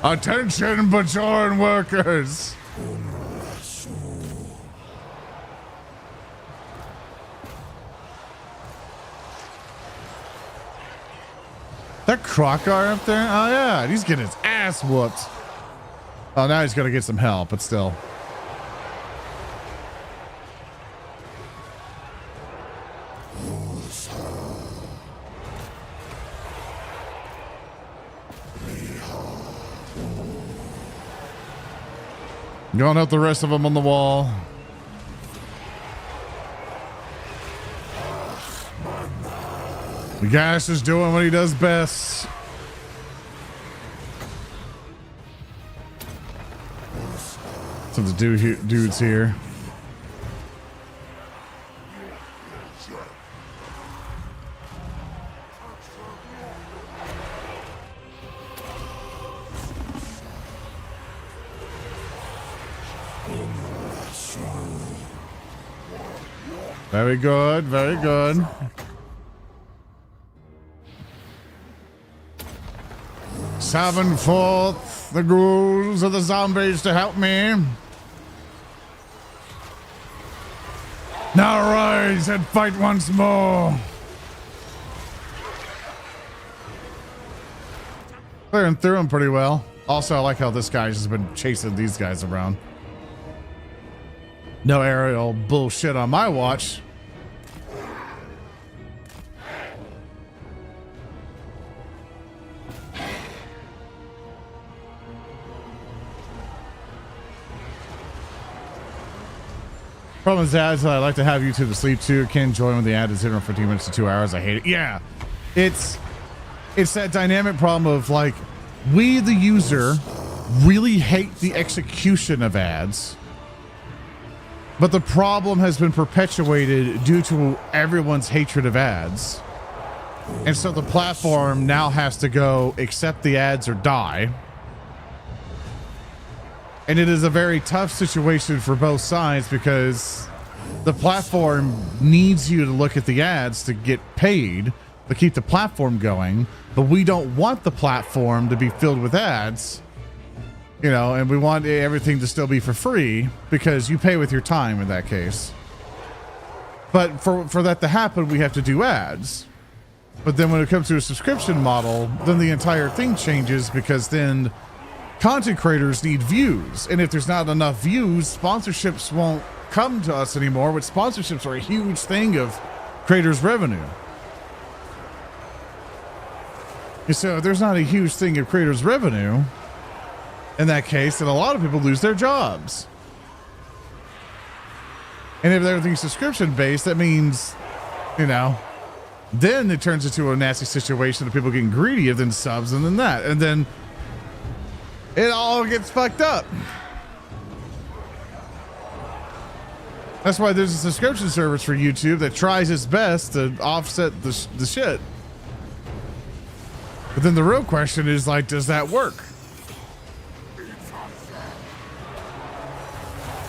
Speaker 1: Attention, Bajoran workers. That Krokar up there? Oh yeah, he's getting his ass whooped. Oh, now he's gonna get some help, but still. Going out the rest of them on the wall. The Gas is doing what he does best. Some of the dudes here. Very good, very good. Summon forth the ghouls of the zombies to help me. Now rise and fight once more. Clearing through them pretty well. Also, I like how this guy's just been chasing these guys around. No aerial bullshit on my watch. Problem is, ads I like to have YouTube to sleep to. Can't join when the ad is in for 15 minutes to 2 hours. I hate it. Yeah, it's that dynamic problem of like, we the user really hate the execution of ads, but the problem has been perpetuated due to everyone's hatred of ads, and so the platform now has to go accept the ads or die. And it is a very tough situation for both sides because the platform needs you to look at the ads to get paid to keep the platform going, but we don't want the platform to be filled with ads, you know, and we want everything to still be for free because you pay with your time in that case. But for that to happen, we have to do ads. But then when it comes to a subscription model, then the entire thing changes because then content creators need views. And if there's not enough views, sponsorships won't come to us anymore, which sponsorships are a huge thing of creators' revenue. And so if there's not a huge thing of creators' revenue, in that case, then a lot of people lose their jobs. And if everything's subscription based, that means, you know, then it turns into a nasty situation of people getting greedy and then subs and then that. And then it all gets fucked up. That's why there's a subscription service for YouTube that tries its best to offset the shit. But then the real question is, like, does that work?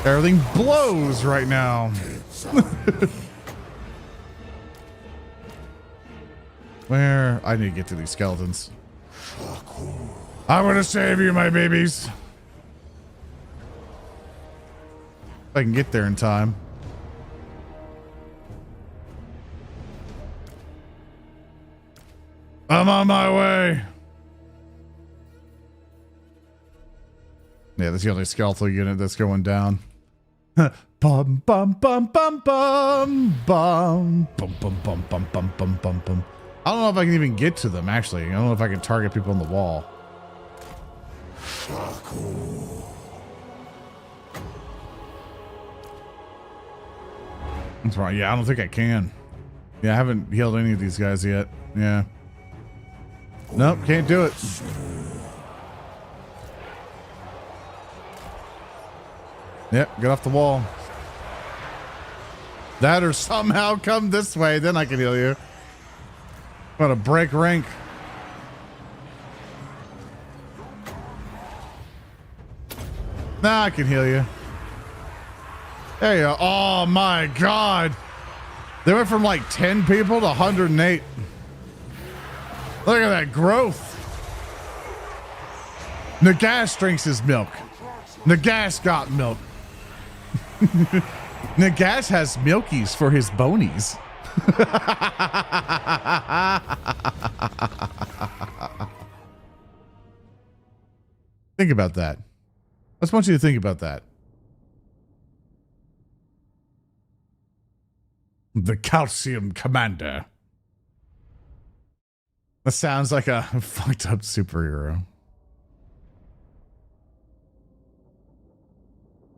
Speaker 1: Everything blows right now. Where? I need to get to these skeletons. I'm gonna save you, my babies. If I can get there in time. I'm on my way. Yeah, that's the only skeletal unit that's going down. Bum bum bum bum bum bum bum bum bum bum bum bum bum bum. I don't know if I can even get to them, actually. I don't know if I can target people on the wall. That's right. Yeah, I don't think I can. Yeah, I haven't healed any of these guys yet. Yeah. Nope, can't do it. Yep, get off the wall. That or somehow come this way, then I can heal you. I'm gonna break rank. Nah, I can heal you. There you go. Oh my god. They went from like 10 people to 108. Look at that growth. Nagash drinks his milk. Nagash got milk. Nagash has milkies for his bonies. Think about that. I just want you to think about that. The Calcium Commander. That sounds like a fucked up superhero.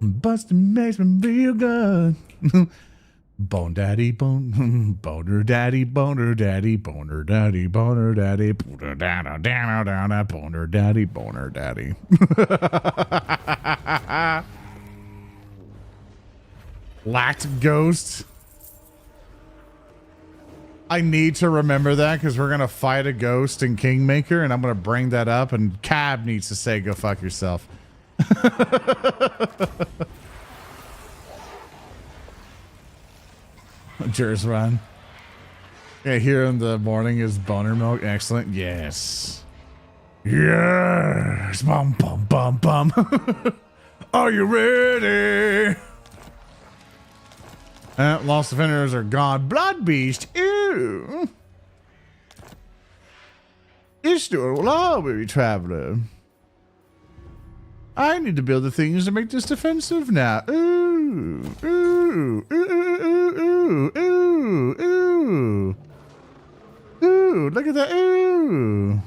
Speaker 1: Bustin' makes me feel good. Bone daddy, boner daddy, boner daddy, boner daddy, boner daddy, boner daddy, boner daddy, boner daddy. Lacked ghost. I need to remember that because we're gonna fight a ghost in Kingmaker, and I'm gonna bring that up, and Cab needs to say, "Go fuck yourself." Jers run. Yeah, here in the morning is boner milk. Excellent. Yes. Yes. Bum bum bum bum. Are you ready? Lost defenders are gone. Blood beast. Ew. Ishtar will always be traveler. I need to build the things to make this defensive now. Ooh, ooh, ooh, ooh, ooh, ooh, ooh. Ooh, look at that. Ooh.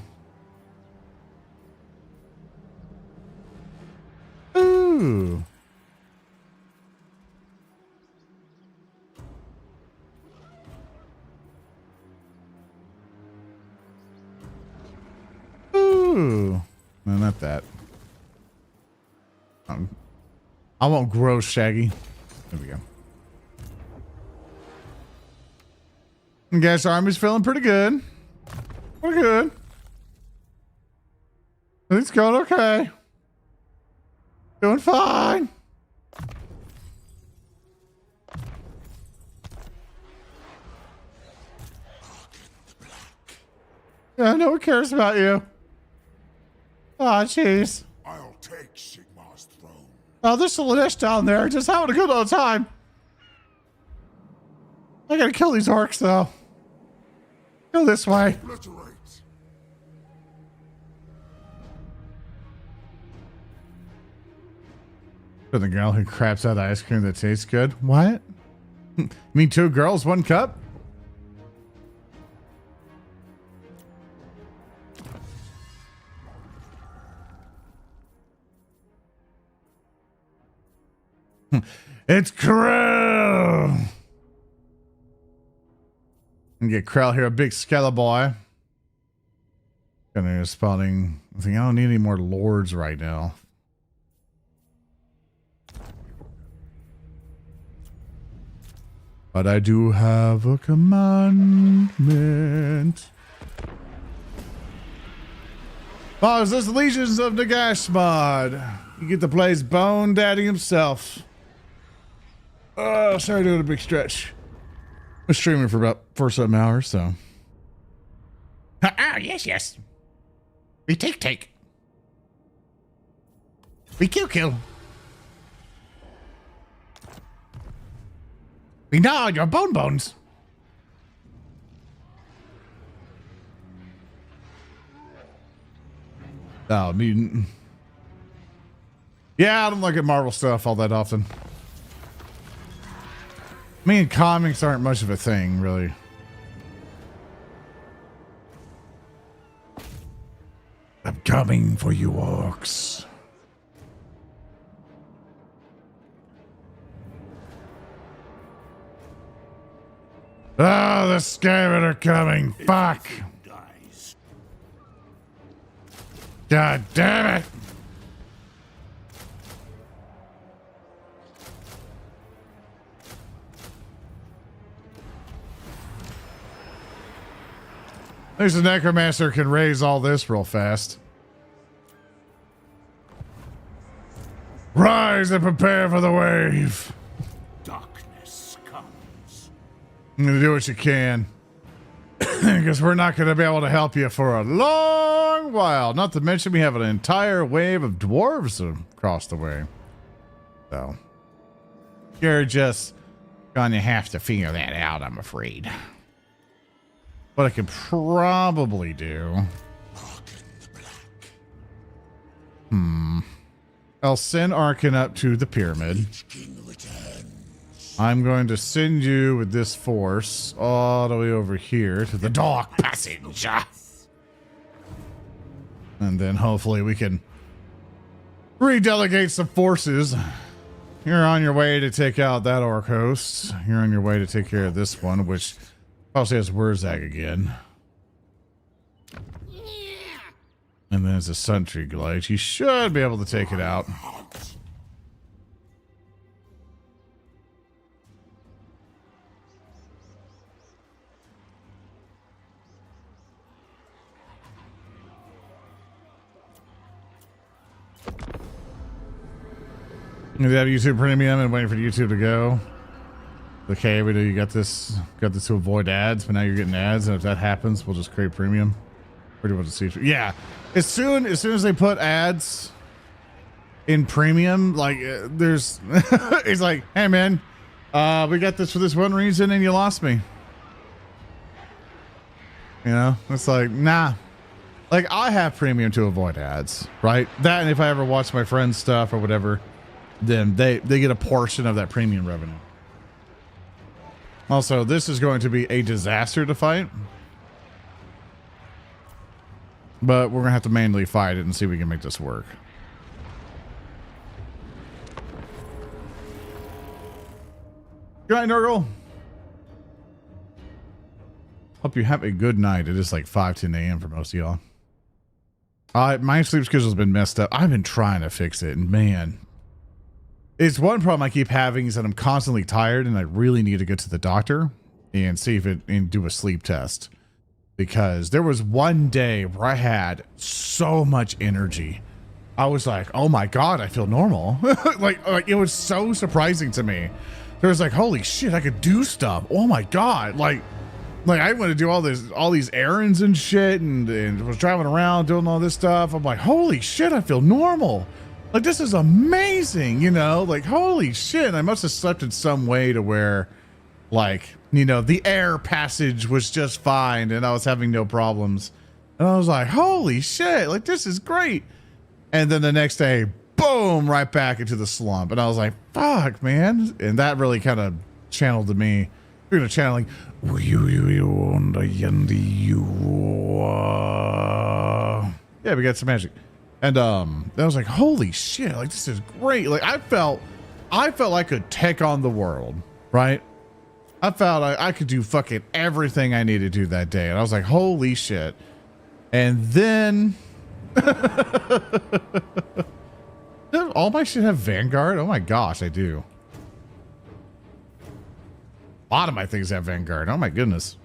Speaker 1: Ooh. Ooh. No, not that. I won't grow Shaggy. There we go. Gas Army's feeling pretty good. Pretty good. It's going okay. Doing fine. Yeah, no one cares about you. Oh, jeez.
Speaker 2: I'll take Sigmar's throne.
Speaker 1: Oh, there's a Lanesh down there. Just having a good old time. I gotta kill these orcs, though. Go this way.
Speaker 2: Obliterate.
Speaker 1: For the girl who craps out ice cream that tastes good. What? You mean 2 girls, 1 cup? It's Krell! And get Krell here, a big skeleton boy. Gonna spotting. I think I don't need any more lords right now. But I do have a commandment. Boss, this is Legions of Nagash mod. You get to play as Bone Daddy himself. Oh, sorry, doing a big stretch. I'm streaming for about 4-7 hours, so. Yes. We take. We kill. We gnaw your bones. Oh, mutant. Yeah, I don't look at Marvel stuff all that often. Me and comics aren't much of a thing, really. I'm coming for you, orcs. Oh, the Skaven are coming. Fuck. God damn it. At least the Necromancer can raise all this real fast. Rise and prepare for the wave.
Speaker 5: Darkness comes.
Speaker 1: I'm gonna do what you can. Because we're not gonna be able to help you for a long while. Not to mention we have an entire wave of dwarves across the way. So you're just gonna have to figure that out, I'm afraid. What I could probably do. I'll send Arkin up to the pyramid. I'm going to send you with this force all the way over here to the Dark Passage. And then hopefully we can redelegate some forces. You're on your way to take out that orc host. You're on your way to take care of this one, which also has Wurzag again. And then it's a Sentry Glade. You should be able to take it out. You have YouTube Premium and waiting for YouTube to go. Okay, we do. You got this to avoid ads, but now you're getting ads, and if that happens, we'll just create premium. Pretty much see. Yeah, as soon as they put ads in premium, like there's, it's like, hey man, we got this for this one reason, and you lost me. You know, it's like, nah. Like I have premium to avoid ads, right? That, and if I ever watch my friends' stuff or whatever, then they get a portion of that premium revenue. Also, this is going to be a disaster to fight. But we're going to have to manually fight it and see if we can make this work. Good night, Nurgle. Hope you have a good night. It is like 5:10 a.m. for most of y'all. My sleep schedule's been messed up. I've been trying to fix it, and man, it's one problem I keep having is that I'm constantly tired, and I really need to go to the doctor and see if and do a sleep test. Because there was one day where I had so much energy. I was like, oh my God, I feel normal. like it was so surprising to me. There was like, holy shit, I could do stuff. Oh my God. Like Like I went to do all these errands and shit and was driving around doing all this stuff. I'm like, holy shit, I feel normal. Like this is amazing, you know, like holy shit. I must have slept in some way to where like, you know, the air passage was just fine and I was having no problems. And I was like, holy shit, like this is great. And then the next day, boom, right back into the slump. And I was like, fuck, man. And that really kind of channeled to me. You're gonna channeling. Yeah, we got some magic. And I was like, holy shit, like this is great. Like I felt I could take on the world, right? I felt I could do fucking everything I needed to do that day. And I was like, holy shit. And then all my shit have Vanguard? Oh my gosh, I do. A lot of my things have Vanguard. Oh my goodness.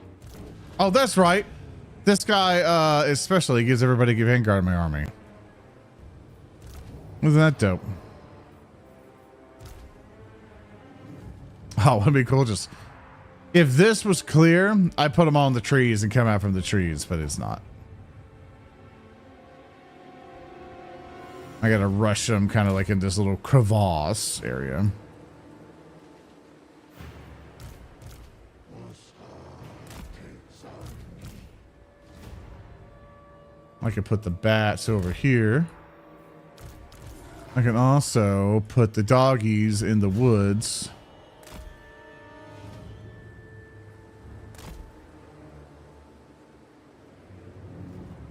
Speaker 1: Oh, that's right. This guy especially gives everybody Vanguard in my army. Wasn't that dope? Oh, that'd be cool. Just if this was clear, I'd put them all in the trees and come out from the trees, but it's not. I gotta rush them kind of like in this little crevasse area. I can put the bats over here. I can also put the doggies in the woods.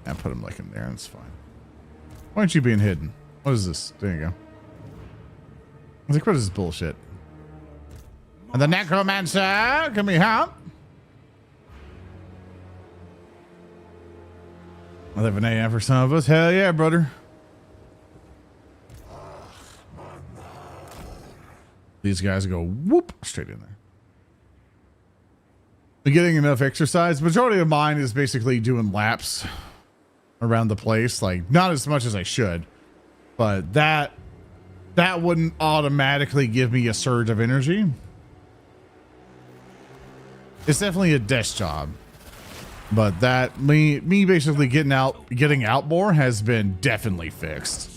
Speaker 1: And put them like in there, and it's fine. Why aren't you being hidden? What is this? There you go. I was like, what is this bullshit? And the necromancer, can we help? 11 a.m. for some of us. Hell yeah, brother. These guys go whoop straight in there. But getting enough exercise. Majority of mine is basically doing laps around the place. Like not as much as I should, but that wouldn't automatically give me a surge of energy. It's definitely a desk job. But that me basically getting out more has been definitely fixed.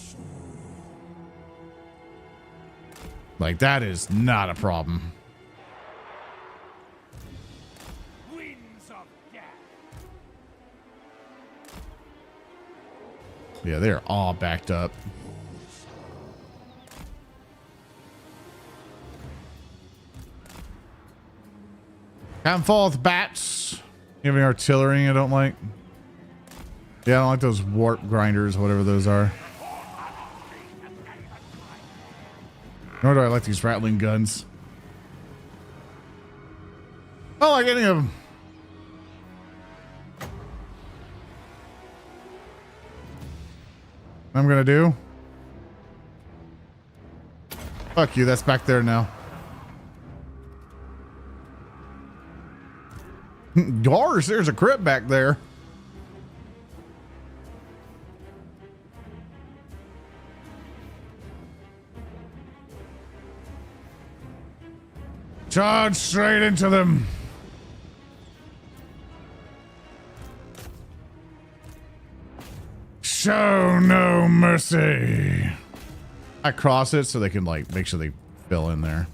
Speaker 1: Like that is not a problem. Yeah, they're all backed up. Come forth, bats. You have any artillery I don't like? Yeah, I don't like those warp grinders, whatever those are. Nor do I like these rattling guns. I don't like any of them. I'm gonna do. Fuck you, that's back there now. Gosh, there's a crypt back there. Charge straight into them. Show no mercy. I cross it so they can like make sure they fill in there.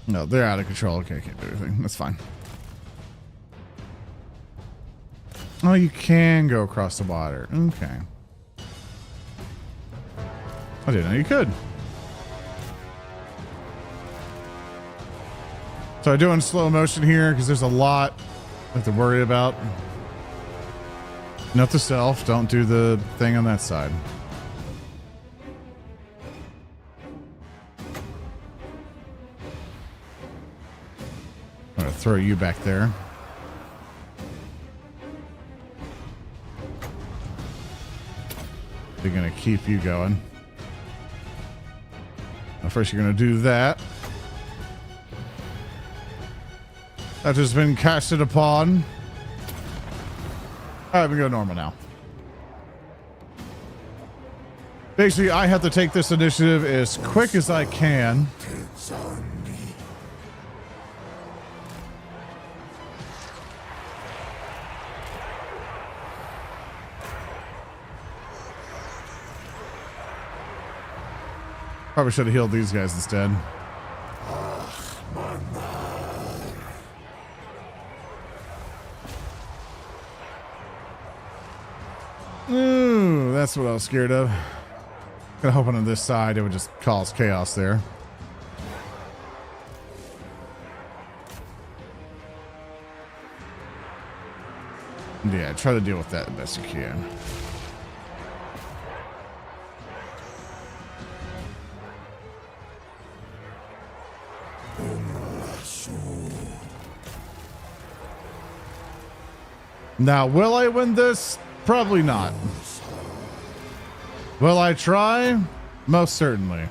Speaker 1: No, they're out of control. Okay, I can't do anything. That's fine. Oh, you can go across the water. Okay. I didn't know you could. So I'm doing slow motion here because there's a lot I have to worry about. Note to self, don't do the thing on that side. I'm gonna throw you back there. They're gonna keep you going. Now first you're gonna do that. That has been casted upon. Alright, we go normal now. Basically, I have to take this initiative as quick as I can.
Speaker 2: It's on me.
Speaker 1: Probably should have healed these guys instead. Ooh, that's what I was scared of. Gonna hoping on this side it would just cause chaos there. Yeah, try to deal with that the best you can. Now, will I win this? Probably not. Will I try? Most certainly.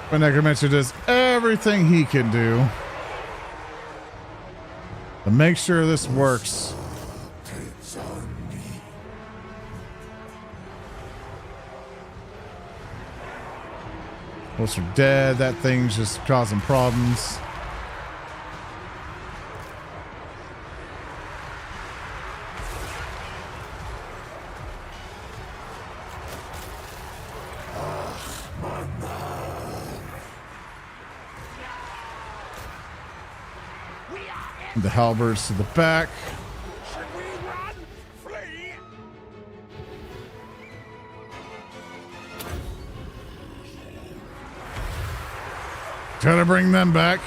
Speaker 1: But Necromancer does everything he can do to make sure this works.
Speaker 2: It's on me.
Speaker 1: Most are dead. That thing's just causing problems. The halberds to the back.
Speaker 5: Should we run? Flee?
Speaker 1: Try to bring them back.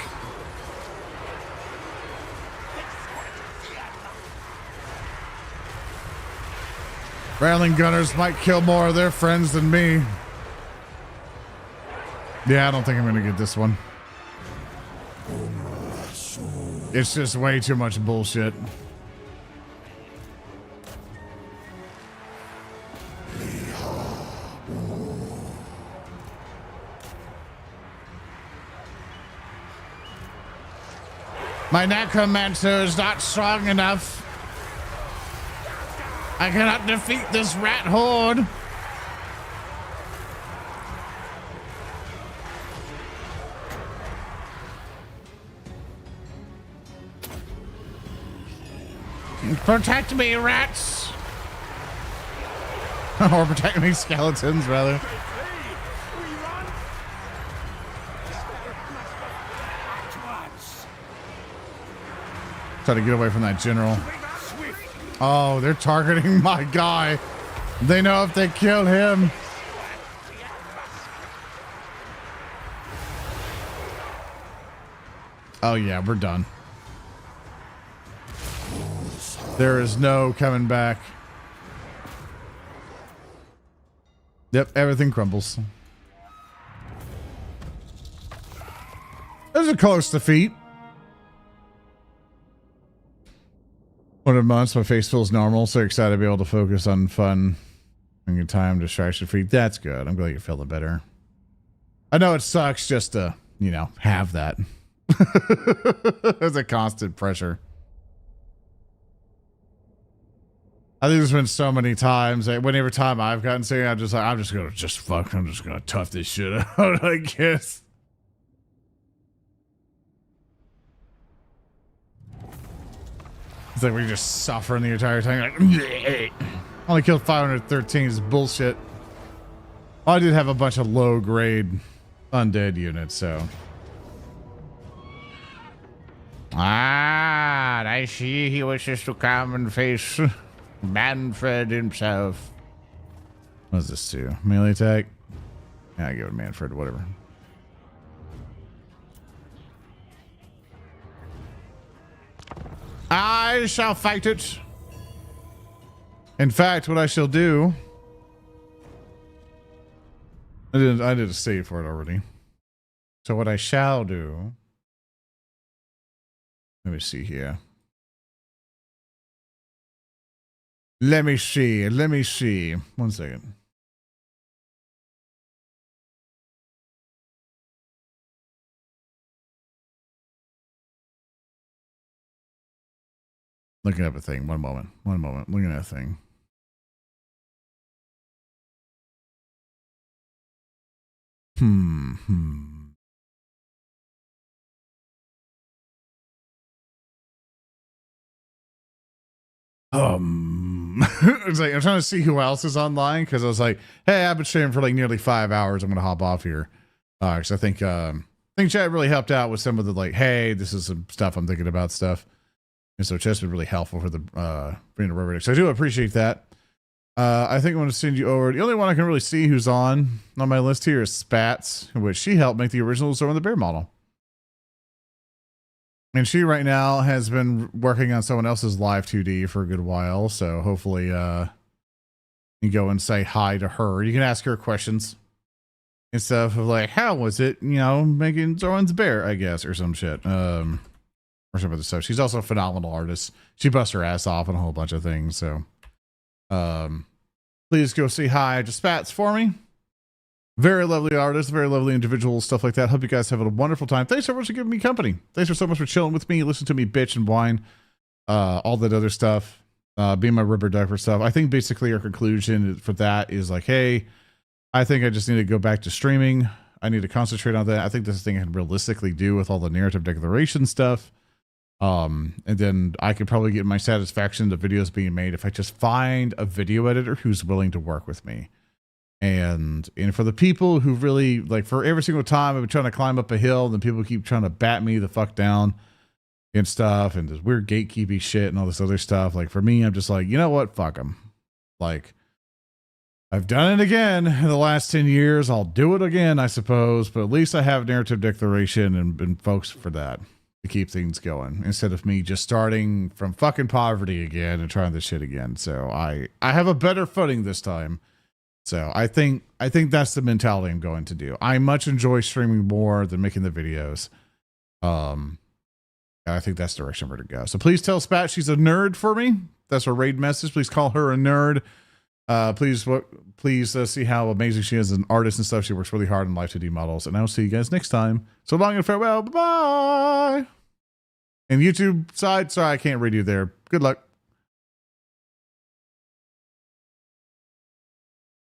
Speaker 1: Rattling gunners might kill more of their friends than me. Yeah, I don't think I'm gonna get this one. It's just way too much bullshit. My necromancer is not strong enough. I cannot defeat this rat horde. Protect me, rats! Or protect me, skeletons, rather. Try to get away from that general. Oh, they're targeting my guy. They know if they kill him. Oh yeah, we're done. There is no coming back. Yep, everything crumbles. It was a close defeat. 100 months, my face feels normal, so excited to be able to focus on fun and good time, distraction free. That's good. I'm glad you're feeling better. I know it sucks just to, you know, have that. There's a constant pressure. I think there's been so many times that whenever time I've gotten sick, I'm just gonna tough this shit out, I guess. It's like we're just suffering the entire time. Like, only killed 513 is bullshit. I did have a bunch of low grade undead units, so. Ah, I see he wishes to come and face Manfred himself. What does this do? Melee attack? Yeah, I give it Manfred, whatever. I shall fight it. In fact, what I shall do... I did a save for it already. So what I shall do... Let me see here. Let me see. Let me see. 1 second. Looking up a thing. One moment. One moment. Looking at a thing. It's like I'm trying to see who else is online because I was like, hey, I've been streaming for like nearly 5 hours. I'm gonna hop off here. Because I think Chad really helped out with some of the like, hey, this is some stuff I'm thinking about stuff. And so Chad's been really helpful for the bringing the Rubber. So I do appreciate that. I think I'm going to send you over. The only one I can really see who's on my list here is Spats, which she helped make the original Zora the Bear model. And she right now has been working on someone else's live 2D for a good while. So hopefully you go and say hi to her. You can ask her questions and stuff of like, how was it, you know, making Zoran's Bear, I guess, or some shit. Or some other stuff. She's also a phenomenal artist. She busts her ass off on a whole bunch of things. So please go say hi to Spats for me. Very lovely artist, very lovely individual, stuff like that. Hope you guys have a wonderful time. Thanks so much for giving me company. Thanks so much for chilling with me, listen to me bitch and whine, all that other stuff, being my rubber duck stuff. I think basically our conclusion for that is like, hey, I think I just need to go back to streaming. I need to concentrate on that. I think this thing I can realistically do with all the narrative declaration stuff. And then I could probably get my satisfaction the videos being made if I just find a video editor who's willing to work with me. And for the people who really like, for every single time I've been trying to climb up a hill, and then people keep trying to bat me the fuck down and stuff, and this weird gatekeeping shit and all this other stuff. Like for me, I'm just like, you know what? Fuck them. Like I've done it again in the last 10 years. I'll do it again, I suppose, but at least I have narrative declaration and folks for that to keep things going instead of me just starting from fucking poverty again and trying this shit again. So I have a better footing this time. So I think that's the mentality I'm going to do. I much enjoy streaming more than making the videos. I think that's the direction we're to go. So please tell Spat she's a nerd for me. That's her raid message. Please call her a nerd. Please see how amazing she is as an artist and stuff. She works really hard in live 2D models. And I'll see you guys next time. So long and farewell. Bye-bye. And YouTube side, sorry, I can't read you there. Good luck.